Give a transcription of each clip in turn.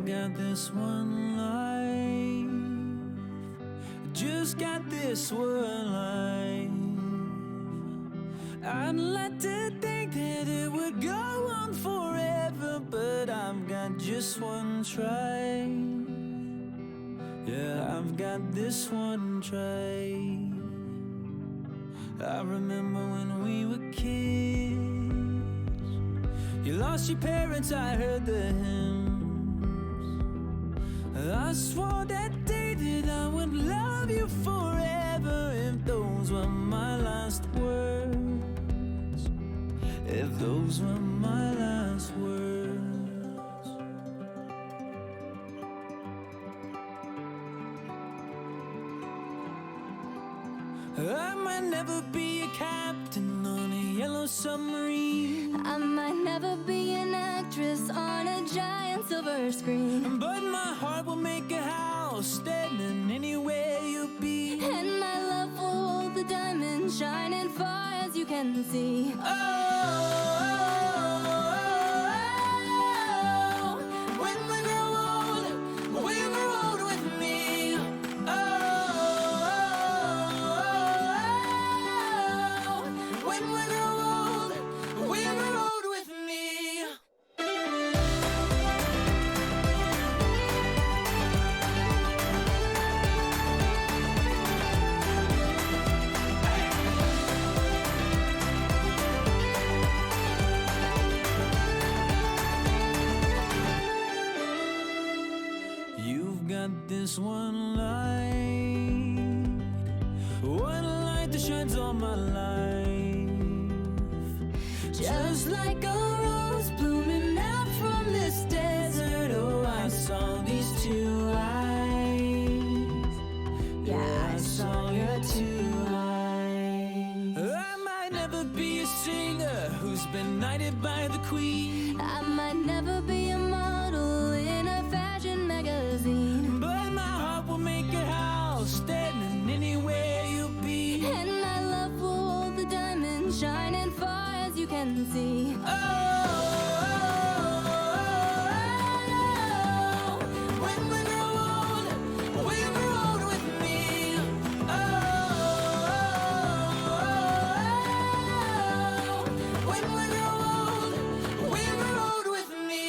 I've got this one life, just got this one life. I'd like to think that it would go on forever, but I've got just one try. Yeah, I've got this one try. I remember when we were kids, you lost your parents, I heard the hymns. I swore that day that I would love you forever, if those were my last words, if those were my last words. I might never be a captain on a yellow submarine. I might never be an actress on a giant silver screen, but my heart will make a house standing anywhere you'll be. and my love will hold the diamond shining far as you can see. Oh, when we grow old with me. Oh, when we grow old with me. You've got this one light that shines all my life, Just like a rose blooming out from this desert. oh, I saw these two eyes. Yeah, I saw your two eyes. I might never be a singer who's been knighted by the queen. I might never be a model in a fashion magazine, But my heart will make a house standing anywhere you'll be. and my love will hold the diamond shining far as you can see. Oh, when we grow old with me. Oh, when we grow old with me.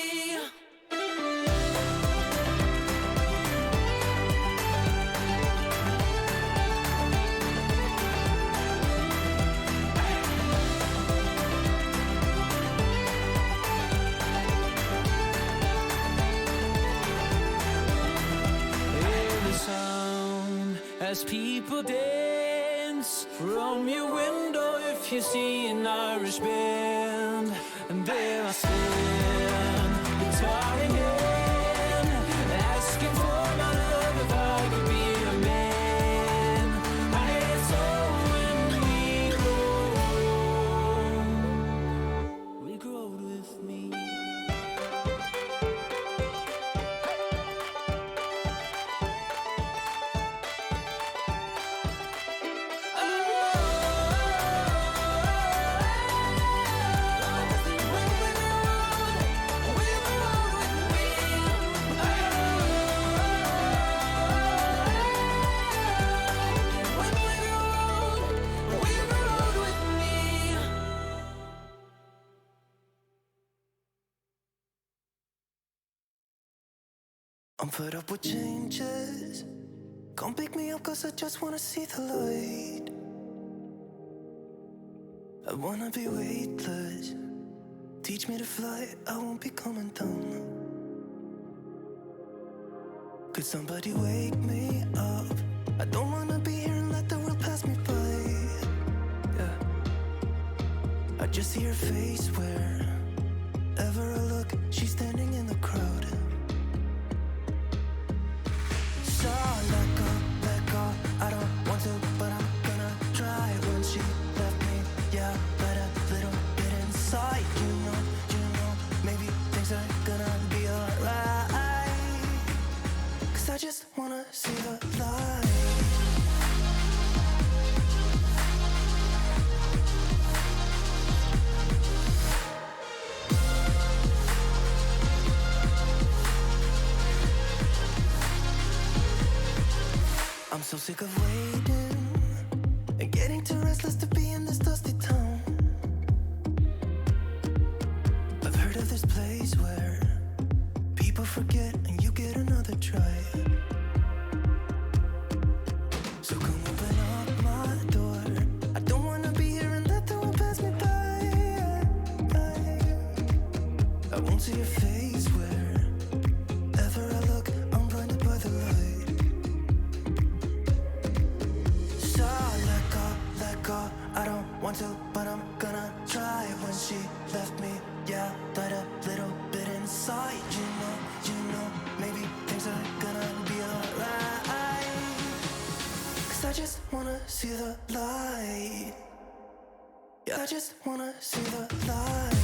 Hear the sound as people dance from your window. If you see an Irish band, and there I stand, guitar in hand, asking for my love if I could be a man. And so when we grow old with me. I'm fed up with changes. Come pick me up, cause I just wanna see the light. I wanna be weightless. Teach me to fly, I won't be coming down. Could somebody wake me up? I don't wanna be here and let the world pass me by. Yeah. I just see her face wherever I look. She's standing in the crowd. So let go, I don't want to, but I'm gonna try. When she left me, yeah, let a little bit inside. You know, maybe things are gonna be alright. Cause I just wanna see the light. So sick of waiting and getting too restless to be in this dusty town. I've heard of this place where people forget and you get another try. So come open up my door. I don't wanna be here and let the world pass me by. I won't see your face wherever I look. I'm blinded by the light. So let go. I don't want to, but I'm gonna try. When she left me, yeah, died a little bit inside. You know, maybe things are gonna be alright. 'Cause I just wanna see the light. Yeah, I just wanna see the light.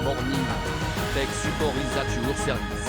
Morning, Tech Support is at your service.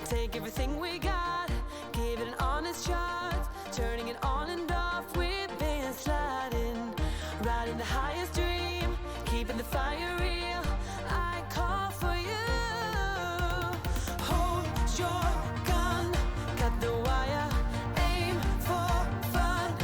Take everything we got, give it an honest shot. Turning it on and off, we've been sliding. Riding the highest dream, keeping the fire real. I call for you. Hold your gun, cut the wire. Aim for fun,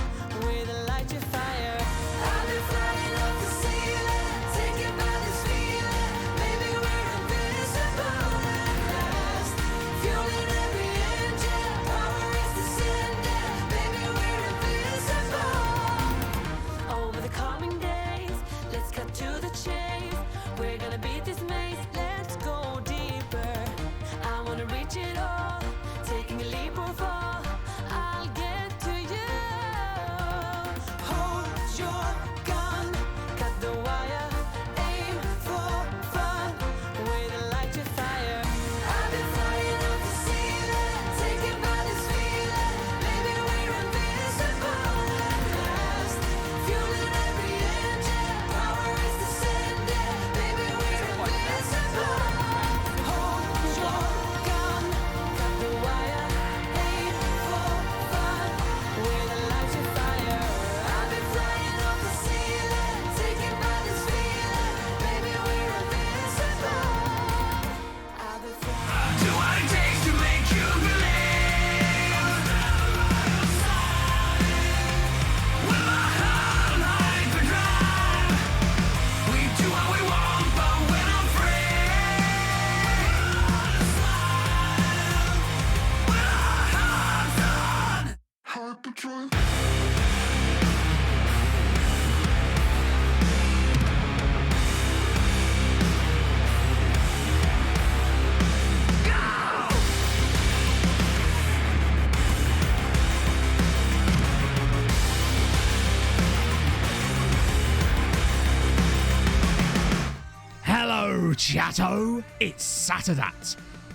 Hello, chatto. It's Saturday.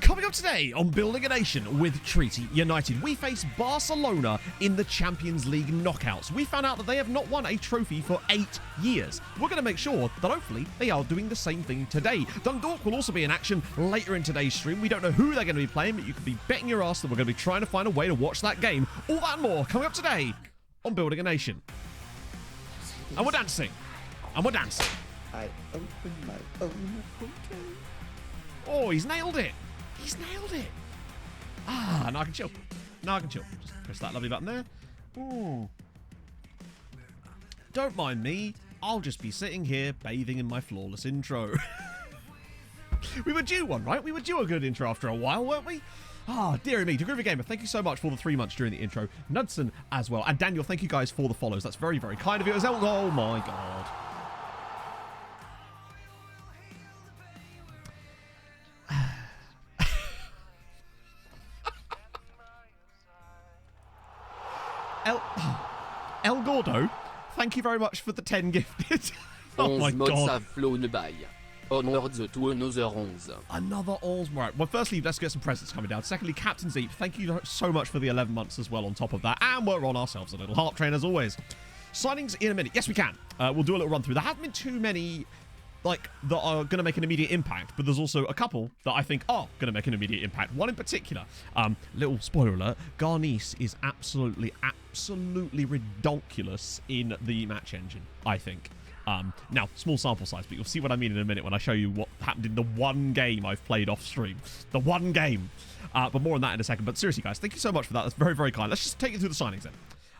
Coming up today on Building a Nation with Treaty United, we face Barcelona in the Champions League knockouts. We found out that they have not won a trophy for 8 years. We're going to make sure that hopefully they are doing the same thing today. Dundalk will also be in action later in today's stream. We don't know who they're going to be playing, but you could be betting your ass that we're going to be trying to find a way to watch that game. All that and more coming up today on Building a Nation. And we're dancing. And we're dancing. I open my own portal. Oh, he's nailed it. He's nailed it. Ah, now I can chill. Now I can chill. Just press that lovely button there. Ooh. Don't mind me. I'll just be sitting here bathing in my flawless intro. We were due one, right? We were due a good intro after a while, weren't we? Ah, dearie me. DeGroovy Gamer, thank you so much for the 3 months during the intro. Knudsen as well. And Daniel, thank you guys for the follows. That's very, very kind of you as well. Oh, my God. El Gordo, thank you very much for the 10 gifted. Oh my God. Another alls. Right. Well, firstly, let's get some presents coming down. Secondly, Captain Zeep, thank you so much for the 11 months as well on top of that. And we're on ourselves a little heart train as always. Signings in a minute. Yes, we can. We'll do a little run through. There haven't been too many that are going to make an immediate impact, but there's also a couple that I think are going to make an immediate impact. One in particular, little spoiler alert, Garnice is absolutely redonkulous in the match engine, I think. Now, small sample size, but you'll see what I mean in a minute when I show you what happened in the one game I've played off stream. The one game. But more on that in a second. But seriously, guys, thank you so much for that. That's very, very kind. Let's just take you through the signings then.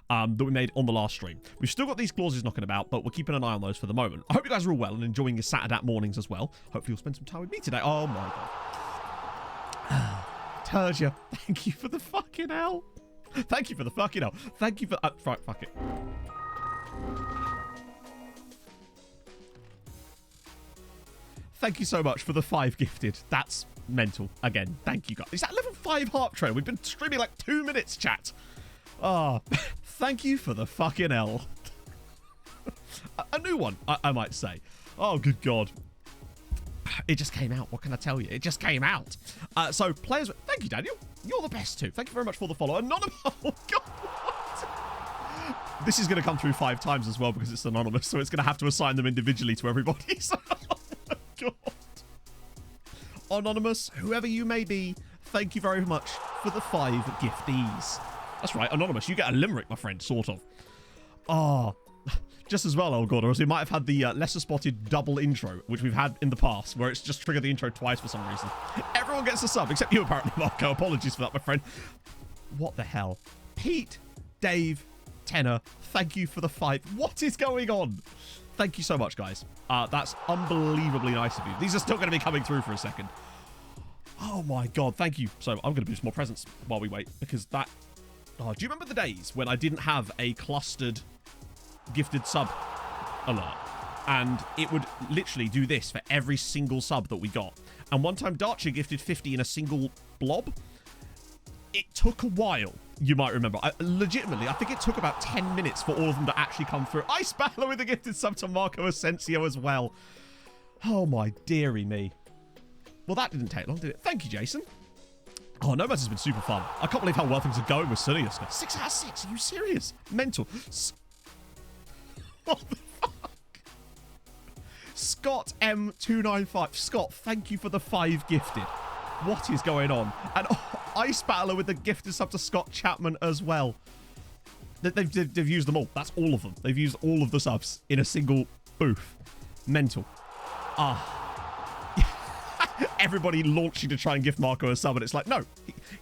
That we made on the last stream. We've still got these clauses knocking about, but we're keeping an eye on those for the moment. I hope you guys are all well and enjoying your Saturday mornings as well. Hopefully you'll spend some time with me today. Oh my God. Told you. Thank you for the fucking hell. Thank you for the fucking hell. Thank you for... right, fuck it. Thank you so much for the 5 gifted. That's mental. Again, thank you guys. Is that level 5 harp trail? We've been streaming like 2 minutes, chat. Ah, oh, thank you for the fucking hell. A new one, I might say. Oh, good God. It just came out. What can I tell you? It just came out. So, players... Thank you, Daniel. You're the best, too. Thank you very much for the follow. Anonymous... Oh, God, what? This is going to come through 5 times as well because it's anonymous, so it's going to have to assign them individually to everybody. So, oh, my God. Anonymous, whoever you may be, thank you very much for the 5 gifties. That's right, Anonymous. You get a limerick, my friend, sort of. Ah, oh, just as well, old God, or else we might have had the lesser spotted double intro, which we've had in the past, where it's just triggered the intro twice for some reason. Everyone gets a sub, except you apparently, Marco. Apologies for that, my friend. What the hell? Pete, Dave, Tenor, thank you for the 5. What is going on? Thank you so much, guys. That's unbelievably nice of you. These are still going to be coming through for a second. Oh, my God. Thank you. So I'm going to do some more presents while we wait, because that... Oh, do you remember the days when I didn't have a clustered gifted sub alert? And it would literally do this for every single sub that we got. And one time Darcher gifted 50 in a single blob. It took a while, you might remember. Legitimately, I think it took about 10 minutes for all of them to actually come through. Ice Battler with a gifted sub to Marco Asensio as well. Oh, my dearie me. Well, that didn't take long, did it? Thank you, Jason. Oh, Nomads has been super fun. I can't believe how well things are going with Sirius. 6 out of 6. Are you serious? Mental. What the fuck? Scott M295. Scott, thank you for the 5 gifted. What is going on? And Ice Battler with the gifted sub to Scott Chapman as well. They've used them all. That's all of them. They've used all of the subs in a single booth. Mental. Ah. Everybody launching to try and gift Marco a sub, and it's like, no,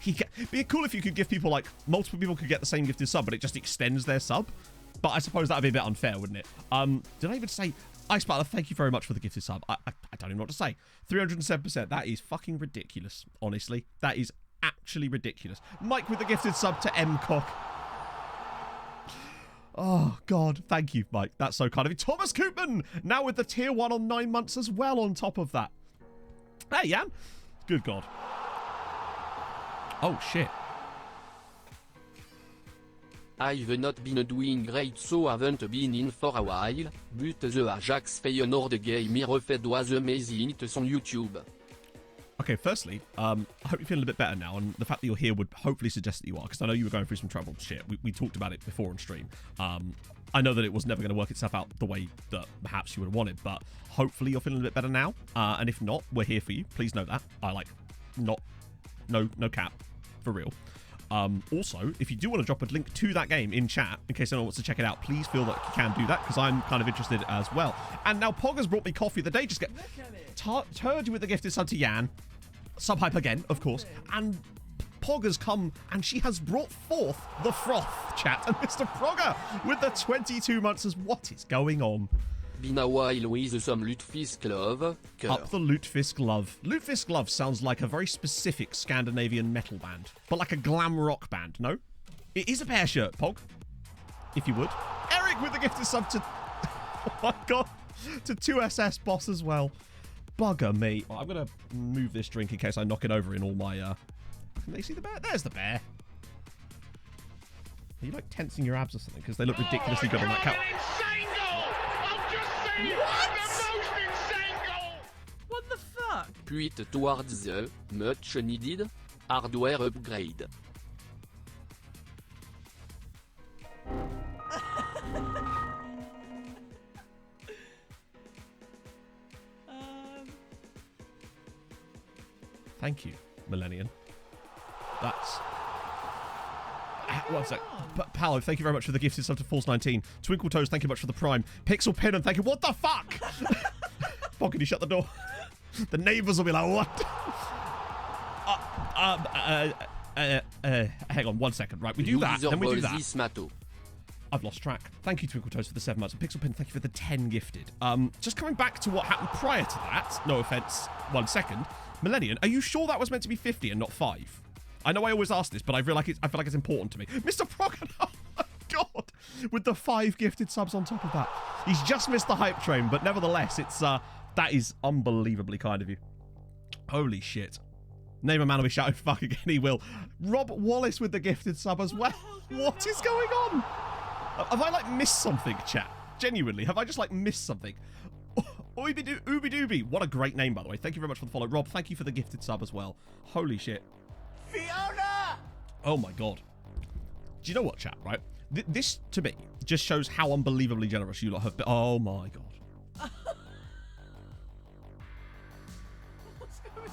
it'd be cool if you could give people, like, multiple people could get the same gifted sub, but it just extends their sub. But I suppose that would be a bit unfair, wouldn't it? Did I even say, Ice Battler, thank you very much for the gifted sub. I don't even know what to say. 307%. That is fucking ridiculous, honestly. That is actually ridiculous. Mike with the gifted sub to M Cock. Oh, God. Thank you, Mike. That's so kind of you. Thomas Koopman, now with the tier 1 on 9 months as well on top of that. Hey, Jan. Good God. Oh, shit. I've not been doing great, so haven't been in for a while, but the Ajax Feyenoord game refed was amazing. It's on YouTube. Okay, firstly, I hope you're feeling a bit better now, and the fact that you're here would hopefully suggest that you are, because I know you were going through some trouble shit. We talked about it before on stream. I know that it was never going to work itself out the way that perhaps you would have wanted, but hopefully you're feeling a bit better now. And if not, we're here for you. Please know that. No cap, for real. Also, if you do want to drop a link to that game in chat, in case anyone wants to check it out, please feel that you can do that, because I'm kind of interested as well. And now Pog has brought me coffee. The day just get turd with the gifted sub to Yan. Sub hype again, of course. And Pog has come, and she has brought forth the froth, chat. And Mr. Progger with the 22 months as what is going on? Been a while with some Lutefisk love. Up the Lutefisk love. Lutefisk love sounds like a very specific Scandinavian metal band, but like a glam rock band, no? It is a pear shirt, Pog, if you would. Eric with the gifted sub to, oh my god, to 2SS boss as well. Bugger me. Well, I'm going to move this drink in case I knock it over in all my, Can they see the bear? There's the bear. Are you like tensing your abs or something? Because they look ridiculously good on that couch. What the fuck? Point towards the much needed hardware upgrade. Thank you, Millennium. That's... One sec. Paolo, thank you very much for the gifted sub to False 19. Twinkle Toes, thank you much for the prime. Pixel Pin, and thank you. What the fuck? Pog, can you shut the door? The neighbors will be like, what? Hang on 1 second. Right, we do that, then we do that. I've lost track. Thank you, Twinkle Toes, for the 7 months. And Pixel Pin, thank you for the 10 gifted. Just coming back to what happened prior to that, no offense, 1 second. Millennium, are you sure that was meant to be 50 and not 5? I know I always ask this, but I feel like it's important to me. Mr. Progan, oh my god, with the 5 gifted subs on top of that. He's just missed the hype train, but nevertheless, it's that is unbelievably kind of you. Holy shit. Name a man will be shouting fuck again, he will. Rob Wallace with the gifted sub as well. What is going on? Have I like missed something, chat? Genuinely, have I just like missed something? Ooby Dooby, what a great name, by the way. Thank you very much for the follow. Rob, thank you for the gifted sub as well. Holy shit. Fiona! Oh my god. Do you know what, chat, right? This, to me, just shows how unbelievably generous you lot have been. Oh my god. What's going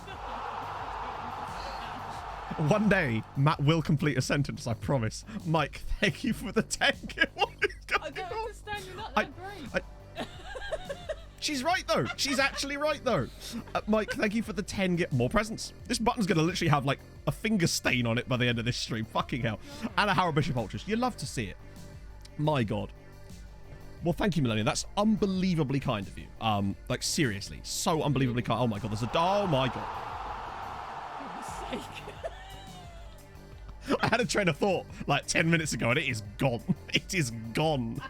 on? One day, Matt will complete a sentence, I promise. Mike, thank you for the 10. What is I going don't on? understand, you're not that great. She's right, though. She's actually right, though. Mike, thank you for the 10. Get more presents. This button's going to literally have, like, a finger stain on it by the end of this stream. Fucking hell. And a Harold Bishop Ultras. You love to see it. My God. Well, thank you, Millennium. That's unbelievably kind of you. Like, seriously. So unbelievably kind. Oh, my God. There's a... Oh, my God. I had a train of thought, like, 10 minutes ago, and it is gone. It is gone.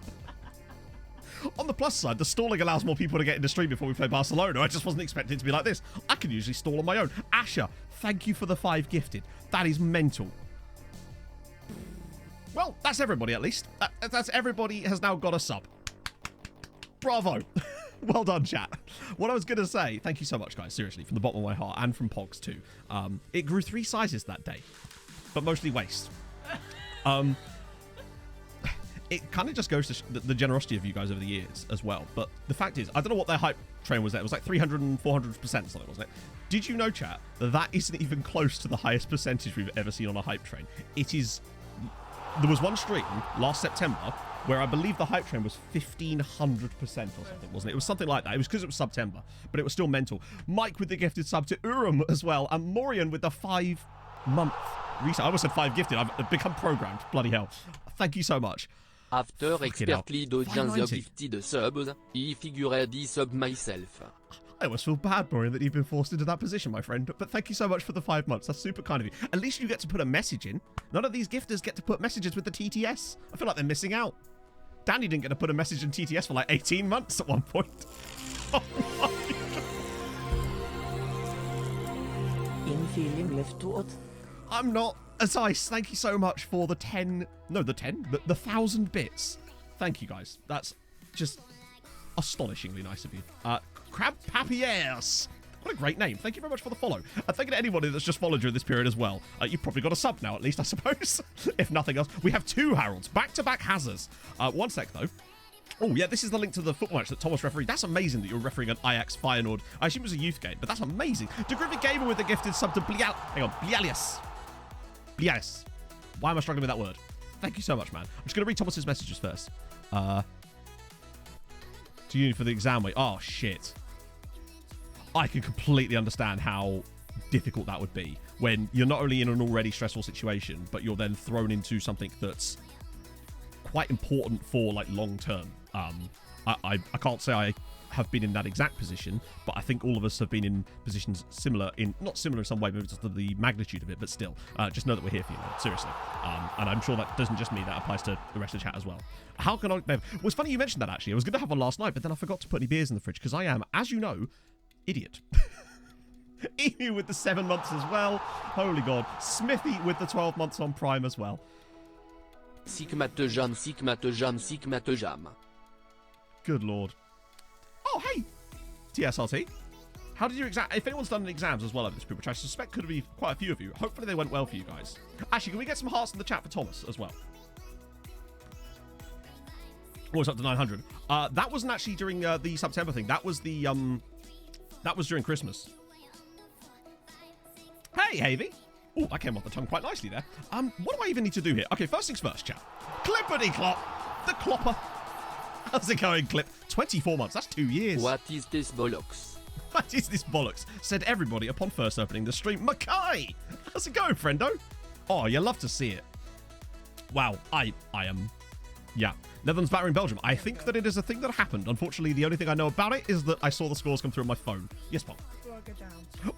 On the plus side, the stalling allows more people to get into stream before we play Barcelona. I just wasn't expecting it to be like this. I can usually stall on my own. Asher, thank you for the 5 gifted. That is mental. Well, that's everybody at least. That's everybody has now got a sub. Bravo. Well done, chat. What I was going to say, thank you so much, guys, seriously, from the bottom of my heart, and from Pogs too. It grew 3 sizes that day, but mostly waist. It kind of just goes to the generosity of you guys over the years as well. But the fact is, I don't know what their hype train was there. It was like 300 and 400% something, wasn't it? Did you know, chat, that isn't even close to the highest percentage we've ever seen on a hype train? It is... There was one stream last September where I believe the hype train was 1,500% or something, wasn't it? It was something like that. It was because it was September, but it was still mental. Mike with the gifted sub to Urum as well, and Morian with the 5-month reset. I almost said 5 gifted. I've become programmed. Bloody hell. Thank you so much. After expertly dodging the gifted subs, I figured I sub myself. I almost feel bad, Morian, that you've been forced into that position, my friend. But thank you so much for the 5 months. That's super kind of you. At least you get to put a message in. None of these gifters get to put messages with the TTS. I feel like they're missing out. Danny didn't get to put a message in TTS for like 18 months at one point. Oh my God. In feeling left out. I'm not. Azais, thank you so much for the 1,000 bits. Thank you, guys. That's just astonishingly nice of you. Crab Papiers. What a great name. Thank you very much for the follow. And thank you to anybody that's just followed during this period as well. You've probably got a sub now, at least, I suppose. If nothing else. We have 2 Harolds. Back-to-back Hazards. One sec, though. Oh, yeah, this is the link to the football match that Thomas refereed. That's amazing that you're refereeing an Ajax Feyenoord. I assume it was a youth game, but that's amazing. DeGriffy Gamer with the gifted sub to Blialius. Blialius. Why am I struggling with that word? Thank you so much, man. I'm just going to read Thomas's messages first. To you for the exam week. Oh, shit. I can completely understand how difficult that would be when you're not only in an already stressful situation, but you're then thrown into something that's quite important for like long term. I can't say I have been in that exact position, but I think all of us have been in positions similar, in not similar in some way, maybe just the magnitude of it, but still, just know that we're here for you, man. Seriously. And I'm sure that doesn't just me, that applies to the rest of the chat as well. How can I, Bev? Well, it's funny you mentioned that, actually. I was going to have one last night, but then I forgot to put any beers in the fridge, because I am, as you know, idiot. Emu with the 7 months as well. Holy God. Smithy with the 12 months on Prime as well. Sigmate jam, sigmate jam, sigmate jam. Good Lord. Oh, hey, TSRT. How did your exam? If anyone's done exams as well over this group, which I suspect could be quite a few of you, hopefully they went well for you guys. Actually, can we get some hearts in the chat for Thomas as well? Oh, it's up to 900. That wasn't actually during the September thing. That was the that was during Christmas. Hey, Havy. Oh, that came off the tongue quite nicely there. What do I even need to do here? Okay, first things first, chat. Clippity clop. The clopper. How's it going, Clip? 24 months. That's 2 years. What is this bollocks? What is this bollocks? Said everybody upon first opening the stream. Mackay! How's it going, friendo? Oh, you love to see it. Wow, I am... Yeah. Netherlands battering Belgium. I think that it is a thing that happened. Unfortunately, the only thing I know about it is that I saw the scores come through on my phone. Yes, Paul.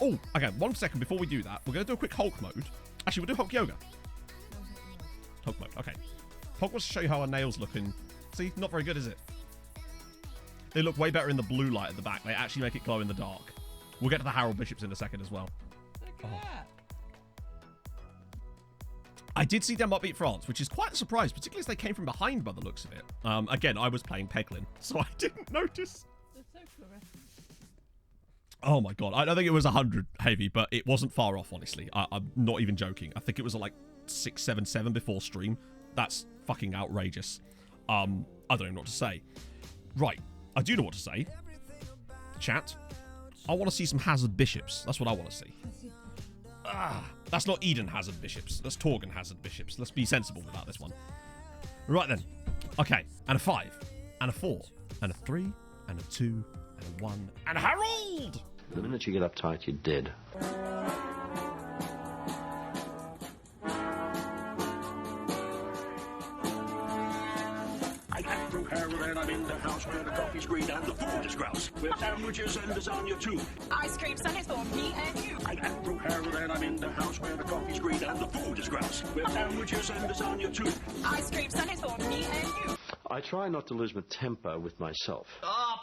Oh, okay. 1 second before we do that. We're going to do a quick Hulk mode. Actually, we'll do Hulk yoga. Hulk mode. Okay. Hulk wants to show you how our nails look in... See? Not very good, is it? They look way better in the blue light at the back. They actually make it glow in the dark. We'll get to the Harold Bishops in a second as well. Look at that. I did see them upbeat France, which is quite a surprise, particularly as they came from behind by the looks of it. Again, I was playing Peglin, so I didn't notice. That's so fluorescent. Oh my God. I don't think it was 100, Heavy, but it wasn't far off, honestly. I'm not even joking. I think it was at like 677 before stream. That's fucking outrageous. I don't even know what to say. Right. I do know what to say. Chat. I want to see some Hazard Bishops. That's what I want to see. That's not Eden Hazard Bishops. That's Torgan Hazard Bishops. Let's be sensible about this one. Right then. Okay. And a 5. And a 4. And a 3. And a 2. And a 1. And a Harold! The minute you get uptight, you're dead. And I'm in the house where the coffee's green and the food is grouse. With sandwiches and lasagna too. Ice cream sundaes for me and you. I am Drew Harold and I'm in the house where the coffee's green and the food is grouse. With sandwiches and lasagna too. Ice cream sundaes for me and you. I try not to lose my temper with myself. Oh,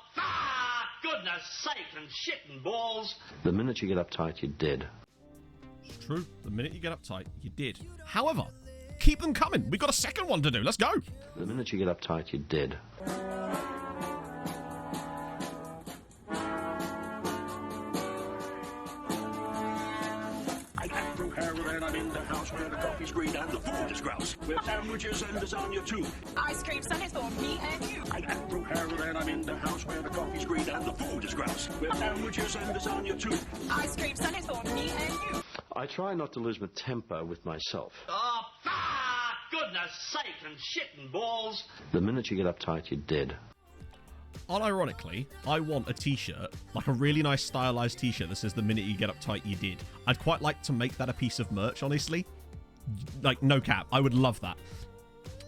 goodness sake and shit and balls. The minute you get uptight, you're dead. It's true. The minute you get uptight, you did. However, keep them coming. We've got a second one to do. Let's go. The minute you get uptight, you're dead. I am Drew Harold and I'm in the house where the coffee's green and the food is grouse. With sandwiches and lasagna too. Ice cream sundaes for me and you. I am Drew Harold and I'm in the house where the coffee's green and the food is grouse. With sandwiches and lasagna too. Ice cream sundaes for me and you. I try not to lose my temper with myself. Oh, goodness sake and shit and balls. The minute you get uptight, you're dead. Unironically, I want a t-shirt, like a really nice stylized t-shirt that says the minute you get uptight, you did. I'd quite like to make that a piece of merch, honestly. Like, no cap. I would love that.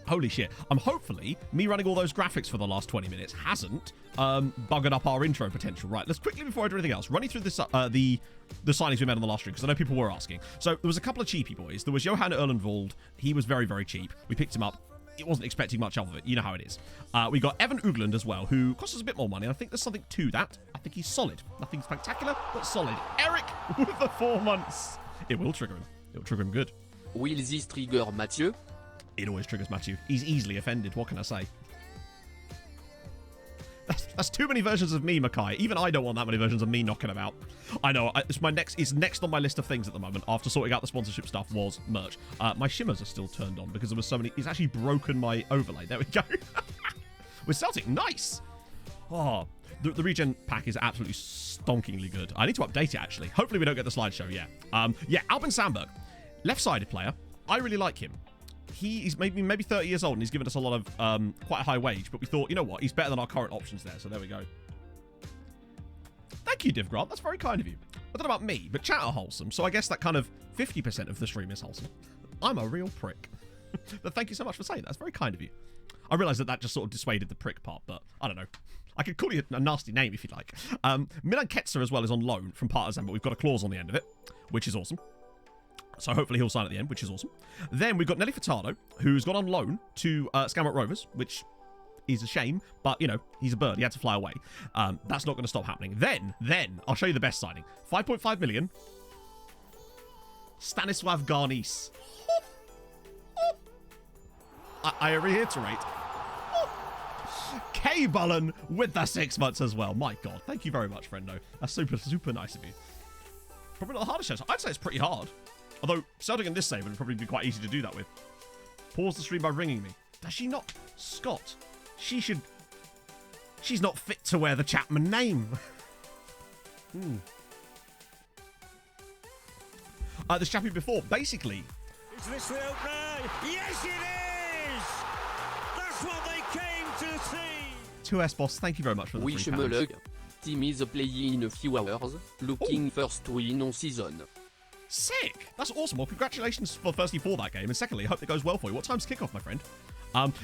Holy shit. Hopefully, me running all those graphics for the last 20 minutes hasn't buggered up our intro potential. Right, let's quickly, before I do anything else, running through this, the signings we made on the last stream, because I know people were asking. So, there was a couple of cheapy boys. There was Johan Erlenvold. He was very, very cheap. We picked him up. It wasn't expecting much of it. You know how it is. We got Evan Ugland as well, who cost us a bit more money. I think there's something to that. I think he's solid. Nothing spectacular, but solid. Eric with the 4 months. It will trigger him. It will trigger him good. Will this trigger Mathieu? It always triggers Matthew. He's easily offended. What can I say? That's too many versions of me, Mackay. Even I don't want that many versions of me knocking about. I know. It's next on my list of things at the moment. After sorting out the sponsorship stuff was merch. My shimmers are still turned on because there was so many. It's actually broken my overlay. There we go. With Celtic, nice. Oh, the regen pack is absolutely stonkingly good. I need to update it actually. Hopefully we don't get the slideshow yet. Yeah, Albin Sandberg, left-sided player. I really like him. He's maybe 30 years old and he's given us a lot of quite a high wage, but we thought, you know what, he's better than our current options there, so there we go. Thank you, Div Grant, that's very kind of you. I don't know about me, but chat are wholesome, so I guess that kind of 50% of the stream is wholesome. I'm a real prick. But thank you so much for saying that, that's very kind of you. I realise that just sort of dissuaded the prick part, but I don't know. I could call you a nasty name if you like. Milan Ketzer as well is on loan from Partizan, but we've got a clause on the end of it, which is awesome. So hopefully he'll sign at the end, which is awesome. Then we've got Nelly Furtado, who's gone on loan to Skamrock Rovers, which is a shame, but, you know, he's a bird. He had to fly away. That's not going to stop happening. Then, I'll show you the best signing. 5.5 million. Stanislav Garnis. I reiterate. K Bullen with the 6 months as well. My God. Thank you very much, friendo. That's super, super nice of you. Probably not the hardest show. I'd say it's pretty hard. Although, starting in this save would probably be quite easy to do that with. Pause the stream by ringing me. Does she not? Scott. She's not fit to wear the Chapman name. This chappie before, basically. Is this the opener? Yes, it is! That's what they came to see! 2S Boss, thank you very much for the Wish £3. me luck. Team is playing in a few hours. Looking first win on season. Sick! That's awesome. Well, congratulations firstly for that game, and secondly, I hope it goes well for you. What time's kickoff, my friend?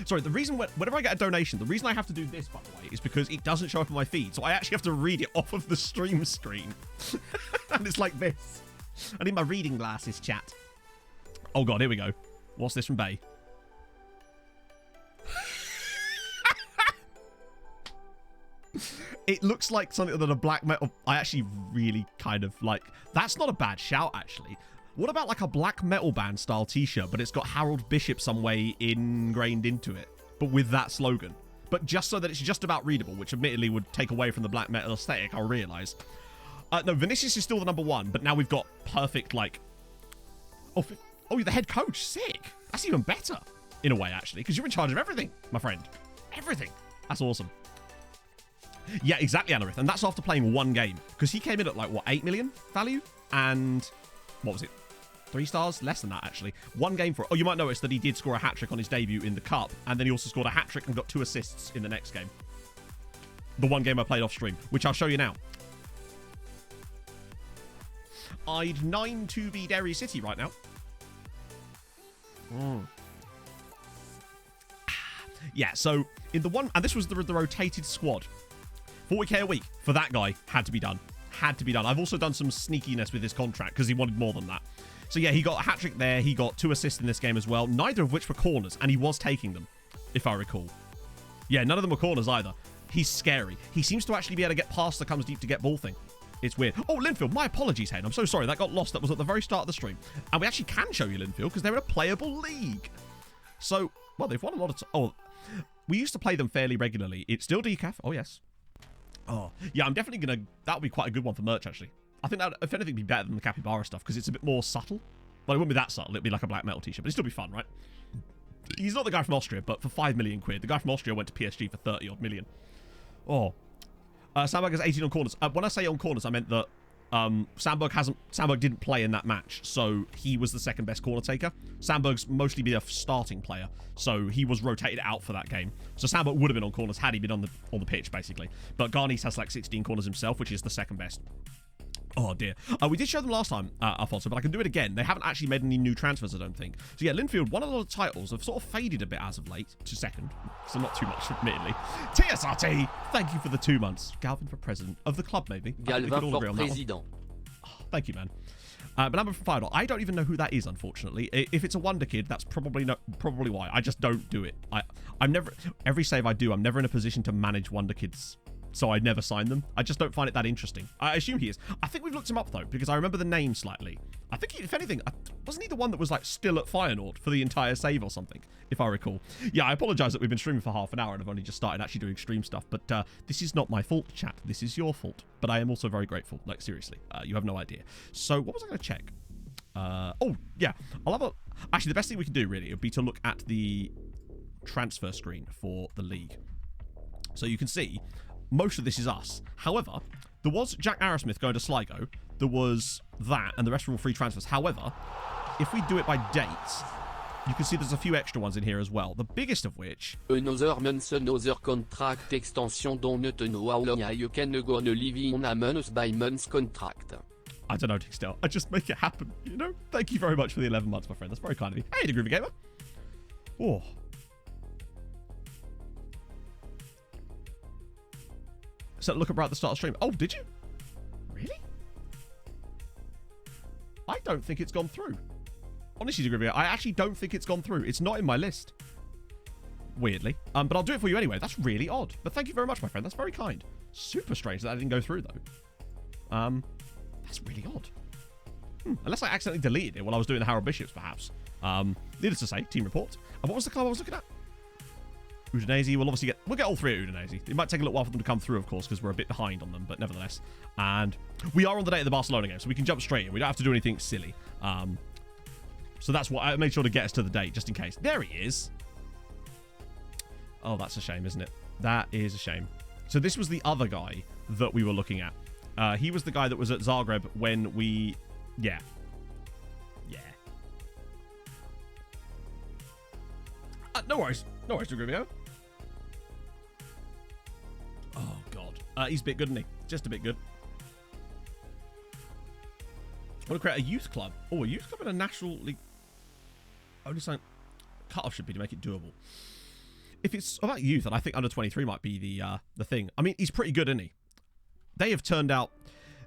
Sorry, the reason whenever I get a donation, the reason I have to do this, by the way, is because it doesn't show up on my feed, so I actually have to read it off of the stream screen. And it's like this. I need my reading glasses, chat. Oh God, here we go. What's this from Bay? It looks like something that a black metal... I actually really kind of like... That's not a bad shout, actually. What about like a black metal band style t-shirt, but it's got Harold Bishop some way ingrained into it, but with that slogan? But just so that it's just about readable, which admittedly would take away from the black metal aesthetic, I realise. No, Vinicius is still the #1, but now we've got perfect, like... Oh, you're the head coach. Sick. That's even better, in a way, actually, because you're in charge of everything, my friend. Everything. That's awesome. Yeah, exactly, Anarith. And that's after playing one game. Because he came in at, like, what, 8 million value? And, what was it? 3 stars? Less than that, actually. One game for it. Oh, you might notice that he did score a hat-trick on his debut in the Cup. And then he also scored a hat-trick and got 2 assists in the next game. The one game I played off stream, which I'll show you now. I'd 9-2 Derry City right now. Yeah, so in the one... And this was the rotated squad. 40k a week for that guy had to be done. Had to be done. I've also done some sneakiness with his contract because he wanted more than that. So yeah, he got a hat-trick there. He got 2 assists in this game as well. Neither of which were corners, and he was taking them, if I recall. Yeah, none of them were corners either. He's scary. He seems to actually be able to get past the comes deep to get ball thing. It's weird. Oh, Linfield, my apologies, Hen. I'm so sorry. That got lost. That was at the very start of the stream. And we actually can show you Linfield because they're in a playable league. So, well, they've won a lot of... Oh, we used to play them fairly regularly. It's still decaf. Oh, yes. Oh, yeah, I'm definitely going to... That would be quite a good one for merch, actually. I think that, if anything, be better than the Capybara stuff because it's a bit more subtle. Well, it wouldn't be that subtle. It'd be like a black metal t-shirt, but it'd still be fun, right? He's not the guy from Austria, but for 5 million quid. The guy from Austria went to PSG for 30-odd million. Oh. Sandberg has 18 on corners. When I say on corners, I meant that Sandberg didn't play in that match, so he was the second best corner taker. Sandberg's mostly been a starting player, so he was rotated out for that game. So Sandberg would have been on corners had he been on the pitch, basically. But Garnis has like 16 corners himself, which is the second best. Oh dear. We did show them last time, Alfonso, but I can do it again. They haven't actually made any new transfers, I don't think. So yeah, Linfield, one of the titles have sort of faded a bit as of late to second. So not too much, admittedly. TSRT, thank you for the 2 months. Galvin for president of the club, maybe. Galvin for president. Oh, thank you, man. But number for Fire, I don't even know who that is, unfortunately. If it's a Wonder Kid, that's probably why. I just don't do it. I'm never... Every save I do, I'm never in a position to manage Wonder Kids. So I never sign them. I just don't find it that interesting. I assume he is. I think we've looked him up, though, because I remember the name slightly. I think, if anything, wasn't he the one that was like still at Feyenoord for the entire save or something, if I recall? Yeah, I apologize that we've been streaming for half an hour and I've only just started actually doing stream stuff, but this is not my fault, chat. This is your fault. But I am also very grateful. Like, seriously, you have no idea. So, what was I going to check? Oh, yeah. I'll have a... Actually, the best thing we can do, really, would be to look at the transfer screen for the league. So you can see, most of this is us. However, there was Jack Arrowsmith going to Sligo. There was that, and the rest were all free transfers. However, if we do it by dates, you can see there's a few extra ones in here as well. The biggest of which... Another months, another contract extension don't know how long you can go on living on a month by month contract. I don't know, Dixdale. I just make it happen, you know? Thank you very much for the 11 months, my friend. That's very kind of you. Hey, the Groovy Gamer. Oh. So look about the start of the stream. Oh, did you? Really? I don't think it's gone through. Honestly, the Groovy Gamer, I actually don't think it's gone through. It's not in my list. Weirdly. But I'll do it for you anyway. That's really odd. But thank you very much, my friend. That's very kind. Super strange that didn't go through, though. That's really odd. Unless I accidentally deleted it while I was doing the Harold Bishops, perhaps. Needless to say, team report. And what was the club I was looking at? Udinese. We'll get all three at Udinese. It might take a little while for them to come through, of course, because we're a bit behind on them, but nevertheless. And we are on the date of the Barcelona game, so we can jump straight in. We don't have to do anything silly. So that's what I made sure to get us to the date, just in case. There he is. Oh, that's a shame, isn't it? That is a shame. So this was the other guy that we were looking at. He was the guy that was at Zagreb when we... Yeah. Yeah. No worries. No worries, Grubio. Oh, God. He's a bit good, isn't he? Just a bit good. I want to create a youth club. Oh, a youth club in a national league. Only something... Cut-off should be to make it doable. If it's about youth, and I think under 23 might be the thing. I mean, he's pretty good, isn't he? They have turned out...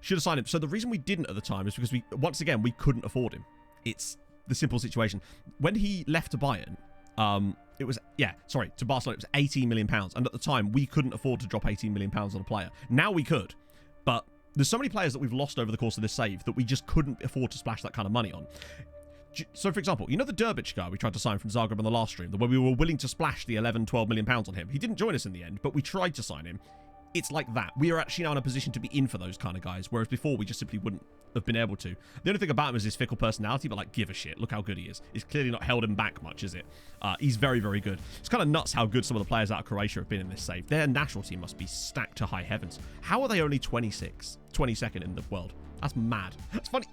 Should have signed him. So the reason we didn't at the time is because once again, we couldn't afford him. It's the simple situation. When he left to Bayern, it was... Yeah, sorry, to Barcelona, it was £18 million. And at the time, we couldn't afford to drop £18 million on a player. Now we could. But there's so many players that we've lost over the course of this save that we just couldn't afford to splash that kind of money on. So, for example, you know the Derbic guy we tried to sign from Zagreb on the last stream, where we were willing to splash the 11, 12 million pounds on him? He didn't join us in the end, but we tried to sign him. It's like that. We are actually now in a position to be in for those kind of guys, whereas before we just simply wouldn't have been able to. The only thing about him is his fickle personality, but like, give a shit. Look how good he is. It's clearly not held him back much, is it? He's very, very good. It's kind of nuts how good some of the players out of Croatia have been in this save. Their national team must be stacked to high heavens. How are they only 22nd in the world? That's mad. It's funny.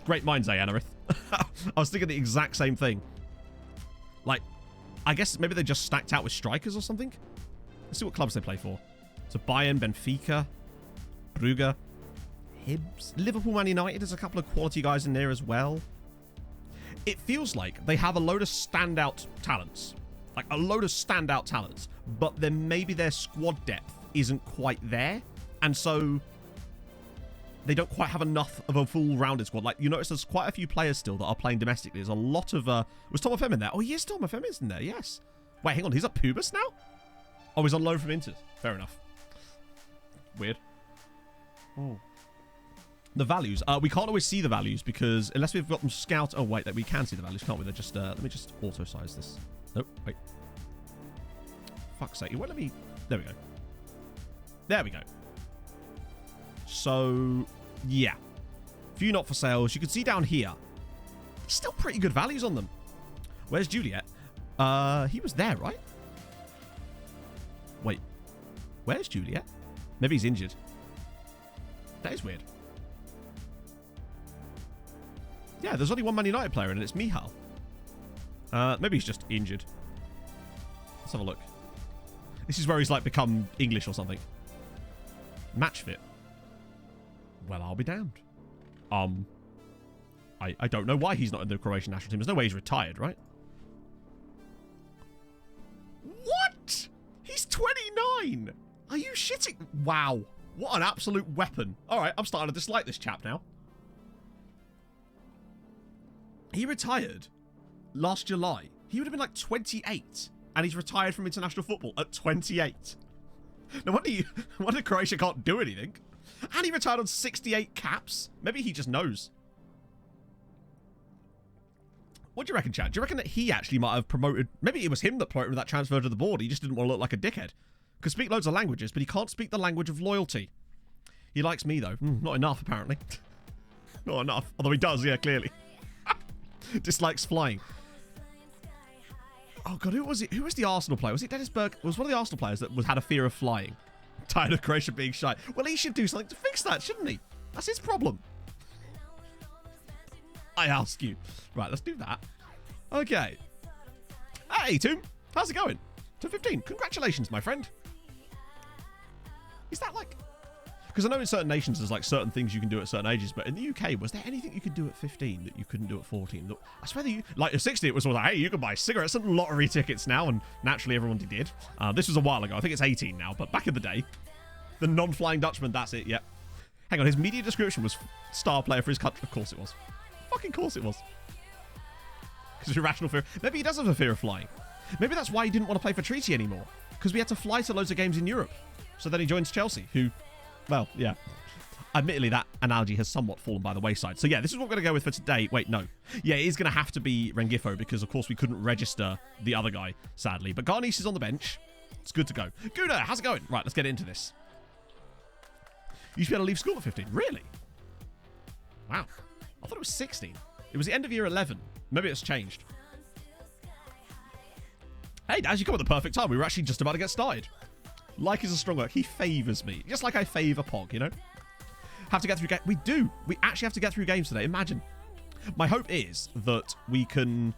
Great minds, Anarith. I was thinking the exact same thing. Like, I guess maybe they just stacked out with strikers or something? Let's see what clubs they play for. So Bayern, Benfica, Brugge, Hibs, Liverpool, Man United. There's a couple of quality guys in there as well. It feels like they have a load of standout talents. Like a load of standout talents. But then maybe their squad depth isn't quite there. And so they don't quite have enough of a full-rounded squad. Like, you notice there's quite a few players still that are playing domestically. There's a lot of... was Tom FM in there? Oh, yes, Tom FM is in there, yes. Wait, hang on. He's at Pubis now? Oh, he's on loan from Inter. Fair enough. Weird. Oh. The values. We can't always see the values because unless we've got them scout... Oh, wait, we can see the values, can't we? They're just... let me just auto-size this. Nope, wait. Fuck's sake. It won't let me... There we go. There we go. So, yeah. Few not for sales. You can see down here. Still pretty good values on them. Where's Juliet? He was there, right? Wait. Where's Juliet? Maybe he's injured. That is weird. Yeah, there's only one Man United player in it. It's Mihal. Maybe he's just injured. Let's have a look. This is where he's like become English or something. Match fit. Well, I'll be damned. I don't know why he's not in the Croatian national team. There's no way he's retired, right? What? He's 29! Are you shitting? Wow. What an absolute weapon. Alright, I'm starting to dislike this chap now. He retired last July. He would have been like 28. And he's retired from international football at 28. No wonder Croatia can't do anything. And he retired on 68 caps. Maybe he just knows. What do you reckon, Chad? Do you reckon that he actually might have promoted... Maybe it was him that promoted that transfer to the board. He just didn't want to look like a dickhead. Could speak loads of languages, but he can't speak the language of loyalty. He likes me, though. Not enough, apparently. Not enough. Although he does, yeah, clearly. Dislikes flying. Oh, God, who was it? Who was the Arsenal player? Was it Dennis Berg? It was one of the Arsenal players that had a fear of flying. Tired of Croatia being shy. Well, he should do something to fix that, shouldn't he? That's his problem. I ask you. Right, let's do that. Okay. Hey, Toom. How's it going? 215. Congratulations, my friend. Is that like... Because I know in certain nations there's like certain things you can do at certain ages, but in the UK, was there anything you could do at 15 that you couldn't do at 14? I swear that like at 16 it was like, hey, you can buy cigarettes and lottery tickets now, and naturally everyone did. This was a while ago. I think it's 18 now, but back in the day, the non-flying Dutchman, that's it, yep. Hang on, his media description was star player for his country. Of course it was. Fucking course it was. Because irrational fear. Maybe he does have a fear of flying. Maybe that's why he didn't want to play for Treaty anymore. Because we had to fly to loads of games in Europe. So then he joins Chelsea, who... Well, yeah. Admittedly, that analogy has somewhat fallen by the wayside. So, yeah, this is what we're going to go with for today. Wait, no. Yeah, it is going to have to be Rengifo because, of course, we couldn't register the other guy, sadly. But Garnice is on the bench. It's good to go. Gouda, how's it going? Right, let's get into this. You should be able to leave school at 15. Really? Wow. I thought it was 16. It was the end of year 11. Maybe it's changed. Hey, Daz, you come at the perfect time. We were actually just about to get started. Like is a strong word. He favours me. Just like I favour Pog, you know? Have to get through games. We do. We actually have to get through games today. Imagine. My hope is that we can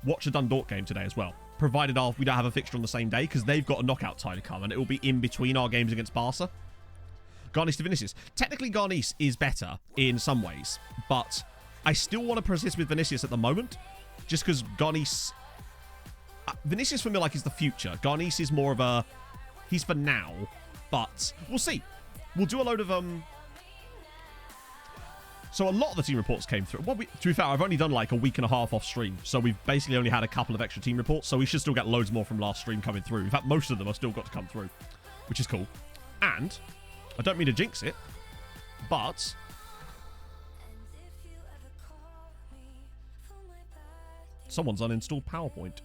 watch a Dundalk game today as well. Provided we don't have a fixture on the same day, because they've got a knockout tie to come, and it will be in between our games against Barca. Garnice to Vinicius. Technically, Garnice is better in some ways, but I still want to persist with Vinicius at the moment, just because Garnice... Vinicius for me like is the future. Garnice is more of a... He's for now, but we'll see. We'll do a load of... So a lot of the team reports came through. Well, to be fair, I've only done like a week and a half off stream, so we've basically only had a couple of extra team reports, so we should still get loads more from last stream coming through. In fact, most of them have still got to come through, which is cool. And I don't mean to jinx it, but... Someone's uninstalled PowerPoint.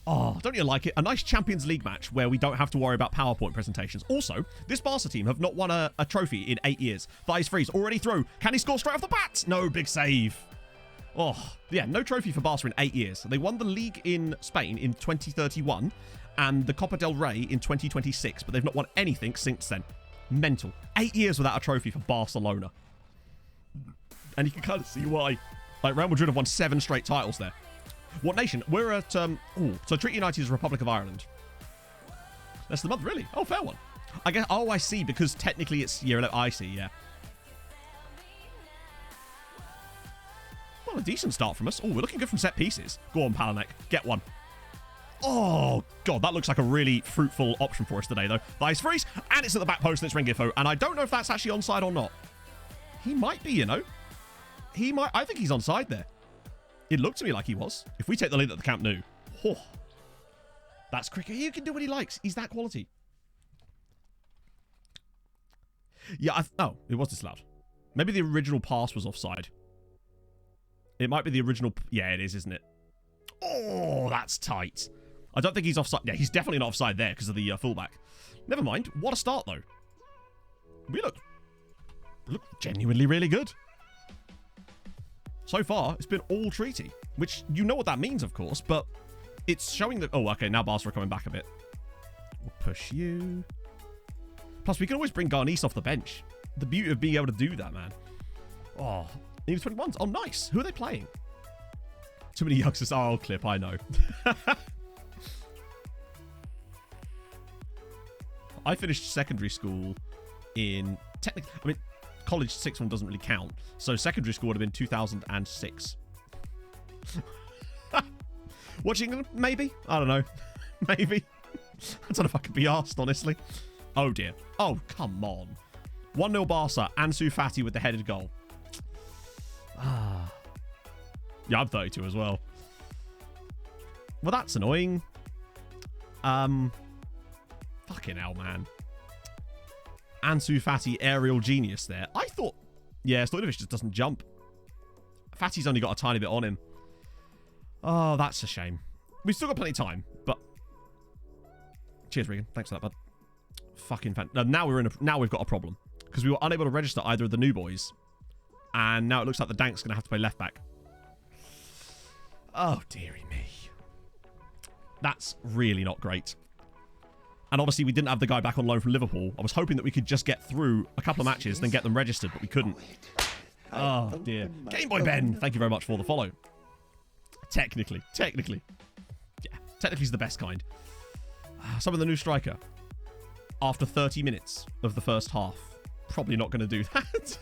Oh, don't you like it? A nice Champions League match where we don't have to worry about PowerPoint presentations. Also, this Barca team have not won a trophy in 8 years. Thighs freeze, already through. Can he score straight off the bat? No, big save. Oh, yeah, no trophy for Barca in 8 years. They won the league in Spain in 2031 and the Copa del Rey in 2026, but they've not won anything since then. Mental. 8 years without a trophy for Barcelona. And you can kind of see why. Like, Real Madrid have won 7 straight titles there. What nation? We're at, so Treaty United is Republic of Ireland. That's the month, really? Oh, fair one. I guess, oh, I see, because technically it's year 11. I see, yeah. Well, a decent start from us. Oh, we're looking good from set pieces. Go on, Palanek. Get one. Oh, God, that looks like a really fruitful option for us today, though. Thighs freeze, and it's at the back post, and it's Rengifo, and I don't know if that's actually onside or not. He might be, you know. He might. I think he's onside there. It looked to me like he was. If we take the lead at the Camp Nou, oh, that's cricket. He can do what he likes. He's that quality. Yeah, oh, it was disallowed. Maybe the original pass was offside. It might be the original... Yeah, it is, isn't it? Oh, that's tight. I don't think he's offside. Yeah, he's definitely not offside there because of the fullback. Never mind. What a start, though. We look genuinely really good. So far, it's been all Treaty, which you know what that means, of course, but it's showing that... Oh, okay, now Barca are coming back a bit. We'll push you. Plus, we can always bring Garnice off the bench. The beauty of being able to do that, man. Oh, even 21s. Oh, nice. Who are they playing? Too many youngsters. Oh, clip, I know. I finished secondary school in... Technically, I mean... College 6th one doesn't really count. So secondary school would have been 2006. Watching, maybe? I don't know. Maybe. I don't know if I could be asked, honestly. Oh, dear. Oh, come on. 1-0 Barca. Ansu Fati with the headed goal. Ah. Yeah, I'm 32 as well. Well, that's annoying. Fucking hell, man. Ansu Fati aerial genius there. I thought... Yeah, Stojanovic just doesn't jump. Fatty's only got a tiny bit on him. Oh, that's a shame. We've still got plenty of time, but... Cheers, Regan. Thanks for that, bud. Fucking fan. Now we've got a problem. Because we were unable to register either of the new boys. And now it looks like the Dank's going to have to play left back. Oh, dearie me. That's really not great. And obviously we didn't have the guy back on loan from Liverpool. I was hoping that we could just get through a couple of matches, then get them registered, but we couldn't. Oh, dear. Game Boy Ben, thank you very much for the follow. Technically. Yeah, technically he's the best kind. Some of the new striker. After 30 minutes of the first half. Probably not going to do that.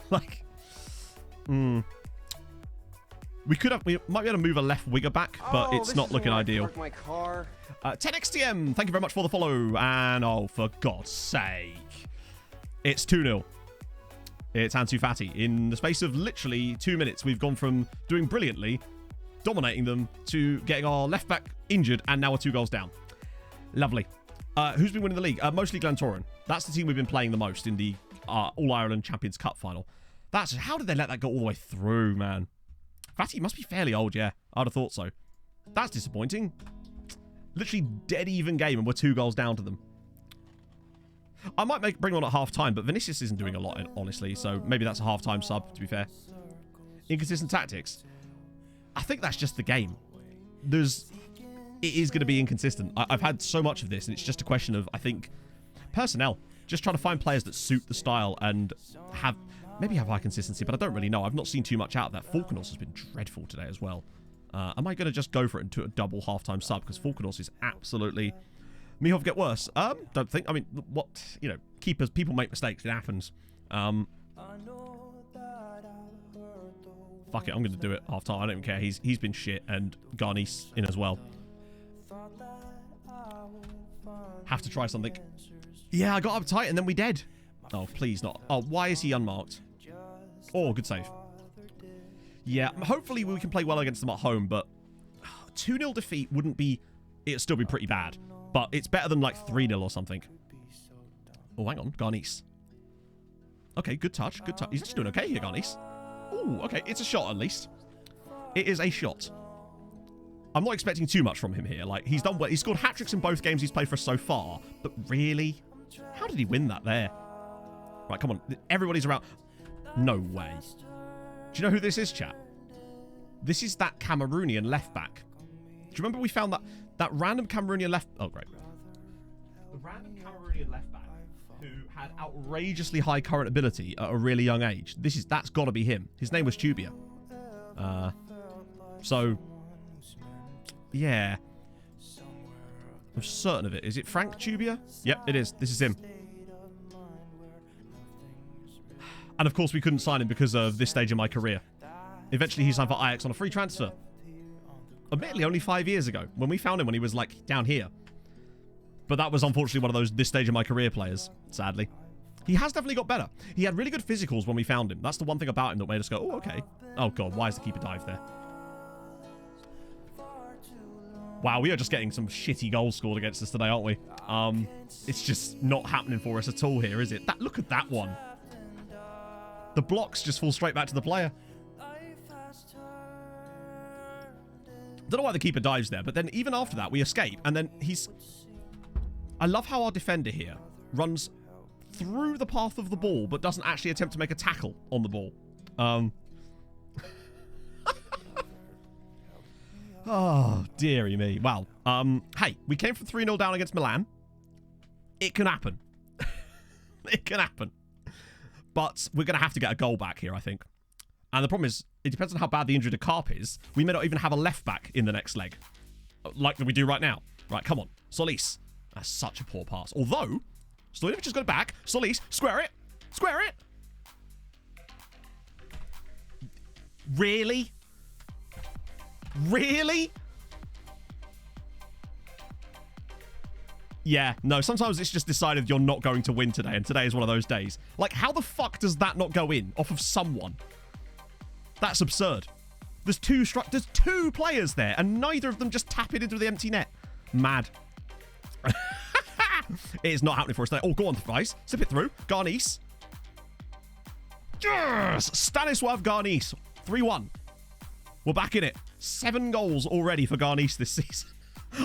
Like, we might be able to move a left winger back, but it's not looking ideal. My car. 10XTM, thank you very much for the follow. And, oh, for God's sake. It's 2-0. It's Ansu Fati. In the space of literally 2 minutes, we've gone from doing brilliantly, dominating them, to getting our left back injured, and now we're 2 goals down. Lovely. Who's been winning the league? Mostly Glentoran. That's the team we've been playing the most in the All-Ireland Champions Cup final. How did they let that go all the way through, man? Fatty must be fairly old, yeah. I'd have thought so. That's disappointing. Literally dead even game, and we're 2 goals down to them. I might bring on at half-time, but Vinicius isn't doing a lot, honestly, so maybe that's a half-time sub, to be fair. Inconsistent tactics. I think that's just the game. It is going to be inconsistent. I've had so much of this, and it's just a question of, I think, personnel. Just trying to find players that suit the style and maybe have high consistency, but I don't really know. I've not seen too much out of that. Falconos has been dreadful today as well. Am I going to just go for it into a double half-time sub? Because Falconos is absolutely... Mihov get worse. Don't think. I mean, what? You know, keepers, people make mistakes. It happens. Fuck it, I'm going to do it half-time. I don't even care. He's been shit, and Garnice in as well. Have to try something. Yeah, I got up tight and then we dead. Oh, please not. Oh, why is he unmarked? Oh, good save. Yeah, hopefully we can play well against them at home, but 2-0 defeat wouldn't be... It'd still be pretty bad. But it's better than like 3-0 or something. Oh, hang on. Garnice. Okay, good touch. Good touch. He's just doing okay here, Garnice. Ooh, okay. It's a shot at least. It is a shot. I'm not expecting too much from him here. Like, he's done well. He's scored hat-tricks in both games he's played for us so far. But really? How did he win that there? Right, come on. Everybody's around. No way. Do you know who this is, chat? This is that Cameroonian left-back. Do you remember we found that random Cameroonian left... Oh, great. The random Cameroonian left-back who had outrageously high current ability at a really young age. That's got to be him. His name was Tubia. So... Yeah. I'm certain of it. Is it Frank Tubia? Yep, it is. This is him. And of course we couldn't sign him because of this stage of my career. Eventually he signed for Ajax on a free transfer. Admittedly only 5 years ago, when we found him when he was like down here. But that was unfortunately one of those this stage of my career players, sadly. He has definitely got better. He had really good physicals when we found him. That's the one thing about him that made us go, oh, okay. Oh god, why is the keeper dive there? Wow, we are just getting some shitty goals scored against us today, aren't we? It's just not happening for us at all here, is it? Look at that one. The blocks just fall straight back to the player. Don't know why the keeper dives there, but then even after that, we escape, and then he's... I love how our defender here runs through the path of the ball, but doesn't actually attempt to make a tackle on the ball. Oh, dearie me. Well, hey, we came from 3-0 down against Milan. It can happen. It can happen. But we're going to have to get a goal back here, I think. And the problem is, it depends on how bad the injury to Carp is. We may not even have a left back in the next leg. Like we do right now. Right, come on. Solis. That's such a poor pass. Although, Stojanovic just got it back. Solis, square it. Square it. Really? Really? Yeah, no, sometimes it's just decided you're not going to win today, and today is one of those days. Like, how the fuck does that not go in off of someone? That's absurd. There's two players there, and neither of them just tap it into the empty net. Mad. It is not happening for us today. Oh, go on, guys. Zip it through. Garnice. Yes! Stanisław Garnice. 3-1. We're back in it. 7 goals already for Garnice this season.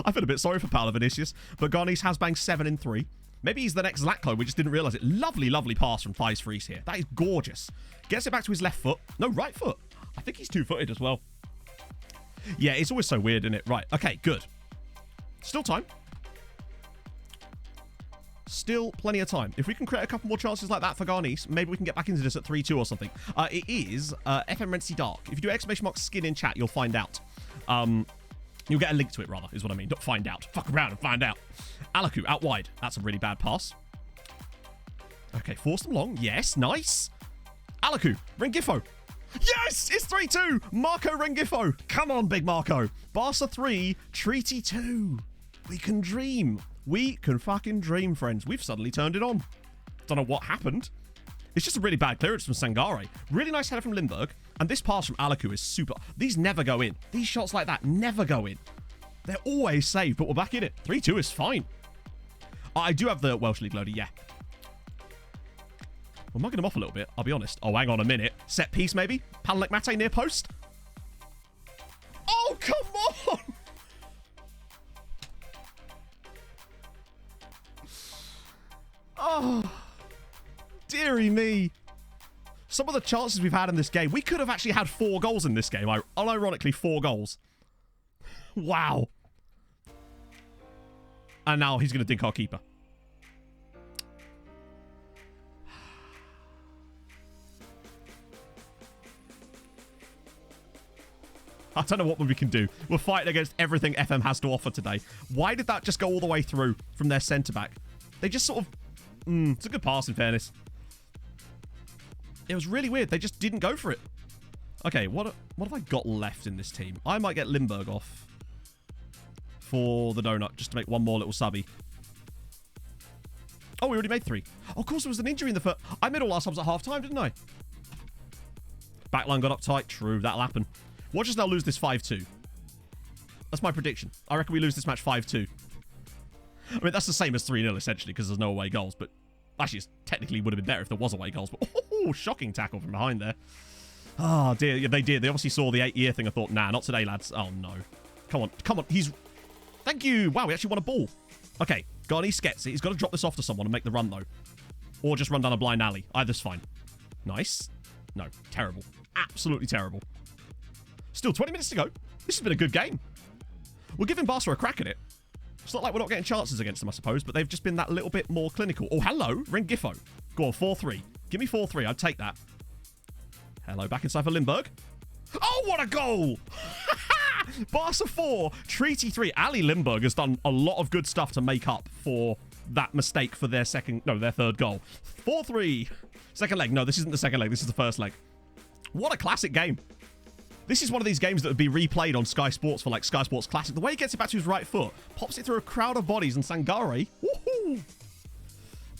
I feel a bit sorry for Paolo Vinicius, but Garnice has banged 7 in 3. Maybe he's the next Zlatko. We just didn't realise it. Lovely, lovely pass from Thijs Fries here. That is gorgeous. Gets it back to his left foot. No, right foot. I think he's 2-footed as well. Yeah, it's always so weird, isn't it? Right. Okay, good. Still time. Still plenty of time. If we can create a couple more chances like that for Garnice, maybe we can get back into this at 3-2 or something. It is FM Rentsy Dark. If you do ! Skin in chat, you'll find out. You'll get a link to it, rather, is what I mean. Not find out. Fuck around and find out. Alaku, out wide. That's a really bad pass. Okay, force them long. Yes, nice. Alaku, Rengifo. Yes, it's 3-2. Marco Rengifo. Come on, big Marco. Barca 3, Treaty 2. We can dream. We can fucking dream, friends. We've suddenly turned it on. Don't know what happened. It's just a really bad clearance from Sangare. Really nice header from Lindbergh. And this pass from Alaku is super. These never go in. These shots like that never go in. They're always saved, but we're back in it. 3-2 is fine. I do have the Welsh League loader, yeah. We're mugging him off a little bit, I'll be honest. Oh, hang on a minute. Set piece, maybe? Panelek Mate near post? Oh, come on! Oh, dearie me. Some of the chances we've had in this game, we could have actually had 4 goals in this game. Unironically, 4 goals. Wow. And now he's going to dink our keeper. I don't know what we can do. We're fighting against everything FM has to offer today. Why did that just go all the way through from their centre-back? They just sort of... it's a good pass, in fairness. It was really weird. They just didn't go for it. Okay, what have I got left in this team? I might get Lindbergh off for the donut, just to make one more little subby. Oh, we already made 3. Oh, of course, there was an injury in the foot. I made all our subs at half-time, didn't I? Backline got up tight. True, that'll happen. Watch us now lose this 5-2. That's my prediction. I reckon we lose this match 5-2. I mean, that's the same as 3-0, essentially, because there's no away goals. But actually, it technically would have been better if there was away goals. But oh, shocking tackle from behind there. Oh, dear. Yeah, they did. They obviously saw the 8-year thing. I thought, nah, not today, lads. Oh, no. Come on. Come on. He's... Thank you. Wow, we actually won a ball. Okay, Garnice gets it. He's got to drop this off to someone and make the run, though. Or just run down a blind alley. Either's fine. Nice. No, terrible. Absolutely terrible. Still 20 minutes to go. This has been a good game. We're giving Barca a crack at it. It's not like we're not getting chances against them, I suppose, but they've just been that little bit more clinical. Oh, hello, Rengifo. Go on, 4-3. Give me 4-3. I'd take that. Hello, back inside for Lindbergh. Oh, what a goal! Barca 4, Treaty 3. Ali Lindbergh has done a lot of good stuff to make up for that mistake for their third goal. 4-3. Second leg. No, this isn't the second leg. This is the first leg. What a classic game. This is one of these games that would be replayed on Sky Sports for like Sky Sports Classic. The way he gets it back to his right foot, pops it through a crowd of bodies, and Sangare, woohoo!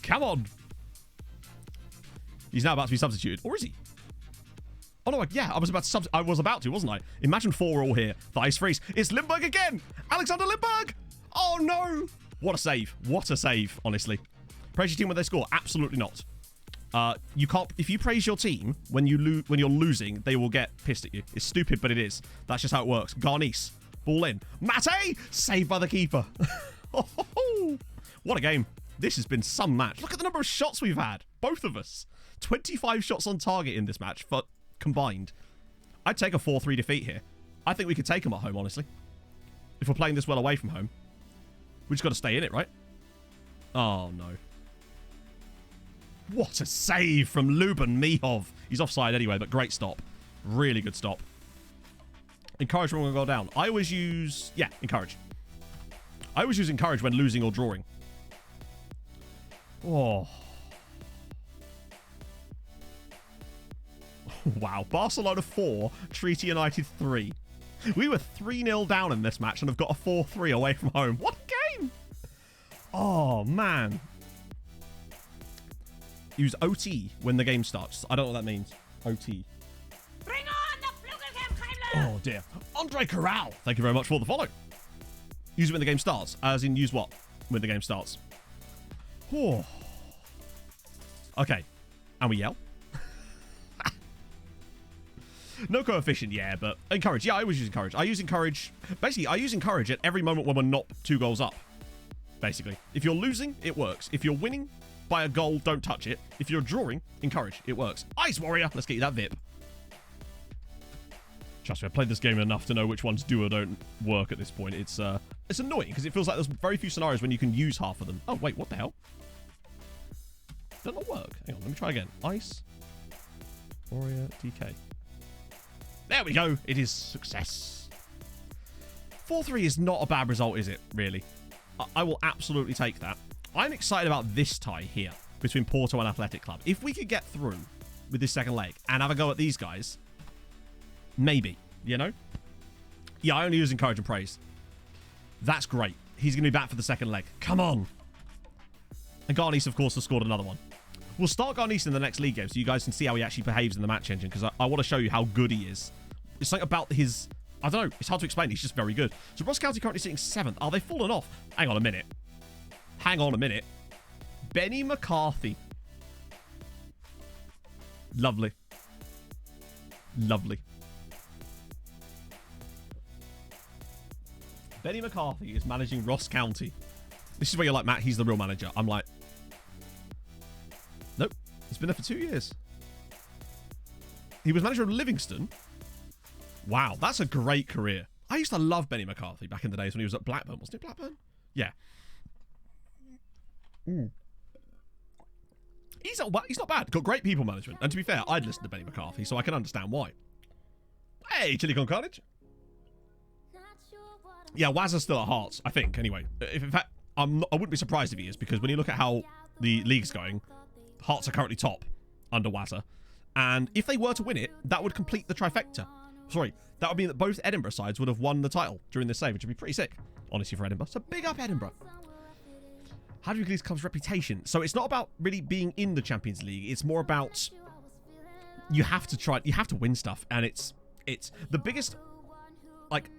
Come on. He's now about to be substituted. Or is he? Oh no, yeah, I was about to, wasn't I? Imagine 4 were all here. Thijs Fries. It's Lindbergh again! Alexander Lindbergh! Oh no! What a save. What a save, honestly. Praise your team when they score? Absolutely not. You can't. If you praise your team when you're losing, they will get pissed at you. It's stupid, but it is. That's just how it works. Garnice, ball in. Mate, saved by the keeper. What a game! This has been some match. Look at the number of shots we've had, both of us. 25 shots on target in this match, but combined. I'd take a 4-3 defeat here. I think we could take them at home, honestly. If we're playing this well away from home, we just got to stay in it, right? Oh no. What a save from Luban Mihov. He's offside anyway, but great stop. Really good stop. Encourage when we go down. I always use... Yeah, encourage. I always use encourage when losing or drawing. Oh. Wow. Barcelona 4, Treaty United 3. We were 3-0 down in this match and have got a 4-3 away from home. What a game! Oh, man. Use OT when the game starts. I don't know what that means. OT. Bring on the Flugelkampfkeimler! Oh, dear. Andre Corral. Thank you very much for the follow. Use it when the game starts. As in, use what? When the game starts. Oh. Okay. And we yell. No coefficient, yeah, but encourage. Yeah, I always use encourage. I use encourage. Basically, I use encourage at every moment when we're not 2 goals up. Basically. If you're losing, it works. If you're winning by a goal, don't touch it. If you're drawing, encourage. It works. Ice Warrior. Let's get you that VIP. Trust me, I've played this game enough to know which ones do or don't work at this point. It's annoying because it feels like there's very few scenarios when you can use half of them. Oh, wait, what the hell? Does that not work? Hang on, let me try again. Ice Warrior DK. There we go. It is success. 4-3 is not a bad result, is it? Really? I will absolutely take that. I'm excited about this tie here between Porto and Athletic Club. If we could get through with this second leg and have a go at these guys, maybe, you know? Yeah, I only use encourage and praise. That's great. He's going to be back for the second leg. Come on. And Garnice, of course, has scored another one. We'll start Garnice in the next league game so you guys can see how he actually behaves in the match engine because I want to show you how good he is. It's something about his... I don't know. It's hard to explain. He's just very good. So Ross County currently sitting 7th. Are they fallen off? Hang on a minute. Hang on a minute. Benny McCarthy. Lovely. Lovely. Benny McCarthy is managing Ross County. This is where you're like, Matt, he's the real manager. I'm like, nope. He's been there for 2 years. He was manager of Livingston. Wow, that's a great career. I used to love Benny McCarthy back in the days when he was at Blackburn. Wasn't it Blackburn? Yeah. He's not bad. Got great people management. And to be fair, I'd listen to Benny McCarthy, so I can understand why. Hey, Chili Con Carnage. Yeah, Wazza's still at Hearts, I think, anyway. If, in fact, I wouldn't be surprised if he is, because when you look at how the league's going, Hearts are currently top under Wazza. And if they were to win it, that would complete the trifecta. Sorry, that would mean that both Edinburgh sides would have won the title during this save, which would be pretty sick, honestly, for Edinburgh. So big up Edinburgh. How do you increase club's reputation? So it's not about really being in the Champions League. It's more about you have to win stuff. And it's the biggest, like,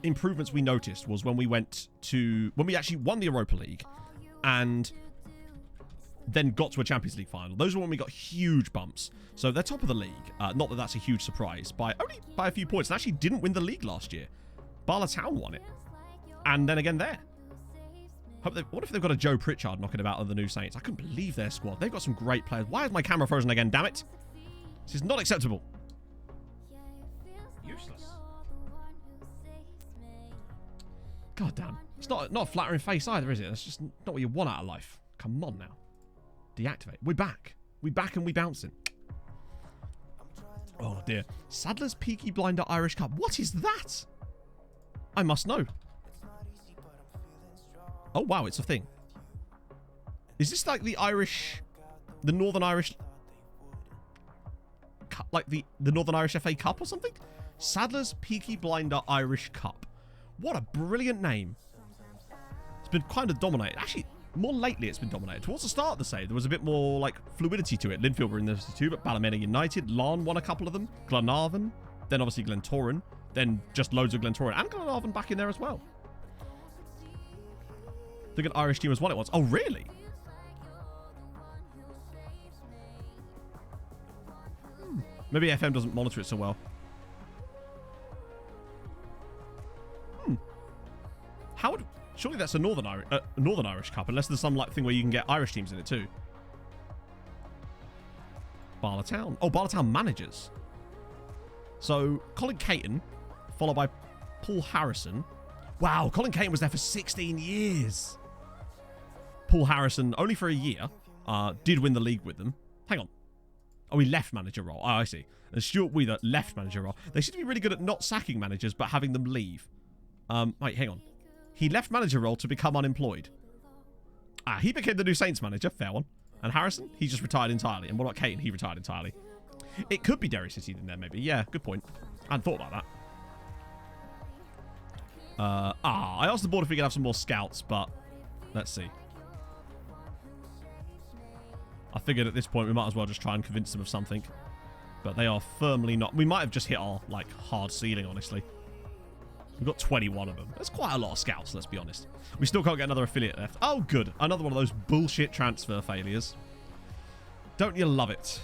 improvements we noticed was when we actually won the Europa League and then got to a Champions League final. Those were when we got huge bumps. So they're top of the league. Not that that's a huge surprise. Only by a few points. And actually didn't win the league last year. Barla Town won it. And then again there. What if they've got a Joe Pritchard knocking about on the New Saints? I couldn't believe their squad. They've got some great players. Why is my camera frozen again? Damn it. This is not acceptable. Useless. God damn. It's not a flattering face either, is it? That's just not what you want out of life. Come on now. Deactivate. We're back. We back and we bouncing. Oh dear. Sadler's Peaky Blinder Irish Cup. What is that? I must know. Oh wow, it's a thing. Is this like the Northern Irish, like the Northern Irish FA Cup or something? Sadler's Peaky Blinder Irish Cup. What a brilliant name. It's been kind of dominated. Actually, more lately it's been dominated. Towards the start of the save, there was a bit more like fluidity to it. Linfield were in this too, but Ballymena United, Larne won a couple of them. Glenarvan, then obviously Glentoran, then just loads of Glentoran and Glenarvan back in there as well. I think an Irish team has won it once. Oh, really? Maybe FM doesn't monitor it so well. How would... Surely that's a Northern Irish Cup, unless there's some like thing where you can get Irish teams in it too. Barlatown. Oh, Barlatown managers. So, Colin Caton, followed by Paul Harrison. Wow, Colin Caton was there for 16 years. Paul Harrison, only for a year, did win the league with them. Hang on. Oh, he left manager role. Oh, I see. And Stuart Wheeler left manager role. They seem to be really good at not sacking managers, but having them leave. Wait, hang on. He left manager role to become unemployed. He became the New Saints manager. Fair one. And Harrison, he just retired entirely. And what about Caton? He retired entirely. It could be Derry City in there, maybe. Yeah, good point. I hadn't thought about that. I asked the board if we could have some more scouts, but let's see. I figured at this point we might as well just try and convince them of something. But they are firmly not... We might have just hit our, like, hard ceiling, honestly. We've got 21 of them. That's quite a lot of scouts, let's be honest. We still can't get another affiliate left. Oh, good. Another one of those bullshit transfer failures. Don't you love it?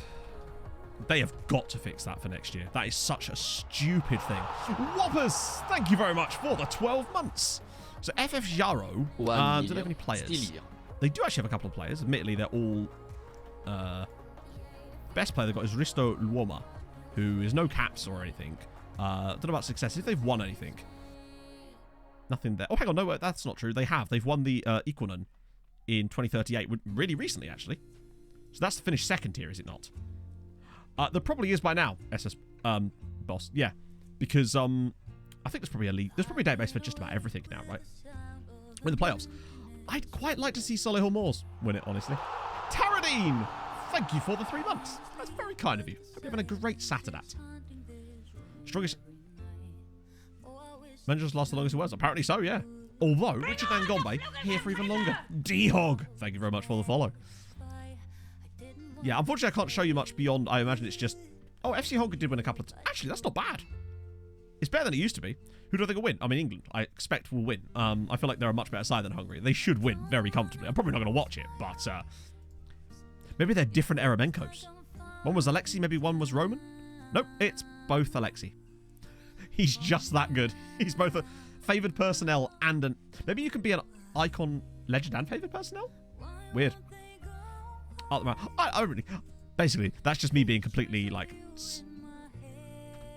They have got to fix that for next year. That is such a stupid thing. Whoppers, thank you very much for the 12 months. So FF Jaro, do they have any players? They do actually have a couple of players. Admittedly, they're all... best player they've got is Risto Luoma, who is no caps or anything. Don't know about success. If they've won anything. Nothing there. Oh, hang on. No, that's not true. They have. They've won the Equanon in 2038. Really recently, actually. So that's to finish second tier, is it not? There probably is by now, SS boss. Yeah. Because I think there's probably a league. There's probably a database for just about everything now, right? We're in the playoffs. I'd quite like to see Solihull Moors win it, honestly. Taradine! Thank you for the 3 months. That's very kind of you. Hope you're having a great Saturday. Strongest... Managers last the longest it was. Apparently so, yeah. Although, Richard Ngombe, here for even longer. D-Hog! Thank you very much for the follow. Yeah, unfortunately I can't show you much beyond... I imagine it's just... Oh, FC Hog did win a couple of... Actually, that's not bad. It's better than it used to be. Who do I think will win? I mean, England, I expect will win. I feel like they're a much better side than Hungary. They should win very comfortably. I'm probably not going to watch it, but... maybe they're different Eremenkos. One was Alexei, maybe one was Roman? Nope, it's both Alexei. He's just that good. He's both a favoured personnel and an... Maybe you can be an icon legend and favoured personnel? Weird. I really... Basically, that's just me being completely, like...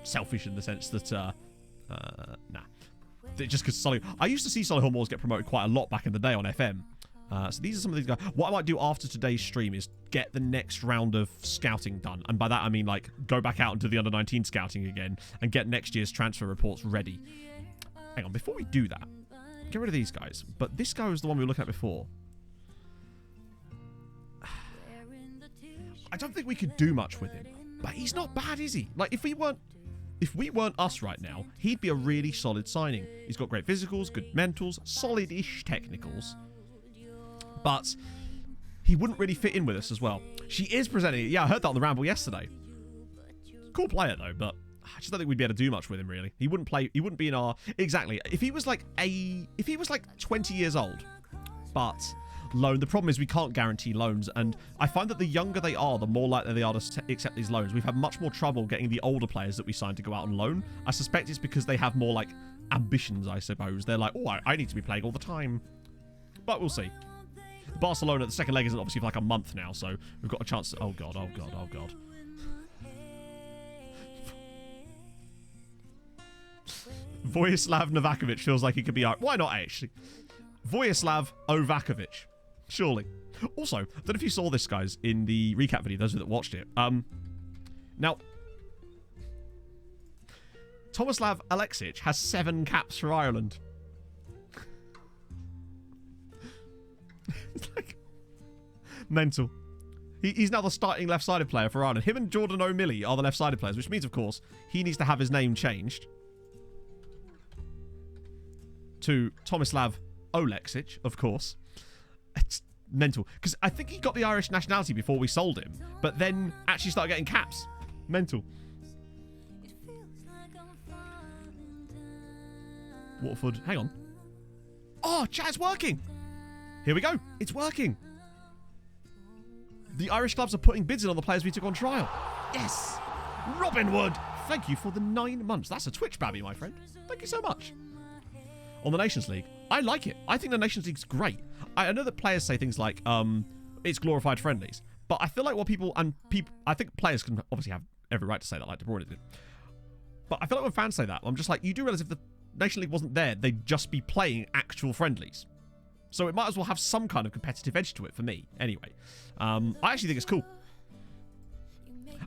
selfish in the sense that, nah. Just because I used to see Solihull Moors get promoted quite a lot back in the day on FM. So these are some of these guys. What I might do after today's stream is get the next round of scouting done. And by that, I mean, like, go back out and do the under-19 scouting again and get next year's transfer reports ready. Hang on, before we do that, get rid of these guys. But this guy was the one we were looking at before. I don't think we could do much with him. But he's not bad, is he? Like, if we weren't us right now, he'd be a really solid signing. He's got great physicals, good mentals, solid-ish technicals. But he wouldn't really fit in with us as well. She is presenting it. Yeah, I heard that on the Ramble yesterday. Cool player, though, but I just don't think we'd be able to do much with him, really. He wouldn't play... He wouldn't be in our... Exactly. If he was like 20 years old, but loan... The problem is we can't guarantee loans, and I find that the younger they are, the more likely they are to accept these loans. We've had much more trouble getting the older players that we signed to go out on loan. I suspect it's because they have more, like, ambitions, I suppose. They're like, oh, I need to be playing all the time. But we'll see. Barcelona, the second leg isn't obviously for like a month now, so we've got a chance to... Oh, God, oh, God, oh, God. Vojislav Novakovic feels like he could be... Why not, actually? Vojislav Ovakovic. Surely. Also, I don't know if you saw this, guys, in the recap video, those of you that watched it. Now, Tomislav Alexic has 7 caps for Ireland. It's like mental. He's now the starting left-sided player for Ireland. Him and Jordan O'Malley are the left-sided players, which means, of course, he needs to have his name changed to Tomislav Oleksic, of course. It's mental. Because I think he got the Irish nationality before we sold him, but then actually started getting caps. Mental. Waterford. Hang on. Oh, chat's working. Here we go. It's working. The Irish clubs are putting bids in on the players we took on trial. Yes. Robin Wood. Thank you for the 9 months. That's a Twitch babby, my friend. Thank you so much. On the Nations League, I like it. I think the Nations League's great. I know that players say things like, it's glorified friendlies. But I feel like what I think players can obviously have every right to say that, like De Bruyne did. But I feel like when fans say that, I'm just like, you do realise if the Nation League wasn't there, they'd just be playing actual friendlies. So it might as well have some kind of competitive edge to it for me, anyway. I actually think it's cool.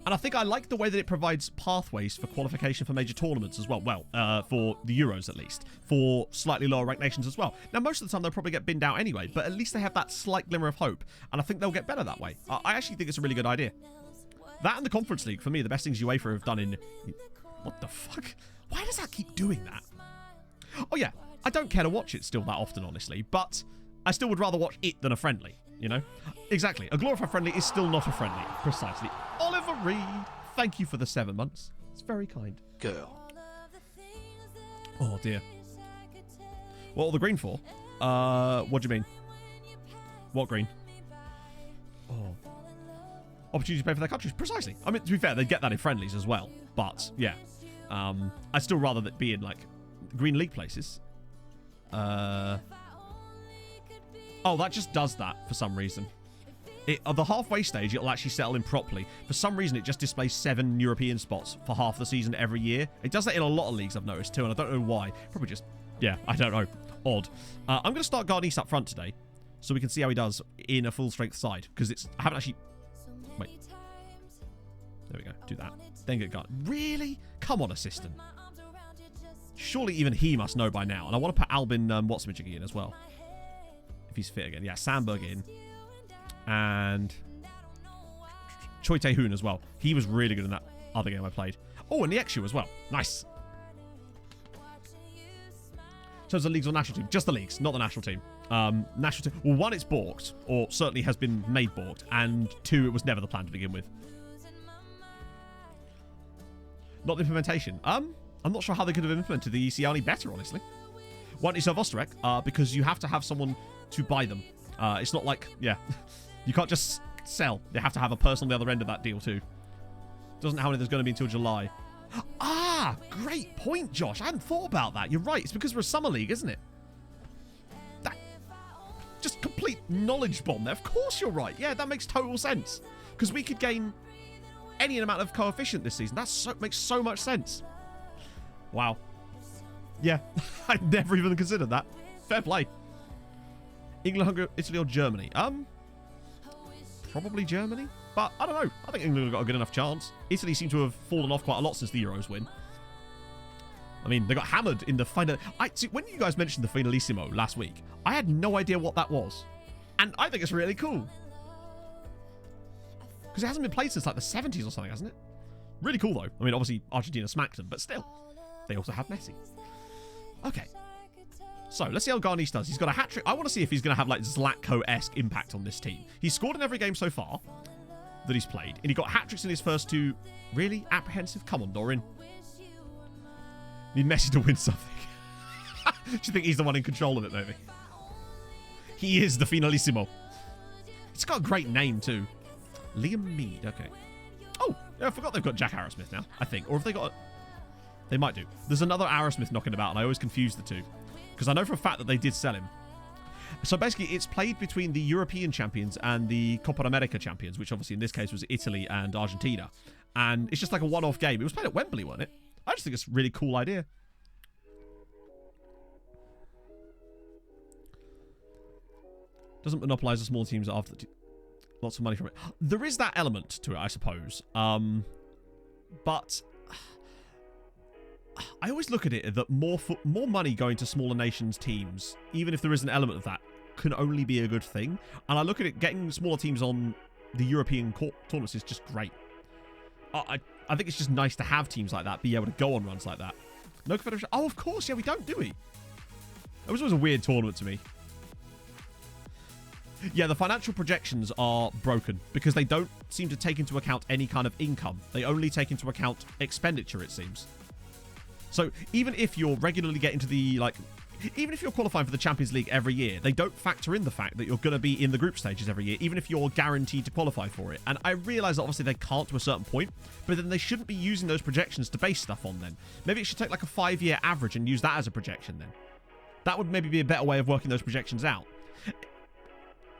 And I think I like the way that it provides pathways for qualification for major tournaments as well. Well, for the Euros at least. For slightly lower ranked nations as well. Now, most of the time they'll probably get binned out anyway, but at least they have that slight glimmer of hope. And I think they'll get better that way. I actually think it's a really good idea. That and the Conference League, for me, the best things UEFA have done in... What the fuck? Why does that keep doing that? Oh, yeah. I don't care to watch it still that often, honestly, but I still would rather watch it than a friendly, you know? Exactly. A glorified friendly is still not a friendly. Precisely. Oliver Reed, thank you for the 7 months. It's very kind. Girl. Oh, dear. What all the green for? What do you mean? What green? Oh. opportunity to play for their countries. Precisely. I mean, to be fair, they'd get that in friendlies as well. But, yeah. I'd still rather that be in, like, Green League places. Oh, that just does that for some reason. The halfway stage, it'll actually settle in properly. For some reason, it just displays 7 European spots for half the season every year. It does that in a lot of leagues, I've noticed, too, and I don't know why. Probably just, yeah, I don't know. Odd. I'm going to start Garnice up front today, so we can see how he does in a full-strength side, because I haven't actually... Wait. There we go. Do that. Then get Garnice. Really? Come on, assistant. Surely even he must know by now. And I want to put Albin Watsmajig in as well. If he's fit again. Yeah, Sandberg in. And Choi Tae-hoon as well. He was really good in that other game I played. Oh, and the XU as well. Nice. So it's the leagues or national team? Just the leagues, not the national team. National team. Well, 1, it's balked, or certainly has been made balked, and 2, it was never the plan to begin with. Not the implementation. I'm not sure how they could have implemented the ECR any better, honestly. 1 is Osterek, because you have to have someone to buy them. It's not like, yeah, you can't just sell. You have to have a person on the other end of that deal too. Doesn't know how many there's going to be until July. Ah, great point, Josh. I hadn't thought about that. You're right. It's because we're a summer league, isn't it? That just complete knowledge bomb there. Of course you're right. Yeah, that makes total sense. Because we could gain any amount of coefficient this season. That makes so much sense. Wow. Yeah, I'd never even considered that. Fair play. England, Hungary, Italy, or Germany? Probably Germany. But I don't know. I think England have got a good enough chance. Italy seem to have fallen off quite a lot since the Euros win. I mean, they got hammered in the final. See, when you guys mentioned the Finalissimo last week, I had no idea what that was. And I think it's really cool. Because it hasn't been played since like the 70s or something, hasn't it? Really cool, though. I mean, obviously, Argentina smacked them, but still. They also have Messi. Okay. So, let's see how Garnice does. He's got a hat-trick. I want to see if he's going to have, like, Zlatko-esque impact on this team. He's scored in every game so far that he's played, and he got hat-tricks in his first 2. Really? Apprehensive? Come on, Dorin. Need Messi to win something. Do you think he's the one in control of it, maybe? He is the Finalissimo. It's got a great name, too. Liam Mead. Okay. Oh, yeah, I forgot they've got Jack Arrowsmith now, I think. Or have they got... They might do. There's another Arrowsmith knocking about, and I always confuse the two. Because I know for a fact that they did sell him. So basically, it's played between the European champions and the Copa America champions, which obviously in this case was Italy and Argentina. And it's just like a one-off game. It was played at Wembley, wasn't it? I just think it's a really cool idea. Doesn't monopolize the small teams after lots of money from it. There is that element to it, I suppose. But I always look at it that more money going to smaller nations' teams, even if there is an element of that, can only be a good thing. And I look at it, getting smaller teams on the European tournaments is just great. I think it's just nice to have teams like that, be able to go on runs like that. No Confederation. Oh, of course, yeah, we don't, do we? It was always a weird tournament to me. Yeah, the financial projections are broken because they don't seem to take into account any kind of income. They only take into account expenditure, it seems. So even if you're regularly getting to the, like, even if you're qualifying for the Champions League every year, they don't factor in the fact that you're going to be in the group stages every year, even if you're guaranteed to qualify for it. And I realise that obviously they can't to a certain point, but then they shouldn't be using those projections to base stuff on then. Maybe it should take like a 5-year average and use that as a projection then. That would maybe be a better way of working those projections out.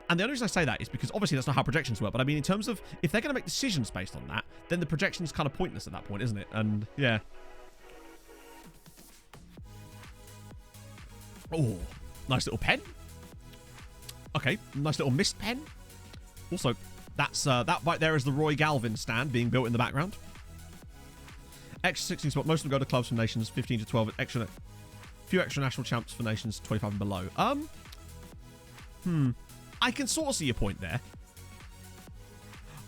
And the only reason I say that is because obviously that's not how projections work, but I mean in terms of if they're going to make decisions based on that, then the projection's kind of pointless at that point, isn't it? And yeah. Oh, nice little pen. Okay, nice little mist pen. Also, that's that right there is the Roy Galvin stand being built in the background. Extra 16 spot. Most of them go to clubs for nations. 15 to 12. Extra, few extra national champs for nations. 25 and below. I can sort of see your point there.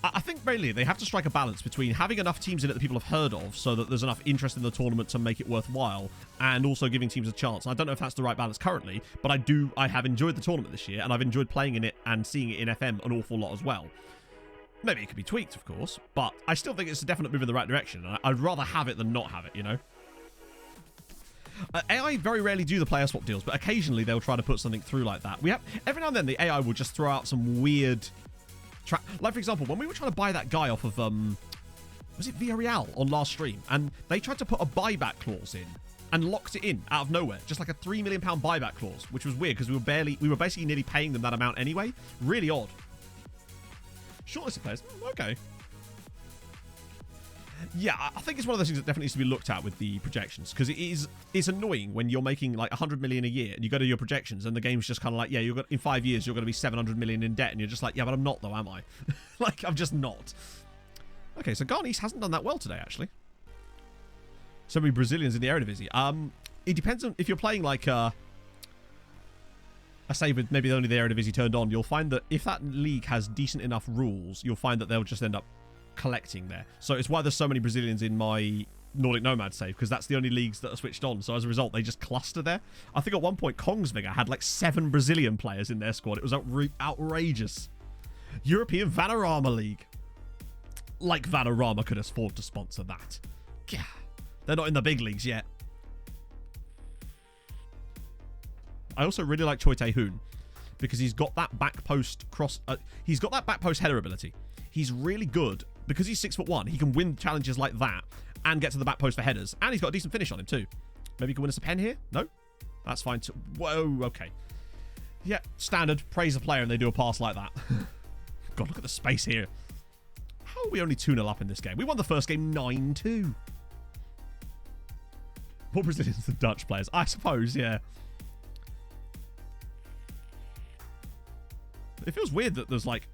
I think mainly they have to strike a balance between having enough teams in it that people have heard of so that there's enough interest in the tournament to make it worthwhile, and also giving teams a chance. I don't know if that's the right balance currently, but I have enjoyed the tournament this year, and I've enjoyed playing in it and seeing it in FM an awful lot as well. Maybe it could be tweaked, of course, but I still think it's a definite move in the right direction, and I'd rather have it than not have it, you know? AI very rarely do the player swap deals, but occasionally they'll try to put something through like that. Every now and then the AI will just throw out some weird Like, for example, when we were trying to buy that guy off of, was it Villarreal on last stream? And they tried to put a buyback clause in and locked it in out of nowhere. Just like a £3 million buyback clause, which was weird because we were basically nearly paying them that amount anyway. Really odd. Shortlisted players. Okay. Yeah, I think it's one of those things that definitely needs to be looked at with the projections, because it's annoying when you're making like 100 million a year and you go to your projections and the game's just kind of like, yeah, in 5 years you're going to be 700 million in debt, and you're just like, yeah, but I'm not though, am I? Like, I'm just not. Okay, so Garnice hasn't done that well today, actually. So many Brazilians in the Eredivisie. It depends on if you're playing like I say with maybe only the Eredivisie turned on, you'll find that if that league has decent enough rules, you'll find that they'll just end up collecting there. So it's why there's so many Brazilians in my Nordic Nomad save, because that's the only leagues that are switched on. So as a result, they just cluster there. I think at one point Kongsvinger had like 7 Brazilian players in their squad. It was outrageous. European Vanarama League. Like Vanarama could afford to sponsor that. Yeah, they're not in the big leagues yet. I also really like Choi Tae-hoon because he's got that back post cross. He's got that back post header ability. He's really good because he's 6'1". He can win challenges like that and get to the back post for headers, and he's got a decent finish on him too. Maybe he can win us a pen here. No, that's fine too. Whoa, okay. Yeah, standard. Praise a player and they do a pass like that. God, look at the space here. How are we only 2-0 up in this game? We won the first game 9-2. More Brazilians than Dutch players, I suppose. Yeah. It feels weird that there's like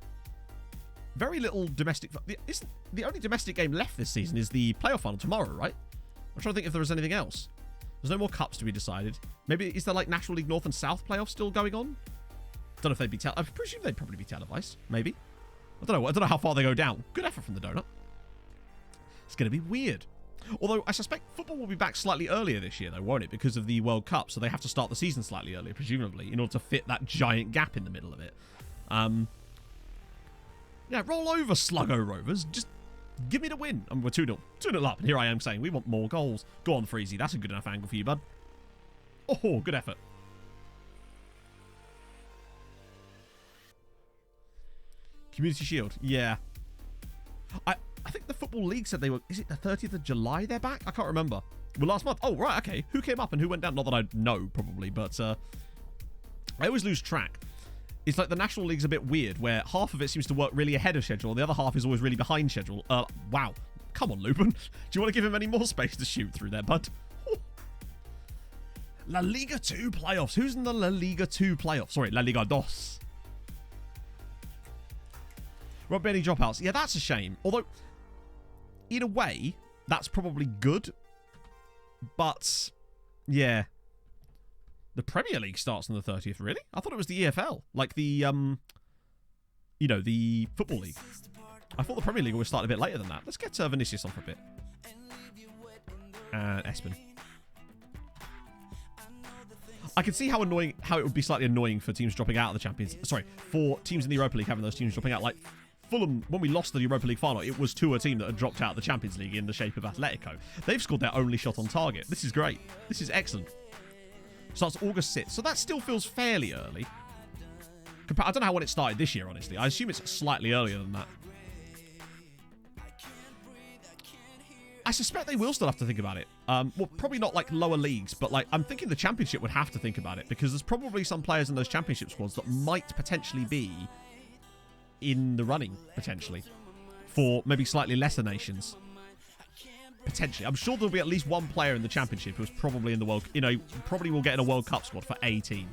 very little domestic. The only domestic game left this season is the playoff final tomorrow, right? I'm trying to think if there was anything else. There's no more cups to be decided. Maybe is there like National League North and South playoffs still going on? Don't know if they'd be. I presume they'd probably be televised. Maybe. I don't know. I don't know how far they go down. Good effort from the donut. It's going to be weird. Although I suspect football will be back slightly earlier this year, though, won't it? Because of the World Cup, so they have to start the season slightly earlier, presumably, in order to fit that giant gap in the middle of it. Yeah, roll over, Sluggo Rovers. Just give me the win. We're 2-0. 2-0 up, and here I am saying we want more goals. Go on, Freezy. That's a good enough angle for you, bud. Oh, good effort. Community Shield. Yeah. I think the Football League said they were... Is it the 30th of July they're back? I can't remember. Well, last month. Oh, right, okay. Who came up and who went down? Not that I know, probably, but I always lose track. It's like the National League's a bit weird, where half of it seems to work really ahead of schedule, and the other half is always really behind schedule. Wow. Come on, Lupin. Do you want to give him any more space to shoot through there, bud? La Liga 2 playoffs. Who's in the La Liga 2 playoffs? Sorry, La Liga 2. Rob Benny dropouts. Yeah, that's a shame. Although, in a way, that's probably good. But, yeah. The Premier League starts on the 30th, really? I thought it was the EFL. Like the, you know, the Football League. I thought the Premier League always started a bit later than that. Let's get Vinicius on for a bit. And Espen. I can see how it would be slightly annoying for teams dropping out of the Champions. Sorry, for teams in the Europa League having those teams dropping out. Like Fulham, when we lost the Europa League final, it was to a team that had dropped out of the Champions League in the shape of Atletico. They've scored their only shot on target. This is great. This is excellent. Starts August 6th, so that still feels fairly early. I don't know when it started this year, honestly. I assume it's slightly earlier than that. I suspect they will still have to think about it. Well, probably not like lower leagues, but like I'm thinking the Championship would have to think about it, because there's probably some players in those Championship squads that might potentially be in the running, potentially, for maybe slightly lesser nations. Potentially. I'm sure there'll be at least one player in the Championship who's probably in the World... You know, probably will get in a World Cup squad for a team.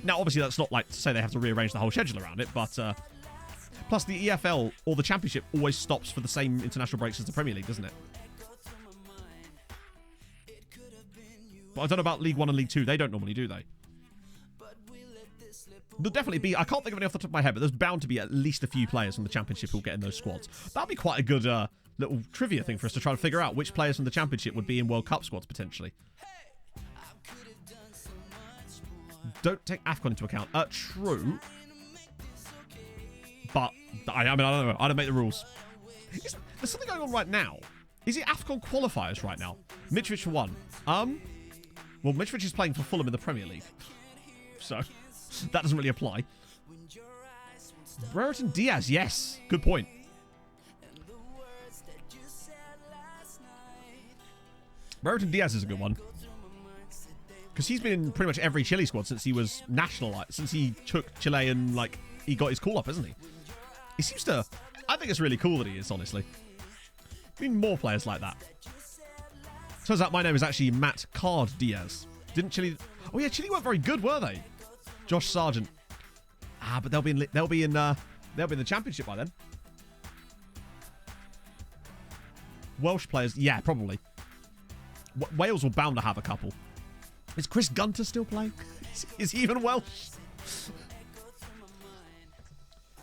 Now, obviously, that's not like to say they have to rearrange the whole schedule around it, but... plus, the EFL or the Championship always stops for the same international breaks as the Premier League, doesn't it? But I don't know about League 1 and League 2. They don't normally, do they? There'll definitely be... I can't think of any off the top of my head, but there's bound to be at least a few players from the Championship who'll get in those squads. That'd be quite a good... little trivia thing for us to try and figure out which players from the Championship would be in World Cup squads, potentially. Don't take AFCON into account. True. But, I mean, I don't know. I don't make the rules. There's something going on right now. Is it AFCON qualifiers right now? Mitrovic for one. Well, Mitrovic is playing for Fulham in the Premier League. So, that doesn't really apply. Brereton Diaz, yes. Good point. Brereton Diaz is a good one. Because he's been in pretty much every Chile squad since he was national, since he took Chile and, like, he got his call up, isn't he? He seems to... I think it's really cool that he is, honestly. I mean, more players like that. Turns out my name is actually Matt Card Diaz. Didn't Chile... Oh, yeah, Chile weren't very good, were they? Josh Sargent. Ah, but they'll be in the championship by then. Welsh players, yeah, probably. Wales will bound to have a couple. Is Chris Gunter still playing? Is he even Welsh?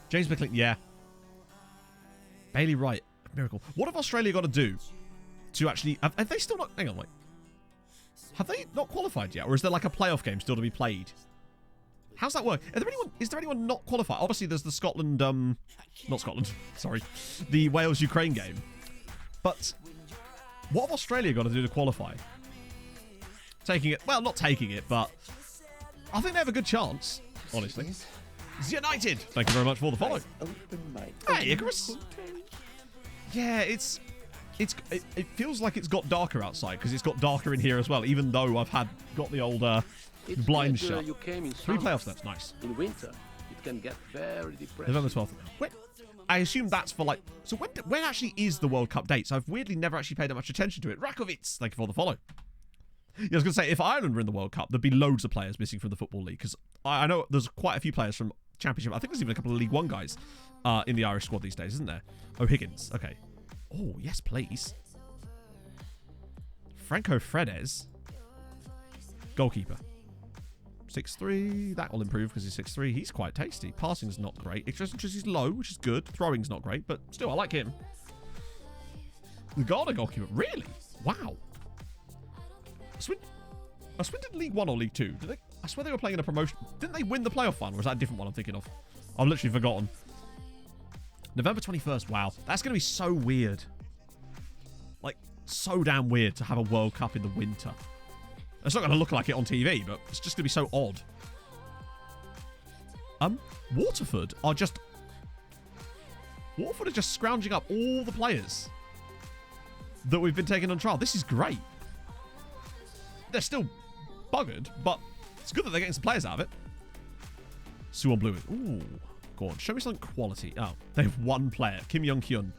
James McLean, yeah. Bailey Wright, miracle. What have Australia got to do to actually... Have they still not... Hang on, wait. Have they not qualified yet? Or is there like a playoff game still to be played? How's that work? Is there anyone not qualified? Obviously, there's the Scotland... not Scotland. Sorry. The Wales-Ukraine game. But what have Australia got to do to qualify? Taking it... Well, not taking it, but... I think they have a good chance, honestly. United! Thank you very much for the follow. Hey, Icarus! Yeah, it feels like it's got darker outside, because it's got darker in here as well, even though I've got the old blind shut. 3 playoffs left, nice. In winter, it can get very depressing. November 12th. Wait, I assume that's for like... So when actually is the World Cup dates? I've weirdly never actually paid that much attention to it. Rakovic, thank you for the follow. Yeah, I was going to say, if Ireland were in the World Cup, there'd be loads of players missing from the Football League, because I know there's quite a few players from Championship. I think there's even a couple of League One guys in the Irish squad these days, isn't there? O'Higgins, okay. Oh, yes, please. Franco Fredes. Goalkeeper. 6'3". That will improve because he's 6'3". He's quite tasty. Passing's not great. He's low, which is good. Throwing's not great, but still, I like him. The Ghana goalkeeper. Really? Wow. Swindon League 1 or League 2? I swear they were playing in a promotion. Didn't they win the playoff final? Or is that a different one I'm thinking of? I've literally forgotten. November 21st. Wow. That's going to be so weird. Like, so damn weird to have a World Cup in the winter. It's not going to look like it on TV, but it's just going to be so odd. Waterford are just scrounging up all the players that we've been taking on trial. This is great. They're still buggered, but it's good that they're getting some players out of it. Suwon Blue. Ooh, go on. Show me something quality. Oh, they have one player. Kim Young-hyun.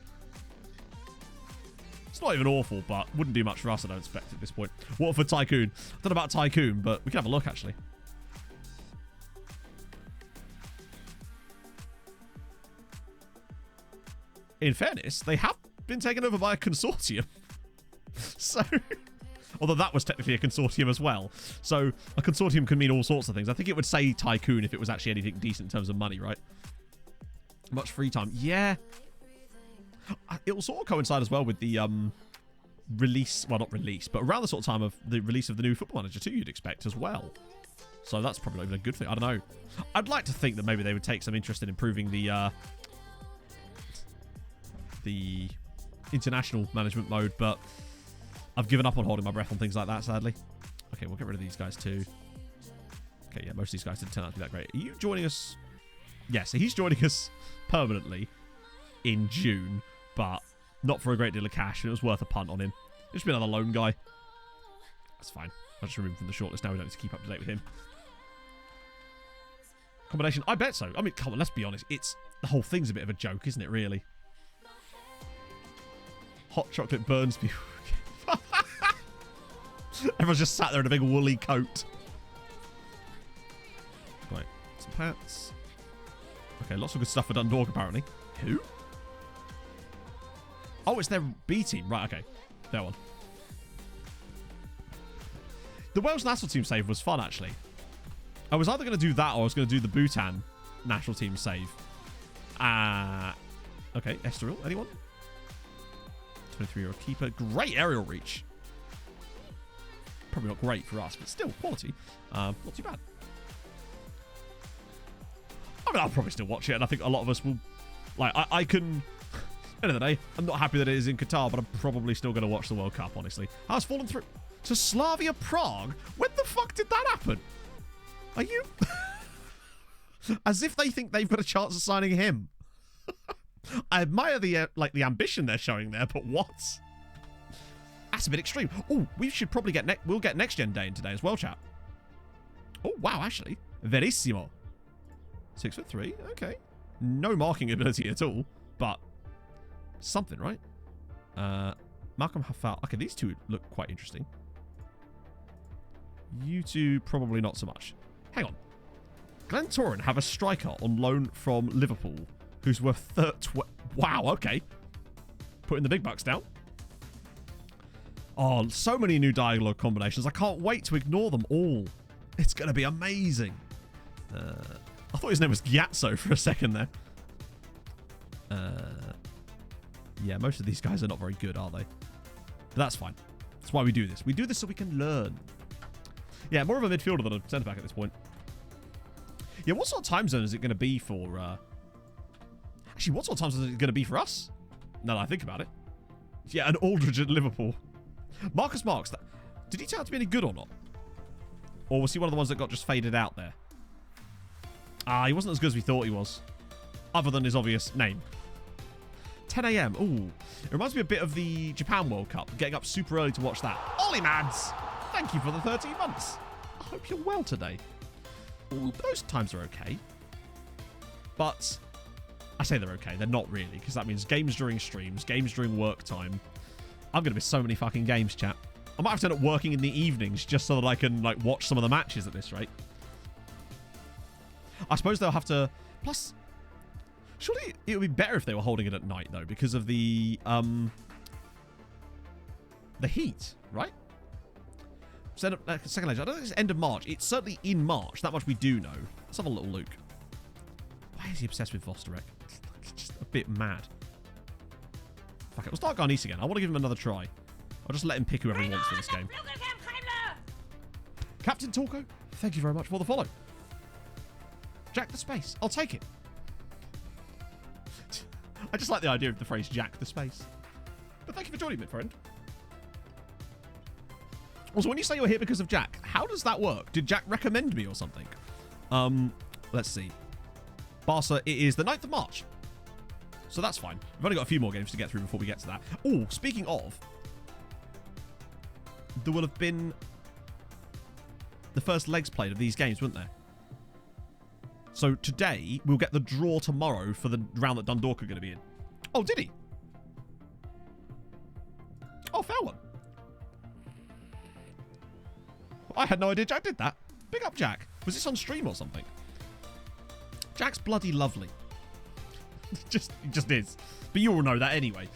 It's not even awful, but wouldn't do much for us, I don't expect, at this point. Watford Tycoon. I don't know about Tycoon, but we can have a look, actually. In fairness, they have been taken over by a consortium. So... Although that was technically a consortium as well. So a consortium can mean all sorts of things. I think it would say Tycoon if it was actually anything decent in terms of money, right? Much free time. Yeah. It will sort of coincide as well with the release. Well, not release, but around the sort of time of the release of the new Football Manager 2, you'd expect as well. So that's probably not even a good thing. I don't know. I'd like to think that maybe they would take some interest in improving the international management mode, but... I've given up on holding my breath on things like that, sadly. Okay, we'll get rid of these guys too. Okay, yeah, most of these guys didn't turn out to be that great. Are you joining us? Yeah, so he's joining us permanently in June, but not for a great deal of cash, and it was worth a punt on him. Just be another lone guy. That's fine. I'll just remove him from the shortlist now. We don't need to keep up to date with him. Combination? I bet so. I mean, come on, let's be honest. The whole thing's a bit of a joke, isn't it, really? Hot chocolate burns me. Everyone's just sat there in a big woolly coat. Right, some pants. Okay, lots of good stuff for Dundalk, apparently. Who? Oh, it's their B team. Right, okay. That one. The Wales national team save was fun, actually. I was either going to do that or I was going to do the Bhutan national team save. Okay, Estoril, anyone? 23-year-old keeper. Great aerial reach. Probably not great for us, but still, quality. Not too bad. I mean, I'll probably still watch it, and I think a lot of us will... Like, I can... End of the day, I'm not happy that it is in Qatar, but I'm probably still going to watch the World Cup, honestly. How's fallen through? To Slavia Prague? When the fuck did that happen? Are you... As if they think they've got a chance of signing him. I admire the the ambition they're showing there, but what? That's a bit extreme. Oh, we should probably we'll get next gen day in today as well, chat. Oh wow, actually, verissimo. 6'3", okay. No marking ability at all, but something, right? Malcolm Hafal. Okay, these two look quite interesting. You two probably not so much. Hang on. Glenn Toran have a striker on loan from Liverpool who's worth wow, okay. Putting the big bucks down. Oh, so many new dialogue combinations. I can't wait to ignore them all. It's going to be amazing. I thought his name was Gyatso for a second there. Yeah, most of these guys are not very good, are they? But that's fine. That's why we do this. We do this so we can learn. Yeah, more of a midfielder than a centre-back at this point. Yeah, what sort of time zone is it going to be for... Actually, what sort of time zone is it going to be for us? Now that I think about it. Yeah, an Aldridge at Liverpool. Marcus Marks, did he turn out to be any good or not? Or was he one of the ones that got just faded out there? He wasn't as good as we thought he was. Other than his obvious name. 10 a.m. Ooh. It reminds me a bit of the Japan World Cup. Getting up super early to watch that. Ollie Mads! Thank you for the 13 months. I hope you're well today. Ooh, those times are okay. But I say they're okay. They're not really. Because that means games during streams. Games during work time. I'm going to miss so many fucking games, chat. I might have to end up working in the evenings just so that I can watch some of the matches at this rate. I suppose they'll have to... Plus, surely it would be better if they were holding it at night, though, because of the heat, right? Second Legend. I don't think it's end of March. It's certainly in March. That much we do know. Let's have a little look. Why is he obsessed with Vosterek? It's just a bit mad. Fuck it. We'll start Garnice again. I want to give him another try. I'll just let him pick whoever he wants for this game. Captain Torko, thank you very much for the follow. Jack the Space. I'll take it. I just like the idea of the phrase Jack the Space. But thank you for joining me, friend. Also, when you say you're here because of Jack, how does that work? Did Jack recommend me or something? Let's see. Barca, it is the 9th of March. So that's fine. We've only got a few more games to get through before we get to that. Oh, speaking of, there will have been the first legs played of these games, wouldn't there? So today, we'll get the draw tomorrow for the round that Dundalk are going to be in. Oh, did he? Oh, fair one. I had no idea Jack did that. Big up, Jack. Was this on stream or something? Jack's bloody lovely. He just is. But you all know that anyway.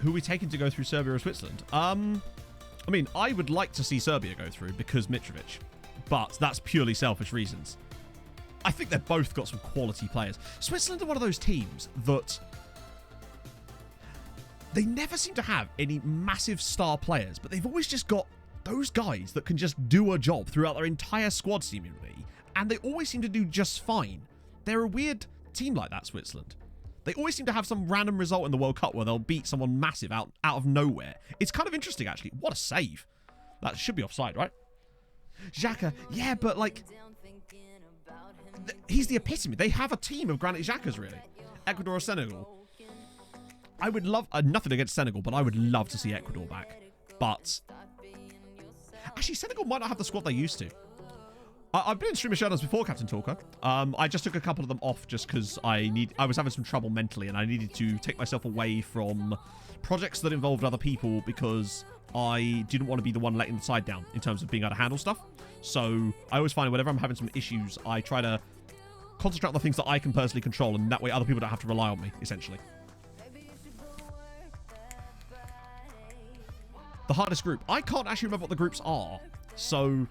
Who are we taking to go through Serbia or Switzerland? I mean, I would like to see Serbia go through because Mitrovic. But that's purely selfish reasons. I think they've both got some quality players. Switzerland are one of those teams that... They never seem to have any massive star players, but they've always just got those guys that can just do a job throughout their entire squad, seemingly, and they always seem to do just fine. They're a weird team like that, Switzerland. They always seem to have some random result in the World Cup where they'll beat someone massive out of nowhere. It's kind of interesting, actually. What a save. That should be offside, right? Xhaka, yeah, but, he's the epitome. They have a team of Granit Xhakas, really. Ecuador or Senegal. I would love... nothing against Senegal, but I would love to see Ecuador back. But... Actually, Senegal might not have the squad they used to. I've been in streamer showdowns before, Captain Talker. I just took a couple of them off just because I was having some trouble mentally and I needed to take myself away from projects that involved other people because I didn't want to be the one letting the side down in terms of being able to handle stuff. So I always find whenever I'm having some issues, I try to concentrate on the things that I can personally control, and that way other people don't have to rely on me, essentially. The hardest group. I can't actually remember what the groups are. So,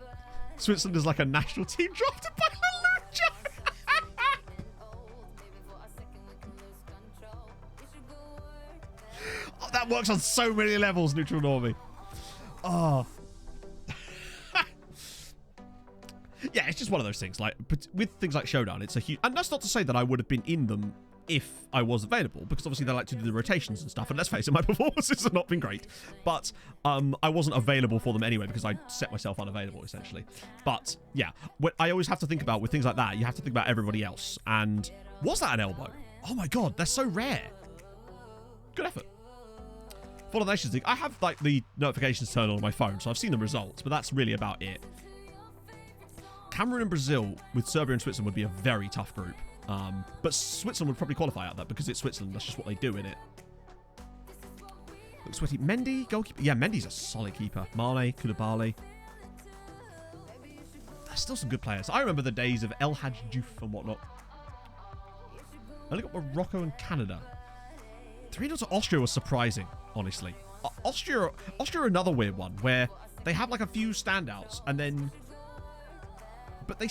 Switzerland is like a national team drafted by Lucha. Oh, that works on so many levels, Neutral Normie. Oh. Yeah, it's just one of those things. Like, with things like Showdown, it's a huge... And that's not to say that I would have been in them if I was available, because obviously they like to do the rotations and stuff, and let's face it, my performances have not been great, but I wasn't available for them anyway because I set myself unavailable, essentially. But yeah, what I always have to think about with things like that, you have to think about everybody else, and was that an elbow? Oh my god, they're so rare. Good effort. For the Nations League, I have like the notifications turned on my phone, so I've seen the results, but that's really about it. Cameroon and Brazil with Serbia and Switzerland would be a very tough group. But Switzerland would probably qualify out of that because it's Switzerland. That's just what they do in it. Looks sweaty. Mendy, goalkeeper. Yeah, Mendy's a solid keeper. Mane, Koulibaly. There's still some good players. I remember the days of El Hadj Diouf and whatnot. I only got Morocco and Canada. 3-0 to Austria was surprising, honestly. Austria are another weird one where they have like a few standouts and then... But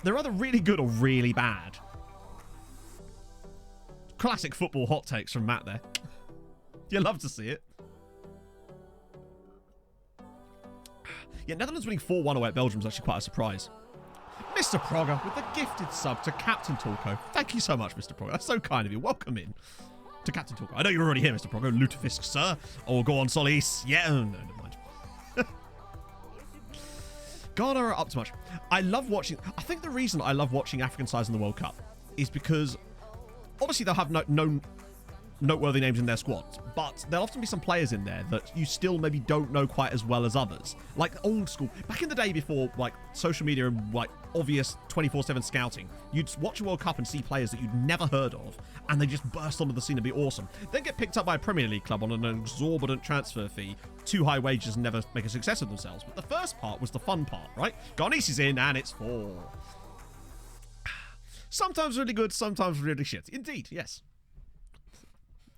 they're either really good or really bad. Classic football hot takes from Matt there. You love to see it. Yeah, Netherlands winning 4-1 away at Belgium was actually quite a surprise. Mr. Progger with the gifted sub to Captain Torko. Thank you so much, Mr. Progger. That's so kind of you. Welcome in to Captain Torko. I know you're already here, Mr. Progger. Lutefisk, sir. Oh, go on, Solis. Yeah, no, never mind. Ghana are up to much. I love watching... I think the reason I love watching African sides in the World Cup is because... Obviously, they'll have no noteworthy names in their squads, but there'll often be some players in there that you still maybe don't know quite as well as others. Like old school, back in the day before like social media and like obvious 24/7 scouting, you'd watch a World Cup and see players that you'd never heard of, and they just burst onto the scene and be awesome. Then get picked up by a Premier League club on an exorbitant transfer fee, too high wages, and never make a success of themselves. But the first part was the fun part, right? Garnice is in, and it's 4. Sometimes really good, sometimes really shit. Indeed, yes.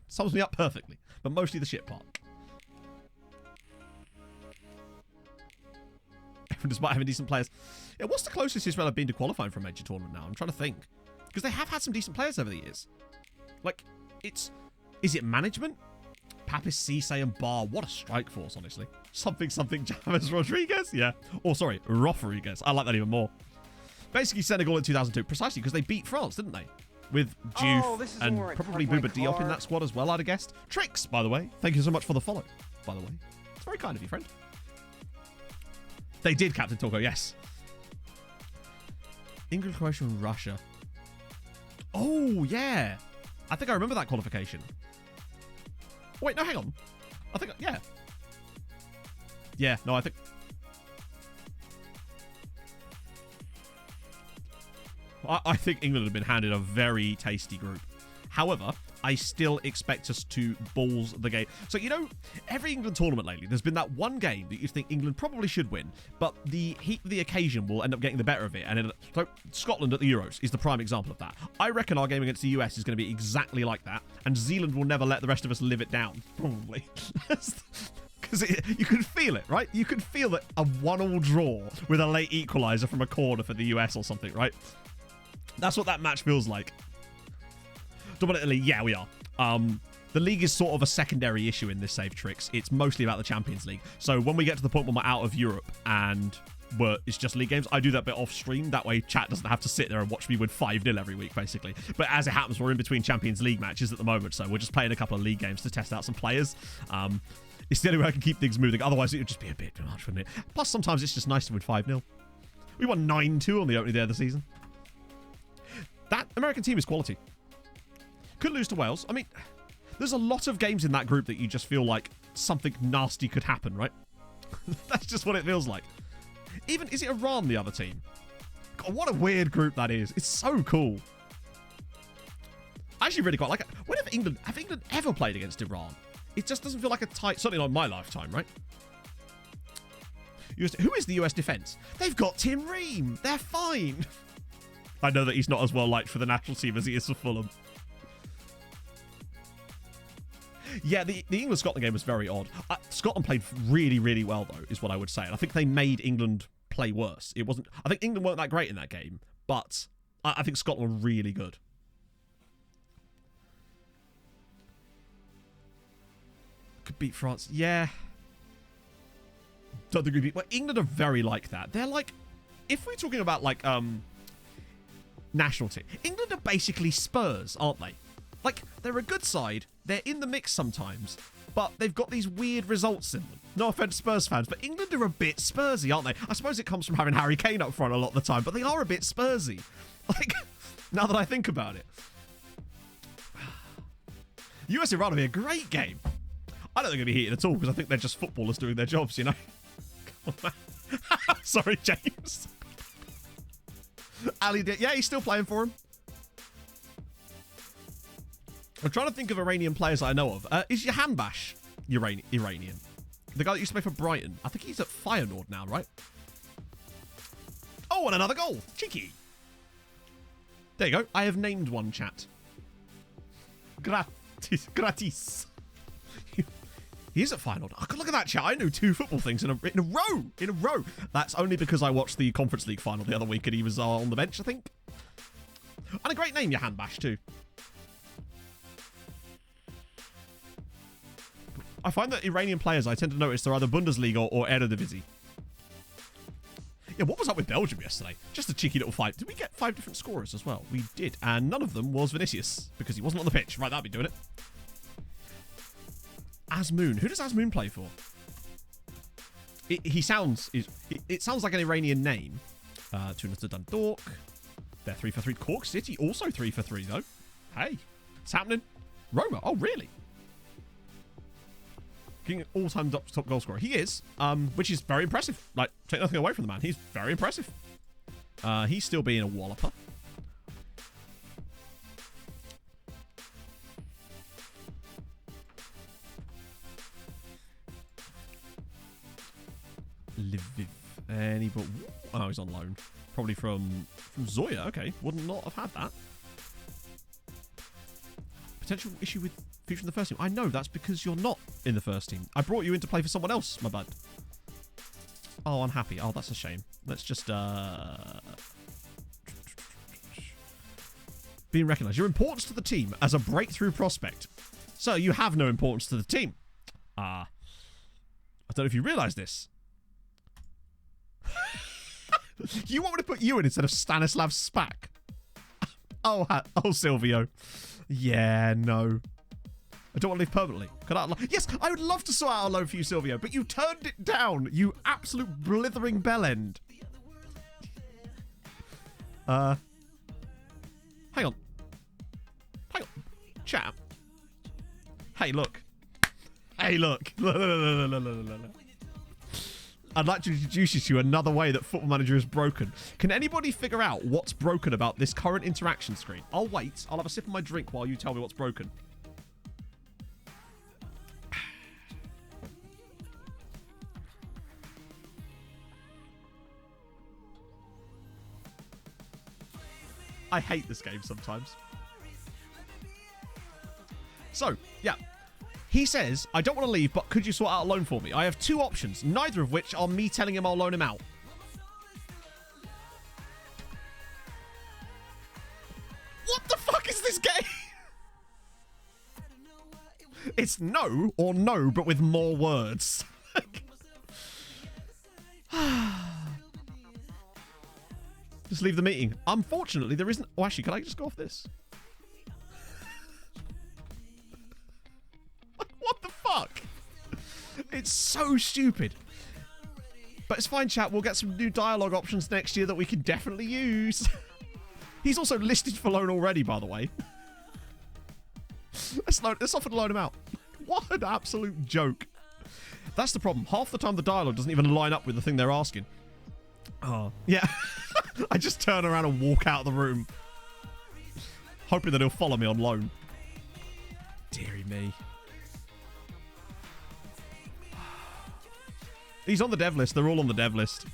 Sums me up perfectly, but mostly the shit part. Despite having decent players. Yeah, what's the closest Israel have been to qualifying for a major tournament now? I'm trying to think. Because they have had some decent players over the years. Like, is it management? Papis, Cisse, and Bar. What a strike force, honestly. Something, James Rodriguez? Yeah. Oh, sorry, Rodriguez. I like that even more. Basically Senegal in 2002, precisely because they beat France, didn't they? With Diouf and probably Bouba Diop in that squad as well, I'd have guessed. Tricks, by the way. Thank you so much for the follow, by the way. It's very kind of you, friend. They did, Captain Torko, yes. England, Croatia, and Russia. Oh, yeah. I think I remember that qualification. Wait, no, hang on. I think, yeah. Yeah, no, I think... I think England have been handed a very tasty group. However, I still expect us to balls the game. So, you know, every England tournament lately, there's been that one game that you think England probably should win, but the heat of the occasion will end up getting the better of it. And so Scotland at the Euros is the prime example of that. I reckon our game against the US is going to be exactly like that, and Zealand will never let the rest of us live it down, probably. Because you can feel it, right? You can feel that a 1-1 draw with a late equaliser from a corner for the US or something, right? That's what that match feels like. Dominantly, yeah, we are. The league is sort of a secondary issue in this save tricks. It's mostly about the Champions League. So when we get to the point when we're out of Europe and it's just league games, I do that bit off stream. That way chat doesn't have to sit there and watch me win 5-0 every week, basically. But as it happens, we're in between Champions League matches at the moment, so we're just playing a couple of league games to test out some players. It's the only way I can keep things moving. Otherwise, it would just be a bit too much, wouldn't it? Plus, sometimes it's just nice to win 5-0. We won 9-2 on the opening day of the season. That American team is quality. Could lose to Wales. I mean, there's a lot of games in that group that you just feel like something nasty could happen, right? That's just what it feels like. Even, is it Iran, the other team? God, what a weird group that is. It's so cool. I actually really quite like it. Have England ever played against Iran? It just doesn't feel like a tight, certainly not in my lifetime, right? Who is the US defense? They've got Tim Ream. They're fine. I know that he's not as well liked for the national team as he is for Fulham. Yeah, the England-Scotland game was very odd. Scotland played really, really well, though, is what I would say. And I think they made England play worse. It wasn't... I think England weren't that great in that game, but I think Scotland were really good. Could beat France. Yeah. Don't think we beat... Well, England are very like that. They're like... If we're talking about, like, national team... England are basically Spurs, aren't they? Like, they're a good side. They're in the mix sometimes. But they've got these weird results in them. No offense, Spurs fans, but England are a bit Spursy, aren't they? I suppose it comes from having Harry Kane up front a lot of the time, but they are a bit Spursy. Like, now that I think about it. US-Iran will be a great game. I don't think it'll be heated at all because I think they're just footballers doing their jobs, you know? Come on, man. Sorry, James. Ali did. Yeah, he's still playing for him. I'm trying to think of Iranian players that I know of. Is Jahanbash Iranian? The guy that used to play for Brighton. I think he's at Feyenoord now, right? Oh, and another goal. Cheeky. There you go. I have named one, chat. Gratis. He is at Feyenoord. Oh, look at that, chat. I knew 2 football things in a row. In a row. That's only because I watched the Conference League final the other week and he was on the bench, I think. And a great name, Jahanbash, too. I find that Iranian players, I tend to notice they're either Bundesliga or Eredivisie. Yeah, what was up with Belgium yesterday? Just a cheeky little fight. Did we get 5 different scorers as well? We did. And none of them was Vinicius because he wasn't on the pitch. Right, that'll be doing it. Azmoun. Who does Azmoun play for? It sounds like an Iranian name. Tuna to Dundalk. They're 3 for 3. Cork City also 3 for 3 though. Hey, it's happening. Roma. Oh, really? Being an all-time top goal scorer. He is, which is very impressive. Like, take nothing away from the man. He's very impressive. He's still being a walloper. Lviv. Anybody? Oh, he's on loan. Probably from Zoya. Okay, would not have had that. Potential issue with future in the first team. I know, that's because you're not in the first team. I brought you in to play for someone else, my bad. Oh, unhappy. Oh, that's a shame. Let's just, being recognised. Your importance to the team as a breakthrough prospect. So, you have no importance to the team. I don't know if you realise this. You want me to put you in instead of Stanislav Spak? Oh, Silvio. Yeah, no. I don't want to leave permanently. Could I? Yes, I would love to sort out a loan for you, Silvio, but you turned it down, you absolute blithering bellend. Hang on. Hang on. Chat. Hey, look. Hey, look. I'd like to introduce you to another way that Football Manager is broken. Can anybody figure out what's broken about this current interaction screen? I'll wait. I'll have a sip of my drink while you tell me what's broken. I hate this game sometimes. So, yeah. He says, I don't want to leave, but could you sort out a loan for me? I have 2 options, neither of which are me telling him I'll loan him out. What the fuck is this game? It's no or no, but with more words. Just leave the meeting. Unfortunately, there isn't... Oh, actually, can I just go off this? What the fuck? It's so stupid. But it's fine, chat. We'll get some new dialogue options next year that we can definitely use. He's also listed for loan already, by the way. Let's offer to loan him out. What an absolute joke. That's the problem. Half the time the dialogue doesn't even line up with the thing they're asking. Oh, yeah. I just turn around and walk out of the room. Hoping that he'll follow me on loan. Deary me. He's on the dev list. They're all on the dev list.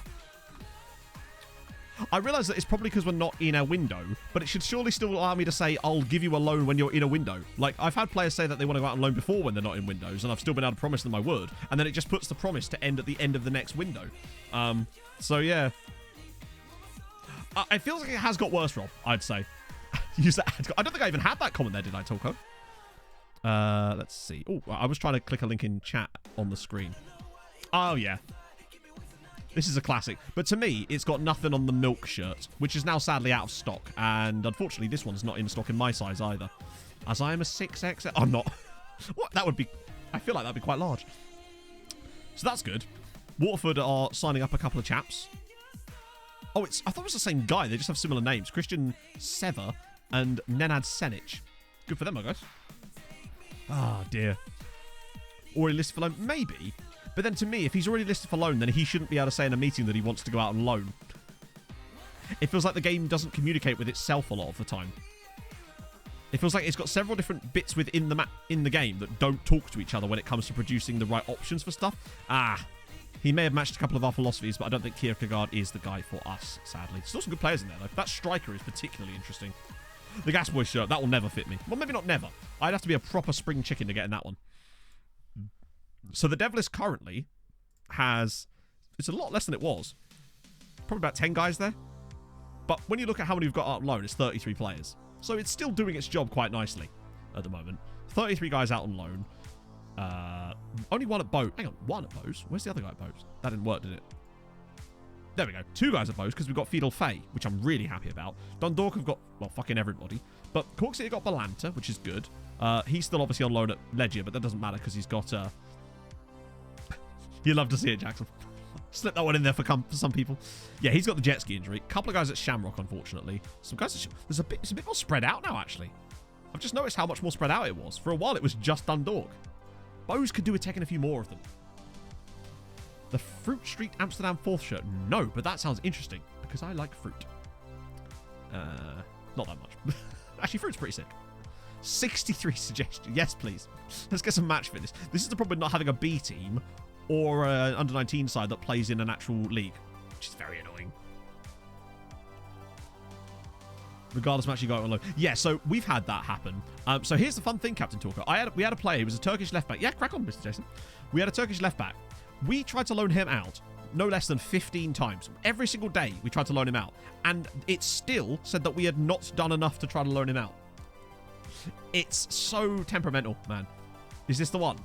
I realise that it's probably because we're not in a window, but it should surely still allow me to say, I'll give you a loan when you're in a window. Like, I've had players say that they want to go out on loan before when they're not in windows, and I've still been able to promise them I would, and then it just puts the promise to end at the end of the next window. So, yeah. It feels like it has got worse, Rob, I'd say. Use that. I don't think I even had that comment there, did I, Tolko? Let's see. Oh, I was trying to click a link in chat on the screen. Oh, yeah. This is a classic. But to me, it's got nothing on the milk shirt, which is now sadly out of stock. And unfortunately, this one's not in stock in my size either. As I am a 6XL. I'm not. What? That would be... I feel like that'd be quite large. So that's good. Waterford are signing up a couple of chaps. Oh, I thought it was the same guy. They just have similar names. Christian Sever and Nenad Senic. Good for them, I guess. Ah, dear. Already listed for loan? Maybe. But then to me, if he's already listed for loan, then he shouldn't be able to say in a meeting that he wants to go out on loan. It feels like the game doesn't communicate with itself a lot of the time. It feels like it's got several different bits within the in the game that don't talk to each other when it comes to producing the right options for stuff. He may have matched a couple of our philosophies, but I don't think Kierkegaard is the guy for us, sadly. Still some good players in there, though. That striker is particularly interesting. The Gas Boy shirt, that will never fit me. Well, maybe not never. I'd have to be a proper spring chicken to get in that one. So the dev list currently has... It's a lot less than it was. Probably about 10 guys there. But when you look at how many we've got out on loan, it's 33 players. So it's still doing its job quite nicely at the moment. 33 guys out on loan. Only one at Bows. Hang on, one at Bows? Where's the other guy at Bows? That didn't work, did it? There we go. 2 guys at Bows because we've got Fiedel Fay, which I'm really happy about. Dundalk have got, well, fucking everybody. But Cork City got Balanta, which is good. He's still obviously on loan at Legia, but that doesn't matter because he's got... You'd love to see it, Jackson. Slip that one in there for some people. Yeah, he's got the jet ski injury. Couple of guys at Shamrock, unfortunately. Some guys at it's a bit more spread out now, actually. I've just noticed how much more spread out it was. For a while, it was just Dundalk. Bows could do with taking a few more of them. The Fruit Street Amsterdam 4th shirt. No, but that sounds interesting because I like fruit. Not that much. Actually, fruit's pretty sick. 63 suggestions. Yes, please. Let's get some match fitness. This is the problem with not having a B team or an under-19 side that plays in an actual league, which is very annoying. Regardless of actually going on loan. Yeah, so we've had that happen. So here's the fun thing, Captain Talker. We had a player. He was a Turkish left-back. Yeah, crack on, Mr. Jason. We had a Turkish left-back. We tried to loan him out no less than 15 times. Every single day, we tried to loan him out. And it still said that we had not done enough to try to loan him out. It's so temperamental, man. Is this the one?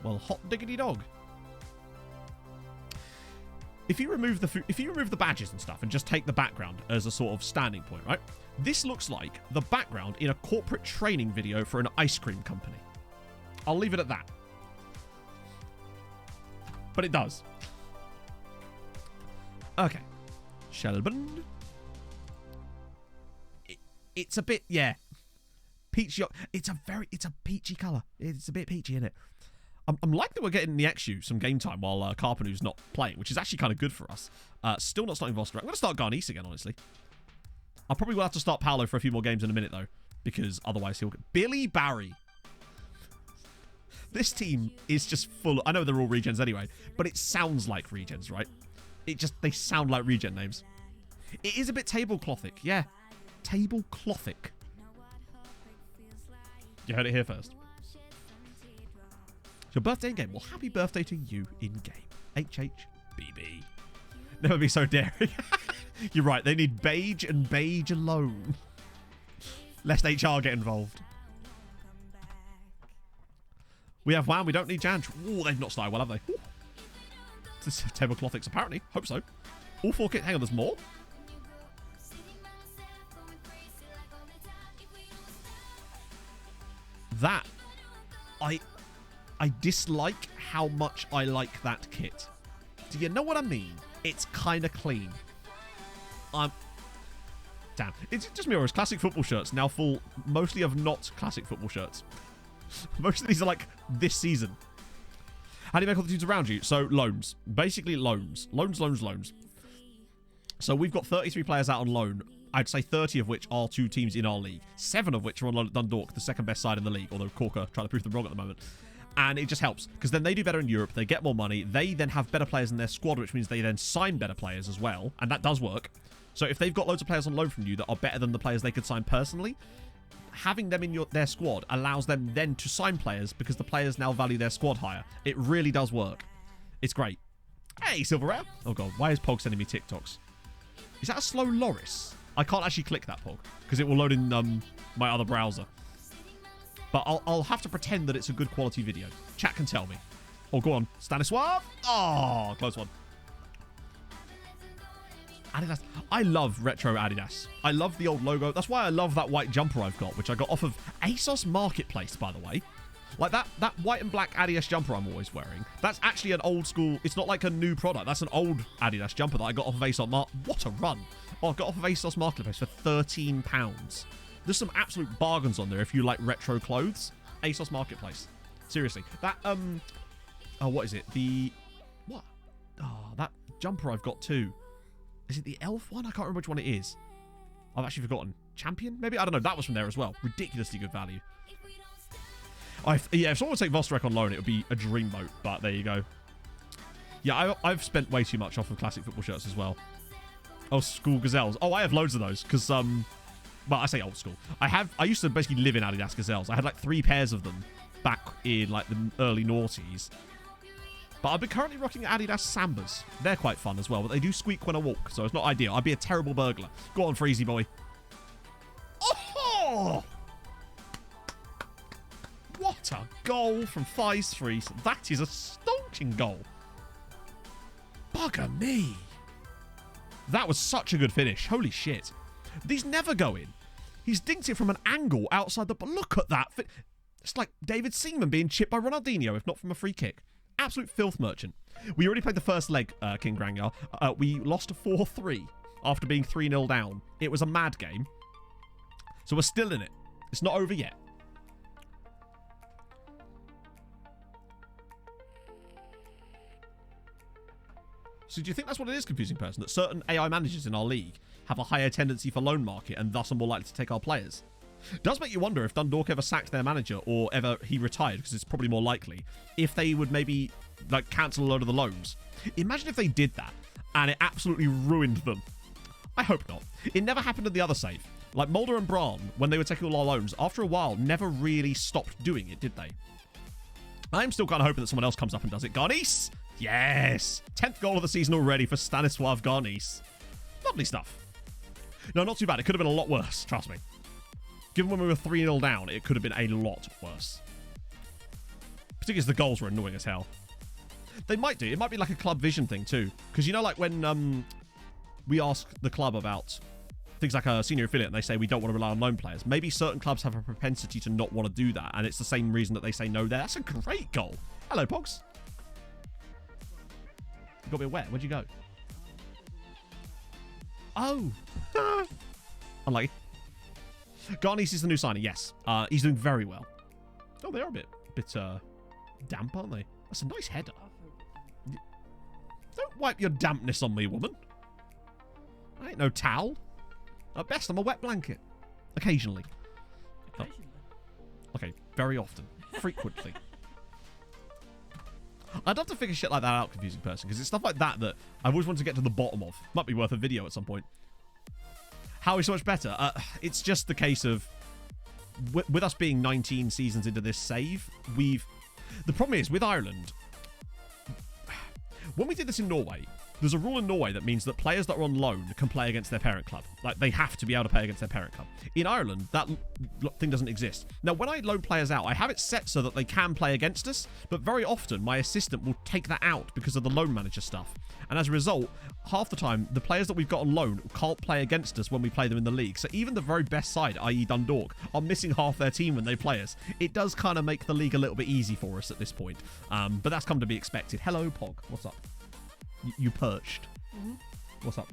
Well, hot diggity dog. If you remove the badges and stuff and just take the background as a sort of standing point, right? This looks like the background in a corporate training video for an ice cream company. I'll leave it at that. But it does. Okay. Shelburne. It's a bit, yeah. Peachy. It's a peachy colour. It's a bit peachy, isn't it? I'm like that we're getting the XU some game time while Carpenu's not playing, which is actually kind of good for us. Still not starting Vostra. I'm going to start Garnice again, honestly. I probably will have to start Paolo for a few more games in a minute, though, because otherwise he'll get... Billy Barry. This team is just full... I know they're all regens anyway, but it sounds like regens, right? They sound like regen names. It is a bit tableclothic, yeah. Tableclothic. You heard it here first. It's your birthday in game. Well, happy birthday to you in game. HHBB. Never be so daring. You're right. They need beige and beige alone. Lest HR get involved. We have WAM. We don't need Jan. Oh, they've not started well, have they? Ooh. This is tableclothics, apparently. Hope so. All 4 kits. Hang on, there's more? That... I dislike how much I like that kit. Do you know what I mean? It's kind of clean. Damn. It's just me or his classic football shirts now full mostly of not classic football shirts. Most of these are like this season. How do you make all the teams around you? So loans. Basically loans. Loans. So we've got 33 players out on loan. I'd say 30 of which are 2 teams in our league. 7 of which are on loan at Dundalk, the second best side in the league. Although Corker trying to prove them wrong at the moment. And it just helps, because then they do better in Europe, they get more money, they then have better players in their squad, which means they then sign better players as well, and that does work. So if they've got loads of players on loan from you that are better than the players they could sign personally, having them in their squad allows them then to sign players, because the players now value their squad higher. It really does work. It's great. Hey, Silver Rare. Oh god, why is Pog sending me TikToks? Is that a slow Loris? I can't actually click that, Pog, because it will load in my other browser. But I'll have to pretend that it's a good quality video. Chat can tell me. Oh, go on. Stanislav. Oh, close one. Adidas. I love retro Adidas. I love the old logo. That's why I love that white jumper I've got, which I got off of ASOS Marketplace, by the way. Like that white and black Adidas jumper I'm always wearing. That's actually an old school. It's not like a new product. That's an old Adidas jumper that I got off of ASOS. What a run. Oh, I got off of ASOS Marketplace for £13. There's some absolute bargains on there if you like retro clothes. ASOS Marketplace. Seriously. That, oh, what is it? What? Oh, that jumper I've got too. Is it the elf one? I can't remember which one it is. I've actually forgotten. Champion? Maybe? I don't know. That was from there as well. Ridiculously good value. Yeah, if someone would take Vostrek on loan, it would be a dream boat. But there you go. Yeah, I've spent way too much off of classic football shirts as well. Oh, school gazelles. Oh, I have loads of those because, well, I say old school. I used to basically live in Adidas gazelles. I had like 3 pairs of them back in like the early noughties. But I've been currently rocking Adidas Sambas. They're quite fun as well, but they do squeak when I walk, so it's not ideal. I'd be a terrible burglar. Go on, Freezy boy. Oh! What a goal from Thies3. That is a stonking goal. Bugger me. That was such a good finish. Holy shit. These never go in. He's dinked it from an angle outside the... But look at that. It's like David Seaman being chipped by Ronaldinho, if not from a free kick. Absolute filth merchant. We already played the first leg, King Grangyar. We lost 4-3 after being 3-0 down. It was a mad game. So we're still in it. It's not over yet. So do you think that's what it is, Confusing Person? That certain AI managers in our league have a higher tendency for loan market and thus are more likely to take our players? It does make you wonder if Dundalk ever sacked their manager or ever he retired, because it's probably more likely, if they would maybe like cancel a load of the loans. Imagine if they did that and it absolutely ruined them. I hope not. It never happened in the other save. Like Mulder and Braun, when they were taking all our loans, after a while, never really stopped doing it, did they? I'm still kind of hoping that someone else comes up and does it. Garnice! Yes! 10th goal of the season already for Stanislav Garnice. Lovely stuff. No, not too bad. It could have been a lot worse, trust me. Given when we were 3-0 down, it could have been a lot worse. Particularly as the goals were annoying as hell. They might do. It might be like a club vision thing too. Because you know, like when we ask the club about things like a senior affiliate and they say we don't want to rely on loan players. Maybe certain clubs have a propensity to not want to do that. And it's the same reason that they say no there. That's a great goal. Hello, Pogs. You got a bit wet. Where'd you go? Oh. Unlucky. Garnice is the new signing, yes. He's doing very well. Oh, they are a bit damp, aren't they? That's a nice header. Don't wipe your dampness on me, woman. I ain't no towel. At best, I'm a wet blanket. Occasionally. Oh. Okay, very often. Frequently. I'd love to figure shit like that out, Confusing Person, because it's stuff like that that I've always wanted to get to the bottom of. Might be worth a video at some point. How is so much better? It's just the case of, with us being 19 seasons into this save, the problem is, with Ireland, when we did this in Norway, there's a rule in Norway that means that players that are on loan can play against their parent club. Like, they have to be able to play against their parent club. In Ireland, that thing doesn't exist. Now, when I loan players out, I have it set so that they can play against us, but very often my assistant will take that out because of the loan manager stuff. And as a result, half the time, the players that we've got on loan can't play against us when we play them in the league. So even the very best side, i.e. Dundalk, are missing half their team when they play us. It does kind of make the league a little bit easy for us at this point. But that's come to be expected. Hello, Pog. What's up? You perched. Mm-hmm. What's up?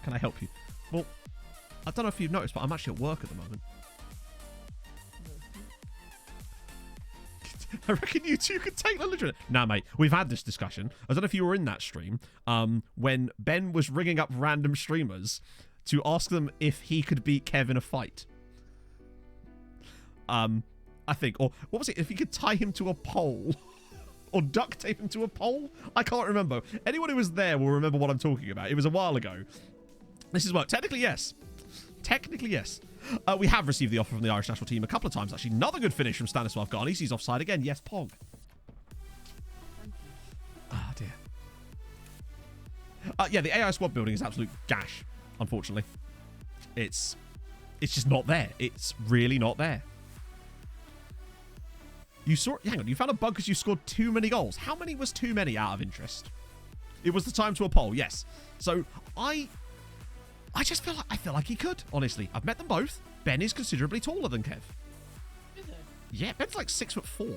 Can I help you? Well, I don't know if you've noticed, but I'm actually at work at the moment. I reckon you two could take the literate. Nah, mate, we've had this discussion. I don't know if you were in that stream when Ben was ringing up random streamers to ask them if he could beat Kev in a fight. I think, or what was it? If he could tie him to a pole. Or duct tape him to a pole? I can't remember. Anyone who was there will remember what I'm talking about. It was a while ago. This is what... Technically, yes. Technically, yes. We have received the offer from the Irish national team a couple of times, actually. Another good finish from Stanislav Garnice. He's offside again. Yes, Pog. Ah, dear. Yeah, the AI squad building is absolute gash, unfortunately. It's just not there. It's really not there. You saw... Hang on, you found a bug because you scored too many goals. How many was too many out of interest? It was the time to a poll, yes. So, I just feel like... I feel like he could, honestly. I've met them both. Ben is considerably taller than Kev. Is it? Yeah, Ben's like 6'4".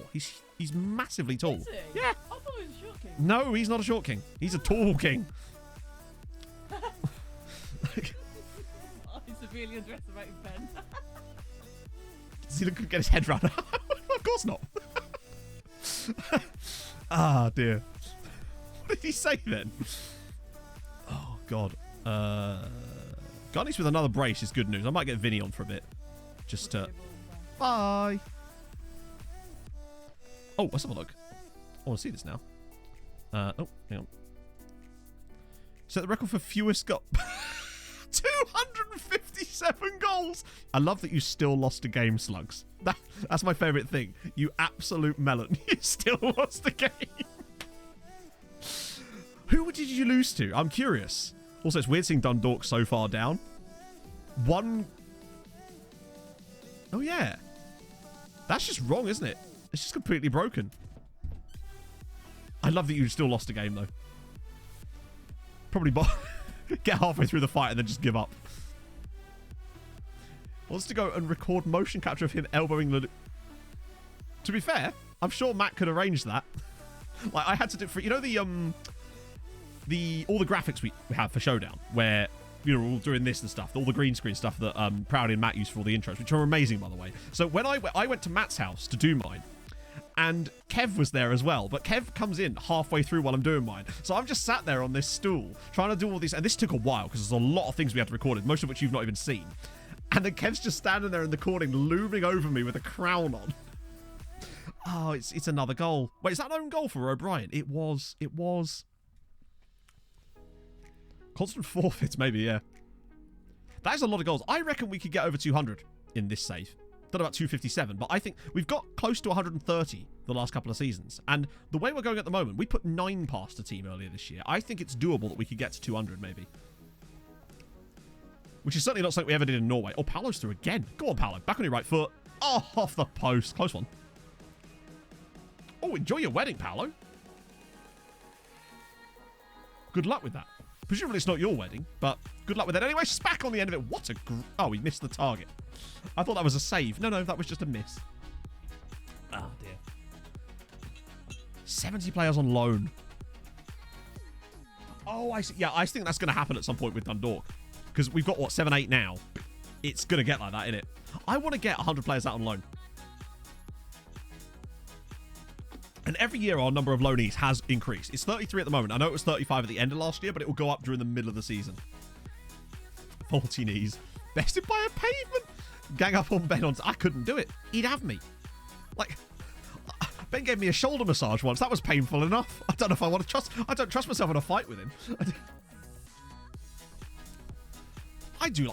He's massively tall. Is he? Yeah. I thought he was a short king. No, he's not a short king. He's a tall king. I severely underestimated Ben. Does he look get his head round? Of course not. Ah, dear. What did he say then? Oh, God. Garnish with another brace is good news. I might get Vinny on for a bit. Just to... Bye. Oh, let's have a look. I want to see this now. Oh, hang on. Set the record for fewest goals. 257 goals. I love that you still lost a game, Slugs. That's my favourite thing. You absolute melon. You still lost a game. Who did you lose to? I'm curious. Also, it's weird seeing Dundalk so far down. One... Oh, yeah. That's just wrong, isn't it? It's just completely broken. I love that you still lost a game, though. Probably get halfway through the fight and then just give up. Wants to go and record motion capture of him elbowing the... To be fair, I'm sure Matt could arrange that. Like, I had to do... For, you know all the graphics we have for Showdown, where... You know, we're all doing this and stuff. All the green screen stuff that Proudy and Matt use for all the intros, which are amazing, by the way. So when I went to Matt's house to do mine, and Kev was there as well, but Kev comes in halfway through while I'm doing mine. So I'm just sat there on this stool, trying to do all these, and this took a while, because there's a lot of things we had to record, most of which you've not even seen. And then Kev's just standing there in the corner, looming over me with a crown on. Oh, it's another goal. Wait, is that an own goal for O'Brien? It was. Constant forfeits, maybe, yeah. That is a lot of goals. I reckon we could get over 200 in this save. Don't know about 257, but I think we've got close to 130 the last couple of seasons. And the way we're going at the moment, we put 9 past a team earlier this year. I think it's doable that we could get to 200, maybe. Which is certainly not something we ever did in Norway. Oh, Paolo's through again. Go on, Paolo. Back on your right foot. Oh, off the post. Close one. Oh, enjoy your wedding, Paolo. Good luck with that. Presumably it's not your wedding, but good luck with that. Anyway, spack on the end of it. What a... Oh, he missed the target. I thought that was a save. No, that was just a miss. Oh, dear. 70 players on loan. Oh, I see. Yeah, I think that's going to happen at some point with Dundalk. Because we've got, what, 7, 8 now. It's going to get like that, innit? I want to get 100 players out on loan. And every year our number of loanees has increased. It's 33 at the moment. I know it was 35 at the end of last year, but it will go up during the middle of the season. 40 knees. Bested by a pavement. Gang up on Ben on... I couldn't do it. He'd have me. Like, Ben gave me a shoulder massage once. That was painful enough. I don't know if I want to trust... I don't trust myself in a fight with him.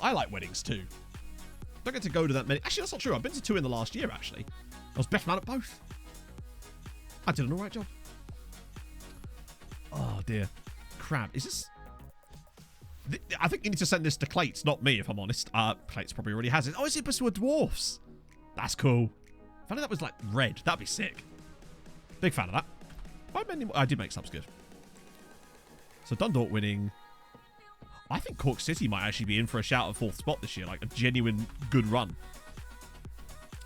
I like weddings too. Don't get to go to that many. Actually, that's not true. I've been to 2 in the last year, actually. I was best man at both. I did an alright job. Oh, dear. Crab. Is this... I think you need to send this to Clates, not me, if I'm honest. Clates probably already has it. Oh, is it Pursuer Dwarfs? That's cool. If only that was, like, red. That'd be sick. Big fan of that. I did make subs good. So, Dundalk winning. I think Cork City might actually be in for a shout at 4th spot this year. Like, a genuine good run.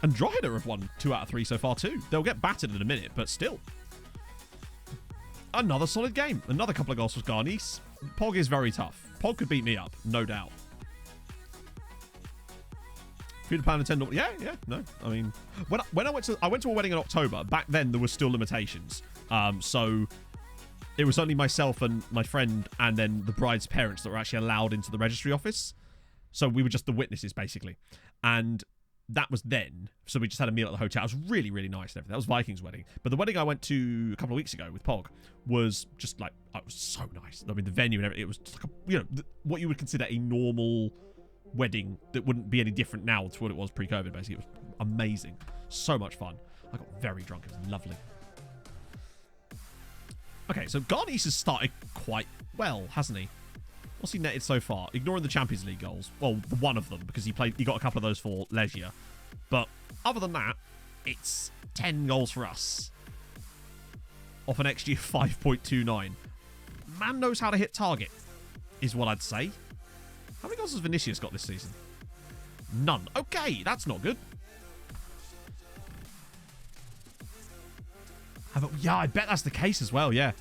And Drogheda have won 2 out of 3 so far too. They'll get battered in a minute, but still. Another solid game. Another couple of goals for Garnice. Pog is very tough. Pog could beat me up, no doubt. £3 and $10. Yeah, no. I mean, when I went to a wedding in October. Back then there were still limitations. So it was only myself and my friend, and then the bride's parents that were actually allowed into the registry office. So we were just the witnesses basically, and that was then. So we just had a meal at the hotel. It was really, really nice and everything. That was Viking's wedding. But the wedding I went to a couple of weeks ago with Pog was just like, it was so nice. I mean, the venue and everything, it was just like what you would consider a normal wedding that wouldn't be any different now to what it was pre-COVID, basically. It was amazing. So much fun. I got very drunk. It was lovely. Okay, so Garnice has started quite well, hasn't he? What's he netted so far? Ignoring the Champions League goals. Well, one of them, because he got a couple of those for Legia. But other than that, it's 10 goals for us. Off an XG of 5.29. Man knows how to hit target, is what I'd say. How many goals has Vinicius got this season? None. Okay, that's not good. Yeah, I bet that's the case as well, yeah.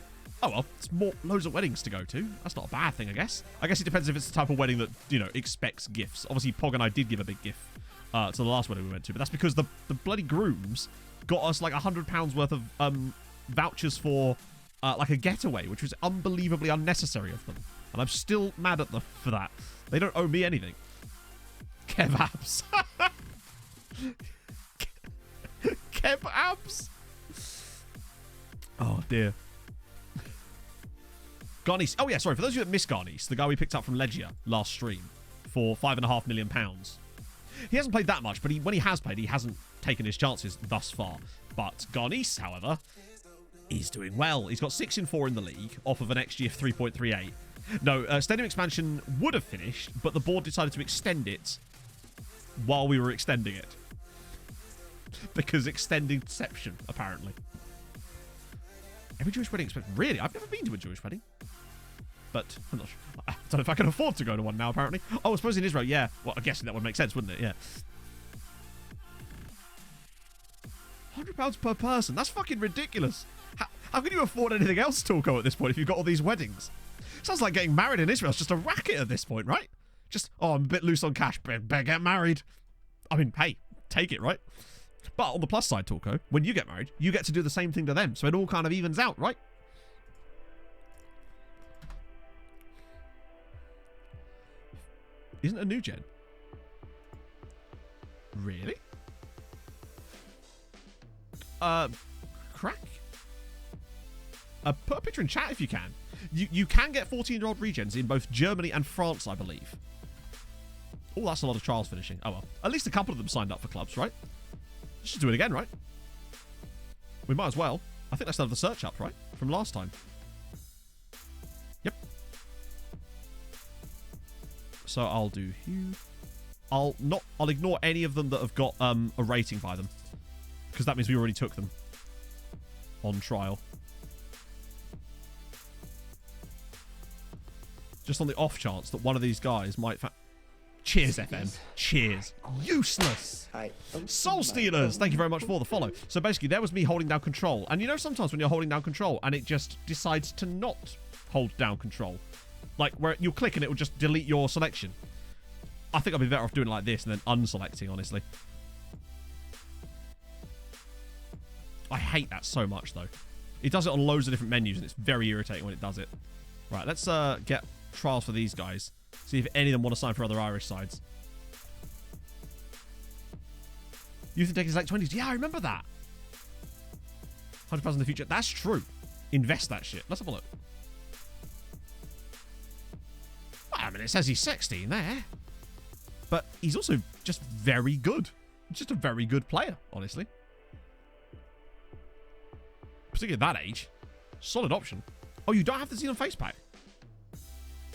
Oh, well, it's loads of weddings to go to. That's not a bad thing, I guess. I guess it depends if it's the type of wedding that, you know, expects gifts. Obviously, Pog and I did give a big gift to the last wedding we went to, but that's because the bloody grooms got us like £100 worth of vouchers for like a getaway, which was unbelievably unnecessary of them. And I'm still mad at them for that. They don't owe me anything. Kev abs. Kev abs. Oh, dear. Garnice. Oh, yeah, sorry. For those of you that missed Garnice, the guy we picked up from Legia last stream for £5.5 million. He hasn't played that much, but when he has played, he hasn't taken his chances thus far. But Garnice, however, is doing well. He's got 6 in 4 in the league off of an XG of 3.38. No, Stadium Expansion would have finished, but the board decided to extend it while we were extending it. Because extending deception, apparently. Every Jewish wedding expects... Really? I've never been to a Jewish wedding. But I'm not sure. I don't know if I can afford to go to one now, apparently. Oh, I suppose in Israel, yeah. Well, I guess that would make sense, wouldn't it? Yeah. £100 per person. That's fucking ridiculous. How can you afford anything else, Torko, at this point if you've got all these weddings? Sounds like getting married in Israel is just a racket at this point, right? Just, oh, I'm a bit loose on cash. Better get married. I mean, hey, take it, right? But on the plus side, Torko, when you get married, you get to do the same thing to them. So it all kind of evens out, right? Isn't it a new gen? Really? Crack? Put a picture in chat if you can. You can get 14-year-old regens in both Germany and France, I believe. Oh, that's a lot of trials finishing. Oh, well. At least a couple of them signed up for clubs, right? Just do it again, right? We might as well. I think I still have the search up, right? From last time. Yep. So I'll do Hugh. I'll ignore any of them that have got a rating by them. Because that means we already took them on trial. Just on the off chance that one of these guys might... Cheers, FM. Cheers. Useless. Soul Stealers, thank you very much for the follow. So basically, there was me holding down control. And you know sometimes when you're holding down control and it just decides to not hold down control. Like, where you'll click and it will just delete your selection. I think I'd be better off doing it like this and then unselecting, honestly. I hate that so much, though. It does it on loads of different menus and it's very irritating when it does it. Right, let's get trials for these guys. See if any of them want to sign for other Irish sides. Youth intake is like 20s. Yeah, I remember that. 100,000 in the future. That's true. Invest that shit. Let's have a look. Well, I mean, it says he's 16 there. But he's also just very good. Just a very good player, honestly. Particularly at that age. Solid option. Oh, you don't have the Xenon face pack?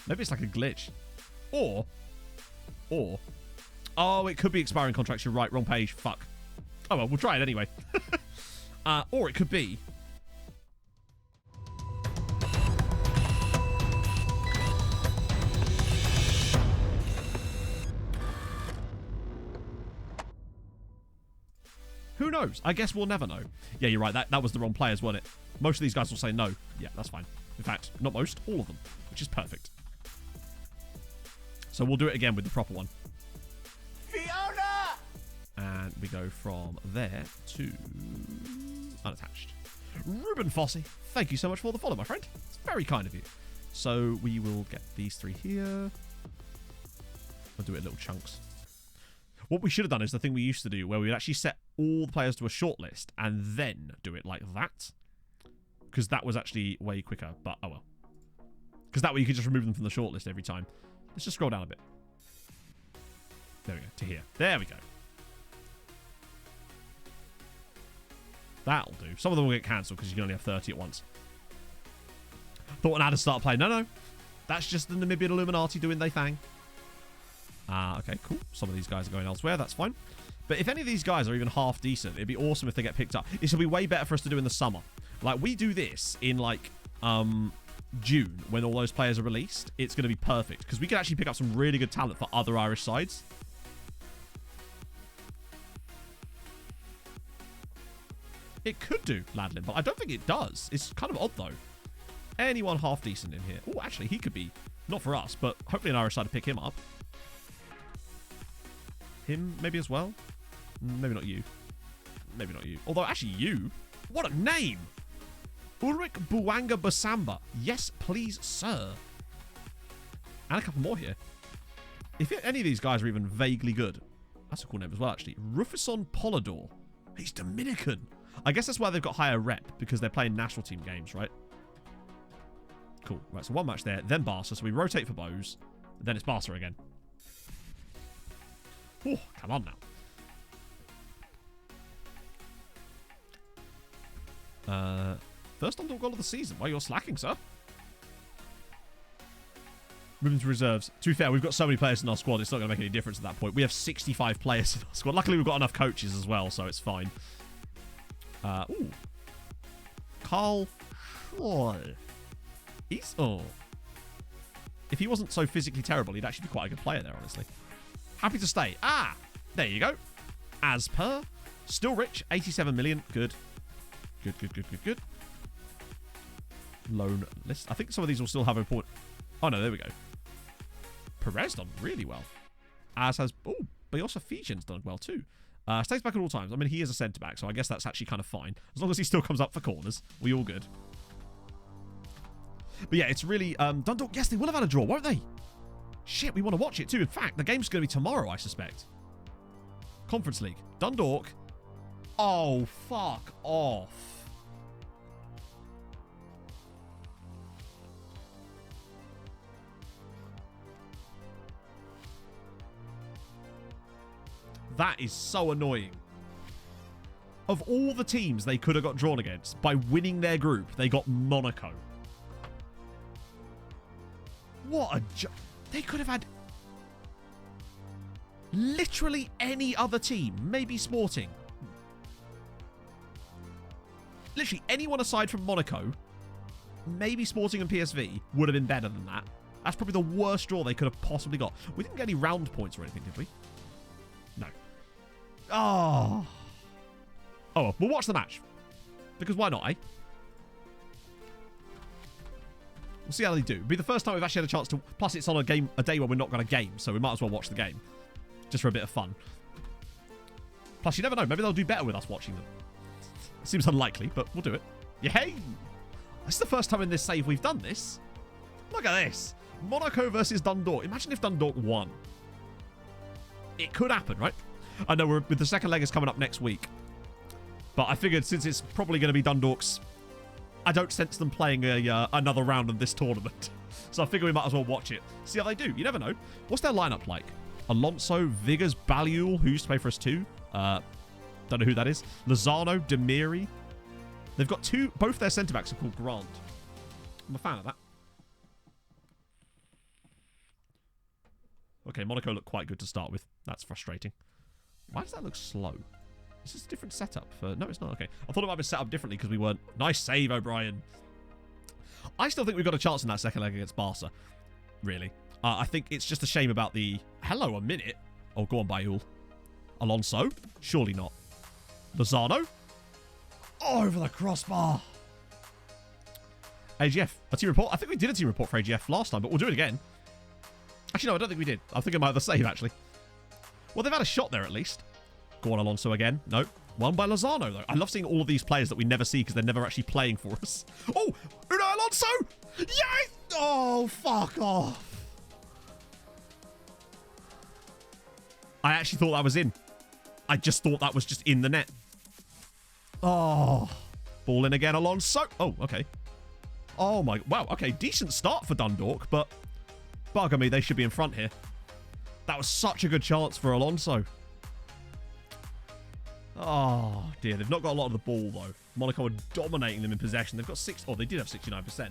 Maybe it's like a glitch. Or, oh, it could be expiring contracts. You're right. Wrong page. Fuck. Oh, well, we'll try it anyway. Or it could be. Who knows? I guess we'll never know. Yeah, you're right. That was the wrong players, wasn't it? Most of these guys will say no. Yeah, that's fine. In fact, not most, all of them, which is perfect. So we'll do it again with the proper one. Fiona! And we go from there to unattached. Ruben Fossey, thank you so much for the follow, my friend. It's very kind of you. So we will get these three here. I'll do it in little chunks. What we should have done is the thing we used to do where we would actually set all the players to a short list and then do it like that. Because that was actually way quicker, but oh well. Because that way you could just remove them from the short list every time. Let's just scroll down a bit. There we go, to here. There we go. That'll do. Some of them will get cancelled because you can only have 30 at once. Thought I had to start playing. No. That's just the Namibian Illuminati doing their thing. Okay, cool. Some of these guys are going elsewhere. That's fine. But if any of these guys are even half decent, it'd be awesome if they get picked up. This will be way better for us to do in the summer. Like, we do this in, like, June, when all those players are released. It's going to be perfect, because we can actually pick up some really good talent for other Irish sides. It could do, Ladlin, but I don't think it does. It's kind of odd, though. Anyone half decent in here? Oh, actually, he could be, not for us, but hopefully an Irish side to pick him up. Him, maybe as well? Maybe not you. Maybe not you. Although, actually, you. What a name! Ulrich Buanga Basamba. Yes, please, sir. And a couple more here. If any of these guys are even vaguely good. That's a cool name as well, actually. Rufison Polidor. He's Dominican. I guess that's why they've got higher rep, because they're playing national team games, right? Cool. Right, so one match there, then Barca. So we rotate for bows. Then it's Barca again. Oh, come on now. First underdog goal of the season. Well, you're slacking, sir. Moving to reserves. To be fair, we've got so many players in our squad, it's not going to make any difference at that point. We have 65 players in our squad. Luckily, we've got enough coaches as well, so it's fine. Ooh. Carl Schroll. He's... Oh. If he wasn't so physically terrible, he'd actually be quite a good player there, honestly. Happy to stay. Ah! There you go. As per. Still rich. 87 million. Good. Good. Loan list. I think some of these will still have a report. Oh, no. There we go. Perez done really well. As has... Oh, Bios Ephesians done well, too. Stays back at all times. I mean, he is a centre-back, so I guess that's actually kind of fine. As long as he still comes up for corners, we all good. But yeah, it's really... Dundalk, yes, they will have had a draw, won't they? Shit, we want to watch it too. In fact, the game's going to be tomorrow, I suspect. Conference League. Dundalk. Oh, fuck off. That is so annoying. Of all the teams they could have got drawn against, by winning their group, they got Monaco. What a... They could have had literally any other team, maybe Sporting. Literally anyone aside from Monaco, maybe Sporting and PSV, would have been better than that. That's probably the worst draw they could have possibly got. We didn't get any round points or anything, did we? No. Oh. Oh, well, we'll watch the match. Because why not, eh? We'll see how they do. It'll be the first time we've actually had a chance to... Plus, it's on a day where we're not going to game, so we might as well watch the game. Just for a bit of fun. Plus, you never know. Maybe they'll do better with us watching them. It seems unlikely, but we'll do it. Yay! This is the first time in this save we've done this. Look at this. Monaco versus Dundalk. Imagine if Dundalk won. It could happen, right? I know with the second leg is coming up next week. But I figured since it's probably going to be Dundalk's... I don't sense them playing another round of this tournament. So I figure we might as well watch it. See how they do. You never know. What's their lineup like? Alonso, Vigas, Baliul, who used to play for us too. Don't know who that is. Lozano, Demiri. They've got both their centre-backs are called Grant. I'm a fan of that. Okay, Monaco look quite good to start with. That's frustrating. Why does that look slow? Is this a different setup? No, it's not. Okay. I thought it might have been set up differently because we weren't... Nice save, O'Brien. I still think we've got a chance in that second leg against Barca. Really. I think it's just a shame about the... Hello, a minute. Oh, go on, Bayul. Alonso? Surely not. Lozano? Oh, over the crossbar. AGF. A team report? I think we did a team report for AGF last time, but we'll do it again. Actually, no, I don't think we did. I think I might have the save, actually. Well, they've had a shot there, at least. Go on, Alonso again. No. One by Lozano, though. I love seeing all of these players that we never see because they're never actually playing for us. Oh! Unai Alonso! Yes! Oh, fuck off. I actually thought that was in. I just thought that was just in the net. Oh. Ball in again, Alonso. Oh, okay. Oh, my... Wow, okay. Decent start for Dundalk, but... Bugger me, they should be in front here. That was such a good chance for Alonso. Oh, dear. They've not got a lot of the ball, though. Monaco are dominating them in possession. They've got 6... Oh, they did have 69%.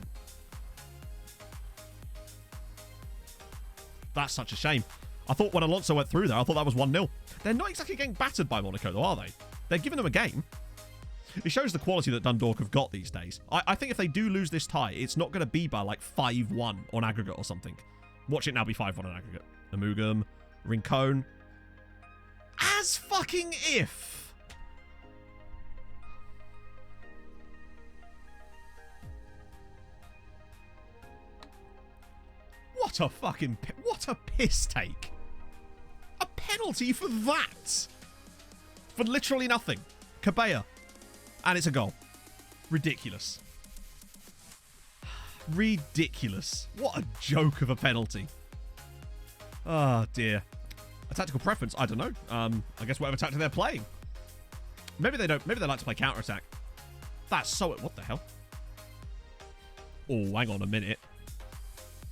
That's such a shame. I thought when Alonso went through there, I thought that was 1-0. They're not exactly getting battered by Monaco, though, are they? They're giving them a game. It shows the quality that Dundalk have got these days. I think if they do lose this tie, it's not going to be by like 5-1 on aggregate or something. Watch it now be 5-1 on aggregate. Amugam, Rincon. As fucking if. What a fucking... What a piss take. A penalty for that. For literally nothing. Cabella. And it's a goal. Ridiculous. Ridiculous. What a joke of a penalty. Oh, dear. A tactical preference? I don't know. I guess whatever tactic they're playing. Maybe they don't. Maybe they like to play counter-attack. That's so... What the hell? Oh, hang on a minute.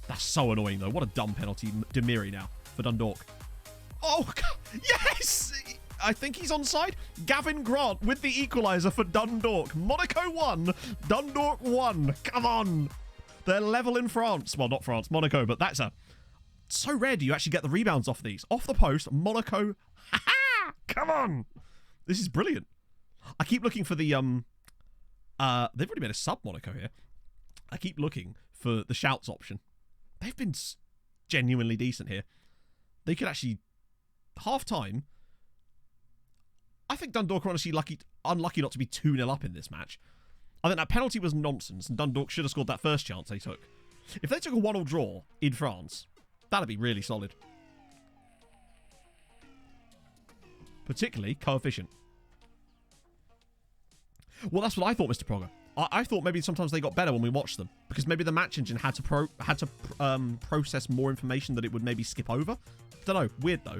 That's so annoying, though. What a dumb penalty. Demiri now for Dundalk. Oh, yes! I think he's onside. Gavin Grant with the equaliser for Dundalk. Monaco 1, Dundalk 1. Come on. They're level in France. Well, not France, Monaco, but that's a... So rare do you actually get the rebounds off these. Off the post, Monaco. Ha-ha! Come on. This is brilliant. I keep looking for the... They've already made a sub Monaco here. I keep looking for the shouts option. They've been genuinely decent here. They could actually... Half-time... I think Dundalk are honestly unlucky not to be 2-0 up in this match. I think that penalty was nonsense, and Dundalk should have scored that first chance they took. If they took a 1-1 draw in France, that'd be really solid. Particularly coefficient. Well, that's what I thought, Mr. Progger. I thought maybe sometimes they got better when we watched them, because maybe the match engine had to process more information that it would maybe skip over. Don't know. Weird though.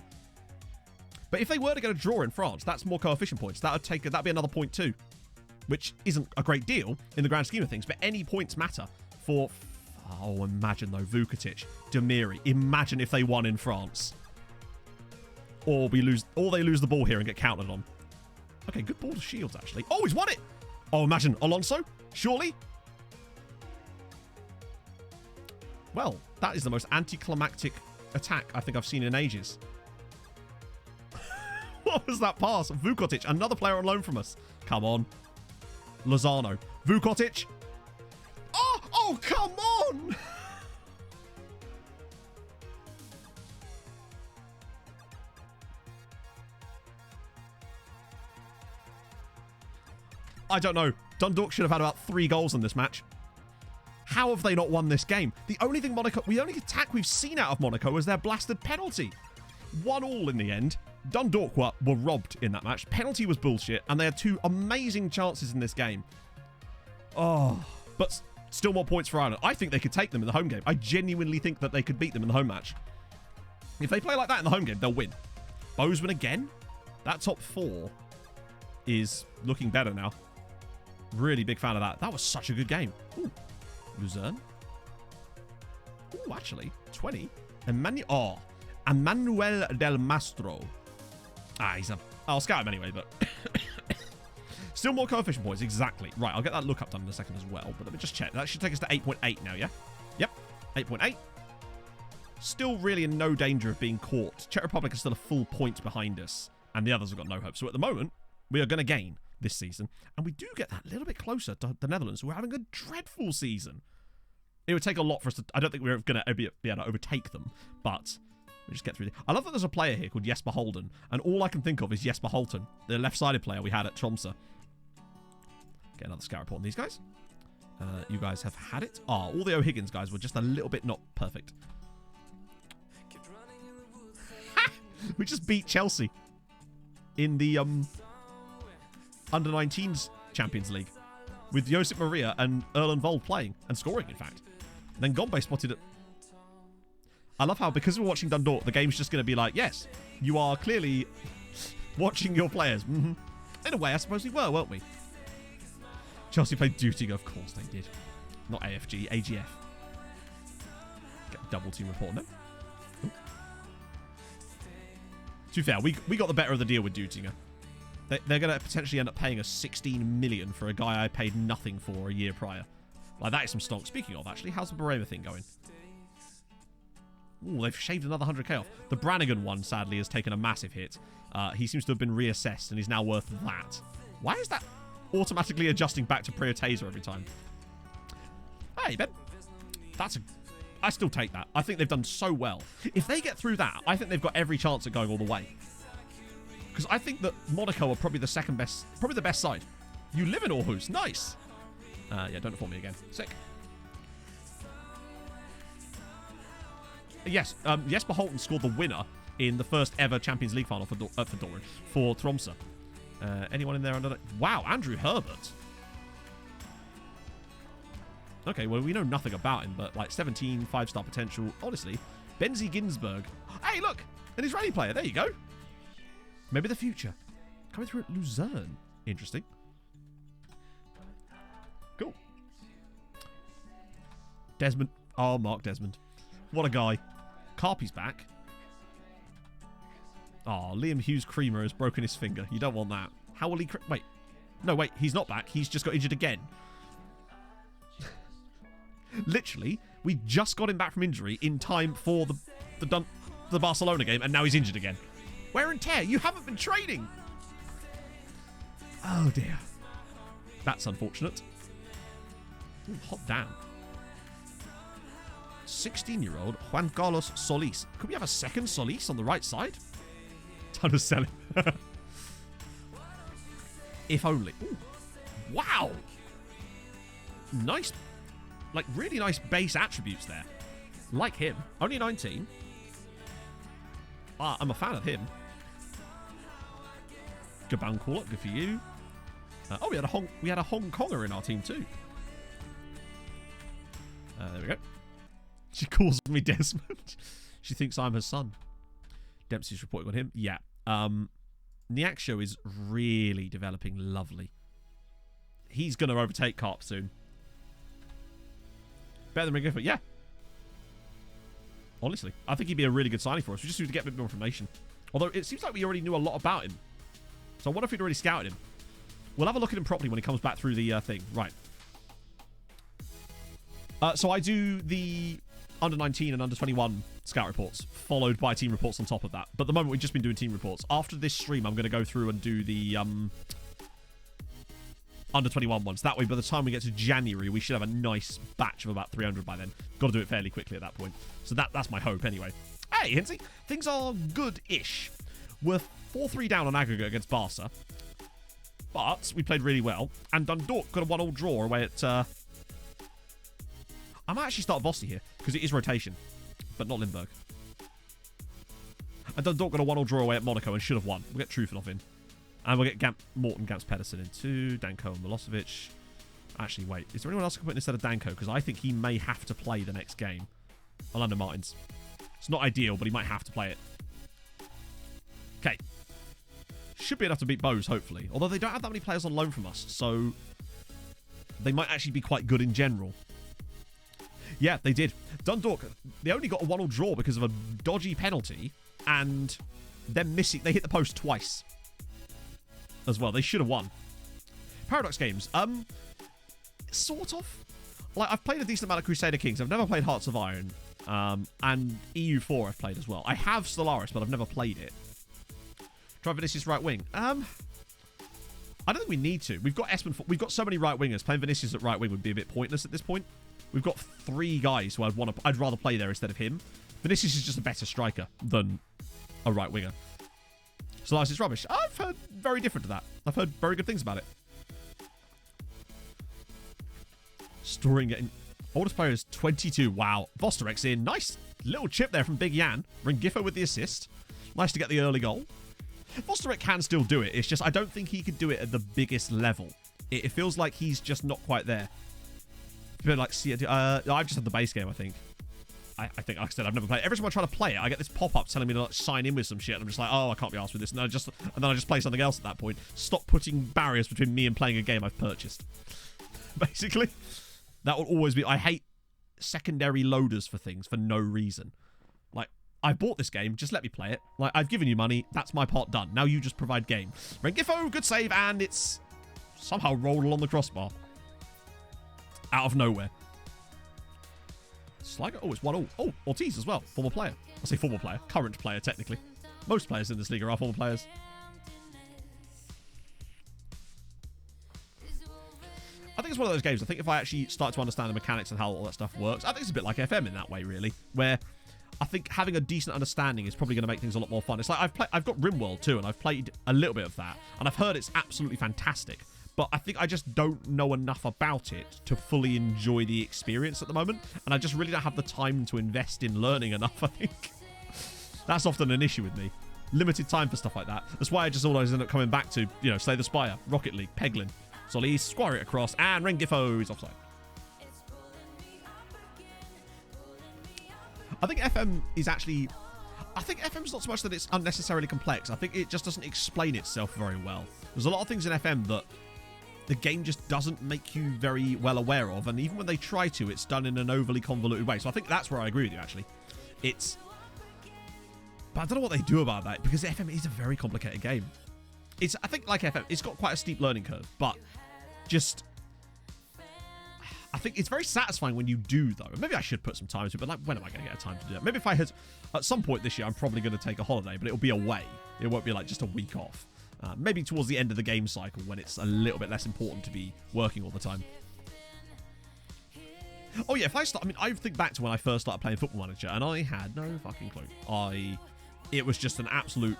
But if they were to get a draw in France, that's more coefficient points. That'd be another point too, which isn't a great deal in the grand scheme of things. But any points matter for... Oh, imagine though, Vukotic, Demiri. Imagine if they won in France, or they lose the ball here and get counted on. Okay, good ball to Shields actually. Oh, he's won it. Oh, imagine Alonso, surely. Well, that is the most anticlimactic attack I think I've seen in ages. What was that pass? Vukotic, another player on loan from us. Come on. Lozano. Vukotic. Oh, come on! I don't know. Dundalk should have had about 3 goals in this match. How have they not won this game? The only attack we've seen out of Monaco was their blasted penalty. 1-1 in the end. Dundalk were robbed in that match. Penalty was bullshit, and they had 2 amazing chances in this game. Oh, but still more points for Ireland. I think they could take them in the home game. I genuinely think that they could beat them in the home match. If they play like that in the home game, they'll win. Bozeman again? That top 4 is looking better now. Really big fan of that. That was such a good game. Ooh. Luzerne. Ooh, actually, 20. Emmanuel Del Mastro. I'll scout him anyway, but... Still more coefficient points, exactly. Right, I'll get that lookup done in a second as well, but let me just check. That should take us to 8.8 now, yeah? Yep, 8.8. Still really in no danger of being caught. Czech Republic is still a full point behind us, and the others have got no hope. So at the moment, we are going to gain this season, and we do get that little bit closer to the Netherlands, who are having a dreadful season. It would take a lot for us to... I don't think we're going to be able to overtake them, but... we just get through. I love that there's a player here called Jesper Holden, and all I can think of is Jesper Holten, the left-sided player we had at Tromsø. Get another scout report on these guys. You guys have had it. All the O'Higgins guys were just a little bit not perfect. We just beat Chelsea in the under-19s Champions League with Josip Maria and Erlen Vold playing and scoring, in fact. Then Gombe spotted it. I love how, because we're watching Dundalk, the game's just going to be like, yes, you are clearly watching your players. In a way, I suppose we were, weren't we? Chelsea played Duty, of course they did. Not AFG, AGF. Get a double team report on them. Ooh. To be fair, we got the better of the deal with Dutinger. They're going to potentially end up paying us 16 million for a guy I paid nothing for a year prior. Like, that is some stock. Speaking of, actually, how's the Barema thing going? Ooh, they've shaved another 100k off. The Brannigan one, sadly, has taken a massive hit. He seems to have been reassessed, and he's now worth that. Why is that automatically adjusting back to Priya Taser every time? Hey, Ben. I still take that. I think they've done so well. If they get through that, I think they've got every chance at going all the way. Because I think that Monaco are probably the second best, probably the best side. You live in Aarhus. Nice. Yeah, don't inform me again. Sick. Yes, Jesper Holten scored the winner in the first ever Champions League final for Tromsø. Anyone in there under that? Wow, Andrew Herbert. Okay, well, we know nothing about him, but like 17, 5-star potential. Honestly, Benzi Ginsberg. Hey, look, an Israeli player. There you go. Maybe the future. Coming through at Luzerne. Interesting. Cool. Desmond. Oh, Mark Desmond. What a guy. Carpy's back. Oh, Liam Hughes Creamer has broken his finger. You don't want that. How will he... Wait. No, wait. He's not back. He's just got injured again. Literally, we just got him back from injury in time for the Barcelona game, and now he's injured again. Wear and tear. You haven't been training. Oh, dear. That's unfortunate. Ooh, hot damn. 16-year-old Juan Carlos Solis. Could we have a second Solis on the right side? Time to sell him. If only. Ooh. Wow. Nice. Like, really nice base attributes there. Like him. Only 19. I'm a fan of him. Gabon call-up. Good for you. Oh, we had a Hong Konger in our team too. There we go. She calls me Desmond. She thinks I'm her son. Dempsey's reporting on him. Yeah. Niaksho is really developing lovely. He's going to overtake Karp soon. Better than Ringiffer. Yeah. Honestly, I think he'd be a really good signing for us. We just need to get a bit more information. Although it seems like we already knew a lot about him. So I wonder if we'd already scouted him. We'll have a look at him properly when he comes back through the thing. Right. So I do the under 19 and under 21 scout reports, followed by team reports on top of that. But at the moment, we've just been doing team reports. After this stream, I'm going to go through and do the under 21 ones. That way, by the time we get to January, we should have a nice batch of about 300 by then. Got to do it fairly quickly at that point. So that's my hope anyway. Hey, Hinsey, things are good-ish. We're 4-3 down on aggregate against Barca. But we played really well. And Dundalk got a 1-1 draw away at... I might actually start Vosti here, because it is rotation. But not Limburg. And Dundalk got a 1-1 draw away at Monaco and should have won. We'll get Trufanov in. And we'll get Morton Gamps Pedersen in too. Danko and Milosevic. Actually, wait. Is there anyone else I can put in instead of Danko? Because I think he may have to play the next game. Orlando Martins. It's not ideal, but he might have to play it. Okay. Should be enough to beat Bose, hopefully. Although they don't have that many players on loan from us, so they might actually be quite good in general. Yeah, they did. Dundalk, they only got a 1-1 draw because of a dodgy penalty, and them missing. They hit the post twice as well. They should have won. Paradox Games. Sort of. Like, I've played a decent amount of Crusader Kings. I've never played Hearts of Iron. And EU4 I've played as well. I have Stellaris, but I've never played it. Try Vinicius right wing. I don't think we need to. We've got Esmond. We've got so many right wingers. Playing Vinicius at right wing would be a bit pointless at this point. We've got 3 guys who I'd rather play there instead of him. Vinicius is just a better striker than a right winger. Stellaris is rubbish. I've heard very different to that. I've heard very good things about it. Storing getting... Oldest player is 22. Wow. Vosterek's in. Nice little chip there from Big Jan. Ringifo with the assist. Nice to get the early goal. Fosterek can still do it. It's just I don't think he could do it at the biggest level. It feels like he's just not quite there. A bit like I've just had the base game, I think. I think, like I said, I've never played. Every time I try to play it, I get this pop-up telling me to like, sign in with some shit. And I'm just like, oh, I can't be arsed with this. And then I just play something else at that point. Stop putting barriers between me and playing a game I've purchased. Basically. That will always be... I hate secondary loaders for things for no reason. Like, I bought this game, just let me play it. Like, I've given you money, that's my part done. Now you just provide game. Rengifo, good save, and it's somehow rolled along the crossbar. Out of nowhere. Sligo? Oh, it's 1-1. Oh, Ortiz as well. Former player. I say former player. Current player, technically. Most players in this league are former players. I think it's one of those games. I think if I actually start to understand the mechanics and how all that stuff works, I think it's a bit like FM in that way, really, where I think having a decent understanding is probably going to make things a lot more fun. It's like I've got RimWorld too, and I've played a little bit of that, and I've heard it's absolutely fantastic. But I think I just don't know enough about it to fully enjoy the experience at the moment, and I just really don't have the time to invest in learning enough, I think. That's often an issue with me. Limited time for stuff like that. That's why I just always end up coming back to, you know, Slay the Spire, Rocket League, Peglin, Solis, square it across, and Rengifo is offside. I think FM is actually... I think FM's not so much that it's unnecessarily complex. I think it just doesn't explain itself very well. There's a lot of things in FM that the game just doesn't make you very well aware of, and even when they try to, it's done in an overly convoluted way. So I think that's where I agree with you, actually. But I don't know what they do about that, because FM is a very complicated game. I think, like FM, it's got quite a steep learning curve, but just... I think it's very satisfying when you do, though. Maybe I should put some time into it, but like, when am I going to get time to do that? Maybe if I had... At some point this year, I'm probably going to take a holiday, but it'll be away. It won't be like just a week off. Maybe towards the end of the game cycle, when it's a little bit less important to be working all the time. Oh yeah, I think back to when I first started playing Football Manager, and I had no fucking clue. It was just an absolute...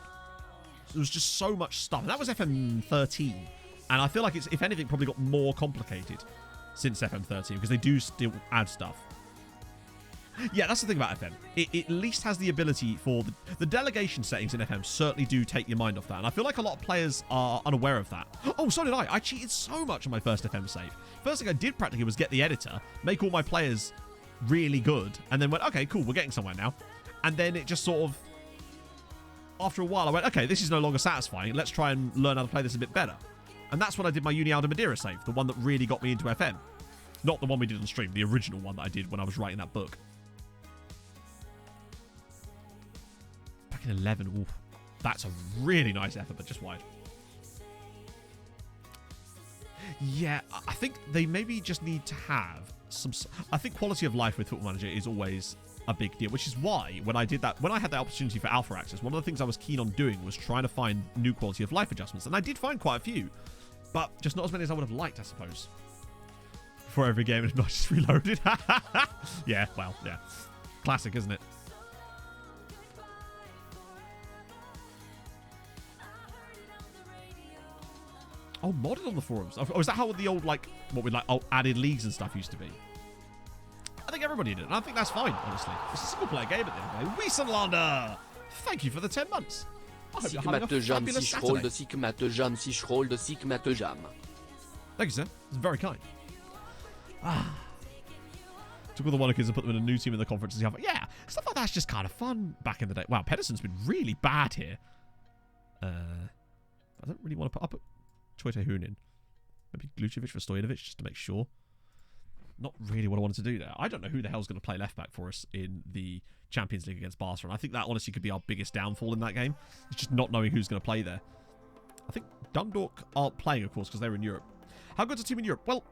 There was just so much stuff. And that was FM 13. And I feel like it's, if anything, probably got more complicated since FM 13, because they do still add stuff. Yeah, that's the thing about FM. It at least has the ability for... The delegation settings in FM certainly do take your mind off that. And I feel like a lot of players are unaware of that. Oh, so did I. I cheated so much on my first FM save. First thing I did practically was get the editor, make all my players really good, and then went, okay, cool, we're getting somewhere now. And then it just sort of... After a while, I went, okay, this is no longer satisfying. Let's try and learn how to play this a bit better. And that's when I did my Uni Alda Madeira save, the one that really got me into FM. Not the one we did on stream, the original one that I did when I was writing that book. Back in 11, oof. That's a really nice effort, but just wide. Yeah, I think they maybe just need to have some... I think quality of life with Football Manager is always a big deal, which is why when I did that, when I had the opportunity for Alpha Access, one of the things I was keen on doing was trying to find new quality of life adjustments, and I did find quite a few, but just not as many as I would have liked, I suppose. For every game, it's not just reloaded. Yeah, well, yeah. Classic, isn't it? Oh, modded on the forums. Oh, is that how the old, like, what we like, added leagues and stuff used to be? I think everybody did, and I think that's fine, honestly. It's a single-player game at the end of the day. Wiesenlander! Thank you for the 10 months. I hope you're having a fabulous Saturday. Thank you, sir. It's very kind. Took all the Wonder Kids and put them in a new team in the conference. Yeah, stuff like that's just kind of fun back in the day. Wow, Pedersen's been really bad here. I don't really want to put... I'll put Choite Hoon in. Maybe Glucevic for Stojanovic, just to make sure. Not really what I wanted to do there. I don't know who the hell's going to play left back for us in the Champions League against Barca, and I think that honestly could be our biggest downfall in that game. It's just not knowing who's going to play there. I think Dundalk aren't playing, of course, because they're in Europe. How good's a team in Europe? Well,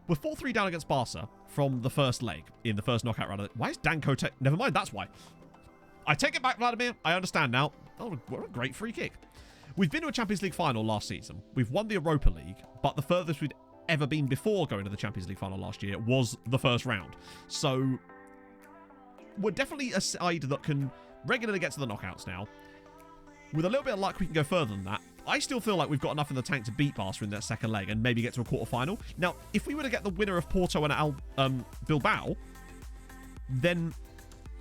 we're 4-3 down against Barca from the first leg in the first knockout round. Why is Danko... Never mind, that's why. I take it back, Vladimir. I understand now. Oh, what a great free kick. We've been to a Champions League final last season. We've won the Europa League, but the furthest we'd ever been before going to the Champions League final last year was the first round. So we're definitely a side that can regularly get to the knockouts now. With a little bit of luck, we can go further than that. I still feel like we've got enough in the tank to beat Barca in that second leg and maybe get to a quarter-final. Now, if we were to get the winner of Porto and Bilbao, then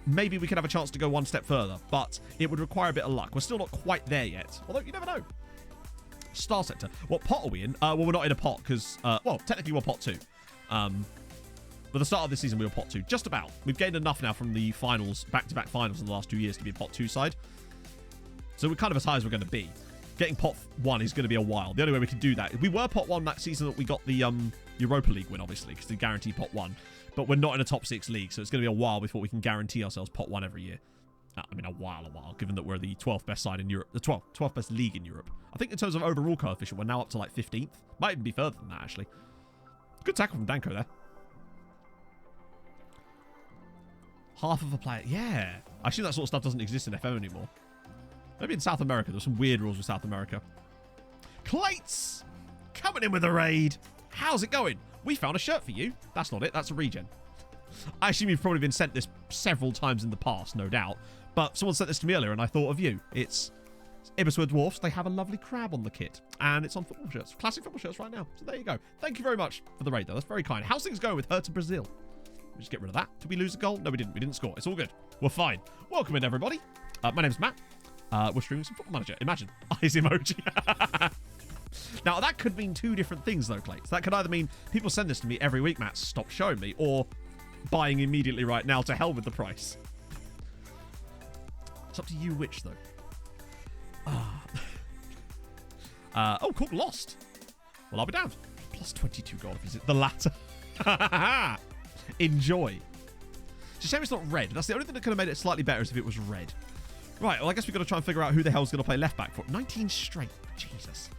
maybe we could have a chance to go one step further, but it would require a bit of luck. We're still not quite there yet, although you never know. Star Sector. What pot are we in? Well, we're not in a pot because, well, technically we're pot 2. But the start of this season, we were pot 2. Just about. We've gained enough now from the finals, back-to-back finals in the last 2 years to be a pot 2 side. So we're kind of as high as we're going to be. Getting pot 1 is going to be a while. The only way we can do that... We were pot 1 that season that we got the Europa League win, obviously, because they guaranteed pot 1. But we're not in a top 6 league, so it's going to be a while before we can guarantee ourselves pot 1 every year. I mean, a while, given that we're the 12th best side in Europe. The 12th best league in Europe. I think in terms of overall coefficient, we're now up to like 15th. Might even be further than that, actually. Good tackle from Danko there. Half of a player. Yeah. I assume that sort of stuff doesn't exist in FM anymore. Maybe in South America. There's some weird rules with South America. Clates! Coming in with a raid. How's it going? We found a shirt for you. That's not it. That's a regen. I assume you've probably been sent this several times in the past, no doubt. But someone sent this to me earlier and I thought of you. It's Ibisworth Dwarfs. They have a lovely crab on the kit. And it's on football shirts. Classic football shirts right now. So there you go. Thank you very much for the raid, though. That's very kind. How's things going with her to Brazil? We just get rid of that. Did we lose a goal? No, we didn't. We didn't score. It's all good. We're fine. Welcome in, everybody. My name's Matt. We're streaming some Football Manager. Imagine. Eyes emoji. Now, that could mean two different things, though, Clates. That could either mean people send this to me every week, Matt, stop showing me, or buying immediately right now, to hell with the price. It's up to you which, though. Oh, cool. Lost. Well, I'll be damned. Plus 22 gold. Is it the latter? Enjoy. It's a shame it's not red. That's the only thing that could have made it slightly better is if it was red. Right, well, I guess we've got to try and figure out who the hell's going to play left back for 19 straight. Jesus.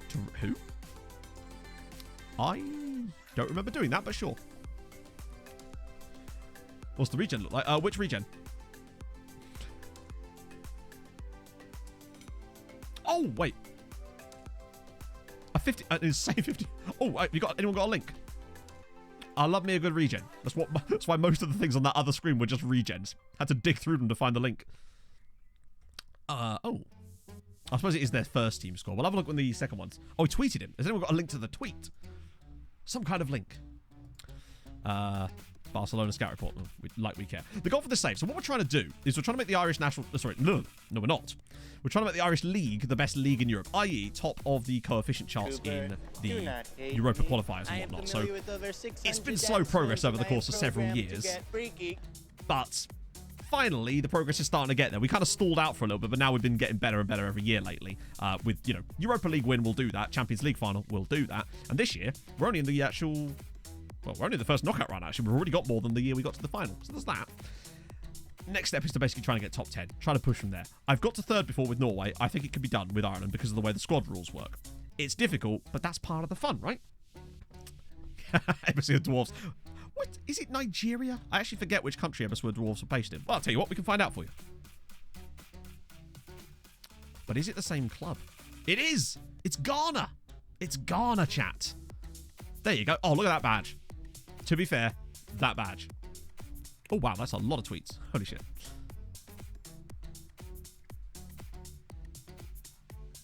To who? I don't remember doing that, but sure. What's the regen look like? Which regen? Oh, wait. A 50. Insane 50. Oh, anyone got a link? I love me a good regen. That's why most of the things on that other screen were just regens. Had to dig through them to find the link. Oh. I suppose it is their first team score. We'll have a look on the second ones. Oh, he tweeted him. Has anyone got a link to the tweet? Some kind of link. Barcelona scout report. We care. The goal for the save. So what we're trying to do is we're trying to make the Irish national... Sorry, no, we're not. We're trying to make the Irish league the best league in Europe, i.e. top of the coefficient charts in the Europa qualifiers and whatnot. So it's been slow progress over the course of several years. But finally, the progress is starting to get there. We kind of stalled out for a little bit, but now we've been getting better and better every year lately. With, Europa League win will do that. Champions League final will do that. And this year, we're only in the actual... Well, we're only in the first knockout round, actually. We've already got more than the year we got to the final. So there's that. Next step is to basically try and get top 10. Try to push from there. I've got to third before with Norway. I think it could be done with Ireland because of the way the squad rules work. It's difficult, but that's part of the fun, right? Embassy of Dwarfs. What? Is it Nigeria? I actually forget which country Embassy of Dwarfs are based in. Well, I'll tell you what. We can find out for you. But is it the same club? It is! It's Ghana! It's Ghana, chat. There you go. Oh, look at that badge. To be fair, that badge. Oh, wow, that's a lot of tweets. Holy shit.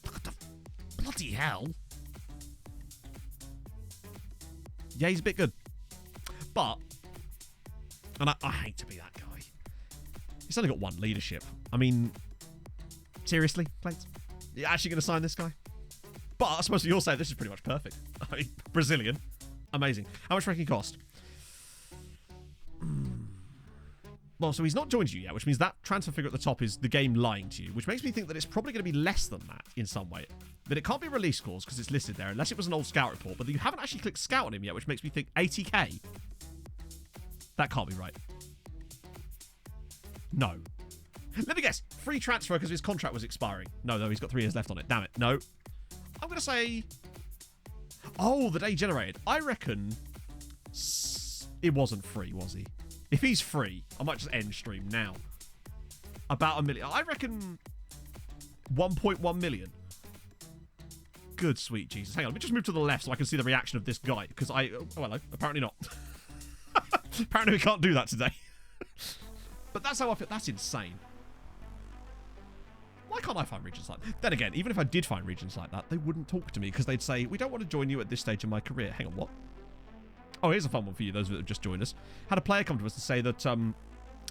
What the bloody hell? Yeah, he's a bit good. But, and I hate to be that guy. He's only got one leadership. I mean, seriously, Plates? You're actually going to sign this guy? But I suppose you'll say this is pretty much perfect. I mean, Brazilian. Amazing. How much ranking cost? Well, so he's not joined you yet, which means that transfer figure at the top is the game lying to you, which makes me think that it's probably going to be less than that in some way. But it can't be release scores because it's listed there, unless it was an old scout report. But you haven't actually clicked scout on him yet, which makes me think 80k. That can't be right. No. Let me guess. Free transfer because his contract was expiring. No, though, he's got 3 years left on it. Damn it. No. I'm going to say... Oh, the day generated. I reckon... It wasn't free, was he? If he's free, I might just end stream now. About 1 million. I reckon 1.1 million. Good sweet Jesus. Hang on, let me just move to the left so I can see the reaction of this guy. Because I... Oh, hello. Apparently not. Apparently we can't do that today. But that's how I feel. That's insane. Why can't I find regions like that? Then again, even if I did find regions like that, they wouldn't talk to me because they'd say, we don't want to join you at this stage in my career. Hang on, what? Oh, here's a fun one for you, those that have just joined us. Had a player come to us to say that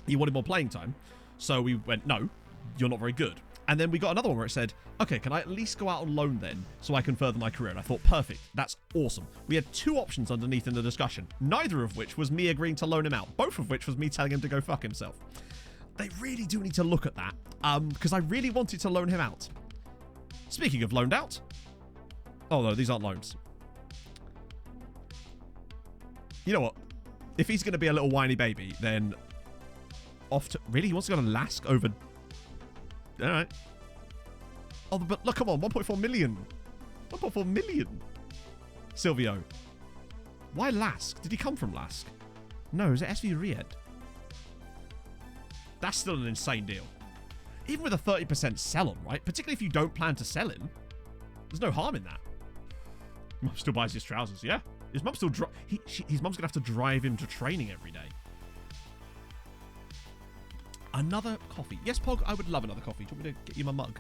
he wanted more playing time. So we went, no, you're not very good. And then we got another one where it said, okay, can I at least go out on loan then so I can further my career? And I thought, perfect, that's awesome. We had 2 options underneath in the discussion, neither of which was me agreeing to loan him out. Both of which was me telling him to go fuck himself. They really do need to look at that because I really wanted to loan him out. Speaking of loaned out. Oh, no, these aren't loans. You know what? If he's going to be a little whiny baby, then off to... Really? He wants to go to Lask over... All right. Oh, but look, come on. 1.4 million. 1.4 million. Silvio. Why Lask? Did he come from Lask? No, is it SV Ried? That's still an insane deal. Even with a 30% sell-on, right? Particularly if you don't plan to sell him. There's no harm in that. Mum still buys his trousers, yeah? His mum still his mum's gonna have to drive him to training every day. Another coffee. Yes, Pog, I would love another coffee. Do you want me to get you my mug?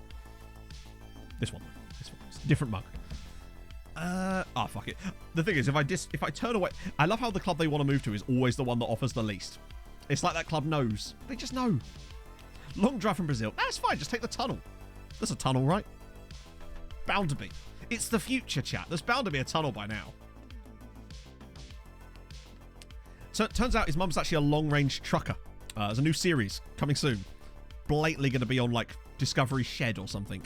This one. This one. It's a different mug. Fuck it. The thing is, if I turn away, I love how the club they want to move to is always the one that offers the least. It's like that club knows. They just know. Long drive from Brazil. That's fine. Just take the tunnel. There's a tunnel, right? Bound to be. It's the future, chat. There's bound to be a tunnel by now. So it turns out his mum's actually a long-range trucker. There's a new series coming soon. Blatantly going to be on, like, Discovery Shed or something.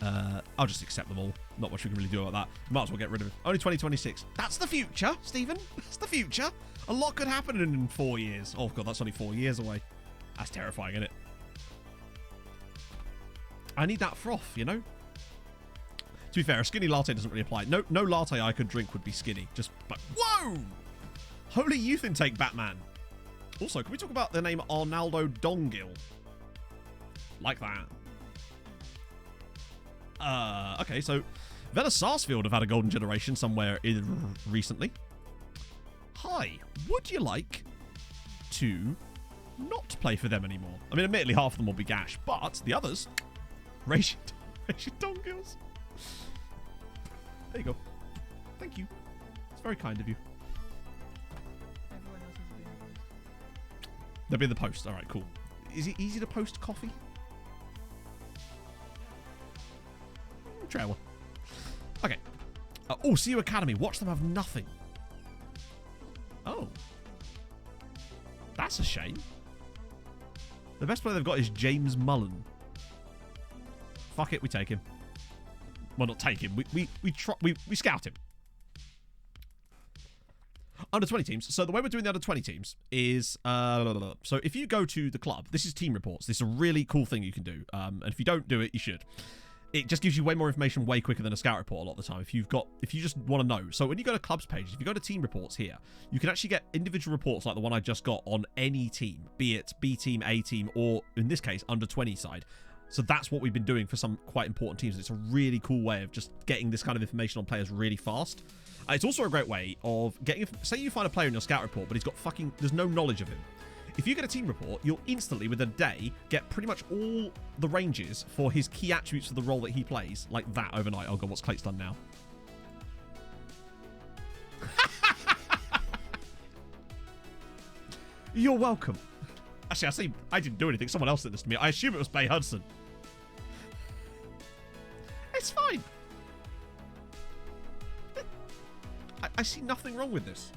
I'll just accept them all. Not much we can really do about that. Might as well get rid of it. Only 2026. That's the future, Stephen. That's the future. A lot could happen in 4 years. Oh, God, that's only 4 years away. That's terrifying, isn't it? I need that froth, you know? To be fair, a skinny latte doesn't really apply. No latte I could drink would be skinny. Just, but, whoa! Holy youth intake, Batman. Also, can we talk about the name Arnaldo Dongil? Like that. Okay, so Vela Sarsfield have had a golden generation somewhere recently. Hi, would you like to not play for them anymore? I mean, admittedly, half of them will be gash, but the others, Rashid Dongils. There you go. Thank you. It's very kind of you. Everyone else has been involved. They'll be in the post. All right, cool. Is it easy to post coffee? Try one. Okay. Oh, CU Academy. Watch them have nothing. Oh. That's a shame. The best player they've got is James Mullen. Fuck it, we take him. Well, not take him. We scout him. Under 20 teams. So the way we're doing the under 20 teams is so if you go to the club, this is team reports. This is a really cool thing you can do. And if you don't do it, you should. It just gives you way more information way quicker than a scout report a lot of the time if you just want to know. So when you go to clubs pages, if you go to team reports here, you can actually get individual reports like the one I just got on any team, be it B team, A team, or in this case, under 20 side. So that's what we've been doing for some quite important teams. It's a really cool way of just getting this kind of information on players really fast. It's also a great way of getting, say you find a player in your scout report, but he's got there's no knowledge of him. If you get a team report, you'll instantly, within a day, get pretty much all the ranges for his key attributes for the role that he plays, like that overnight. Oh God, what's Clate's done now? You're welcome. Actually, I didn't do anything. Someone else did this to me. I assume it was Bay Hudson. It's fine. I see nothing wrong with this.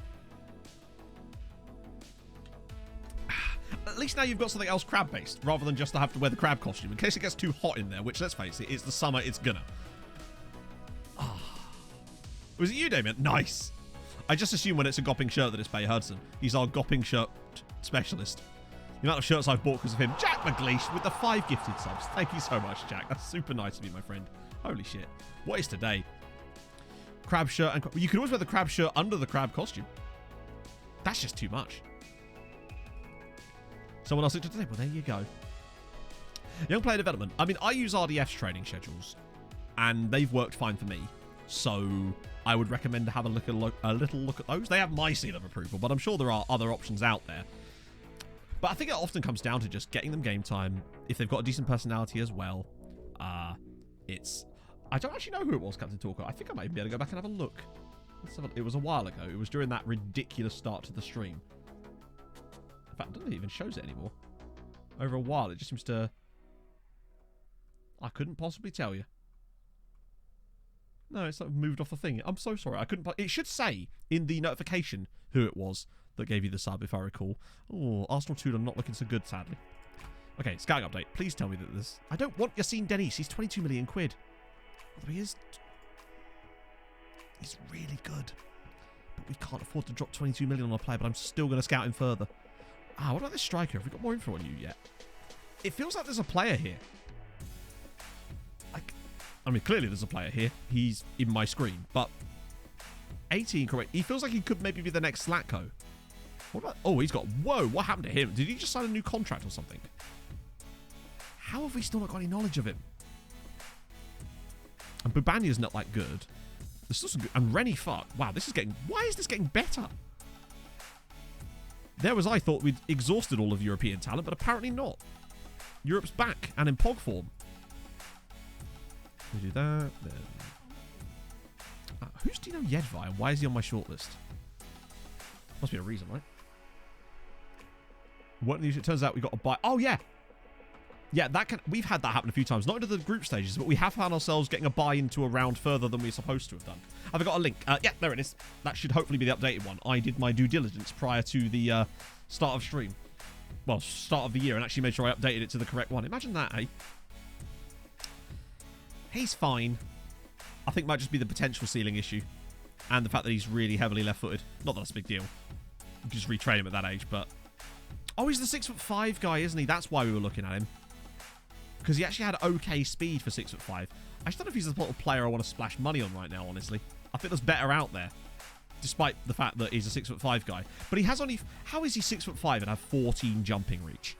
At least now you've got something else crab-based, rather than just to have to wear the crab costume, in case it gets too hot in there, which, let's face it, it's the summer, it's gonna. Was it you, Damien? Nice. I just assume when it's a gopping shirt that it's Bay Hudson. He's our gopping shirt specialist. The amount of shirts I've bought because of him. Jack McLeish with the 5 gifted subs. Thank you so much, Jack. That's super nice of you, my friend. Holy shit. What is today? Crab shirt and... You can always wear the crab shirt under the crab costume. That's just too much. Someone else said today. Well, there you go. Young player development. I mean, I use RDF's training schedules, and they've worked fine for me. So I would recommend to have a little look at those. They have my seal of approval, but I'm sure there are other options out there. But I think it often comes down to just getting them game time. If they've got a decent personality as well, I don't actually know who it was, Captain Talker. I think I might be able to go back and have a look. It was a while ago. It was during that ridiculous start to the stream. In fact, I don't think it even shows it anymore. Over a while, it just seems to... I couldn't possibly tell you. No, it's like moved off the thing. I'm so sorry. I couldn't... It should say in the notification who it was that gave you the sub, if I recall. Oh, Arsenal 2 are not looking so good, sadly. Okay, scouting update. Please tell me that this... I don't want Yassine Denise. He's 22 million quid. Although he is... He's really good. But we can't afford to drop 22 million on a player, but I'm still going to scout him further. What about this striker? Have we got more info on you yet? It feels like there's a player here. I mean, clearly there's a player here. He's in my screen, but 18, correct. He feels like he could maybe be the next Slatko. What about... Oh, he's got... Whoa, what happened to him? Did he just sign a new contract or something? How have we still not got any knowledge of him? And Bubanya's not that good. There's still some good... And Rennie, fuck. Wow, this is getting... Why is this getting better? There was I thought we'd exhausted all of European talent, but apparently not. Europe's back and in POG form. We do that, then... who's Dino Yedvai and why is he on my shortlist? Must be a reason, right? It turns out we got to buy... Oh, yeah! Yeah, that can... We've had that happen a few times. Not into the group stages, but we have found ourselves getting a buy into a round further than we're supposed to have done. Have I got a link? Yeah, there it is. That should hopefully be the updated one. I did my due diligence prior to the start of stream. Well, start of the year, and actually made sure I updated it to the correct one. Imagine that, eh? He's fine. I think it might just be the potential ceiling issue. And the fact that he's really heavily left-footed. Not that that's a big deal. You can just retrain him at that age, but... Oh, he's the 6'5" guy, isn't he? That's why we were looking at him. Because he actually had okay speed for 6'5". I just don't know if he's the sort of player I want to splash money on right now, honestly. I think there's better out there. Despite the fact that he's a 6'5" guy. But he has only... How is he 6'5" and have 14 jumping reach?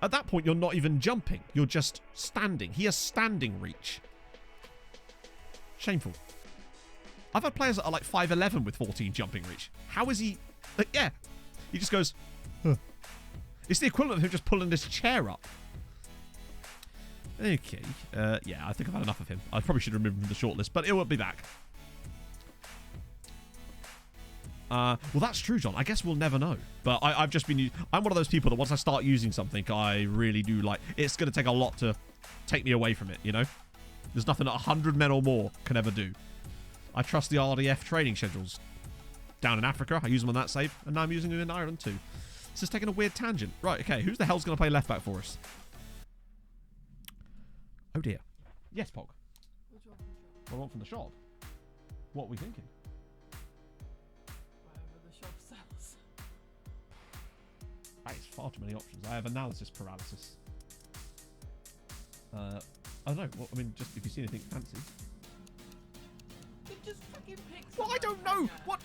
At that point, you're not even jumping. You're just standing. He has standing reach. Shameful. I've had players that are like 5'11 with 14 jumping reach. How is he... yeah. He just goes... Huh. It's the equivalent of him just pulling this chair up. Okay. Yeah, I think I've had enough of him. I probably should remove him from the shortlist, but it will be back. Well, that's true, John. I guess we'll never know. But I've just been... I'm one of those people that once I start using something, I really do like... It's going to take a lot to take me away from it, you know? There's nothing that 100 men or more can ever do. I trust the RDF training schedules. Down in Africa, I use them on that save, and now I'm using them in Ireland too. This is taking a weird tangent. Right, okay, who's the hell's going to play left back for us? Oh dear. Yes, Pog. Which one from the shop? I want from the shop. What are we thinking? Whatever the shop sells. That is far too many options. I have analysis paralysis. I don't know. Well, I mean, just if you see anything fancy. Just fucking pick. Well, I don't know. What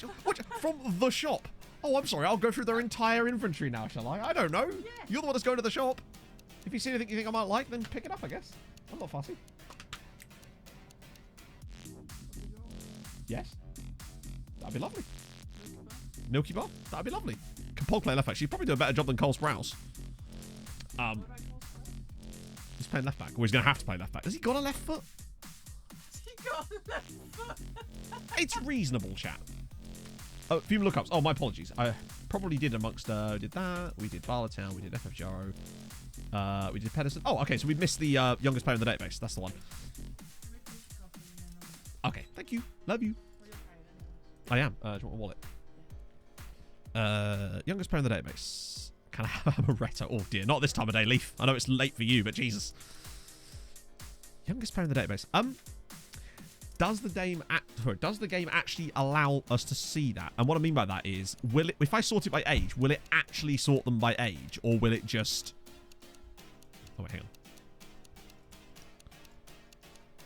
from the shop? Oh, I'm sorry. I'll go through their entire inventory now, shall I? I don't know. Yeah. You're the one that's going to the shop. If you see anything you think I might like, then pick it up, I guess. I'm not fussy. Yes. That'd be lovely. Milky Bar? That'd be lovely. Can Pog play left back? She'd probably do a better job than Cole Sprouse. He's playing left back. Or he's going to have to play left back. Has he got a left foot? He got a left foot. It's reasonable, chat. Oh, a few lookups. Oh, my apologies. I probably did amongst... did that. We did Barletown. We did FFJRO. We did Pedersen. Oh, okay. So we missed the youngest player in the database. That's the one. Okay. Thank you. Love you. I am. Do you want a wallet? Youngest player in the database. Can I have Amaretto? Oh, dear. Not this time of day, Leaf. I know it's late for you, but Jesus. Youngest player in the database. Does the game actually allow us to see that? And what I mean by that is, will it, if I sort it by age, will it actually sort them by age, or will it just... Oh, wait, hang on.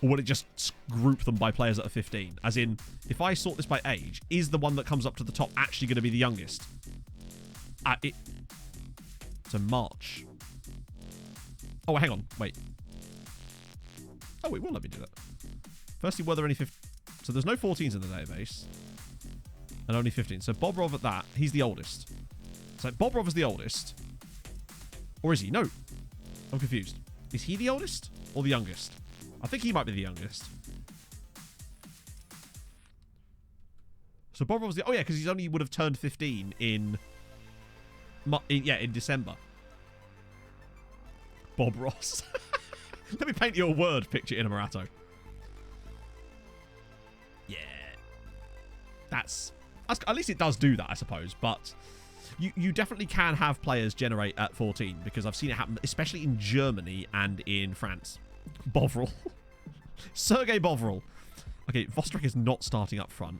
Or will it just group them by players that are 15? As in, if I sort this by age, is the one that comes up to the top actually going to be the youngest? So March. Oh, hang on. Wait. Oh, it will let me do that. Firstly, were there any 15? So there's no 14s in the database. And only 15. So Bob Rov at that, he's the oldest. So Bob Rov is the oldest. Or is he? No. I'm confused. Is he the oldest or the youngest? I think he might be the youngest. So Bob Rov was the... Oh, yeah, because he's only would have turned 15 in December. Bob Ross. Let me paint you a word picture in a Marato. Yeah. That's at least it does do that, I suppose. But you definitely can have players generate at 14 because I've seen it happen, especially in Germany and in France. Bovril. Sergei Bovril. Okay, Vostrak is not starting up front.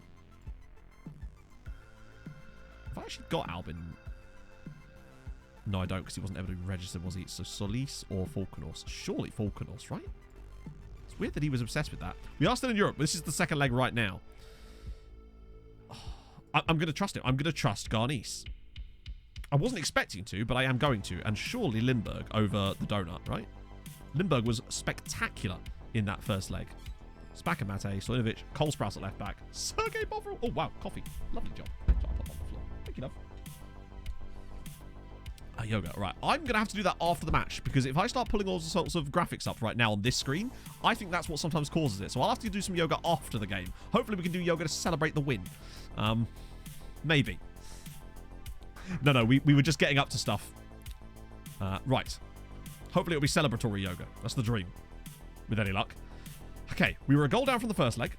Have I actually got Albin? No, I don't, because he wasn't able to be registered, was he? So Solis or Falconos? Surely Falconos, right? It's weird that he was obsessed with that. We are still in Europe. This is the second leg right now. I'm going to trust him. I'm going to trust Garnice. I wasn't expecting to, but I am going to. And surely Lindbergh over the donut, right? Lindbergh was spectacular in that first leg. Spakamate, Slinovic, Cole Sprouse at left back, Sergei Bovril. Oh, wow, coffee. Lovely job. Sorry, I put on the floor. Thank you, love. Yoga. Right, I'm going to have to do that after the match, because if I start pulling all sorts of graphics up right now on this screen, I think that's what sometimes causes it. So I'll have to do some yoga after the game. Hopefully we can do yoga to celebrate the win. Maybe. No, we were just getting up to stuff. Right. Hopefully it'll be celebratory yoga. That's the dream. With any luck. Okay, we were a goal down from the first leg.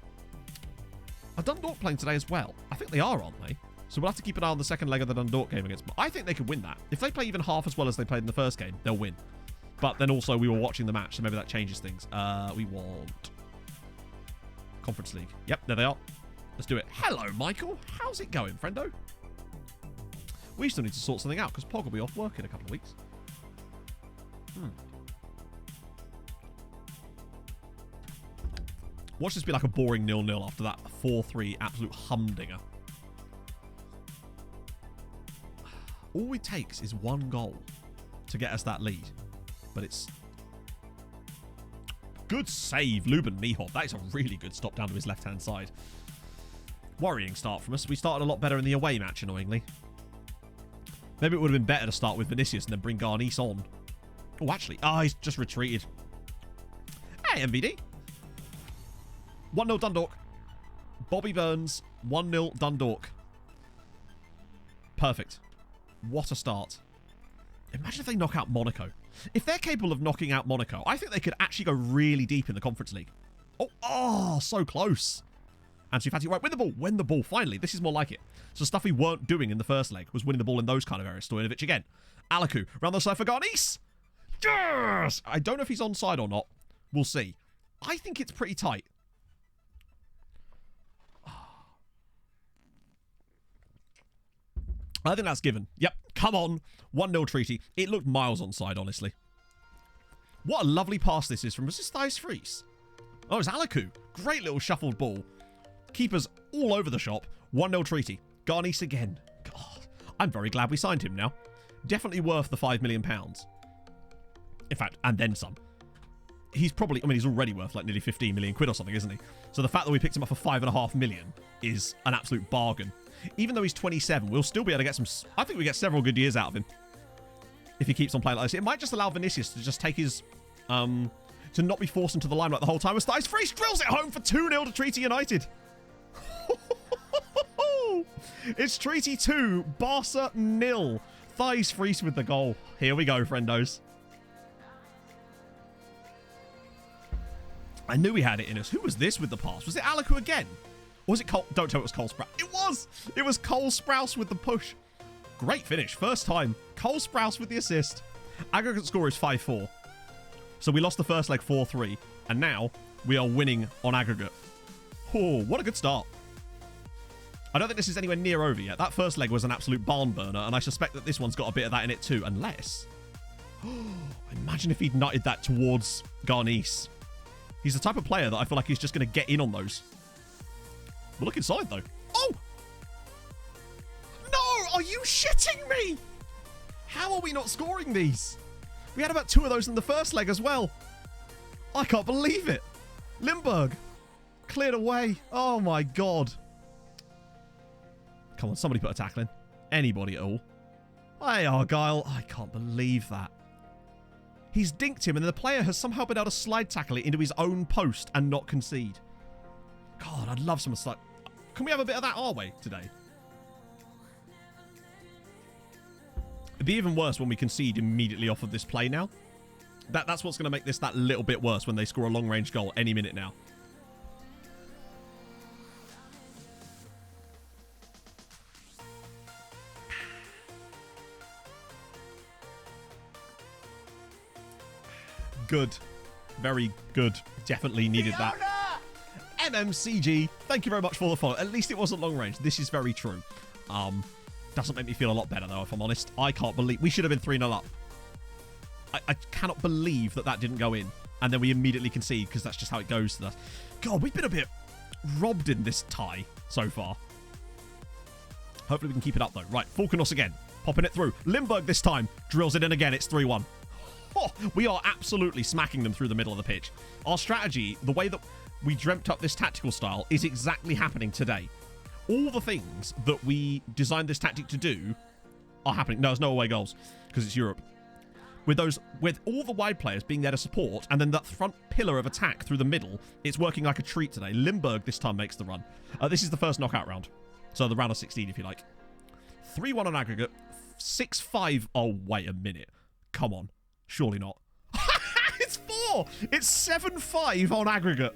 Are Dundalk playing today as well? I think they are, aren't they? So we'll have to keep an eye on the second leg of the Dundalk game against... I think they could win that. If they play even half as well as they played in the first game, they'll win. But then also we were watching the match, so maybe that changes things. We want... Conference League. Yep, there they are. Let's do it. Hello, Michael. How's it going, friendo? We still need to sort something out, because Pog will be off work in a couple of weeks. Watch this be like a boring 0-0 after that 4-3 absolute humdinger. All it takes is one goal to get us that lead. But it's... Good save, Luben Mihov. That is a really good stop down to his left-hand side. Worrying start from us. We started a lot better in the away match, annoyingly. Maybe it would have been better to start with Vinicius and then bring Garnice on. Oh, actually. He's just retreated. Hey, MVD. 1-0 Dundalk. Bobby Burns. 1-0 Dundalk. Perfect. What a start. Imagine if they knock out Monaco. If they're capable of knocking out Monaco, I think they could actually go really deep in the Conference League. Oh, so close. Ansu Fati, right, win the ball, finally. This is more like it. So stuff we weren't doing in the first leg was winning the ball in those kind of areas. Stojanovic again. Alaku, round the side for Garnice. Yes! I don't know if he's onside or not. We'll see. I think it's pretty tight. I think that's given. Yep, come on. 1-0 Treaty. It looked miles onside, honestly. What a lovely pass this is from... Was this Thijs Fries? Oh, it's Alaku. Great little shuffled ball. Keepers all over the shop. 1-0 Treaty. Garnice again. God, I'm very glad we signed him now. Definitely worth the £5 million. In fact, and then some. He's probably... I mean, he's already worth like nearly 15 million quid or something, isn't he? So the fact that we picked him up for 5.5 million is an absolute bargain. Even though he's 27, we'll still be able to get some... I think we get several good years out of him. If he keeps on playing like this. It might just allow Vinicius to just take his... to not be forced into the limelight the whole time. As Thijs Fries drills it home for 2-0 to Treaty United. It's Treaty 2, Barca 0. Thijs Fries with the goal. Here we go, friendos. I knew we had it in us. Who was this with the pass? Was it Alaku again? Or was it Cole? Don't tell me it was Cole Sprouse. It was! It was Cole Sprouse with the push. Great finish. First time. Cole Sprouse with the assist. Aggregate score is 5-4. So we lost the first leg 4-3. And now we are winning on aggregate. Oh, what a good start. I don't think this is anywhere near over yet. That first leg was an absolute barn burner. And I suspect that this one's got a bit of that in it too. Unless... imagine if he'd nutted that towards Garnice. He's the type of player that I feel like he's just going to get in on those. We'll look inside, though. Oh! No! Are you shitting me? How are we not scoring these? We had about 2 of those in the first leg as well. I can't believe it. Lindbergh. Cleared away. Oh, my God. Come on, somebody put a tackle in. Anybody at all. Hey, Argyle. I can't believe that. He's dinked him, and the player has somehow been able to slide tackle it into his own post and not concede. God, I'd love some slide. Can we have a bit of that our way today? It'd be even worse when we concede immediately off of this play now. That's what's going to make this that little bit worse when they score a long-range goal any minute now. Good. Very good. Definitely needed that. MMCG, thank you very much for the follow. At least it wasn't long range. This is very true. Doesn't make me feel a lot better, though, if I'm honest. I can't believe... We should have been 3-0 up. I cannot believe that didn't go in. And then we immediately concede, because that's just how it goes to us. God, we've been a bit robbed in this tie so far. Hopefully we can keep it up, though. Right, Falconos again. Popping it through. Limburg this time. Drills it in again. It's 3-1. Oh, we are absolutely smacking them through the middle of the pitch. Our strategy, the way that we dreamt up this tactical style, is exactly happening today. All the things that we designed this tactic to do are happening. No, there's no away goals because it's Europe. With all the wide players being there to support, and then that front pillar of attack through the middle, it's working like a treat today. Limburg this time makes the run. This is the first knockout round. So the round of 16, if you like. 3-1 on aggregate. 6-5. Oh, wait a minute. Come on. Surely not. It's 4. It's 7-5 on aggregate.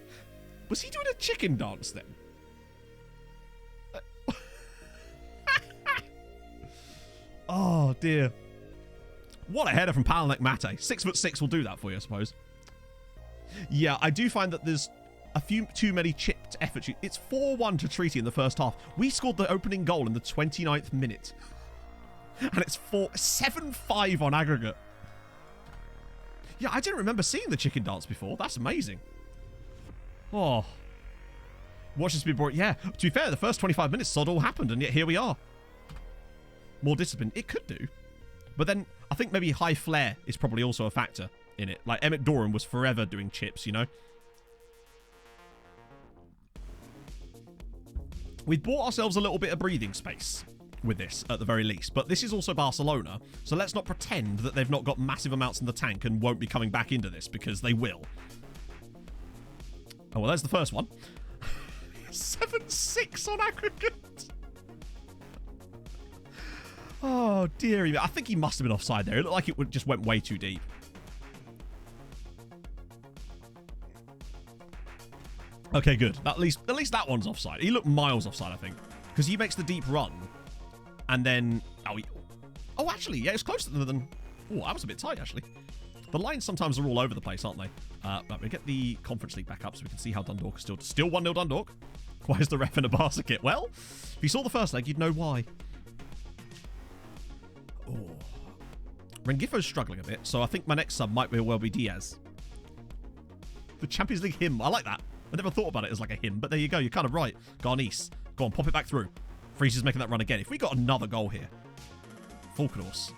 Was he doing a chicken dance then? Oh, dear. What a header from Palanek Mate. 6'6" will do that for you, I suppose. Yeah, I do find that there's a few too many chipped efforts. It's 4-1 to Treaty in the first half. We scored the opening goal in the 29th minute. And it's 7-5 on aggregate. Yeah, I didn't remember seeing the chicken dance before. That's amazing. Oh. Watch this be brought. Yeah, to be fair, the first 25 minutes sod all happened, and yet here we are. More discipline. It could do. But then, I think maybe high flair is probably also a factor in it. Like, Emmett Doran was forever doing chips, you know? We've bought ourselves a little bit of breathing space with this, at the very least. But this is also Barcelona, so let's not pretend that they've not got massive amounts in the tank and won't be coming back into this, because they will. Oh, well, there's the first one. 7-6 on aggregate. Oh, dearie me. I think he must have been offside there. It looked like it just went way too deep. Okay, good. At least that one's offside. He looked miles offside, I think. Because he makes the deep run. And then... Oh, actually, yeah, it's closer than... Oh, that was a bit tight, actually. The lines sometimes are all over the place, aren't they? Right, we'll get the Conference League back up so we can see how Dundalk is still 1-0 Dundalk. Why is the ref in a Barca kit? Well, if you saw the first leg, you'd know why. Oh. Rengifo's struggling a bit, so I think my next sub might well be Diaz. The Champions League hymn. I like that. I never thought about it as like a hymn, but there you go. You're kind of right. Garnice. Go on, pop it back through. Fries is making that run again. If we got another goal here. Falkenhorst.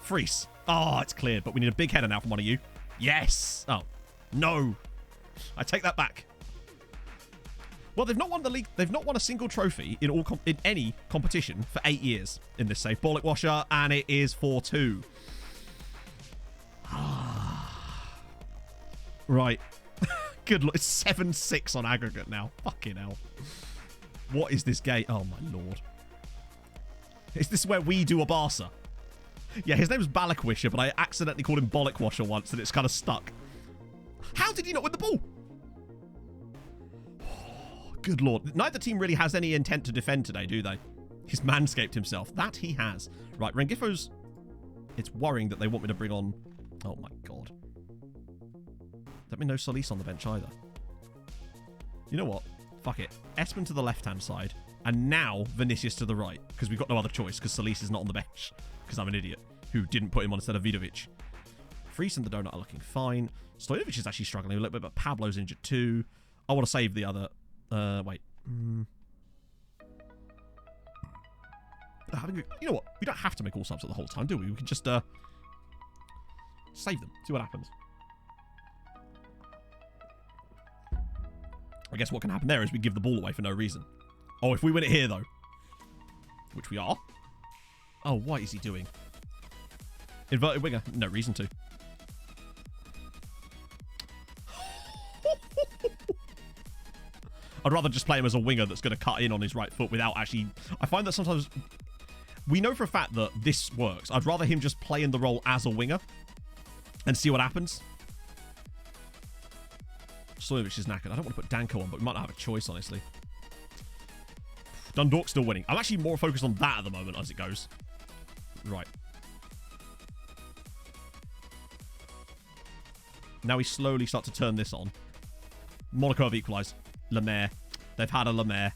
Fries. Oh, it's cleared, but we need a big header now from one of you. Yes. Oh, no. I take that back. Well, they've not won the league. They've not won a single trophy in any competition for 8 years in this save. Bollock Washer, and it is 4-2. Right. Good luck. It's 7-6 on aggregate now. Fucking hell. What is this game? Oh, my lord. Is this where we do a Barca? Yeah, his name's Balakwisher, but I accidentally called him Bollock Washer once, and it's kind of stuck. How did he not win the ball? Good lord. Neither team really has any intent to defend today, do they? He's manscaped himself. That he has. Right, Rengifo's... It's worrying that they want me to bring on... Oh, my God. Let me know Solis on the bench either. You know what? Fuck it. Espen to the left-hand side. And now Vinicius to the right. Because we've got no other choice. Because Solis is not on the bench. Because I'm an idiot. Who didn't put him on instead of Vidovic. Fries and the Donut are looking fine. Stojanovic is actually struggling a little bit. But Pablo's injured too. I want to save the other... wait. You know what? We don't have to make all subs at the whole time, do we? We can just save them. See what happens. I guess what can happen there is we give the ball away for no reason. Oh, if we win it here, though. Which we are. Oh, what is he doing? Inverted winger. No reason to. I'd rather just play him as a winger that's going to cut in on his right foot without actually... I find that sometimes... We know for a fact that this works. I'd rather him just play in the role as a winger and see what happens. Stojanovic is knackered. I don't want to put Danko on, but we might not have a choice, honestly. Dundalk's still winning. I'm actually more focused on that at the moment as it goes. Right. Now we slowly start to turn this on. Monaco have equalised. Lemaire. They've had a Lemaire.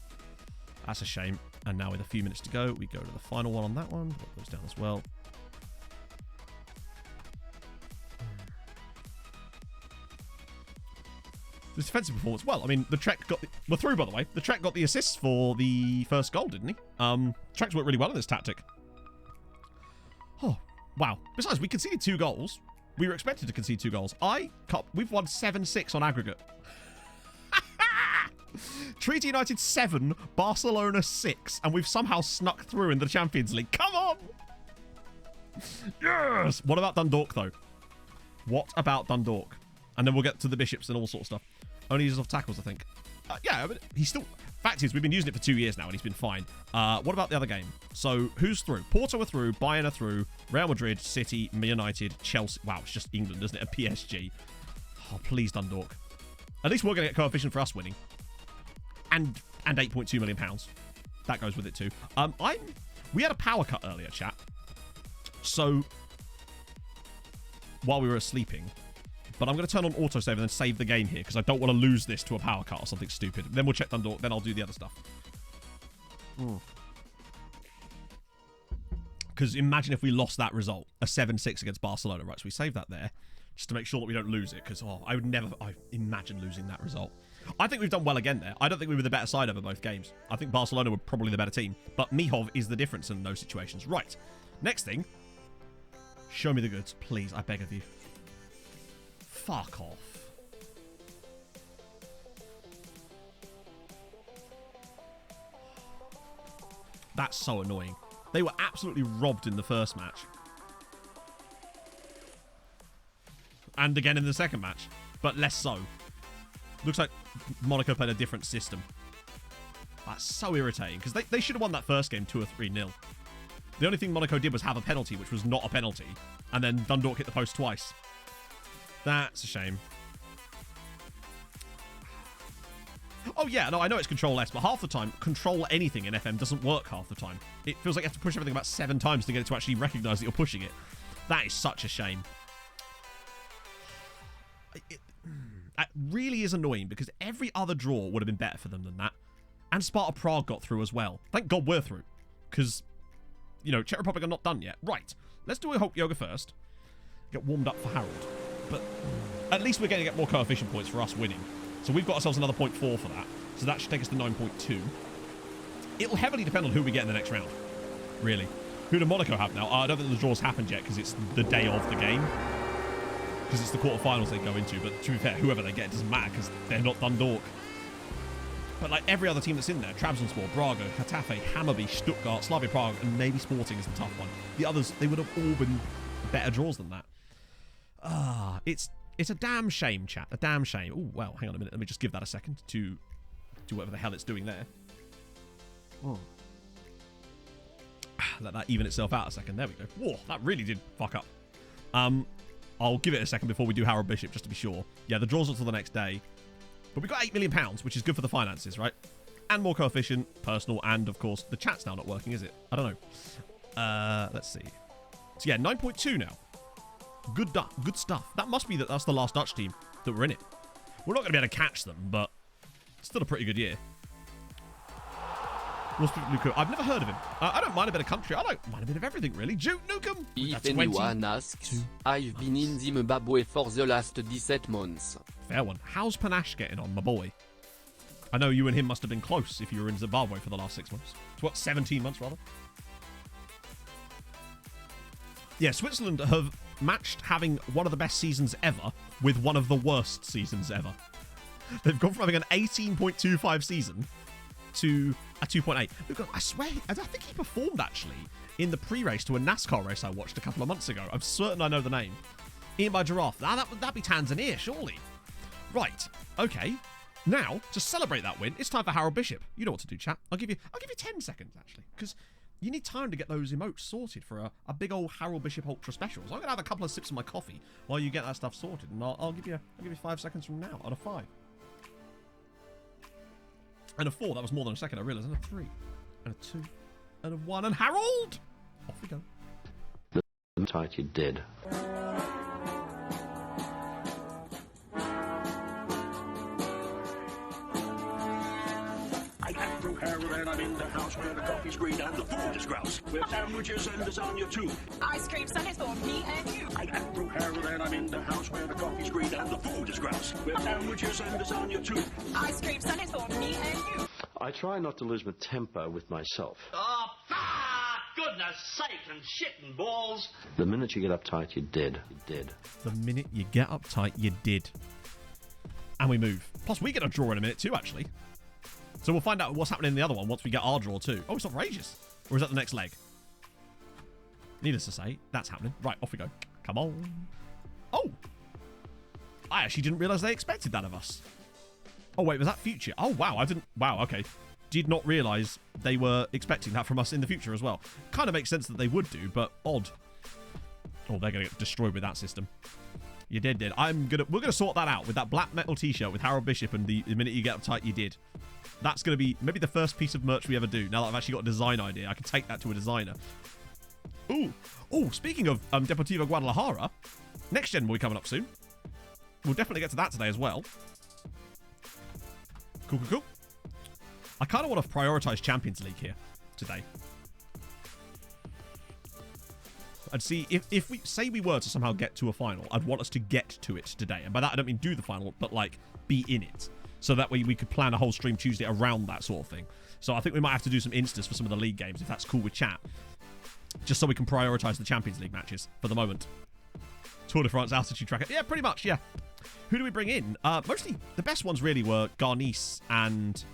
That's a shame. And now with a few minutes to go, we go to the final one on that one. That goes down as well. This defensive performance, well, I mean, the Trek got... We're through, by the way. The Trek got the assist for the first goal, didn't he? Trek's worked really well in this tactic. Oh, wow. Besides, we conceded 2 goals. We were expected to concede 2 goals. We've won 7-6 on aggregate. Treaty United 7, Barcelona 6, and we've somehow snuck through in the Champions League. Come on! Yes! What about Dundalk, though? What about Dundalk? And then we'll get to the Bishops and all sorts of stuff. Only uses off tackles, I think. Yeah, but he's still... Fact is, we've been using it for 2 years now, and he's been fine. What about the other game? So, who's through? Porto are through, Bayern are through, Real Madrid, City, Man United, Chelsea... Wow, it's just England, isn't it? And PSG. Oh, please, Dundalk. At least we're going to get coefficient for us winning. And £8.2 million. That goes with it, too. We had a power cut earlier, chat. So, while we were sleeping... But I'm going to turn on autosave and then save the game here, because I don't want to lose this to a power cut or something stupid. Then we'll check Dundalk, then I'll do the other stuff. Because imagine if we lost that result, a 7-6 against Barcelona. Right, so we save that there, just to make sure that we don't lose it, because, I imagine losing that result. I think we've done well again there. I don't think we were the better side over both games. I think Barcelona were probably the better team. But Mihov is the difference in those situations. Right, next thing. Show me the goods, please, I beg of you. Fuck off. That's so annoying. They were absolutely robbed in the first match. And again in the second match. But less so. Looks like Monaco played a different system. That's so irritating. Because they should have won that first game 2 or 3-0. The only thing Monaco did was have a penalty, which was not a penalty. And then Dundalk hit the post twice. That's a shame. Oh, yeah, no, I know it's Control S, but half the time, Control anything in FM doesn't work half the time. It feels like you have to push everything about 7 times to get it to actually recognize that you're pushing it. That is such a shame. It really is annoying, because every other draw would have been better for them than that. And Sparta Prague got through as well. Thank God we're through. Because, you know, Czech Republic are not done yet. Right, let's do a Hulk Yoga first. Get warmed up for Harold. But at least we're going to get more coefficient points for us winning. So we've got ourselves another 0.4 for that. So that should take us to 9.2. It'll heavily depend on who we get in the next round. Really. Who do Monaco have now? I don't think the draw's happened yet because it's the day of the game. Because it's the quarterfinals they go into. But to be fair, whoever they get, it doesn't matter because they're not Dundalk. But like every other team that's in there, Trabzonspor, Braga, Getafe, Hammarby, Stuttgart, Slavia Prague, and maybe Sporting is the tough one. The others, they would have all been better draws than that. It's a damn shame, chat. A damn shame. Oh, well, hang on a minute. Let me just give that a second to do whatever the hell it's doing there. Let that even itself out a second. There we go. Whoa, that really did fuck up. I'll give it a second before we do Harold Bishop, just to be sure. Yeah, the draws until the next day. But we got £8 million, which is good for the finances, right? And more coefficient, personal, and, of course, the chat's now not working, is it? I don't know. Let's see. So, yeah, 9.2 now. Good stuff. That must be that's the last Dutch team that were in it. We're not going to be able to catch them, but still a pretty good year. I've never heard of him. I don't mind a bit of country. I don't mind a bit of everything, really. Duke Nukem. If anyone asks, I've been in Zimbabwe for the last 17 months. Fair one. How's Panache getting on, my boy? I know you and him must have been close if you were in Zimbabwe for the last 6 months. What, 17 months, rather? Yeah, Switzerland have matched having one of the best seasons ever with one of the worst seasons ever. They've gone from having an 18.25 season to a 2.8. Look, I swear, I think he performed actually in the pre-race to a NASCAR race I watched a couple of months ago. I'm certain I know the name. Eaten by giraffe. That'd be Tanzania, surely. Right. Okay. Now, to celebrate that win, it's time for Harold Bishop. You know what to do, chat. I'll give you 10 seconds actually, because you need time to get those emotes sorted for a big old Harold Bishop Ultra special. So I'm gonna have a couple of sips of my coffee while you get that stuff sorted, and I'll give you 5 seconds from now out of 5. And a 4, that was more than a second, I realised. And a 3, and a 2, and a 1, and Harold! Off we go. Tight, you did. Afro Harold and I'm in the house where the coffee's green and the food is grouse. With sandwiches and lasagna too. Ice cream sundaes for me and you. I'm Afro Harold and I'm in the house where the coffee's green and the food is grouse. With sandwiches and lasagna too. Ice cream sundaes for me and you. I try not to lose my temper with myself. Oh, goodness sake and shit and balls. The minute you get uptight, you're dead. You're dead. The minute you get uptight, you did. And we move. Plus, we get a draw in a minute too, actually. So we'll find out what's happening in the other one once we get our draw too. Oh, it's outrageous. Or is that the next leg? Needless to say, that's happening. Right, off we go. Come on. Oh! I actually didn't realise they expected that of us. Oh, wait, was that future? Oh, wow, I didn't... Wow, okay. Did not realise they were expecting that from us in the future as well. Kind of makes sense that they would do, but odd. Oh, they're going to get destroyed with that system. You did. We're gonna sort that out with that black metal t-shirt with Harold Bishop and the minute you get uptight, you did. That's gonna be maybe the first piece of merch we ever do. Now that I've actually got a design idea, I can take that to a designer. Ooh. Oh, speaking of Deportivo Guadalajara, next gen will be coming up soon. We'll definitely get to that today as well. Cool. I kind of want to prioritize Champions League here today. I'd see if we say we were to somehow get to a final, I'd want us to get to it today. And by that, I don't mean do the final, but like be in it. So that way we could plan a whole stream Tuesday around that sort of thing. So I think we might have to do some instas for some of the league games, if that's cool with chat. Just so we can prioritize the Champions League matches for the moment. Tour de France altitude tracker. Yeah, pretty much, yeah. Who do we bring in? Mostly the best ones really were Garnice and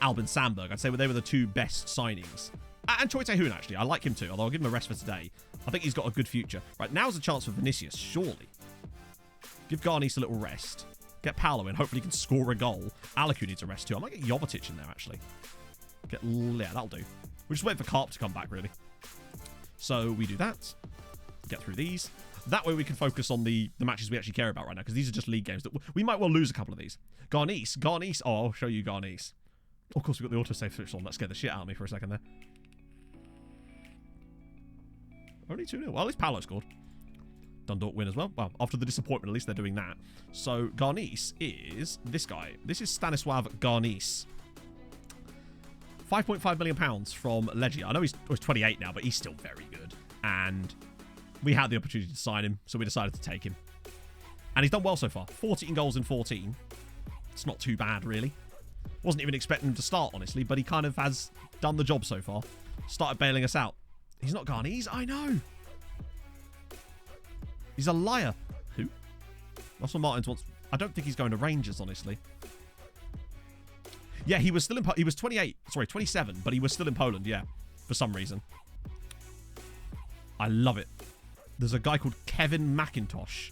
Albin Sandberg. I'd say they were the two best signings. And Choi Tae-hoon, actually. I like him too, although I'll give him a rest for today. I think he's got a good future. Right, now's a chance for Vinicius, surely. Give Garnice a little rest. Get Paolo in. Hopefully he can score a goal. Alaku needs a rest too. I might get Jovetic in there, actually. Yeah, that'll do. We're just waiting for Karp to come back, really. So we do that. Get through these. That way we can focus on the matches we actually care about right now, because these are just league games. That we might well lose a couple of these. Garnice. Oh, I'll show you Garnice. Of course, we've got the autosave switched on. That scared the shit out of me for a second there. Only 2-0. Well, at least Paolo scored. Dundalk win as well. Well, after the disappointment, at least they're doing that. So, Garnice is this guy. This is Stanisław Garnice. £5.5 million from Legia. I know he's 28 now, but he's still very good. And we had the opportunity to sign him, so we decided to take him. And he's done well so far. 14 goals in 14. It's not too bad, really. Wasn't even expecting him to start, honestly, but he kind of has done the job so far. Started bailing us out. He's not Garnice. I know. He's a liar. Who? Russell Martins wants... I don't think he's going to Rangers, honestly. Yeah, he was still in... He was 28. Sorry, 27, but he was still in Poland, yeah. For some reason. I love it. There's a guy called Kevin McIntosh.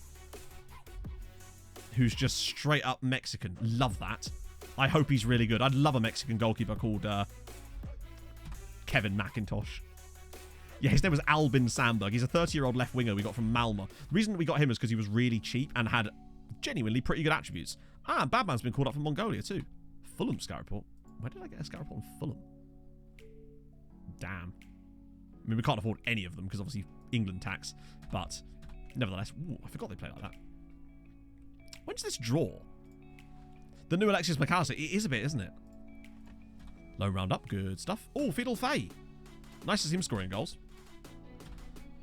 Who's just straight up Mexican. Love that. I hope he's really good. I'd love a Mexican goalkeeper called Kevin McIntosh. Yeah, his name was Albin Sandberg. He's a 30-year-old left winger we got from Malmo. The reason we got him is because he was really cheap and had genuinely pretty good attributes. Ah, Badman's been called up from Mongolia too. Fulham scout report. Where did I get a scout report on Fulham? Damn. I mean, we can't afford any of them because obviously England tax. But nevertheless, ooh, I forgot they play like that. When's this draw? The new Alexis McAllister. It is a bit, isn't it? Low round up. Good stuff. Oh, Fiddle Faye. Nice to see him scoring goals.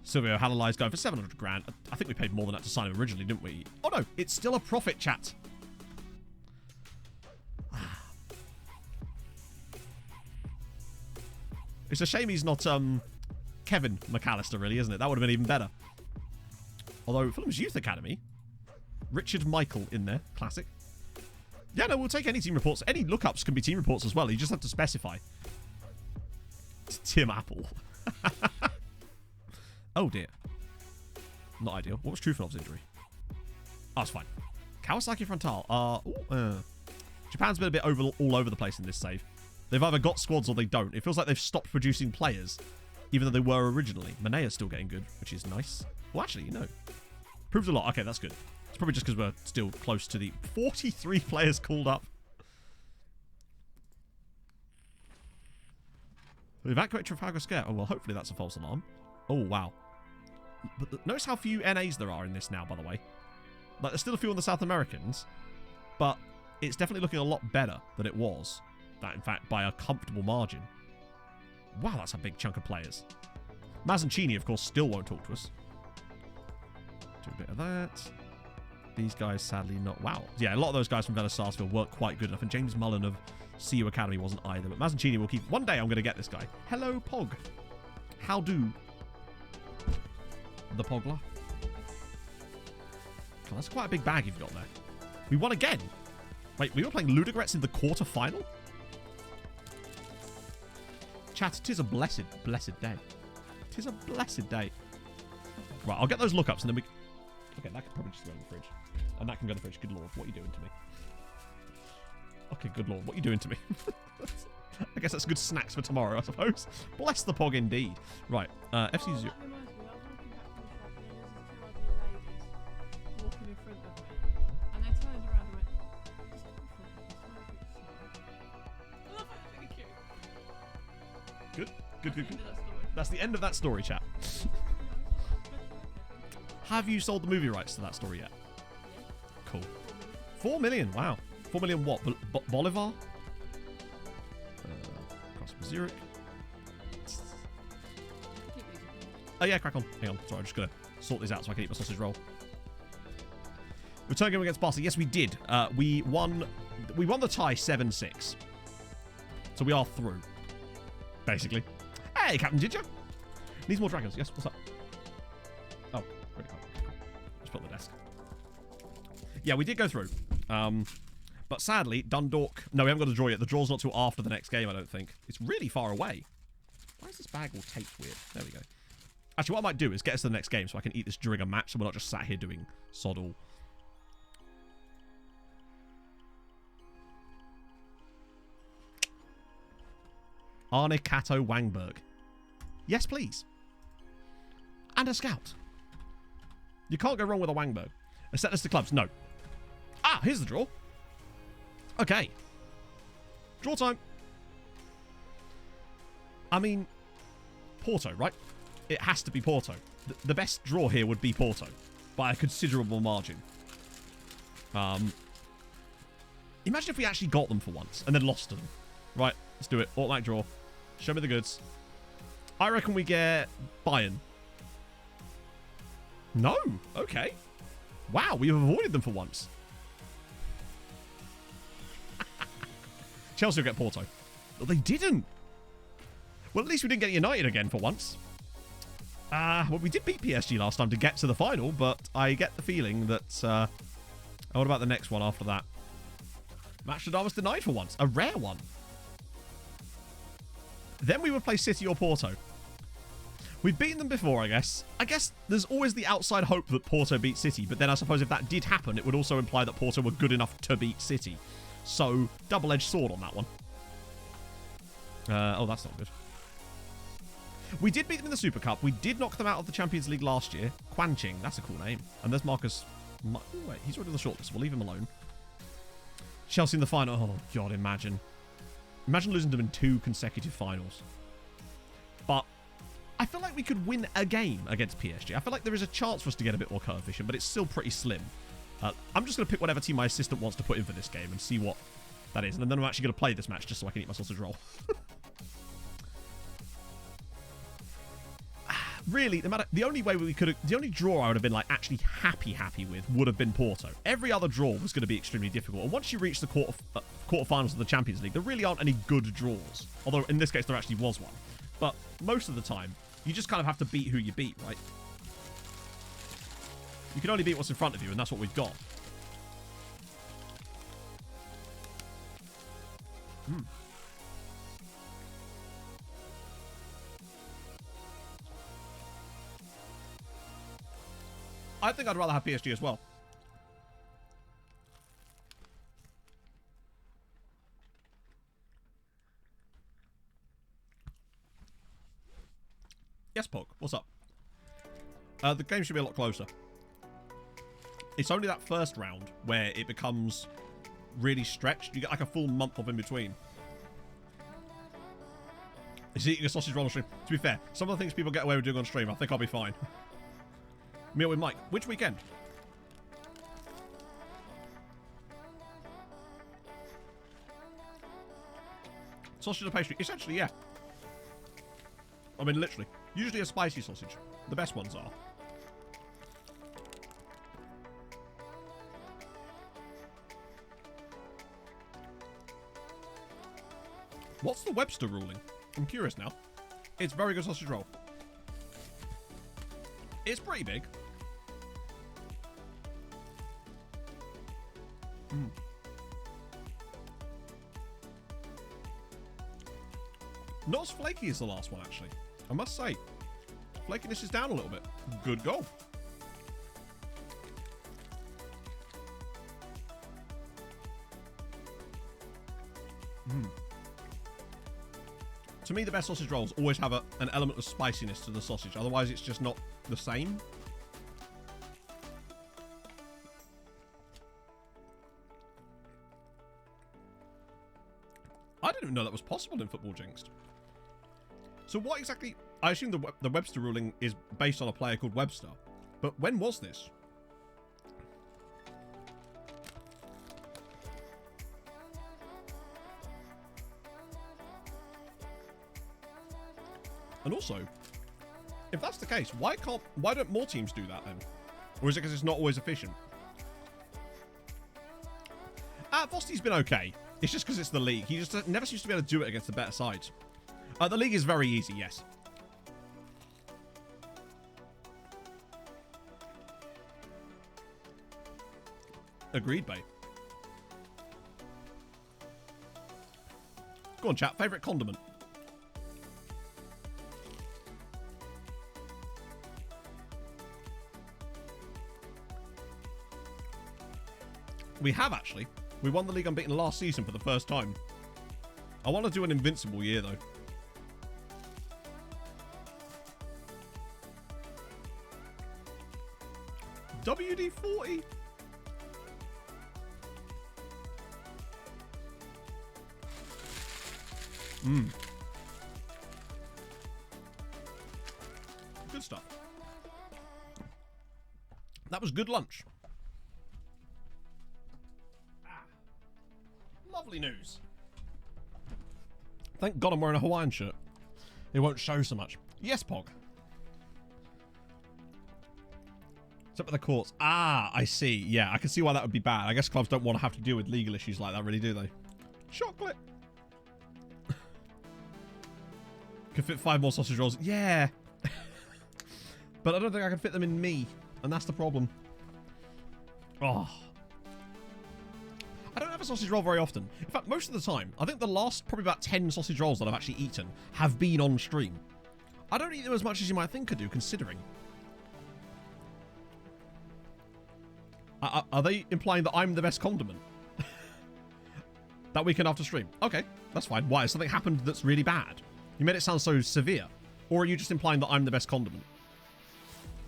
Silvio Halalai's going for 700 grand. I think we paid more than that to sign him originally, didn't we? Oh no, it's still a profit, chat. It's a shame he's not Kevin McAllister, really, isn't it? That would have been even better. Although, Fulham's Youth Academy. Richard Michael in there. Classic. Yeah, no, we'll take any team reports. Any lookups can be team reports as well. You just have to specify. It's Tim Apple. Oh, dear. Not ideal. What was Trufanov's injury? Oh, it's fine. Kawasaki Frontal. Japan's been a bit all over the place in this save. They've either got squads or they don't. It feels like they've stopped producing players, even though they were originally. Manea's still getting good, which is nice. Well, actually, no. Proves a lot. Okay, that's good. It's probably just because we're still close to the 43 players called up. Evacuate Trafalgar Square. Oh, well, hopefully that's a false alarm. Oh, wow. But notice how few NAs there are in this now, by the way. Like, there's still a few on the South Americans, but it's definitely looking a lot better than it was. That, in fact, by a comfortable margin. Wow, that's a big chunk of players. Mazzoncini, of course, still won't talk to us. Do a bit of that. These guys, sadly, not... Wow. Yeah, a lot of those guys from Villa Sarsfield weren't quite good enough, and James Mullen of CU Academy wasn't either. But Mazzoncini will keep... One day I'm going to get this guy. Hello, Pog. How do... The Pogler? Oh, that's quite a big bag you've got there. We won again. Wait, we were playing Ludogorets in the quarter-final? Chat, it is a blessed, blessed day. It is a blessed day. Right, I'll get those lookups and then we... Okay, that could probably just go in the fridge. And that can go in the fridge. Good lord, what are you doing to me? Okay, good lord, what are you doing to me? I guess that's good snacks for tomorrow, I suppose. Bless the Pog indeed. Right, FC0... Walking in front of me, and they turned around and went, "Just go in front of us, why don't you smile?" I love it, it's really cute. Good, good, good, good. End of that story. That's the end of that story, chat. Have you sold the movie rights to that story yet? Cool. 4 million, wow. 4 million what? Bolivar? Cross with Zurich. Oh yeah, crack on. Hang on. Sorry, I'm just going to sort this out so I can eat my sausage roll. Return game against Barca. Yes, we did. We won the tie 7-6. So we are through. Basically. Hey, Captain Ginger. Needs more dragons. Yes, what's up? Oh, really cool. Just put on the desk. Yeah, we did go through. But sadly, Dundalk... No, we haven't got a draw yet. The draw's not till after the next game, I don't think. It's really far away. Why is this bag all taped weird? There we go. Actually, what I might do is get us to the next game so I can eat this during a match so we're not just sat here doing sod all. Arne Kato Wangberg. Yes, please. And a scout. You can't go wrong with a Wangberg. A set list of clubs. No. Ah, here's the draw. Okay. Draw time. I mean, Porto, right? It has to be Porto. The best draw here would be Porto. By a considerable margin. Imagine if we actually got them for once and then lost to them. Right, let's do it. Automatic draw. Show me the goods. I reckon we get Bayern. No. Okay. Wow, we've avoided them for once. Chelsea will get Porto. Oh, they didn't. Well, at least we didn't get United again for once. Well, we did beat PSG last time to get to the final, but I get the feeling that... what about the next one after that? Match to was denied for once. A rare one. Then we would play City or Porto. We've beaten them before, I guess. I guess there's always the outside hope that Porto beat City, but then I suppose if that did happen, it would also imply that Porto were good enough to beat City. So, double-edged sword on that one. Oh, that's not good. We did beat them in the Super Cup. We did knock them out of the Champions League last year. Quanching, that's a cool name. And there's Marcus... Wait, he's already on the shortlist. We'll leave him alone. Chelsea in the final. Oh, God, imagine. Imagine losing them in 2 consecutive finals. But I feel like we could win a game against PSG. I feel like there is a chance for us to get a bit more coefficient, but it's still pretty slim. I'm just going to pick whatever team my assistant wants to put in for this game and see what that is. And then I'm actually going to play this match just so I can eat my sausage roll. Really, the only way we could have... The only draw I would have been, like, actually happy with would have been Porto. Every other draw was going to be extremely difficult. And once you reach the quarterfinals of the Champions League, there really aren't any good draws. Although, in this case, there actually was one. But most of the time, you just kind of have to beat who you beat, right? You can only beat what's in front of you, and that's what we've got. I think I'd rather have PSG as well. Yes, Pog. What's up? The game should be a lot closer. It's only that first round where it becomes really stretched. You get like a full month of in between. Is eating a sausage roll on stream? To be fair, some of the things people get away with doing on stream, I think I'll be fine. Meal with Mike. Which weekend? Sausage and pastry. Essentially, yeah. I mean, literally. Usually a spicy sausage. The best ones are. What's the Webster ruling? I'm curious now. It's very good sausage roll. It's pretty big. Not as flaky as the last one, actually. I must say. Flakiness is down a little bit. Good goal. To me, the best sausage rolls always have an element of spiciness to the sausage. Otherwise, it's just not the same. I didn't even know that was possible in Football Jinxed. So what exactly... I assume the Webster ruling is based on a player called Webster. But when was this? And also, if that's the case, why don't more teams do that then? Or is it because it's not always efficient? Vosti's been okay. It's just because it's the league. He just never seems to be able to do it against the better sides. The league is very easy, yes. Agreed, babe. Go on, chat. Favourite condiment? We have, actually. We won the league unbeaten last season for the first time. I want to do an invincible year, though. WD-40? Good stuff. That was good lunch. Lovely news. Thank God I'm wearing a Hawaiian shirt. It won't show so much. Yes, Pog. It's up at the courts. Ah, I see. Yeah, I can see why that would be bad. I guess clubs don't want to have to deal with legal issues like that, really, do they? Chocolate. Could fit 5 more sausage rolls. Yeah. But I don't think I can fit them in me. And that's the problem. Oh. I don't have a sausage roll very often. In fact, most of the time, I think the last probably about 10 sausage rolls that I've actually eaten have been on stream. I don't eat them as much as you might think I do, considering. Are they implying that I'm the best condiment? That weekend after stream? Okay, that's fine. Why? Has something happened that's really bad? You made it sound so severe. Or are you just implying that I'm the best condiment?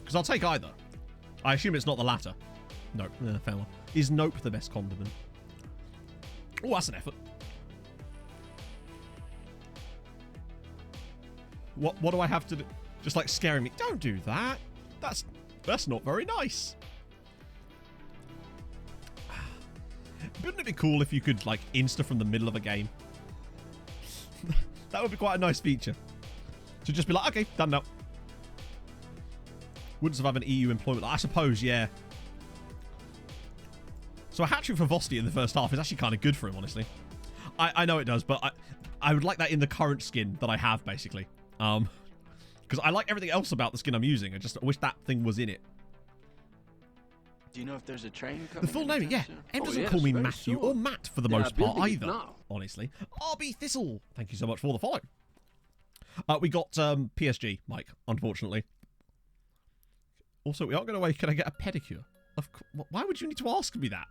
Because I'll take either. I assume it's not the latter. Nope, fair one. Is nope the best condiment? Oh, that's an effort. What do I have to do? Just like scaring me. Don't do that. That's not very nice. Wouldn't it be cool if you could like insta from the middle of a game? That would be quite a nice feature. To just be like, okay, done now. Wouldn't survive an EU employment. I suppose, yeah. So a hat-trick for Vosti in the first half is actually kind of good for him, honestly. I know it does, but I would like that in the current skin that I have, basically. Because I like everything else about the skin I'm using. I just wish that thing was in it. Do you know if there's a train coming? The full name, yeah. Em doesn't call me Matthew or Matt for the most part either, honestly. RB Thistle, thank you so much for the follow. We got PSG, Mike, unfortunately. Also, we aren't going away. Can I get a pedicure? Why would you need to ask me that?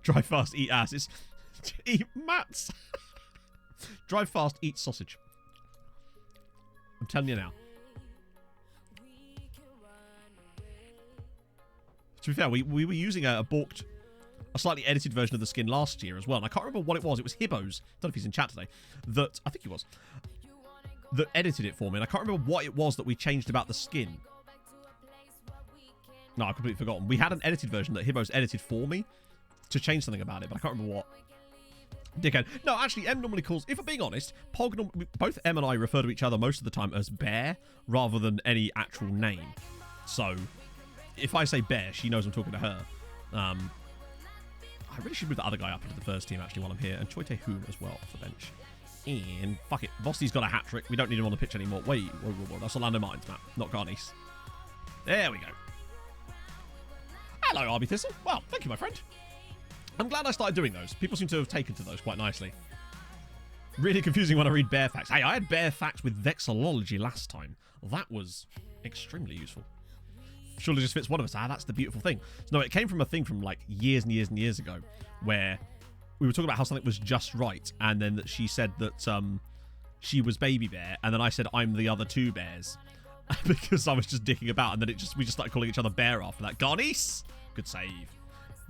Drive fast, eat ass. It's eat mats. Drive fast, eat sausage. I'm telling you now. To be fair, we were using a slightly edited version of the skin last year as well. And I can't remember what it was. It was Hibbo's. I don't know if he's in chat today. I think he was. That edited it for me. And I can't remember what it was that we changed about the skin. No, I've completely forgotten. We had an edited version that Hibbo's edited for me to change something about it, but I can't remember what. Dickhead. No, actually, M normally calls... If I'm being honest, both M and I refer to each other most of the time as Bear rather than any actual name. So, if I say Bear, she knows I'm talking to her. I really should move the other guy up into the first team, actually, while I'm here. And Choi Tae-hoon as well off the bench. And, fuck it. Vossi's got a hat-trick. We don't need him on the pitch anymore. Wait, whoa. That's Orlando Mines map, not Garnice. There we go. Hello, RB Thistle. Well, thank you, my friend. I'm glad I started doing those. People seem to have taken to those quite nicely. Really confusing when I read bear facts. Hey, I had bear facts with vexillology last time. That was extremely useful. Surely just fits one of us. That's the beautiful thing. So, no, it came from a thing from like years and years and years ago where we were talking about how something was just right, and then that she said that she was Baby Bear, and then I said I'm the other two bears because I was just dicking about, and then we just started calling each other Bear after that. Garnice! Good save.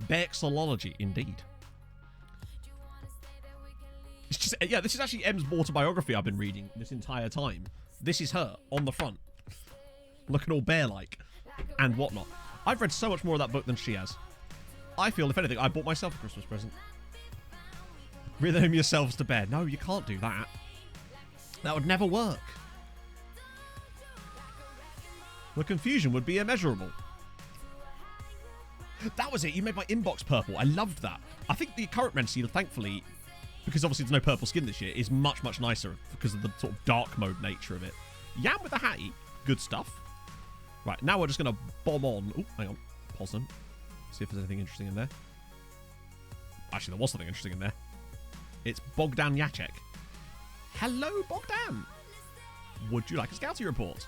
Vexillology, indeed. It's just, yeah, this is actually M's autobiography I've been reading this entire time. This is her on the front, looking all bear-like and whatnot. I've read so much more of that book than she has. I feel, if anything, I bought myself a Christmas present. Rename yourselves to bear. No, you can't do that. That would never work. The confusion would be immeasurable. That was it. You made my inbox purple. I loved that. I think the current Ren Seal, thankfully, because obviously there's no purple skin this year, is much, much nicer because of the sort of dark mode nature of it. Yam with the hattie. Good stuff. Right, now we're just going to bomb on. Oh, hang on. Pause them. See if there's anything interesting in there. Actually, there was something interesting in there. It's Bogdan Jacek. Hello, Bogdan. Would you like a scouting report?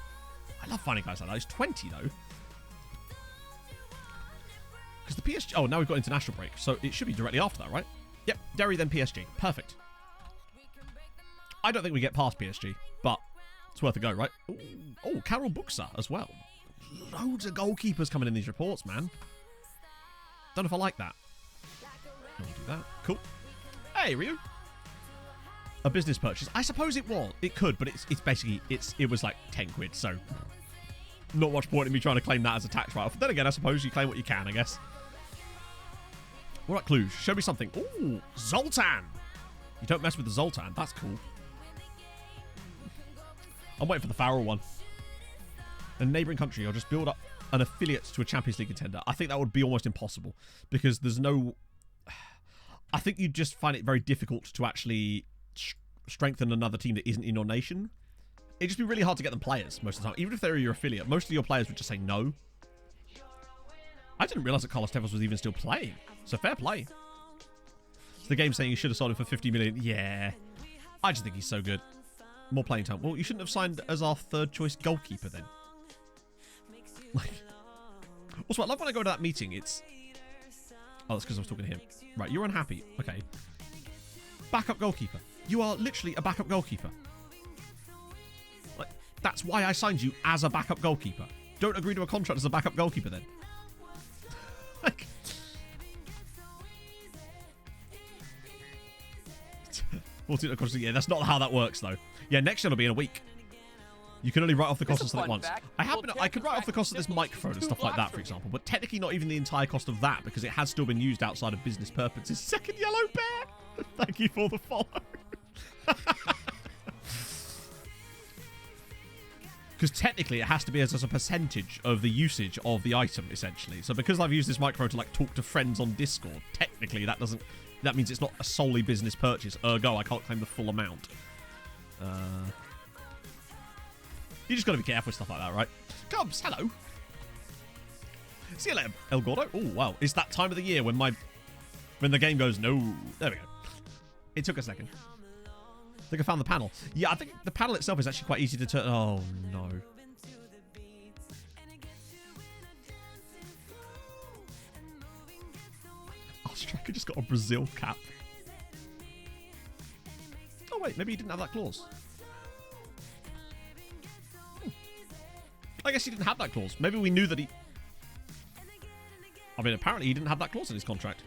I love finding guys like that. He's 20, though. Because the PSG... Oh, now we've got international break. So it should be directly after that, right? Yep. Derry, then PSG. Perfect. I don't think we get past PSG, but it's worth a go, right? Ooh. Oh, Carol Buxa as well. Loads of goalkeepers coming in these reports, man. Don't know if I like that. I'll do that. Cool. Hey, Ryu. A business purchase. I suppose it was. It could, but it's basically... It was like 10 quid, so... Not much point in me trying to claim that as a tax write-off. Then again, I suppose you claim what you can, I guess. All right, Cluj. Show me something. Ooh, Zoltan. You don't mess with the Zoltan. That's cool. I'm waiting for the Farrell one. In a neighbouring country, I'll just build up an affiliate to a Champions League contender. I think that would be almost impossible because there's no... I think you'd just find it very difficult to actually strengthen another team that isn't in your nation. It'd just be really hard to get them players most of the time. Even if they're your affiliate, most of your players would just say no. I didn't realise that Carlos Tevez was even still playing. So fair play. So the game's saying you should have sold him for 50 million. Yeah. I just think he's so good. More playing time. Well, you shouldn't have signed as our third choice goalkeeper then. Like, also, I love when I go to that meeting, it's... Oh, that's because I was talking to him. Right, you're unhappy. Okay. Backup goalkeeper. You are literally a backup goalkeeper. Like, that's why I signed you as a backup goalkeeper. Don't agree to a contract as a backup goalkeeper then. Like... 14 across the year. That's not how that works, though. Yeah, next year will be in a week. You can only write off the cost of something once. I could write off the cost of this microphone and stuff like that, for example, but technically not even the entire cost of that because it has still been used outside of business purposes. Second Yellow Bear! Thank you for the follow. Because technically it has to be as a percentage of the usage of the item, essentially. So because I've used this microphone to like talk to friends on Discord, technically that means it's not a solely business purchase. Ergo, I can't claim the full amount. You just got to be careful with stuff like that, right? Cubs, hello. See you later, El Gordo. Oh, wow. It's that time of the year when the game goes, no. There we go. It took a second. I think I found the panel. Yeah, I think the panel itself is actually quite easy to turn. Oh, no. Striker just got a Brazil cap. Oh, wait. Maybe he didn't have that clause. I guess he didn't have that clause. Maybe we knew that he... I mean, apparently he didn't have that clause in his contract.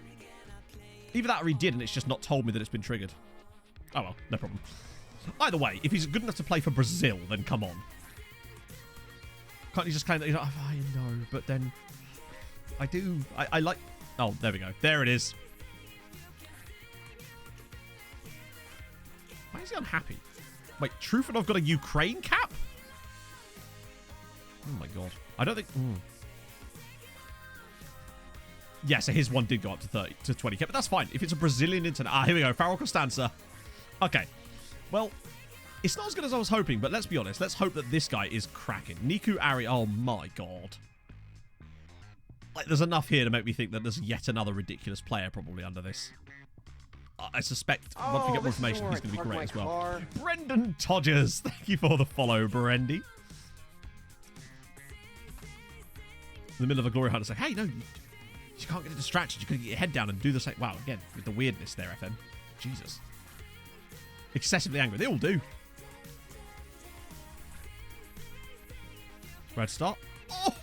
Either that or he did, and it's just not told me that it's been triggered. Oh, well. No problem. Either way, if he's good enough to play for Brazil, then come on. Can't you just claim that... I know, but then... I do... I like... Oh, there we go. There it is. is he unhappy? Wait, Trufanov got a Ukraine cap? Oh my god. I don't think... Yeah, so his one did go up to 20k, but that's fine. If it's a Brazilian internet... Ah, here we go. Farrell Costanza. Okay. Well, it's not as good as I was hoping, but let's be honest. Let's hope that this guy is cracking. Niku Ari... Oh my god. Like, there's enough here to make me think that there's yet another ridiculous player probably under this. I suspect once we get more information, he's going to be great as well. Brendan Todgers. Thank you for the follow, Brendy. In the middle of a glory hunt, say, hey, no, you can't get distracted. You can get your head down and do the same. Wow, again, with the weirdness there, FM. Jesus. Excessively angry. They all do. Red start. Oh!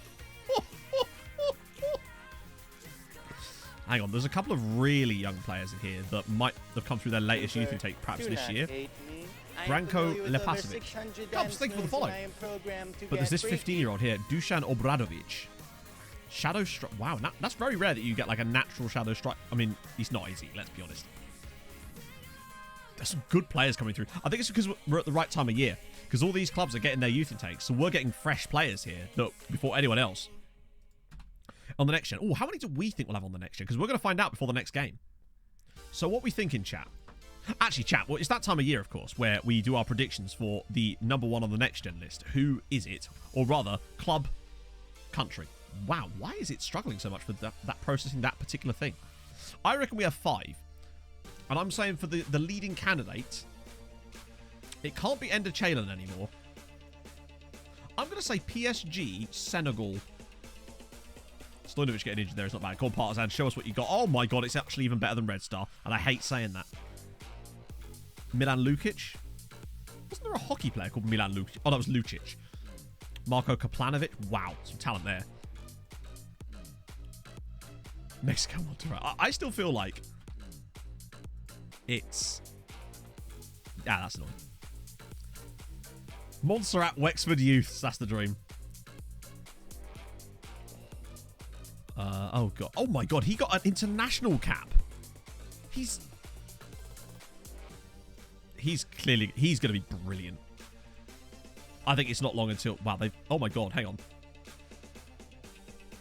Hang on, there's a couple of really young players in here that might have come through their latest youth intake perhaps this year. Branko Lepasovic. Cubs, thank you for the follow. But there's this 15-year-old here, Dusan Obradovic. Shadow Strike. Wow, that's very rare that you get like a natural Shadow Strike. I mean, he's not easy, let's be honest. There's some good players coming through. I think it's because we're at the right time of year. Because all these clubs are getting their youth intakes, so we're getting fresh players here before anyone else. On the next gen. Oh, how many do we think we'll have on the next gen? Because we're going to find out before the next game. So what we think in chat. Actually, chat, well, it's that time of year, of course, where we do our predictions for the #1 on the next gen list. Who is it? Or rather, club, country. Wow, why is it struggling so much for that processing that particular thing? I reckon we have 5. And I'm saying for the leading candidate, it can't be Ender Chalon anymore. I'm going to say PSG, Senegal. Stojanovic getting injured there is not bad. Call Partizan, show us what you got. Oh my god, it's actually even better than Red Star. And I hate saying that. Milan Lukic. Wasn't there a hockey player called Milan Lukic? Oh, that was Lucic. Marko Kaplanovic. Wow, some talent there. Mexico Monterrey. I still feel like it's... Yeah, that's annoying. Montserrat Wexford Youths. That's the dream. Oh god. Oh my god, he got an international cap. He's going to be brilliant. I think it's not long until... Wow, they've... Oh my god, hang on.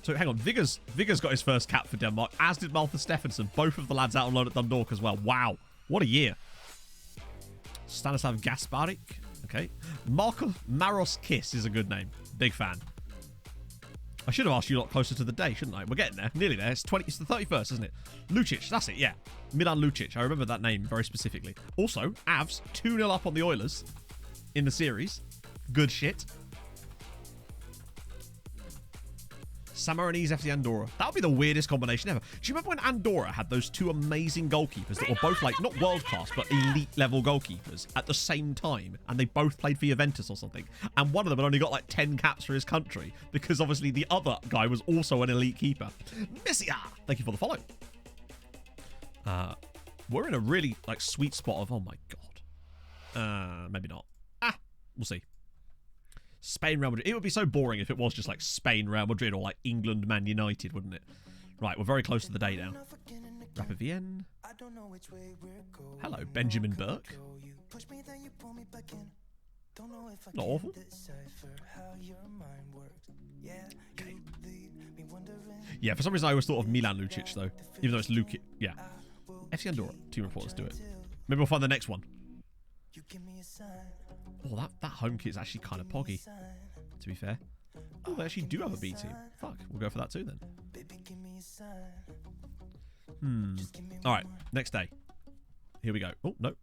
So, hang on. Vigor's got his first cap for Denmark, as did Maltha Stephenson. Both of the lads out on loan at Dundalk as well. Wow. What a year. Stanislav Gasparik. Okay. Maros Kiss is a good name. Big fan. I should have asked you a lot closer to the day, shouldn't I? We're getting there. Nearly there. It's the 31st, isn't it? Lucic. That's it, yeah. Milan Lucic. I remember that name very specifically. Also, Avs 2-0 up on the Oilers in the series. Good shit. Sammarinese FC Andorra. That would be the weirdest combination ever. Do you remember when Andorra had those 2 amazing goalkeepers that were both like, not world class, but elite level goalkeepers at the same time? And they both played for Juventus or something. And one of them had only got like 10 caps for his country because obviously the other guy was also an elite keeper. Messia! Thank you for the follow. We're in a really like sweet spot of, oh my god. Maybe not. We'll see. Spain, Real Madrid. It would be so boring if it was just like Spain, Real Madrid, or like England, Man United, wouldn't it? Right, we're very close to the day now. Rapid Vienne. Hello, Benjamin Burke. Not awful. Okay. Yeah, for some reason I always thought of Milan Lucic, though. Even though it's Lukic. Yeah. FC Andorra. Team reporters do it. Maybe we'll find the next one. Oh, that home kit is actually kind of poggy, to be fair. Oh, they actually do have a B team. Fuck, we'll go for that too then. Alright, next day. Here we go. Oh, no.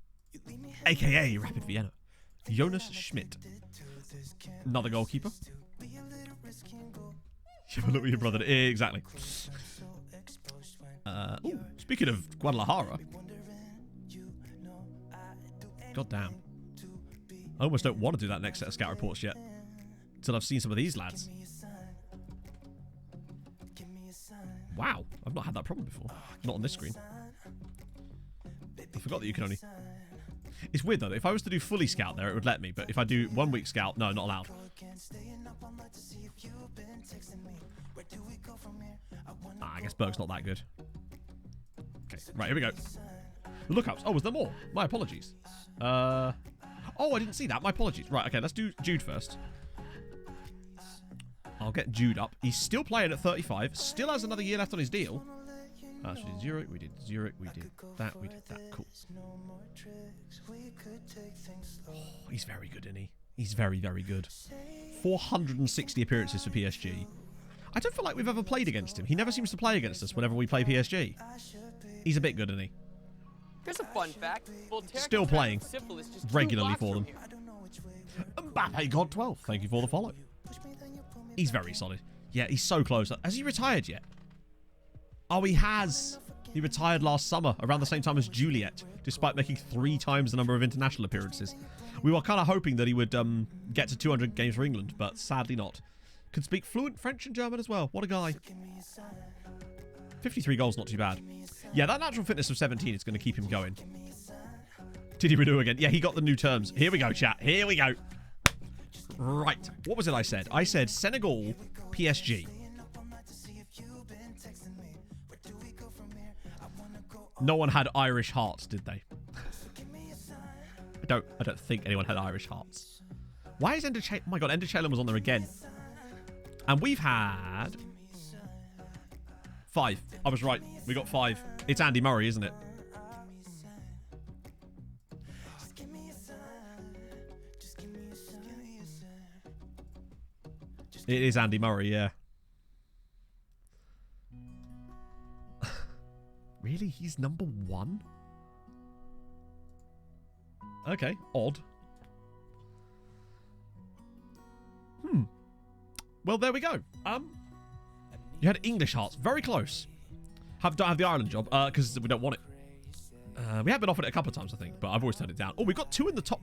AKA Rapid Vienna. Jonas Schmidt. Another goalkeeper. You have a look with your brother. Exactly. Ooh, speaking of Guadalajara. God damn. I almost don't want to do that next set of scout reports yet. Until I've seen some of these lads. Wow, I've not had that problem before. Not on this screen. I forgot that you can only... It's weird though, if I was to do fully scout there, it would let me. But if I do 1 week scout, no, not allowed. I guess Berg's not that good. Okay, right, here we go. The lookouts. Oh, was there more? My apologies. Oh, I didn't see that. My apologies. Right, okay, let's do Jude first. I'll get Jude up. He's still playing at 35. Still has another year left on his deal. So we did Zurich, we did Zurich, we did that, we did that. Cool. Oh, he's very good, isn't he? He's very, very good. 460 appearances for PSG. I don't feel like we've ever played against him. He never seems to play against us whenever we play PSG. He's a bit good, isn't he? Here's a fun fact. Still playing regularly for them. Mbappe got 12. Thank you for the follow. He's very solid. Yeah, he's so close. Has he retired yet? Oh, he has. He retired last summer, around the same time as Juliet, despite making 3 times the number of international appearances. We were kind of hoping that he would get to 200 games for England, but sadly not. Can speak fluent French and German as well. What a guy. 53 goals, not too bad. Yeah, that natural fitness of 17 is going to keep him going. Did he renew again? Yeah, he got the new terms. Here we go, chat. Here we go. Right. What was it I said? I said Senegal, PSG. No one had Irish hearts, did they? I don't think anyone had Irish hearts. Why is Ender Chalem? Oh my god, Ender Chalem was on there again. And we've had 5. I was right. We got 5. It's Andy Murray, isn't it? It is Andy Murray, yeah. Really? He's number 1? Okay, odd. Well, there we go. You had English hearts. Very close. Don't have the Ireland job, because we don't want it. We have been offered it a couple of times, I think, but I've always turned it down. Oh, we've got 2 in the top...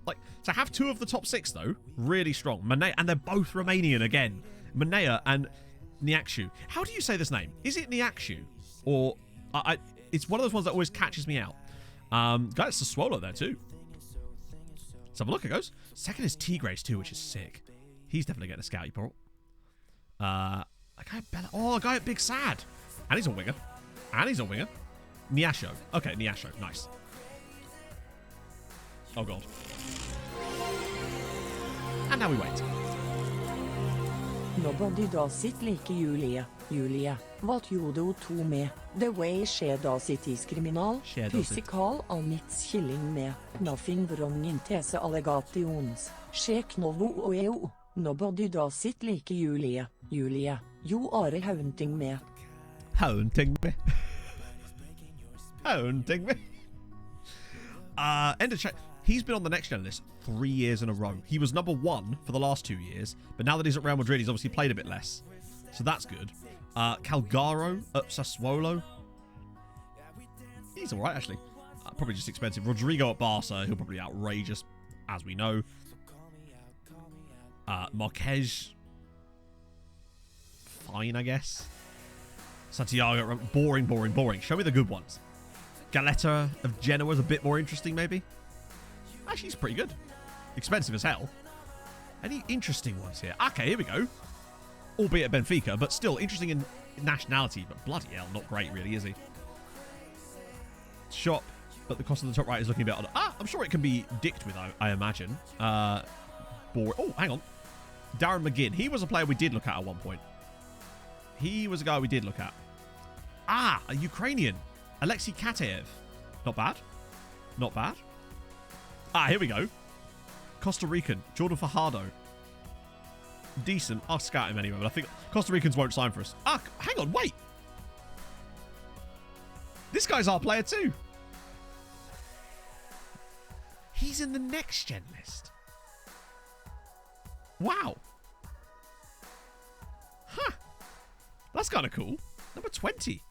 Like, to have 2 of the top 6, though, really strong. Manea, and they're both Romanian again. Manea and Niakshu. How do you say this name? Is it Niakshu? Or... it's one of those ones that always catches me out. Guys, it's a Swallow there, too. Let's have a look, it goes. Second is T-Grace, too, which is sick. He's definitely getting a scouty port. A guy at Bella. Oh, a guy at Big Sad. And he's a winger. And he's a winger. Niasho. Okay, Niasho. Nice. Oh, God. And now we wait. Nobody does it like Julia. Julia, what you do to me? The way she does it is criminal. Physical and it's killing me. Nothing wrong in these allegations. She knows you. Nobody does it like Julia. Julia, you are haunting me. Haunting me. Haunting me. End of chat. He's been on the next gen list 3 years in a row. He was number 1 for the last 2 years, but now that he's at Real Madrid, he's obviously played a bit less. So that's good. Calgaro at Sassuolo. He's alright, actually. Probably just expensive. Rodrigo at Barca, he'll probably be outrageous, as we know. Marquez. Fine, I guess. Santiago, boring, boring, boring. Show me the good ones. Galetta of Genoa is a bit more interesting, maybe. Actually, he's pretty good. Expensive as hell. Any interesting ones here? Okay, here we go. Albeit Benfica, but still interesting in nationality. But bloody hell, not great, really, is he? Shop, but the cost of the top right is looking a bit odd. I'm sure it can be dicked with, I imagine. Oh, hang on. Darren McGinn. He was a player we did look at one point. He was a guy we did look at. A Ukrainian. Alexei Kateev. Not bad. Not bad. Here we go. Costa Rican. Jordan Fajardo. Decent. I'll scout him anyway, but I think Costa Ricans won't sign for us. Hang on, wait. This guy's our player too. He's in the next gen list. Wow. Huh. That's kind of cool. Number 20.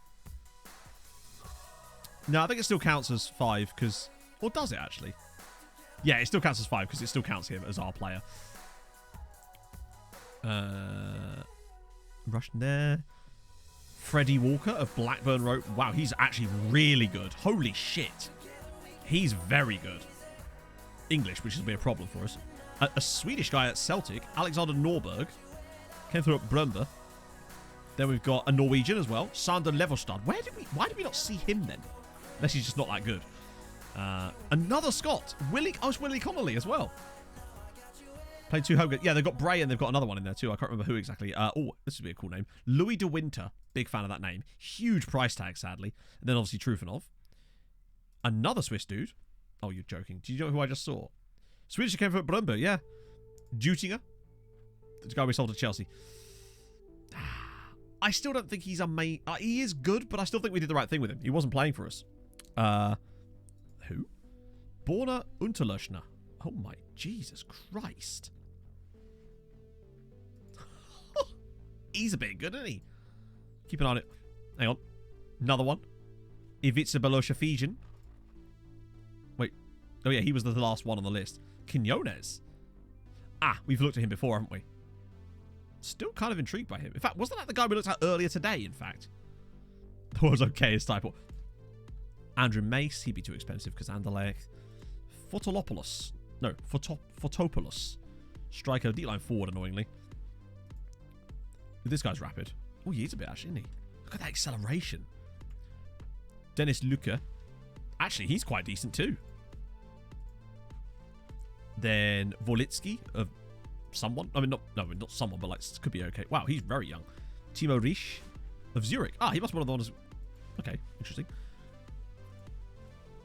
No, I think it still counts as 5 because... Or does it actually? Yeah, it still counts as 5 because it still counts him as our player. Russian there. Freddie Walker of Blackburn Road. Wow, he's actually really good. Holy shit. He's very good. English, which is be a problem for us. A Swedish guy at Celtic, Alexander Norberg. Came through at Brøndby. Then we've got a Norwegian as well, Sander Leverstad. Why did we not see him then? Unless he's just not that good. Another Scot. It's Willie Connolly as well. Played 2 home games. Yeah, they've got Bray and they've got another one in there too. I can't remember who exactly. This would be a cool name. Louis de Winter. Big fan of that name. Huge price tag, sadly. And then obviously Trufanov. Another Swiss dude. Oh, you're joking. Do you know who I just saw? Swedish came from Brumbo, yeah. Dutinger. The guy we sold to Chelsea. I still don't think he's amazing. He is good, but I still think we did the right thing with him. He wasn't playing for us. Who? Borna Unterlöschner. Oh my Jesus Christ. He's a bit good, isn't he? Keep an eye on it. Hang on. Another one. Ivica Belosha-Fijian. Wait. Oh yeah, he was the last one on the list. Quinones. We've looked at him before, haven't we? Still kind of intrigued by him. In fact, wasn't that the guy we looked at earlier today, in fact? That was okay as type. Andrew Mace, he'd be too expensive because Anderlecht. Fotolopoulos. No, Fotopoulos. Striker, D-line forward, annoyingly. This guy's rapid. Oh, he is a bit, actually, isn't he? Look at that acceleration. Dennis Luca. Actually, he's quite decent, too. Then Volitsky of someone. I mean, not someone, but like, could be okay. Wow, he's very young. Timo Riesch of Zurich. He must be one of the ones. Okay, interesting.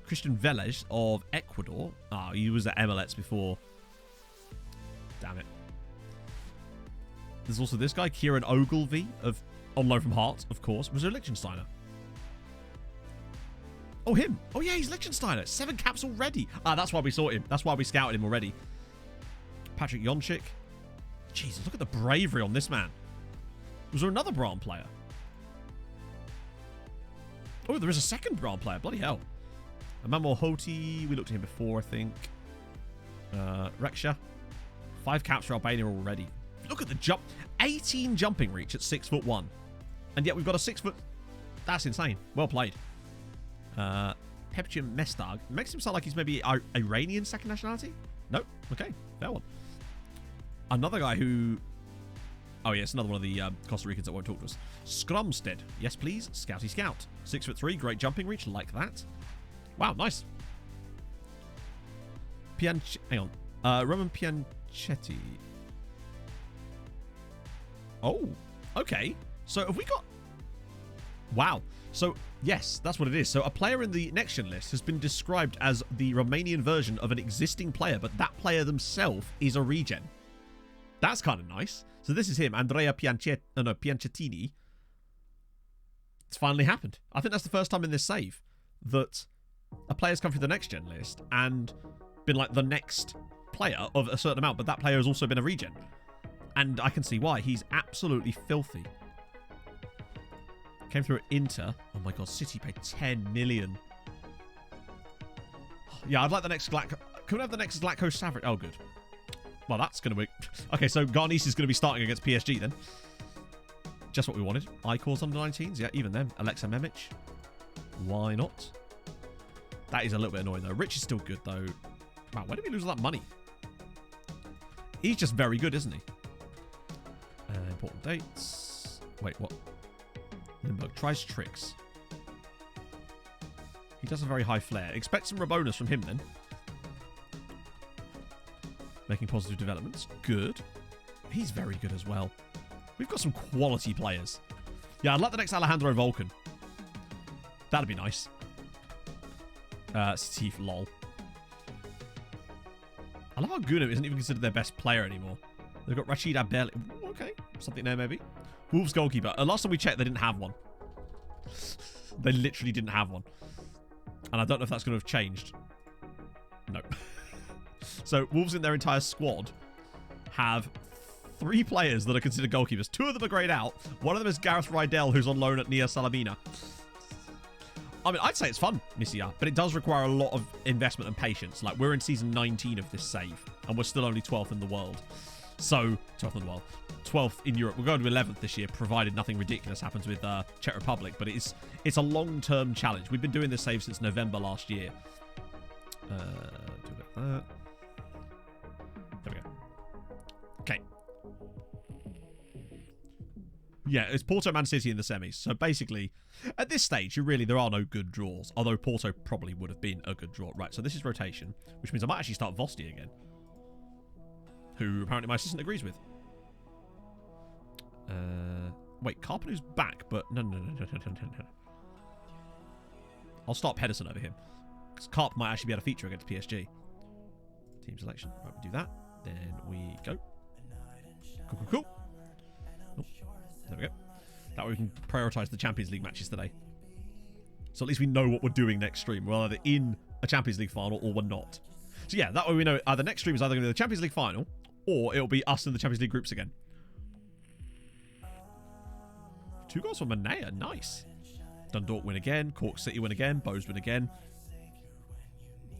Christian Velez of Ecuador. He was at MLS before. Damn it. There's also this guy, Kieran Ogilvie, on loan from Hearts, of course. Was there a Liechtensteiner? Oh, him. Oh, yeah, he's Liechtensteiner. 7 caps already. That's why we saw him. That's why we scouted him already. Patrick Jonchik. Jesus, look at the bravery on this man. Was there another Braun player? Oh, there is a second Braun player. Bloody hell. Amamo Hoti. We looked at him before, I think. Reksha. 5 caps for Albania already. Look at the jump. 18 jumping reach at 6'1". And yet we've got a 6 foot. That's insane. Well played. Pepchim Mestag. Makes him sound like he's maybe Iranian second nationality? Nope. Okay. Fair one. Another guy who... Oh, yeah, it's another one of the Costa Ricans that won't talk to us. Scrumstead. Yes, please. Scouty Scout. 6'3". Great jumping reach. Like that. Wow, nice. Hang on. Roman Pianchetti. Oh, okay. So have we got... Wow. So, yes, that's what it is. So a player in the next gen list has been described as the Romanian version of an existing player, but that player themselves is a regen. That's kind of nice. So this is him, Andrea Pianchettini. It's finally happened. I think that's the first time in this save that a player's come through the next gen list and been like the next player of a certain amount, but that player has also been a regen. And I can see why. He's absolutely filthy. Came through at Inter. Oh my god, City paid 10 million. Yeah, I'd like the next Zlatko. Can we have the next Zlatko Savage? Oh, good. Well, that's going to be... Okay, so Garnice is going to be starting against PSG then. Just what we wanted. Icors under 19s. Yeah, even them. Alexa Memic. Why not? That is a little bit annoying, though. Rich is still good, though. Wow, where did we lose all that money? He's just very good, isn't he? Important dates. Wait, what? Limburg tries tricks. He does a very high flair. Expect some Rabonus from him, then. Making positive developments. Good. He's very good as well. We've got some quality players. Yeah, I'd like the next Alejandro Vulcan. That'd be nice. Steve, lol. I love how Guno isn't even considered their best player anymore. They've got Rashid Abel. Okay, something there maybe. Wolves goalkeeper. Last time we checked, they didn't have one. They literally didn't have one. And I don't know if that's going to have changed. No. So, Wolves in their entire squad have 3 players that are considered goalkeepers. 2 of them are grayed out. One of them is Gareth Rydell, who's on loan at Nia Salamina. I mean, I'd say it's fun, Misia, but it does require a lot of investment and patience. Like, we're in season 19 of this save, and we're still only 12th in the world. So, 12th in the world. 12th in Europe. We're going to 11th this year, provided nothing ridiculous happens with Czech Republic. But it's a long-term challenge. We've been doing this save since November last year. Do a bit of that. There we go. Okay. Yeah, it's Porto, Man City in the semis. So basically, at this stage, there are no good draws. Although Porto probably would have been a good draw. Right, so this is rotation, which means I might actually start Vosti again. Who apparently my assistant agrees with. Wait, Carpenu's back, but no. I'll start Pedersen over him. Because Carp might actually be able to feature against PSG. Team selection. Right, we do that. Then we go. Cool. Oh, there we go. That way we can prioritise the Champions League matches today. So at least we know what we're doing next stream. We're either in a Champions League final or we're not. So yeah, that way we know either next stream is either going to be the Champions League final or it'll be us in the Champions League groups again. 2 goals for Manea. Nice. Dundalk win again. Cork City win again. Bose win again.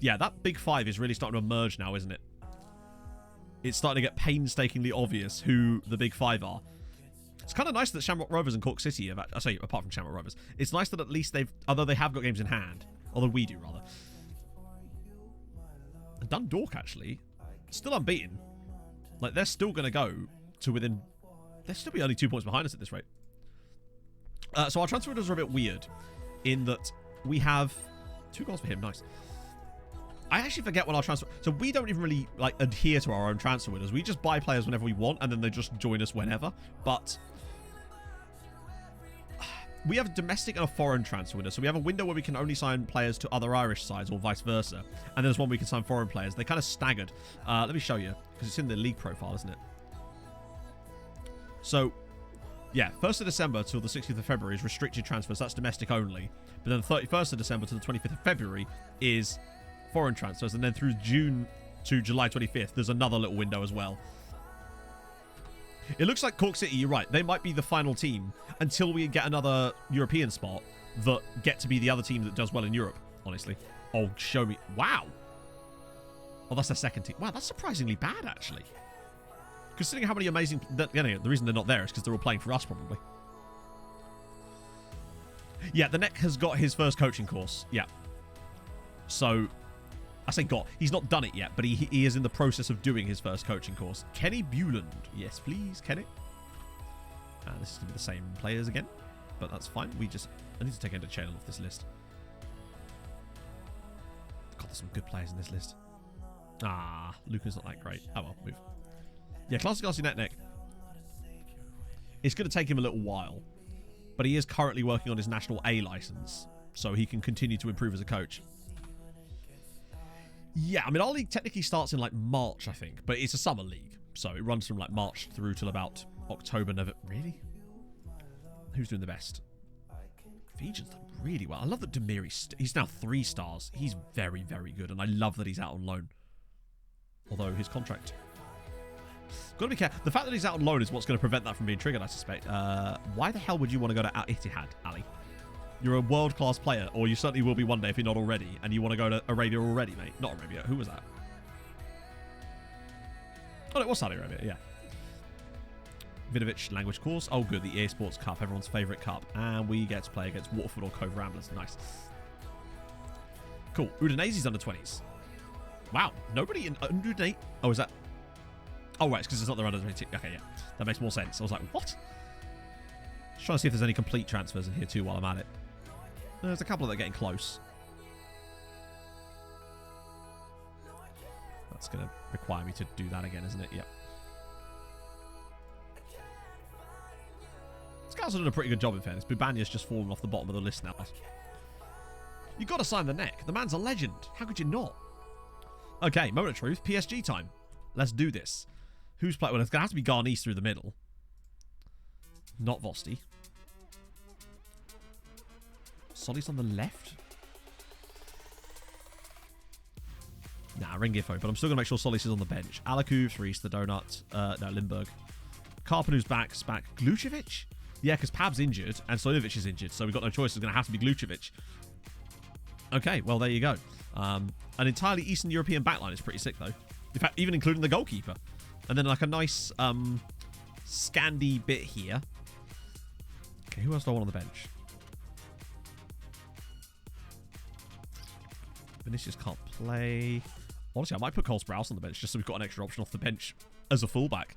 Yeah, that big 5 is really starting to emerge now, isn't it? It's starting to get painstakingly obvious who the big 5 are. It's kind of nice that Shamrock Rovers and Cork City have... I say, apart from Shamrock Rovers. It's nice that at least they've... Although they have got games in hand. Although we do, rather. And Dundalk, actually, still unbeaten. Like, they're still going to go to within... They'll still be only 2 points behind us at this rate. So our transfer windows are a bit weird. In that we have... 2 goals for him. Nice. I actually forget when our transfer... So we don't even really, like, adhere to our own transfer windows. We just buy players whenever we want, and then they just join us whenever. But... we have a domestic and a foreign transfer window. So we have a window where we can only sign players to other Irish sides, or vice versa. And there's one where we can sign foreign players. They're kind of staggered. Let me show you, because it's in the league profile, isn't it? So... yeah, 1st of December till the 16th of February is restricted transfers. That's domestic only. But then the 31st of December to the 25th of February is foreign transfers. And then through June to July 25th, there's another little window as well. It looks like Cork City, you're right. They might be the final team until we get another European spot that get to be the other team that does well in Europe, honestly. Oh, show me. Wow. Oh, that's their second team. Wow, that's surprisingly bad, actually. Considering how many amazing... the reason they're not there is because they're all playing for us, probably. Yeah, the Neck has got his first coaching course. Yeah. So, I say got. He's not done it yet, but he is in the process of doing his first coaching course. Kenny Buland. Yes, please, Kenny. This is going to be the same players again, but that's fine. I need to take Ender Channel off this list. God, there's some good players in this list. Luca's not that great. Oh, well, move. Yeah, Classic Garcia Neck. It's going to take him a little while, but he is currently working on his National A license, so he can continue to improve as a coach. Yeah, I mean, our league technically starts in, like, March, I think, but it's a summer league, so it runs from, like, March through till about October, November. Really? Who's doing the best? Fijian's done really well. I love that Demiri, he's now 3 stars. He's very, very good, and I love that he's out on loan. Although his contract... Got to be careful. The fact that he's out on loan is what's going to prevent that from being triggered, I suspect. Why the hell would you want to go to Al Ittihad, Ali? You're a world-class player, or you certainly will be one day if you're not already, and you want to go to Arabia already, mate. Not Arabia. Who was that? Oh, it was Saudi Arabia, yeah. Vidovic language course. Oh, good. The EA Sports Cup, everyone's favourite cup. And we get to play against Waterford or Cove Ramblers. Nice. Cool. Udinese's under 20s. Wow. Nobody in Udinese... Oh, is that... Oh, right. It's because it's not the under 20. Okay, yeah. That makes more sense. I was like, what? Just trying to see if there's any complete transfers in here, too, while I'm at it. There's a couple that are getting close. That's going to require me to do that again, isn't it? Yep. Scouts are doing a pretty good job, in fairness. Bubanya's just fallen off the bottom of the list now. You've got to sign the Neck. The man's a legend. How could you not? Okay, moment of truth. PSG time. Let's do this. Who's playing? Well, it's going to have to be Garnice through the middle. Not Vosti. Solis on the left. Nah, Rengifo, but I'm still going to make sure Solis is on the bench. Alaku, Reese, the Donut. No, Lindbergh. Karpanu's back. Spak. Glucevic? Yeah, because Pab's injured and Stojnovic is injured, so we've got no choice. It's going to have to be Glucevic. Okay, well, there you go. An entirely Eastern European backline is pretty sick, though. In fact, even including the goalkeeper. And then, like, a nice Scandi bit here. Okay, who else do I want on the bench? Vinicius can't play. Honestly, I might put Cole Sprouse on the bench just so we've got an extra option off the bench as a fullback.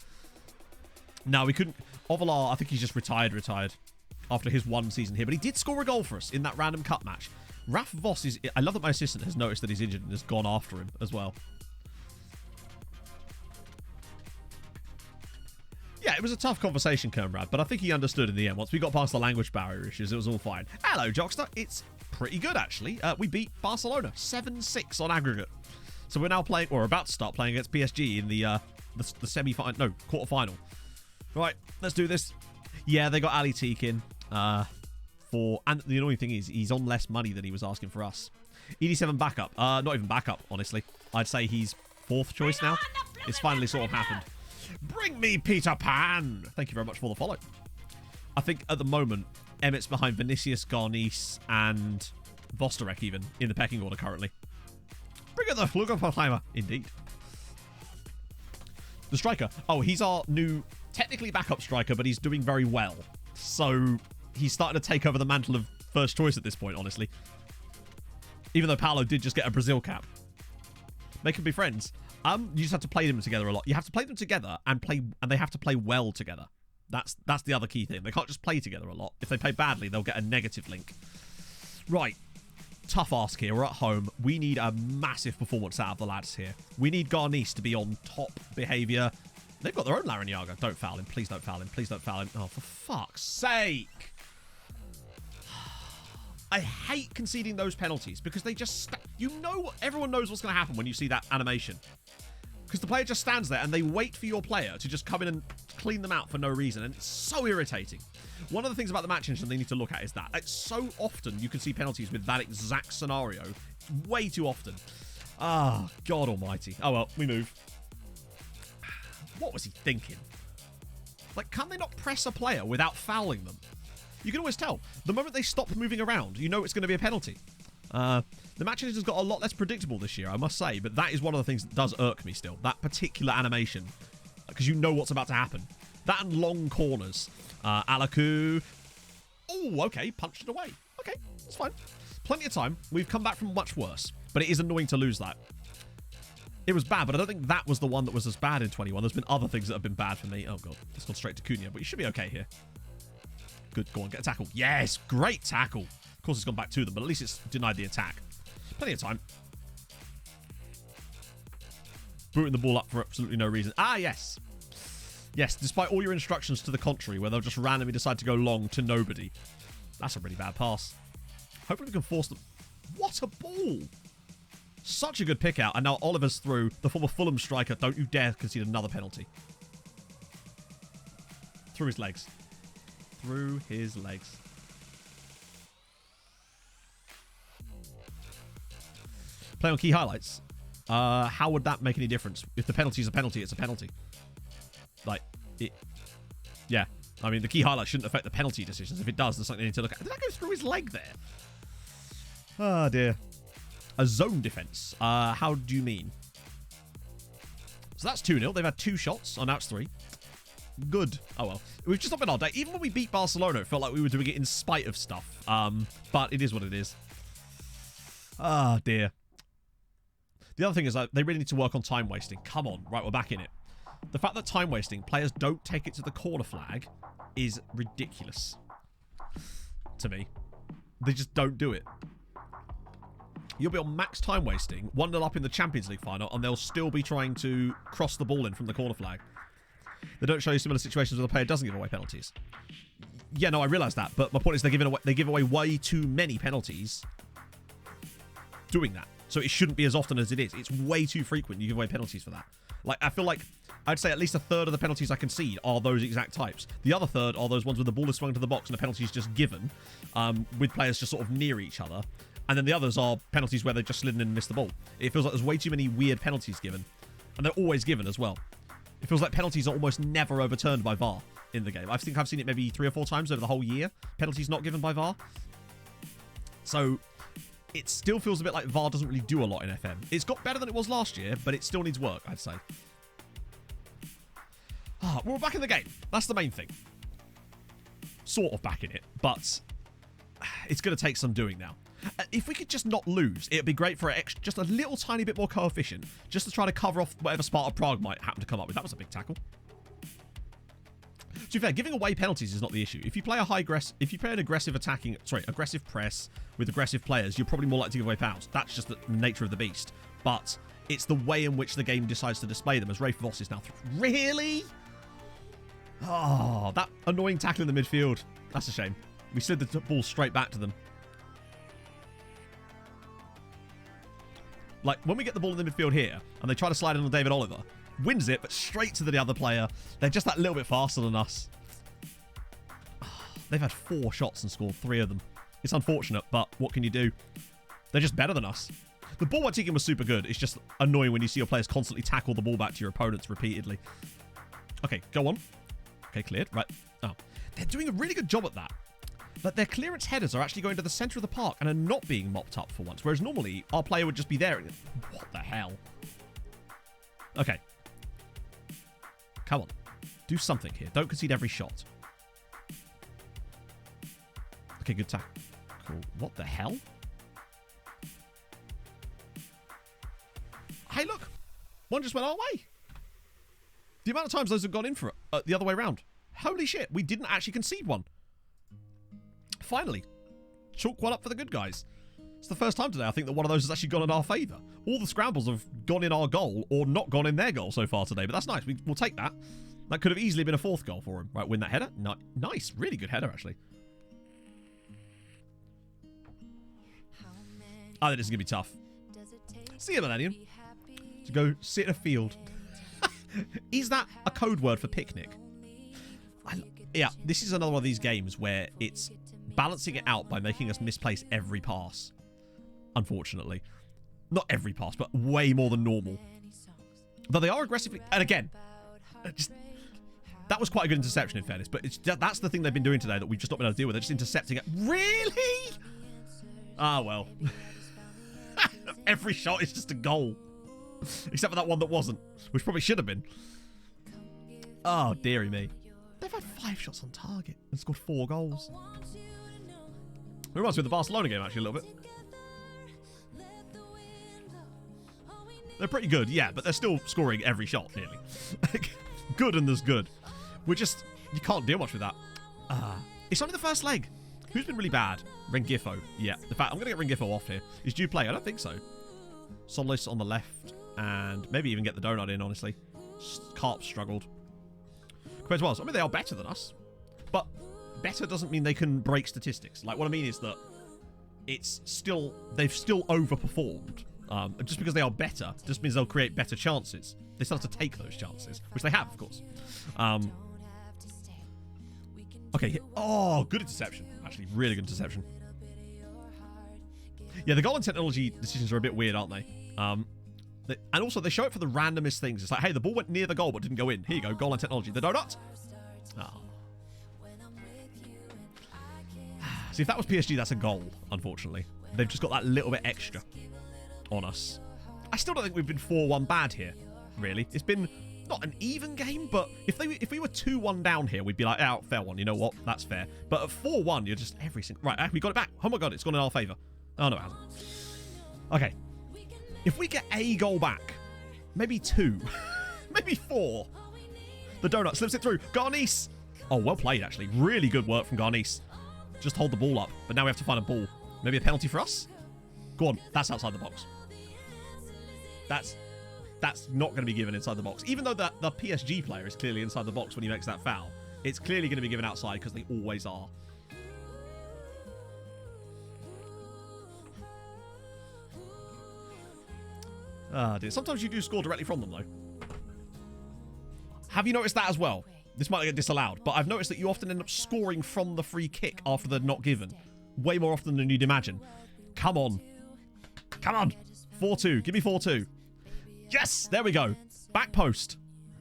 No, we couldn't. Ovalar, I think he's just retired after his one season here. But he did score a goal for us in that random cup match. Raf Voss is... I love that my assistant has noticed that he's injured and has gone after him as well. Yeah, it was a tough conversation, Kernbrad, but I think he understood in the end. Once we got past the language barrier issues, it was all fine. Hello, Jockster. It's pretty good, actually. We beat Barcelona 7-6 on aggregate. So we're now playing, or about to start playing against PSG in the semi-final, no, quarter-final. Right, let's do this. Yeah, they got Ali Tekin and the annoying thing is, he's on less money than he was asking for us. ED7 backup. Not even backup, honestly. I'd say he's 4th choice now. It's finally sort of happened. Bring me Peter Pan! Thank you very much for the follow. I think at the moment, Emmett's behind Vinicius, Garnice, and Vosterek even in the pecking order currently. Bring it the Flugerpartimer. Indeed. The striker. Oh, he's our new, technically backup striker, but he's doing very well. So he's starting to take over the mantle of first choice at this point, honestly. Even though Paolo did just get a Brazil cap. They can be friends. You just have to play them together a lot. You have to play them together and they have to play well together. That's the other key thing. They can't just play together a lot. If they play badly, they'll get a negative link. Right. Tough ask here. We're at home. We need a massive performance out of the lads here. We need Garnice to be on top behaviour. They've got their own Larrañaga. Don't foul him. Please don't foul him. Please don't foul him. Oh, for fuck's sake. I hate conceding those penalties because they just... everyone knows what's going to happen when you see that animation. Because the player just stands there and they wait for your player to just come in and clean them out for no reason. And it's so irritating. One of the things about the match engine they need to look at is that. It's so often you can see penalties with that exact scenario. Way too often. Ah, God almighty. Oh well, we move. What was he thinking? Like, can they not press a player without fouling them? You can always tell. The moment they stop moving around, you know it's going to be a penalty. The match has got a lot less predictable this year, I must say, but that is one of the things that does irk me still. That particular animation. Because you know what's about to happen. That and long corners. Alaku. Oh, okay. Punched it away. Okay, it's fine. Plenty of time. We've come back from much worse. But it is annoying to lose that. It was bad, but I don't think that was the one that was as bad in 21. There's been other things that have been bad for me. Oh, God. It's gone straight to Cunha, but you should be okay here. Good. Go on, get a tackle. Yes, great tackle. Of course, it's gone back to them, but at least it's denied the attack. Plenty of time. Booting the ball up for absolutely no reason. Ah, yes. Yes, despite all your instructions to the contrary, where they'll just randomly decide to go long to nobody. That's a really bad pass. Hopefully we can force them. What a ball. Such a good pick out. And now Oliver's through. The former Fulham striker. Don't you dare concede another penalty. Through his legs. Through his legs. Play on key highlights. How would that make any difference? If the penalty is a penalty, it's a penalty. Like, it... Yeah. I mean, the key highlights shouldn't affect the penalty decisions. If it does, there's something they need to look at. Did that go through his leg there? Oh, dear. A zone defense. How do you mean? So that's 2-0. They've had 2 shots. Oh, now it's 3. Good. Oh, well. We've just not been our day. Even when we beat Barcelona, it felt like we were doing it in spite of stuff. But it is what it is. Ah, dear. The other thing is they really need to work on time wasting. Come on. Right, we're back in it. The fact that time wasting, players don't take it to the corner flag is ridiculous. To me. They just don't do it. You'll be on max time wasting, 1-0 up in the Champions League final, and they'll still be trying to cross the ball in from the corner flag. They don't show you similar situations where the player doesn't give away penalties. Yeah, no, I realise that, but my point is they give away way too many penalties doing that. So it shouldn't be as often as it is. It's way too frequent you give away penalties for that. Like, I feel like I'd say at least a third of the penalties I concede are those exact types. The other third are those ones where the ball is swung to the box and the penalty is just given, with players just sort of near each other. And then the others are penalties where they've just slid in and missed the ball. It feels like there's way too many weird penalties given. And they're always given as well. It feels like penalties are almost never overturned by VAR in the game. I think I've seen it maybe 3 or 4 times over the whole year. Penalties not given by VAR. So it still feels a bit like VAR doesn't really do a lot in FM. It's got better than it was last year, but it still needs work, I'd say. We're back in the game. That's the main thing. Sort of back in it, but it's going to take some doing now. If we could just not lose, it'd be great for just a little tiny bit more coefficient, just to try to cover off whatever Sparta Prague might happen to come up with. That was a big tackle. To be fair, giving away penalties is not the issue. If you play an aggressive press with aggressive players, you're probably more likely to give away fouls. That's just the nature of the beast. But it's the way in which the game decides to display them, as Rafe Voss is now. Really? Oh, that annoying tackle in the midfield. That's a shame. We slid the ball straight back to them. Like, when we get the ball in the midfield here, and they try to slide in on David Oliver, wins it, but straight to the other player. They're just that little bit faster than us. They've had 4 shots and scored 3 of them. It's unfortunate, but what can you do? They're just better than us. The ball white taking was super good. It's just annoying when you see your players constantly tackle the ball back to your opponents repeatedly. Okay, go on. Okay, cleared. Right. Oh. They're doing a really good job at that. But their clearance headers are actually going to the centre of the park and are not being mopped up for once. Whereas normally, our player would just be there. What the hell? Okay. Come on. Do something here. Don't concede every shot. Okay, good tackle. Cool. What the hell? Hey, look. One just went our way. The amount of times those have gone in for it the other way around. Holy shit. We didn't actually concede one. Finally. Chalk one up for the good guys. It's the first time today, I think, that one of those has actually gone in our favour. All the scrambles have gone in our goal or not gone in their goal so far today, but that's nice. We'll take that. That could have easily been a 4th goal for him. Right, win that header. Nice. Really good header, actually. Oh, this is going to be tough. See you, Millennium. To go sit in a field. Is that a code word for picnic? Yeah, this is another one of these games where it's balancing it out by making us misplace every pass. Unfortunately. Not every pass, but way more than normal. But they are aggressively... And again, that was quite a good interception in fairness, but that's the thing they've been doing today that we've just not been able to deal with. They're just intercepting it. Really? Ah, well. Every shot is just a goal. Except for that one that wasn't, which probably should have been. Oh, dearie me. They've had 5 shots on target and scored 4 goals. It reminds me of the Barcelona game, actually, a little bit. They're pretty good, yeah, but they're still scoring every shot, nearly. Good and there's good. You can't deal much with that. It's only the first leg. Who's been really bad? Rengifo. Yeah. In fact, I'm going to get Rengifo off here. Is Jude play? I don't think so. Solis on the left. And maybe even get the donut in, honestly. Carp struggled. Compared to us. I mean, they are better than us. But better doesn't mean they can break statistics. Like, what I mean is that they've still overperformed. Just because they are better just means they'll create better chances. They still have to take those chances, which they have, of course. Okay. Oh, good interception. Actually, really good interception. Yeah, the goal and technology decisions are a bit weird, aren't they? And also, they show it for the randomest things. It's like, hey, the ball went near the goal but didn't go in. Here you go, goal and technology. The donut. Oh. See, if that was PSG, that's a goal, unfortunately. They've just got that little bit extra on us. I still don't think we've been 4-1 bad here, really. It's been not an even game, but if we were 2-1 down here, we'd be like, oh, fair one. You know what? That's fair. But at 4-1, you're just every single... Right, we got it back. Oh, my God, it's gone in our favour. Oh, no, it hasn't. Okay. If we get a goal back, maybe 2, maybe 4. The donut slips it through. Garnice. Oh, well played, actually. Really good work from Garnice. Just hold the ball up. But now we have to find a ball. Maybe a penalty for us? Go on. That's outside the box. That's not going to be given inside the box. Even though the PSG player is clearly inside the box when he makes that foul, it's clearly going to be given outside because they always are. Ah, dear. Sometimes you do score directly from them, though. Have you noticed that as well? This might get disallowed, but I've noticed that you often end up scoring from the free kick after they're not given. Way more often than you'd imagine. Come on. Come on. 4-2. Give me 4-2. Yes! There we go. Back post.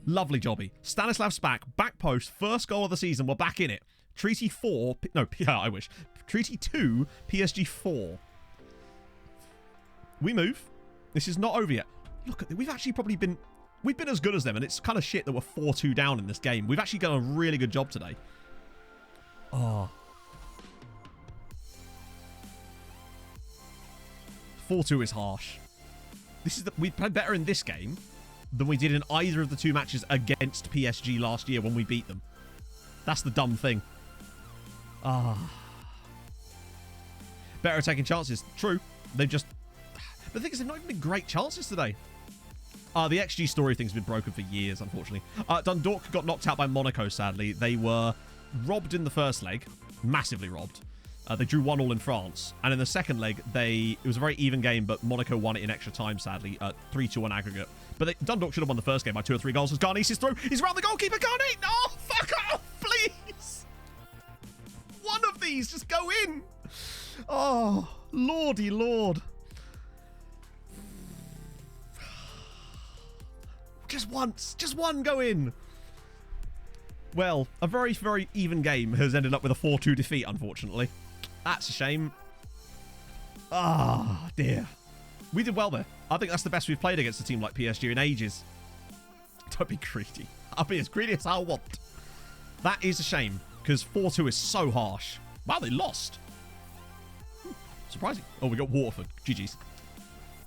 Lovely jobby. Stanislav Spak, back post. First goal of the season. We're back in it. Treaty 4. No, yeah, I wish. Treaty 2, PSG 4. We move. This is not over yet. Look, we've actually probably been... We've been as good as them, and it's kind of shit that we're 4-2 down in this game. We've actually done a really good job today. Oh. 4-2 is harsh. We played better in this game than we did in either of the 2 matches against PSG last year when we beat them. That's the dumb thing. Ah. Better at taking chances. True. They've just... The thing is, they've not even been great chances today. The XG story thing's been broken for years, unfortunately. Dundalk got knocked out by Monaco, sadly. They were robbed in the first leg. Massively robbed. They drew 1-1 in France. And in the second leg, it was a very even game, but Monaco won it in extra time, sadly. 3-2 on aggregate. But Dundalk should have won the first game by 2 or 3 goals as Garnice is through. He's around the goalkeeper. Garnice! Oh, fuck off, please! One of these, just go in. Oh, lordy lord. Just once. Just one go in. Well, a very, very even game has ended up with a 4-2 defeat, unfortunately. That's a shame. Ah, dear. We did well there. I think that's the best we've played against a team like PSG in ages. Don't be greedy. I'll be as greedy as I want. That is a shame, because 4-2 is so harsh. Wow, they lost. Surprising. Oh, we got Waterford. GG's.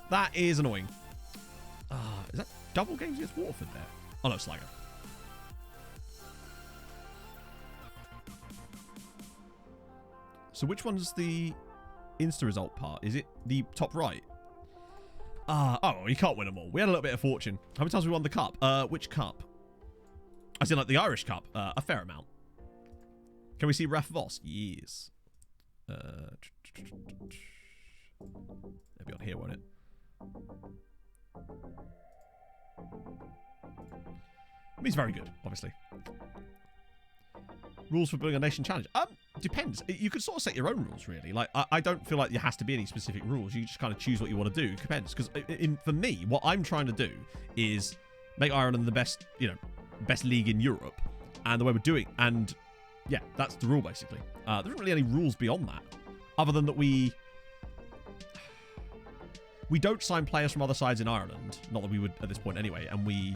That is annoying. Is that double games against Waterford there? Oh, no, Sligo. So which one's the Insta result part? Is it the top right? Oh, you can't win them all. We had a little bit of fortune. How many times have we won the cup? Which cup? I said like the Irish Cup. A fair amount. Can we see Ref Voss? Yes. It'll be on here, won't it? He's very good, obviously. Rules for building a nation challenge. Depends. You could sort of set your own rules, really. Like, I don't feel like there has to be any specific rules. You just kind of choose what you want to do. It depends. Because for me, what I'm trying to do is make Ireland the best, best league in Europe. And the way we're doing, and yeah, that's the rule, basically. There aren't really any rules beyond that. Other than that we don't sign players from other sides in Ireland. Not that we would at this point anyway. And we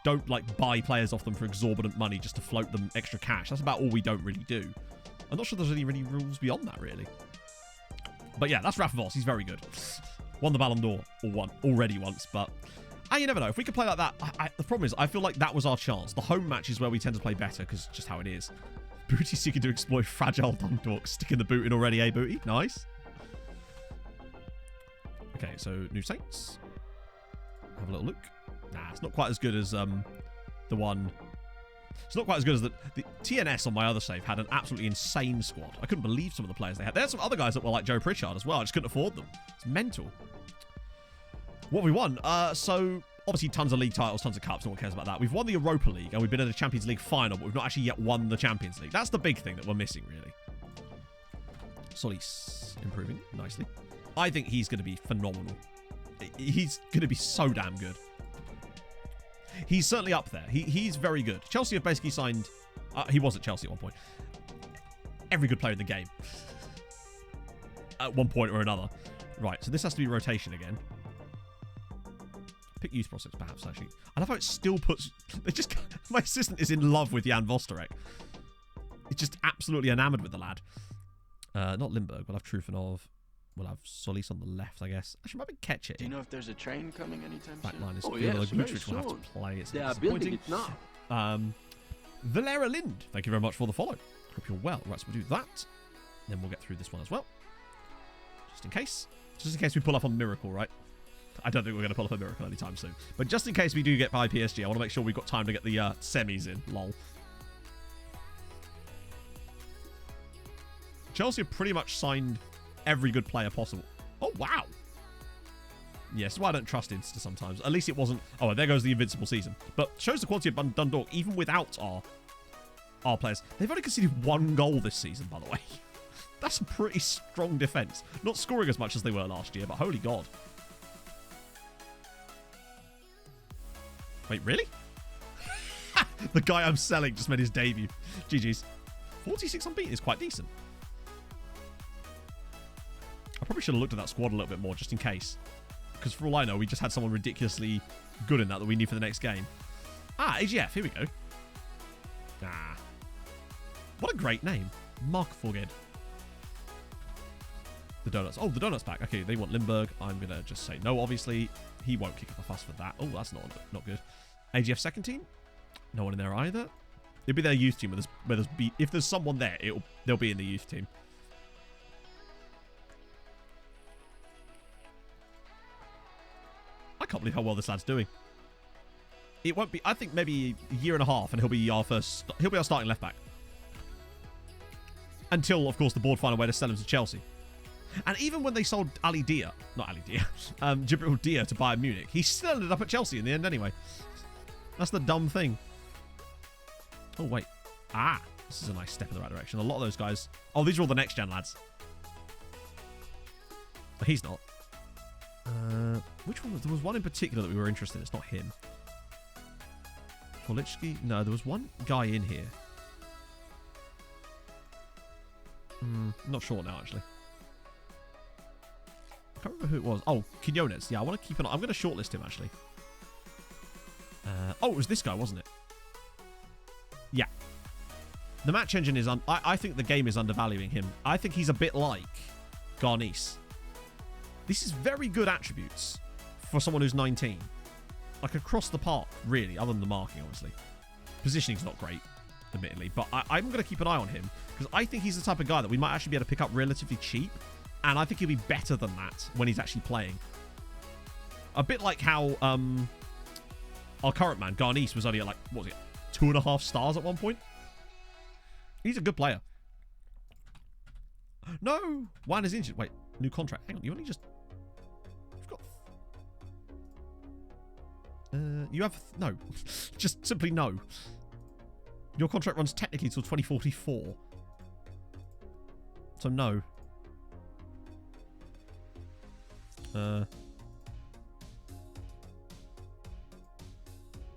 don't like buy players off them for exorbitant money just to float them extra cash. That's about all we don't really do. I'm not sure there's any really rules beyond that, really. But yeah, that's Rafa Voss. He's very good. Won the Ballon d'Or already once, but you never know. If we could play like that, the problem is I feel like that was our chance. The home match is where we tend to play better because just how it is. Booty seeking to exploit fragile Dundalk. Sticking the boot in already, eh, Booty? Nice. Okay, so New Saints. Have a little look. Nah, it's not quite as good as the one. It's not quite as good as the TNS on my other save had an absolutely insane squad. I couldn't believe some of the players they had. They had some other guys that were like Joe Pritchard as well. I just couldn't afford them. It's mental. What have we won? So obviously tons of league titles, tons of cups. No one cares about that. We've won the Europa League and we've been in the Champions League final, but we've not actually yet won the Champions League. That's the big thing that we're missing, really. Solis improving nicely. I think he's going to be phenomenal. He's going to be so damn good. He's certainly up there. He's very good. Chelsea have basically signed... he was at Chelsea at one point. Every good player in the game. At one point or another. Right, so this has to be rotation again. Pick youth prospects, perhaps, actually. I love how it still puts... My assistant is in love with Jan Vosterek. It's just absolutely enamoured with the lad. Not Limburg. We'll have Trufanov. We'll have Solis on the left, I guess. Actually, might be Ketchit. Do you know if there's a train coming anytime soon? Backline is yes, which we'll have to play. It's they are building it now. Valera Lind, thank you very much for the follow. Hope you're well. Right, so we'll do that. Then we'll get through this one as well. Just in case. Just in case we pull up on Miracle, right? I don't think we're going to pull up a Miracle anytime soon. But just in case we do get by PSG, I want to make sure we've got time to get the semis in. Lol. Chelsea have pretty much signed every good player possible. Oh, wow. Yes, why I don't trust Insta sometimes. At least it wasn't... Oh, there goes the invincible season. But shows the quality of Dundalk, even without our players. They've only conceded 1 goal this season, by the way. That's a pretty strong defence. Not scoring as much as they were last year, but holy God. Wait, really? The guy I'm selling just made his debut. GG's. 46 unbeaten is quite decent. I probably should have looked at that squad a little bit more, just in case. Because for all I know, we just had someone ridiculously good in that we need for the next game. AGF, here we go. What a great name. Mark Forged. The Donuts. Oh, the Donuts back. Okay, they want Limburg. I'm going to just say no, obviously. He won't kick up a fuss for that. Oh, that's not good. AGF second team. No one in there either. It'll be their youth team if there's someone there, they'll be in the youth team. I can't believe how well this lad's doing. It won't be. I think maybe a year and a half, and he'll be our starting left back. Until, of course, the board find a way to sell him to Chelsea. And even when they sold Jibril Dia to Bayern Munich, he still ended up at Chelsea in the end anyway. That's the dumb thing. Oh, wait. This is a nice step in the right direction. A lot of those guys... Oh, these are all the next-gen lads. But he's not. Which one? There was one in particular that we were interested in. It's not him. Politsky? No, there was one guy in here. Not sure now, actually. I can't remember who it was. Oh, Quinones. Yeah, I want to keep an eye. I'm going to shortlist him, actually. Oh, it was this guy, wasn't it? Yeah. The match engine is... I think the game is undervaluing him. I think he's a bit like Garnice. This is very good attributes for someone who's 19. Like, across the park, really, other than the marking, obviously. Positioning's not great, admittedly. But I'm going to keep an eye on him, because I think he's the type of guy that we might actually be able to pick up relatively cheap. And I think he'll be better than that when he's actually playing. A bit like how our current man, Garnice, was only at, like, what was it, 2.5 stars at one point? He's a good player. No! Juan is injured. Wait, new contract. Hang on, you only just... You've got... you have... No. Just simply no. Your contract runs technically till 2044. So no.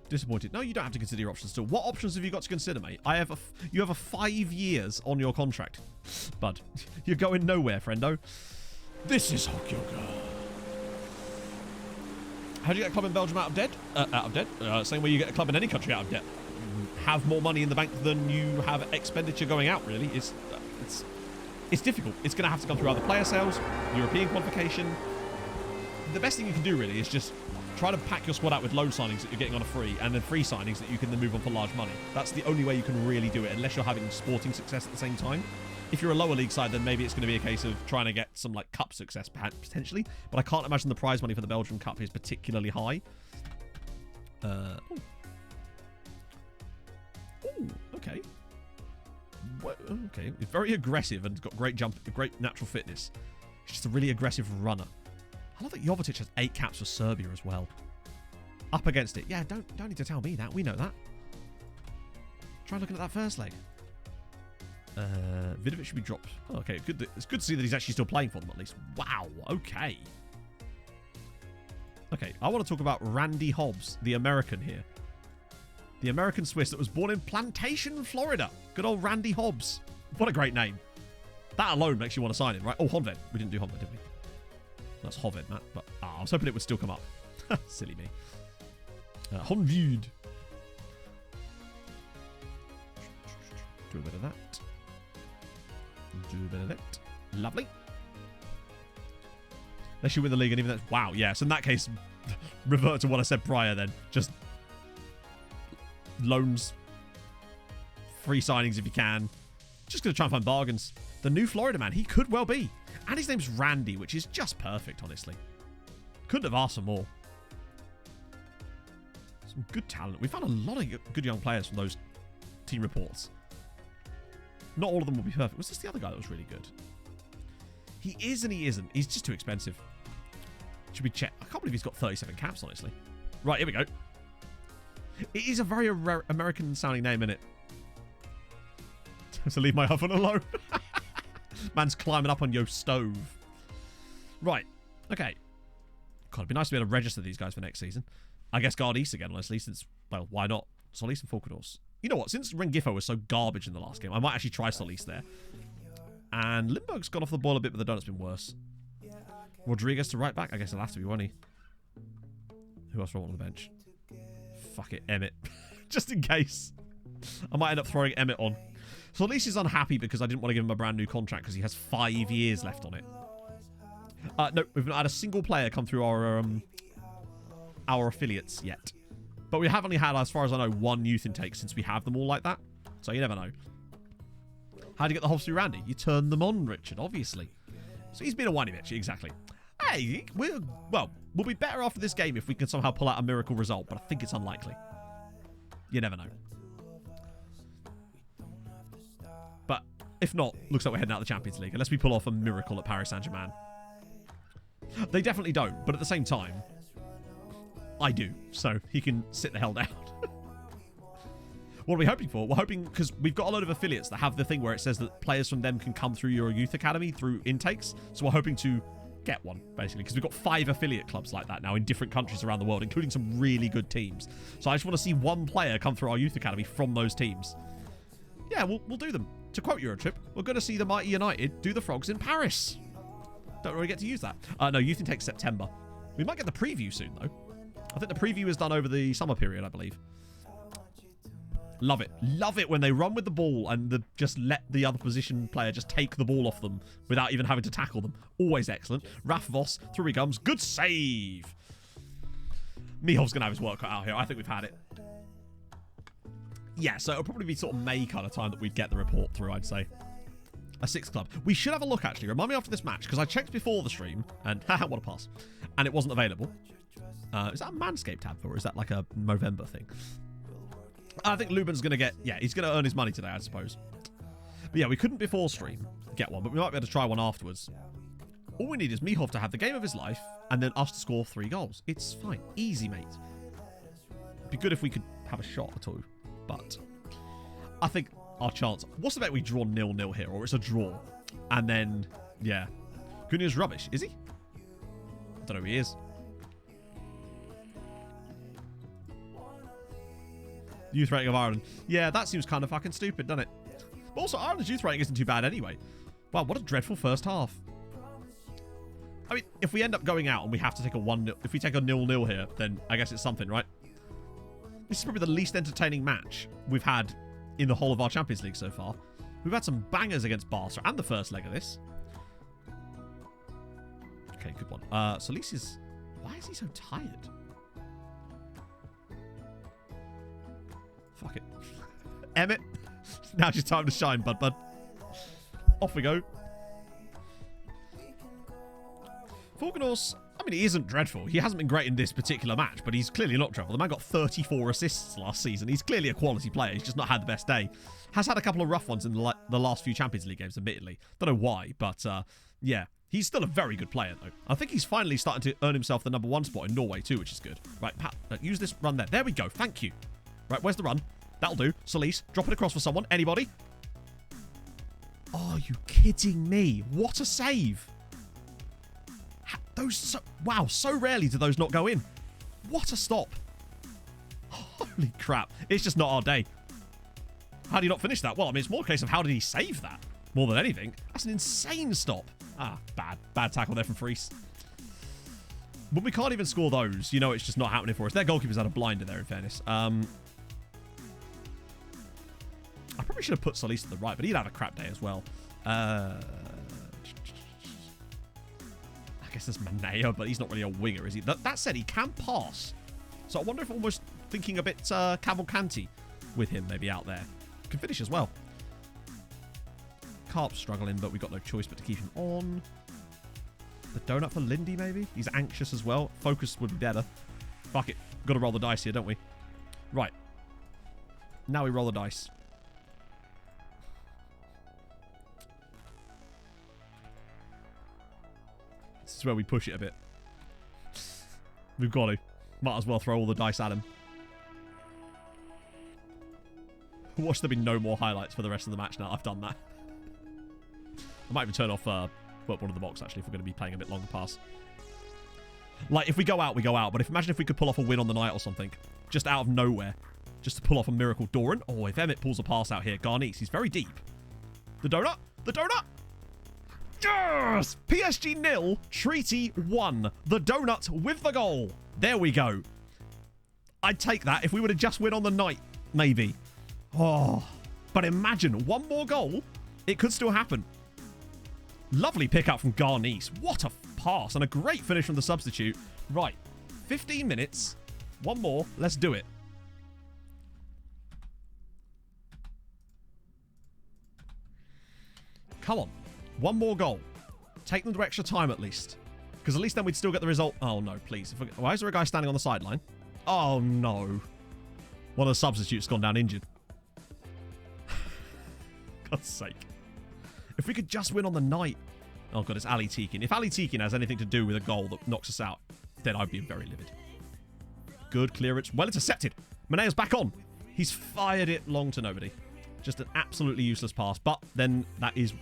Disappointed. No, you don't have to consider your options still. What options have you got to consider, mate? You have a 5 years on your contract. Bud, you're going nowhere, friendo. This is Hokyoga. How do you get a club in Belgium out of debt? Same way you get a club in any country out of debt. Have more money in the bank than you have expenditure going out, really. It's difficult. It's going to have to come through either player sales, European qualification. The best thing you can do, really, is just try to pack your squad out with loan signings that you're getting on a free, and then free signings that you can then move on for large money. That's the only way you can really do it, unless you're having sporting success at the same time. If you're a lower league side, then maybe it's going to be a case of trying to get some like cup success, potentially. But I can't imagine the prize money for the Belgian Cup is particularly high. Okay. Okay. It's very aggressive and got great jump, great natural fitness. He's just a really aggressive runner. I love that Jovetic has 8 caps for Serbia as well. Up against it. Yeah, don't need to tell me that. We know that. Try looking at that first leg. Vidovic should be dropped. Oh, okay, good. It's good to see that he's actually still playing for them at least. Wow, okay. Okay, I want to talk about Randy Hobbs, the American here. The American Swiss that was born in Plantation, Florida. Good old Randy Hobbs. What a great name. That alone makes you want to sign him, right? Oh, Honved. We didn't do Honved, did we? That's Hoved, Matt. But I was hoping it would still come up. Silly me. Honved. Do a bit of that. Do a bit of that. Lovely. They should win the league, and even that's... Wow, yes. In that case, revert to what I said prior then. Just loans. Free signings if you can. Just going to try and find bargains. The new Florida man. He could well be. And his name's Randy, which is just perfect, honestly. Couldn't have asked for more. Some good talent. We found a lot of good young players from those team reports. Not all of them will be perfect. Was this the other guy that was really good? He is and he isn't. He's just too expensive. Should we check? I can't believe he's got 37 caps, honestly. Right, here we go. It is a very American-sounding name, isn't it? So leave my oven alone. Man's climbing up on your stove. Right. Okay. God, it'd be nice to be able to register these guys for next season. I guess guard East again, honestly, since, well, why not? Solis and Falcadors. You know what? Since Rengifo was so garbage in the last game, I might actually try Solis there. And Lindbergh's gone off the ball a bit, but the donut's been worse. Rodriguez to right back? I guess he'll have to be, won't he? Who else on the bench? Fuck it, Emmett. Just in case. I might end up throwing Emmett on. So at least he's unhappy because I didn't want to give him a brand new contract because he has 5 years left on it. No, we've not had a single player come through our affiliates yet. But we have only had, as far as I know, 1 youth intake since we have them all like that. So you never know. How do you get the hops through Randy? You turn them on, Richard, obviously. So he's been a whiny bitch, exactly. Hey, we'll be better after this game if we can somehow pull out a miracle result, but I think it's unlikely. You never know. But if not, looks like we're heading out of the Champions League, unless we pull off a miracle at Paris Saint-Germain. They definitely don't, but at the same time, I do, so he can sit the hell down. What are we hoping for? We're hoping, because we've got a load of affiliates that have the thing where it says that players from them can come through your youth academy through intakes. So we're hoping to get one, basically, because we've got 5 affiliate clubs like that now in different countries around the world, including some really good teams. So I just want to see one player come through our youth academy from those teams. Yeah, we'll do them. To quote Eurotrip, we're going to see the mighty United do the Frogs in Paris. Don't really get to use that. No, youth intake September. We might get the preview soon, though. I think the preview is done over the summer period, I believe. Love it. Love it when they run with the ball and just let the other position player just take the ball off them without even having to tackle them. Always excellent. Raf Voss, through he comes. Good save. Mihov's going to have his work cut out here. I think we've had it. Yeah, so it'll probably be sort of May kind of time that we'd get the report through, I'd say. A 6th club. We should have a look, actually. Remind me after this match, because I checked before the stream, and haha, what a pass. And it wasn't available. Is that a Manscaped tab, or is that like a Movember thing? I think Lubin's going to get... Yeah, he's going to earn his money today, I suppose. But yeah, we couldn't before stream get one, but we might be able to try one afterwards. All we need is Mihov to have the game of his life, and then us to score 3 goals. It's fine. Easy, mate. It'd be good if we could have a shot at all, but I think our chance... What's the bet we draw 0-0 here, or it's a draw? And then, yeah. Cunha's rubbish. Is he? I don't know who he is. Youth rating of Ireland. Yeah, that seems kind of fucking stupid, doesn't it? But also, Ireland's youth rating isn't too bad anyway. Wow, what a dreadful first half. I mean, if we end up going out and we have to take a 1-0... If we take a 0-0 here, then I guess it's something, right? This is probably the least entertaining match we've had in the whole of our Champions League so far. We've had some bangers against Barca and the first leg of this. Okay, good one. Solis is... Why is he so tired? Fuck it. Emmett. Now's your time to shine, bud. Off we go. Forganos, I mean, he isn't dreadful. He hasn't been great in this particular match, but he's clearly not dreadful. The man got 34 assists last season. He's clearly a quality player. He's just not had the best day. Has had a couple of rough ones in the last few Champions League games, admittedly. Don't know why, but yeah. He's still a very good player, though. I think he's finally starting to earn himself the #1 spot in Norway, too, which is good. Right, Pat, use this run there. There we go. Thank you. Right, where's the run? That'll do. Solis, drop it across for someone. Anybody? Are you kidding me? What a save. Wow, so rarely do those not go in. What a stop. Holy crap. It's just not our day. How do you not finish that? Well, I mean, it's more a case of how did he save that? More than anything. That's an insane stop. Ah, bad. Bad tackle there from Fries. But we can't even score those. You know it's just not happening for us. Their goalkeeper's had a blinder there, in fairness. I probably should have put Solis to the right, but he'd have a crap day as well. I guess there's Manea, but he's not really a winger, is he? That said, he can pass. So I wonder if almost thinking a bit Cavalcanti with him maybe out there. Can finish as well. Carp's struggling, but we've got no choice but to keep him on. The donut for Lindy, maybe? He's anxious as well. Focus would be better. Fuck it. Got to roll the dice here, don't we? Right. Now we roll the dice. This is where we push it a bit. We've got to. Might as well throw all the dice at him. Watch there be no more highlights for the rest of the match now. I've done that. I might even turn off one of the box, actually, if we're going to be playing a bit longer pass. Like, if we go out, we go out. But imagine if we could pull off a win on the night or something. Just out of nowhere. Just to pull off a miracle. Doran. Oh, if Emmett pulls a pass out here. Garnice, he's very deep. The donut. The donut. Yes! PSG 0, Treaty 1. The donut with the goal. There we go. I'd take that if we would have just win on the night, maybe. Oh, but imagine one more goal. It could still happen. Lovely pickup from Garnice. What a pass and a great finish from the substitute. Right, 15 minutes. One more. Let's do it. Come on. One more goal. Take them to extra time at least. Because at least then we'd still get the result. Oh, no, please. Why is there a guy standing on the sideline? Oh, no. One of the substitutes gone down injured. God's sake. If we could just win on the night. Oh, God, it's Ali Tekin. If Ali Tekin has anything to do with a goal that knocks us out, then I'd be very livid. Good clearance. Well intercepted. Manea's back on. He's fired it long to nobody. Just an absolutely useless pass. But then that is...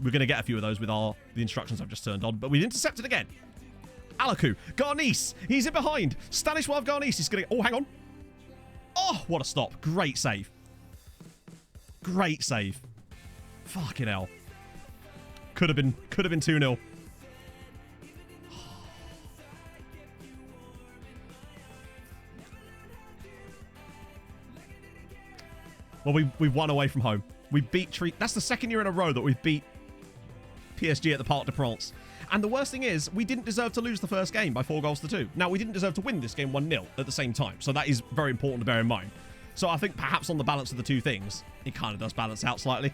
We're going to get a few of those with the instructions I've just turned on. But we've intercepted again. Alaku. Garnice. He's in behind. Stanisław Garnice is going to... Oh, hang on. Oh, what a stop. Great save. Great save. Fucking hell. Could have been 2-0. Well, we've won away from home. We beat That's the second year in a row that we've beat PSG at the Parc des Princes. And the worst thing is, we didn't deserve to lose the first game by 4-2. Now, we didn't deserve to win this game 1-0 at the same time. So that is very important to bear in mind. So I think perhaps on the balance of the two things, it kind of does balance out slightly.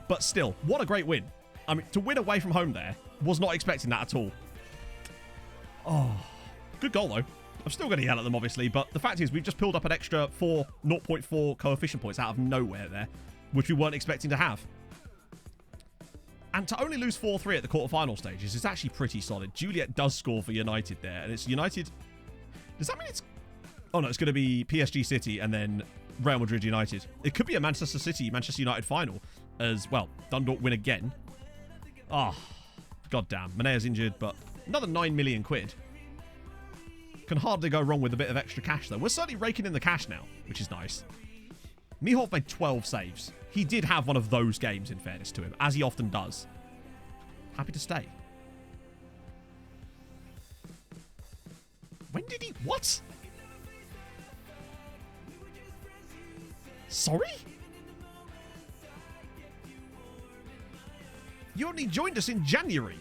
But still, what a great win. I mean, to win away from home there, was not expecting that at all. Oh, good goal though. I'm still going to yell at them, obviously, but the fact is we've just pulled up an extra 0.4 coefficient points out of nowhere there, which we weren't expecting to have. And to only lose 4-3 at the quarterfinal stages is actually pretty solid. Juliet does score for United there, and it's United... Does that mean it's... Oh no, it's going to be PSG City and then Real Madrid United. It could be a Manchester City, Manchester United final as well. Dundalk win again. Ah, oh, goddamn. Manea's injured, but another 9 million quid. Can hardly go wrong with a bit of extra cash, though. We're certainly raking in the cash now, which is nice. Mihov made 12 saves. He did have one of those games, in fairness to him, as he often does. Happy to stay. When did he... What? Sorry? You only joined us in January.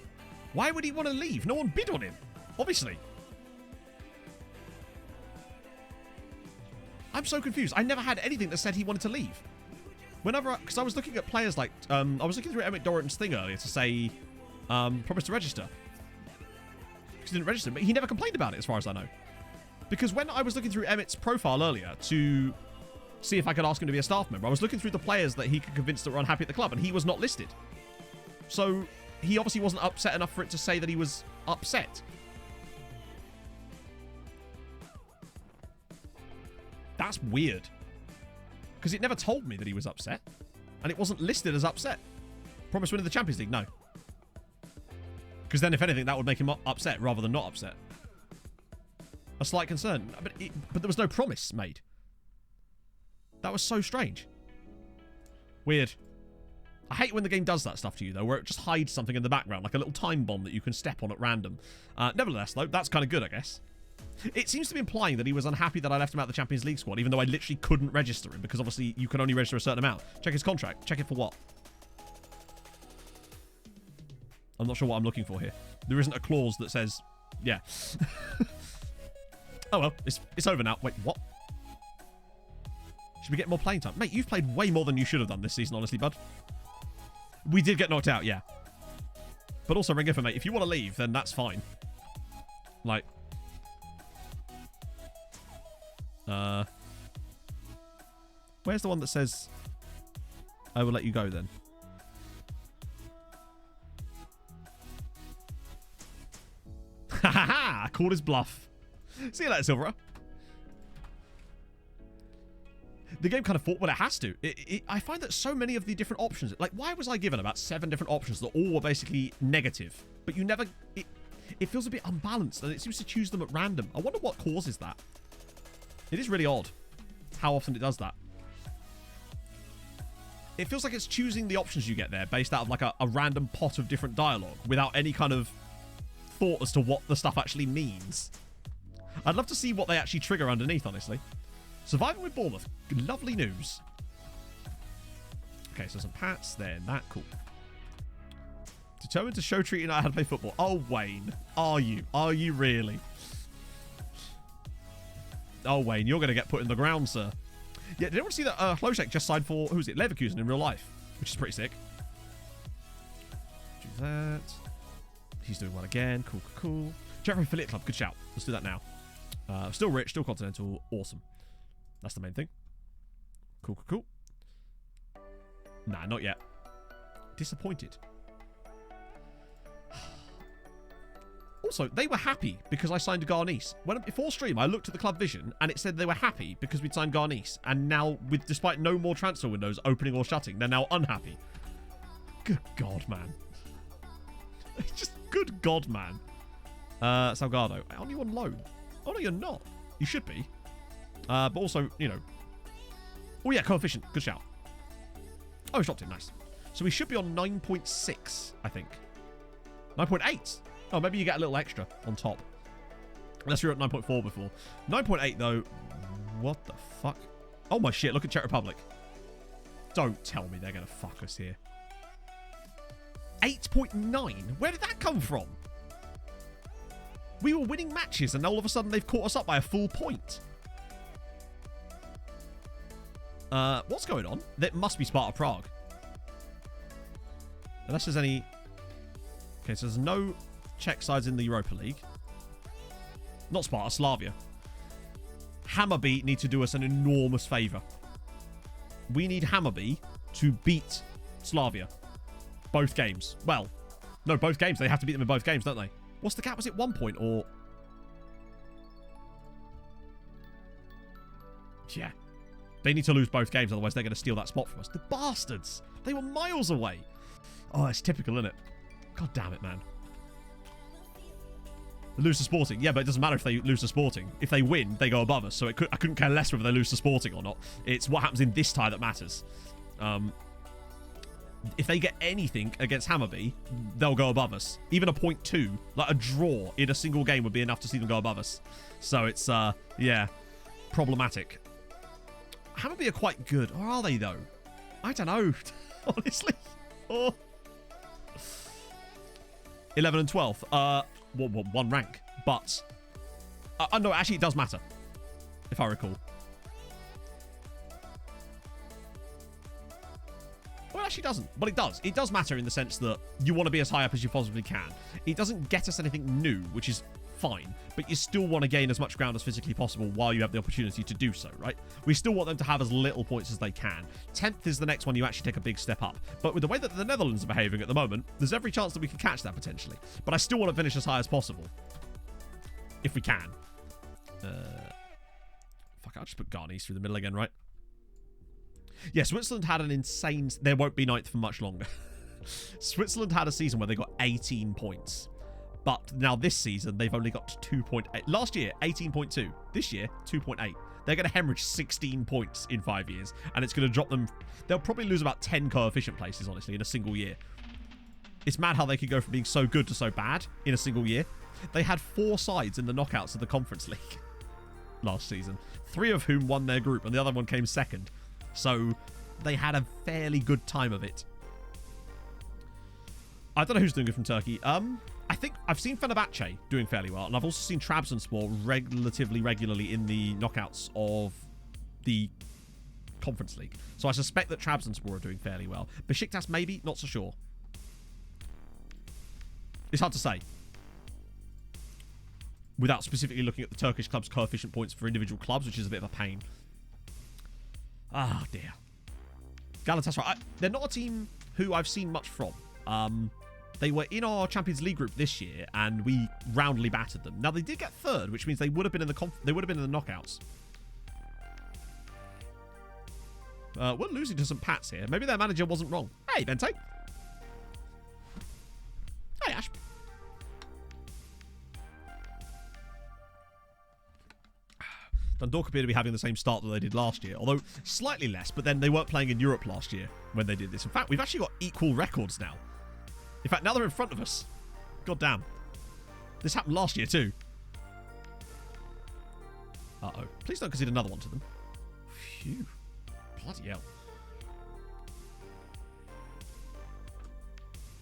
Why would he want to leave? No one bid on him. Obviously. I'm so confused. I never had anything that said he wanted to leave. Whenever... Because I was looking at players like... I was looking through Emmett Dorran's thing earlier to say... promise to register. Because he didn't register. But he never complained about it, as far as I know. Because when I was looking through Emmett's profile earlier to see if I could ask him to be a staff member, I was looking through the players that he could convince that were unhappy at the club, and he was not listed. So he obviously wasn't upset enough for it to say that he was upset. That's weird. Because it never told me that he was upset. And it wasn't listed as upset. Promise winning the Champions League? No. Because then, if anything, that would make him upset rather than not upset. A slight concern. But there was no promise made. That was so strange. Weird. I hate when the game does that stuff to you, though, where it just hides something in the background, like a little time bomb that you can step on at random. Nevertheless, though, that's kind of good, I guess. It seems to be implying that he was unhappy that I left him out of the Champions League squad, even though I literally couldn't register him, because obviously you can only register a certain amount. Check his contract. Check it for what? I'm not sure what I'm looking for here. There isn't a clause that says, yeah. Oh, well, it's over now. Wait, what? Should we get more playing time? Mate, you've played way more than you should have done this season, honestly, bud. We did get knocked out, yeah. But also, Ring Info, mate, if you want to leave, then that's fine. Like... Where's the one that says I will let you go then? Ha ha ha! I called his bluff. See you later, Silvera. The game kind of thought, well, it has to. I find that so many of the different options, like, why was I given about 7 different options that all were basically negative? But you never... It feels a bit unbalanced, and it seems to choose them at random. I wonder what causes that. It is really odd how often it does that. It feels like it's choosing the options you get there based out of like a random pot of different dialogue without any kind of thought as to what the stuff actually means. I'd love to see what they actually trigger underneath, honestly. Surviving with Bournemouth. Lovely news. Okay, so some Pats, then that. Cool. Determined to show Treaty United how to play football. Oh, Wayne. Are you? Are you really? Oh, Wayne, you're going to get put in the ground, sir. Yeah, did anyone see that Hlojek just signed for, who is it, Leverkusen in real life? Which is pretty sick. that. He's doing well again. Cool, cool, cool. Jeffrey Affiliate Club. Good shout. Let's do that now. Still rich, still continental. Awesome. That's the main thing. Cool, cool, cool. Nah, not yet. Disappointed. Also, they were happy because I signed Garnice. Before stream, I looked at the club vision and it said they were happy because we'd signed Garnice. And now, despite no more transfer windows opening or shutting, they're now unhappy. Good God, man. Just good God, man. Salgado. Aren't you on loan? Oh, no, you're not. You should be. But also, you know. Oh, yeah, coefficient. Good shout. Oh, he's dropped it. Nice. So we should be on 9.6, I think. 9.8. Oh, maybe you get a little extra on top. Unless you were at 9.4 before. 9.8, though. What the fuck? Oh, my shit. Look at Czech Republic. Don't tell me they're going to fuck us here. 8.9? Where did that come from? We were winning matches, and all of a sudden they've caught us up by a full point. What's going on? That must be Sparta Prague. Unless there's any... Okay, so there's no Czech sides in the Europa League. Not Sparta, Slavia. Hammarby need to do us an enormous favour. We need Hammarby to beat Slavia. Both games. Well, no, both games. They have to beat them in both games, don't they? What's the gap? Was it 1 point or... Yeah. They need to lose both games, otherwise they're going to steal that spot from us. The bastards! They were miles away. Oh, it's typical, isn't it? God damn it, man. They lose to Sporting. Yeah, but it doesn't matter if they lose to Sporting. If they win, they go above us. So I couldn't care less whether they lose to Sporting or not. It's what happens in this tie that matters. If they get anything against Hammarby, they'll go above us. Even a 0.2, like a draw in a single game would be enough to see them go above us. So it's, yeah, problematic. Hammarby are quite good. Or are they, though? I don't know, honestly. Oh. 11 and 12th. One rank. But, no, actually, it does matter, if I recall. Well, it actually doesn't. But it does. It does matter in the sense that you want to be as high up as you possibly can. It doesn't get us anything new, which is fine. But you still want to gain as much ground as physically possible while you have the opportunity to do so, right? We still want them to have as little points as they can. 10th is the next one you actually take a big step up. But with the way that the Netherlands are behaving at the moment, there's every chance that we can catch that potentially. But I still want to finish as high as possible. If we can. Fuck, I'll just put Garnice through the middle again, right? Yeah, Switzerland had an insane... They won't be 9th for much longer. Switzerland had a season where they got 18 points. But now this season, they've only got 2.8. Last year, 18.2. This year, 2.8. They're going to hemorrhage 16 points in 5 years. And it's going to drop them... They'll probably lose about 10 coefficient places, honestly, in a single year. It's mad how they could go from being so good to so bad in a single year. They had 4 sides in the knockouts of the Conference League last season. 3 of whom won their group, and the other one came second. So they had a fairly good time of it. I don't know who's doing good from Turkey. I think I've seen Fenerbahce doing fairly well, and I've also seen Trabzonspor relatively regularly in the knockouts of the Conference League. So I suspect that Trabzonspor are doing fairly well. Besiktas maybe, not so sure. It's hard to say. Without specifically looking at the Turkish club's coefficient points for individual clubs, which is a bit of a pain. Ah, dear. Galatasaray. They're not a team who I've seen much from. They were in our Champions League group this year, and we roundly battered them. Now, they did get 3rd, which means they would have been in the knockouts. We're losing to some Pats here. Maybe their manager wasn't wrong. Hey, Bente. Hey, Ash. Dundalk appear to be having the same start that they did last year, although slightly less, but then they weren't playing in Europe last year when they did this. In fact, we've actually got equal records now. In fact, now they're in front of us. God damn. This happened last year too. Uh-oh. Please don't concede another one to them. Phew. Bloody hell.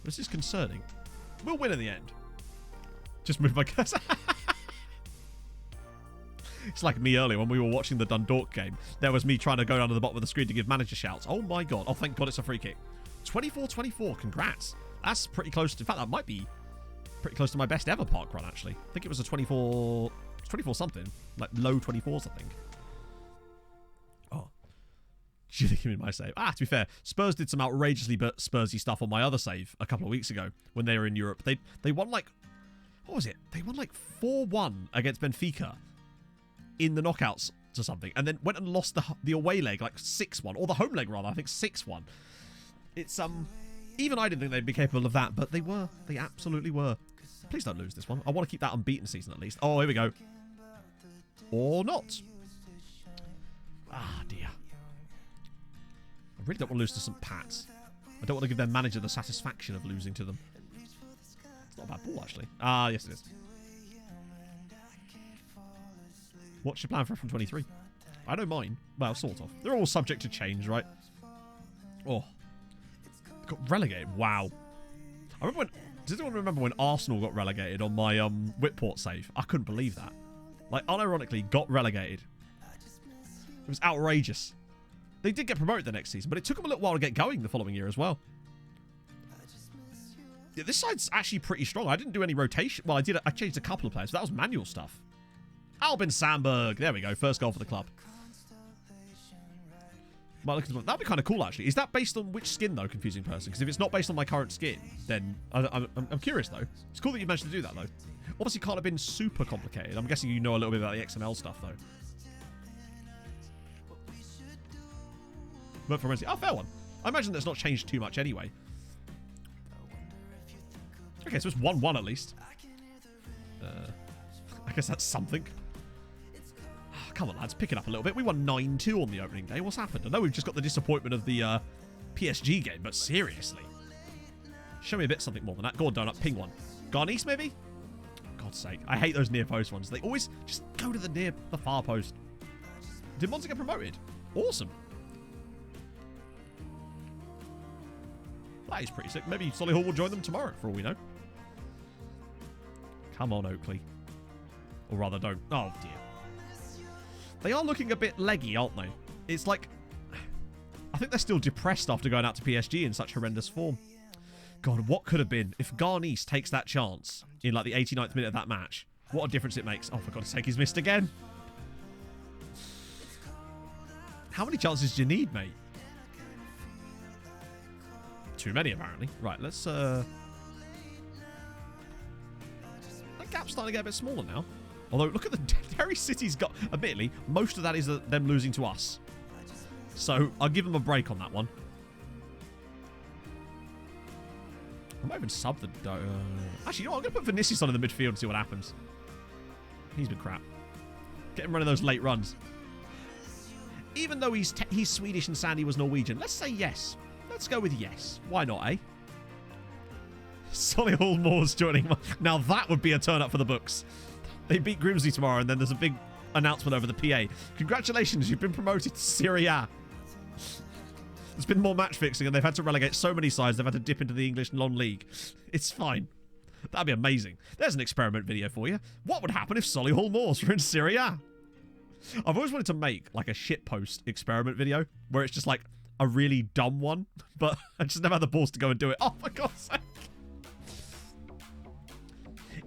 This is concerning. We'll win in the end. Just move my cursor. It's like me earlier when we were watching the Dundalk game. There was me trying to go down to the bottom of the screen to give manager shouts. Oh my god. Oh, thank god it's a free kick. 24-24. Congrats. That's pretty close to... In fact, that might be pretty close to my best ever park run, actually. I think it was a 24... 24 something. Like, low 24s, I think. Oh. Do you think I'm in my save? To be fair, Spurs did some outrageously Spursy stuff on my other save a couple of weeks ago when they were in Europe. They won, like... What was it? They won, like, 4-1 against Benfica in the knockouts to something. And then went and lost the away leg, like, 6-1. Or the home leg, rather. I think 6-1. It's, even I didn't think they'd be capable of that, but they were. They absolutely were. Please don't lose this one. I want to keep that unbeaten season at least. Oh, here we go. Or not. Ah, dear. I really don't want to lose to St. Pat's. I don't want to give their manager the satisfaction of losing to them. It's not a bad ball, actually. Ah, yes, it is. What's your plan for F123? I don't mind. Well, sort of. They're all subject to change, right? Oh. Got relegated. Wow. I remember when... Does anyone remember when Arsenal got relegated on my Whitport save? I couldn't believe that. Like, unironically, got relegated. It was outrageous. They did get promoted the next season, but it took them a little while to get going the following year as well. Yeah, this side's actually pretty strong. I didn't do any rotation. Well, I did. I changed a couple of players, but that was manual stuff. Albin Sandberg. There we go. First goal for the club. That'd be kind of cool, actually. Is that based on which skin, though, confusing person? Because if it's not based on my current skin, then I'm curious, though. It's cool that you managed to do that, though. Obviously, can't have been super complicated. I'm guessing you know a little bit about the XML stuff, though. But for Wednesday, fair one. I imagine that's not changed too much anyway. Okay, so it's 1-1 at least. I guess that's something. Come on, lads, pick it up a little bit. We won 9-2 on the opening day. What's happened? I know we've just got the disappointment of the PSG game, but seriously. Show me a bit something more than that. Go on, Donut, ping one. Garnice, maybe? God's sake. I hate those near post ones. They always just go to the far post. Did Monza get promoted? Awesome. That is pretty sick. Maybe Solihull will join them tomorrow, for all we know. Come on, Oakley. Or rather, don't. Oh, dear. They are looking a bit leggy, aren't they? It's like... I think they're still depressed after going out to PSG in such horrendous form. God, what could have been if Garnice takes that chance in like the 89th minute of that match? What a difference it makes. Oh, for God's sake, he's missed again. How many chances do you need, mate? Too many, apparently. Right, let's... That gap's starting to get a bit smaller now. Although, look at the... Derry City's got... Admittedly, most of that is them losing to us. So, I'll give them a break on that one. I might even sub the... Actually, you know what? I'm going to put Vinicius on in the midfield and see what happens. He's been crap. Get him running those late runs. Even though he's Swedish and Sandy was Norwegian, let's say yes. Let's go with yes. Why not, eh? Solihull Moors joining. Now, that would be a turn up for the books. They beat Grimsby tomorrow, and then there's a big announcement over the PA. Congratulations, you've been promoted to Serie A. There's been more match fixing, and they've had to relegate so many sides, they've had to dip into the English non-league. It's fine. That'd be amazing. There's an experiment video for you. What would happen if Solihull Moors were in Serie A? I've always wanted to make, like, a shitpost experiment video, where it's just, like, a really dumb one, but I just never had the balls to go and do it. Oh, for God's sake.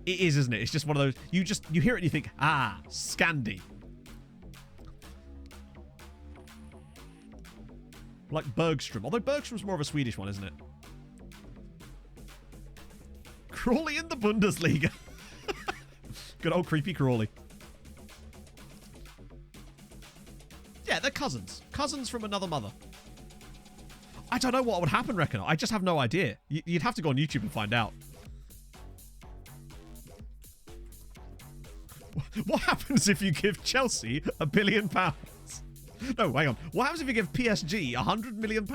It is, isn't it? It's just one of those... You hear it and you think, ah, Scandi. Like Bergstrom. Although Bergstrom's more of a Swedish one, isn't it? Crawley in the Bundesliga. Good old creepy Crawley. Yeah, they're cousins. Cousins from another mother. I don't know what would happen, reckon. I just have no idea. You'd have to go on YouTube and find out. What happens if you give Chelsea £1 billion? No, hang on. What happens if you give PSG £100 million?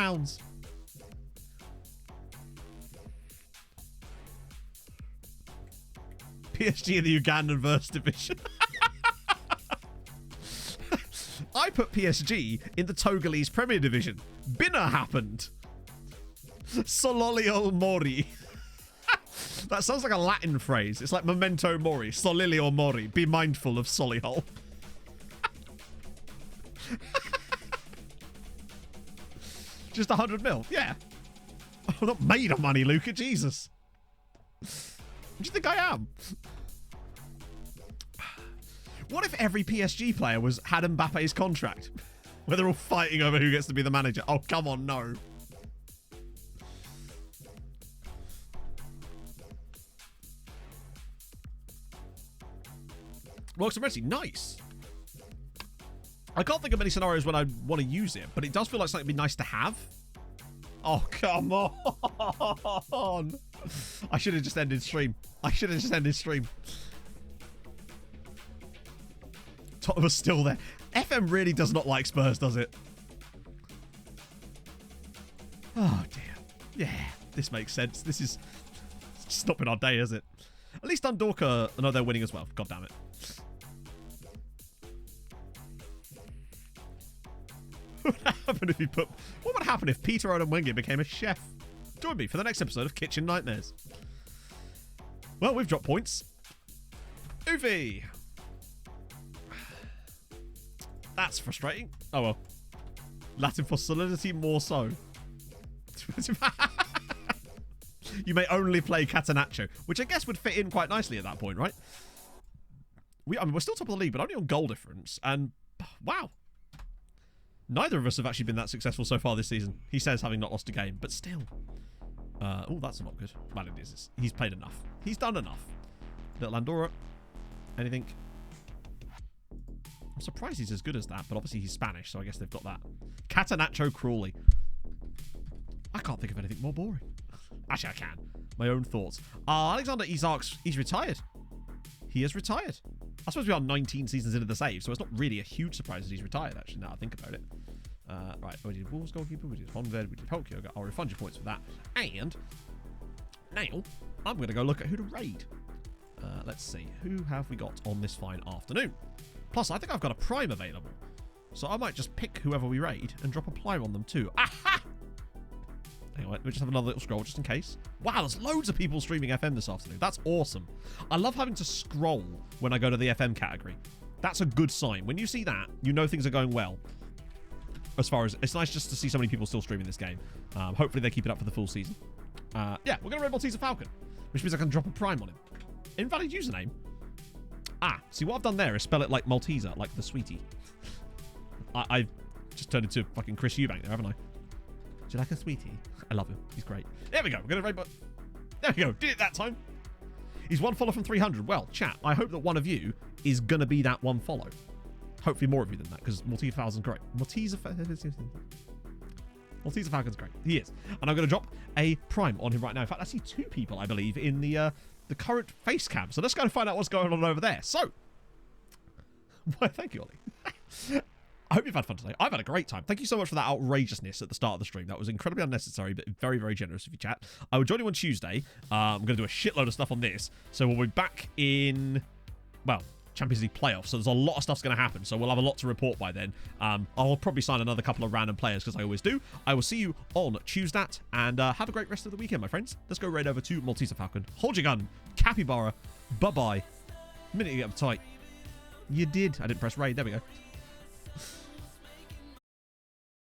PSG in the Ugandan First Division. I put PSG in the Togolese Premier Division. Binner happened. Sololio Mori. That sounds like a Latin phrase. It's like memento mori. Solilio mori. Be mindful of Solihull. Just 100 mil. Yeah. I'm not made of money, Luca. Jesus. What do you think I am? What if every PSG player had Mbappe's contract? Where they're all fighting over who gets to be the manager. Oh, come on, no. Works immensely. Nice. I can't think of any scenarios when I want to use it, but it does feel like something would be nice to have. Oh, come on. I should have just ended stream. Tottenham's still there. FM really does not like Spurs, does it? Oh, dear. Yeah, this makes sense. This is... It's just not been our day, is it? At least Dundalk no, they're winning as well. God damn it. What would happen if Peter Odemwingie became a chef? Join me for the next episode of Kitchen Nightmares. Well, we've dropped points. Uvi. That's frustrating. Oh well. Latin for solidity, more so. You may only play Catenaccio, which I guess would fit in quite nicely at that point, right? I mean, we're still top of the league, but only on goal difference. And wow. Neither of us have actually been that successful so far this season. He says, having not lost a game, but still. Oh, that's not good. Well, it is. He's played enough. He's done enough. Little Andorra. Anything? I'm surprised he's as good as that, but obviously he's Spanish, so I guess they've got that. Catenaccio Crawley. I can't think of anything more boring. Actually, I can. My own thoughts. Alexander Isak's, he's retired. He has retired. I suppose we are 19 seasons into the save, so it's not really a huge surprise that he's retired, actually, now I think about it. Right, we did Wolves goalkeeper, we did Honved, we did Hulk Yoga. I'll refund your points for that. And now I'm going to go look at who to raid. Let's see. Who have we got on this fine afternoon? Plus, I think I've got a prime available. So I might just pick whoever we raid and drop a prime on them too. Aha! Anyway, we'll just have another little scroll just in case. Wow, there's loads of people streaming FM this afternoon. That's awesome. I love having to scroll when I go to the FM category. That's a good sign. When you see that, you know things are going well. As far as... It's nice just to see so many people still streaming this game. Hopefully they keep it up for the full season. Yeah, we're going to raid Malteser Falcon. Which means I can drop a prime on him. Invalid username. See what I've done there is spell it like Malteser, like the sweetie. I've just turned into fucking Chris Eubank there, haven't I? Do you like a sweetie? I love him. He's great. There we go. We're going to raid... There we go. Did it that time. He's one follow from 300. Well, chat, I hope that one of you is going to be that one follow. Hopefully more of you than that, because Malteser Falcon's great. Malteser Falcon's great. He is. And I'm going to drop a prime on him right now. In fact, I see 2 people, I believe, in the current face cam. So let's go and find out what's going on over there. So, well, thank you, Ollie. I hope you've had fun today. I've had a great time. Thank you so much for that outrageousness at the start of the stream. That was incredibly unnecessary, but very, very generous of you, chat. I will join you on Tuesday. I'm going to do a shitload of stuff on this. So we'll be back in, well, Champions League playoffs. So there's a lot of stuff's going to happen. So we'll have a lot to report by then. I'll probably sign another couple of random players because I always do. I will see you on Tuesday. And have a great rest of the weekend, my friends. Let's go right over to Malteser Falcon. Hold your gun. Capybara. Bye-bye. The minute you get uptight. You did. I didn't press raid. There we go.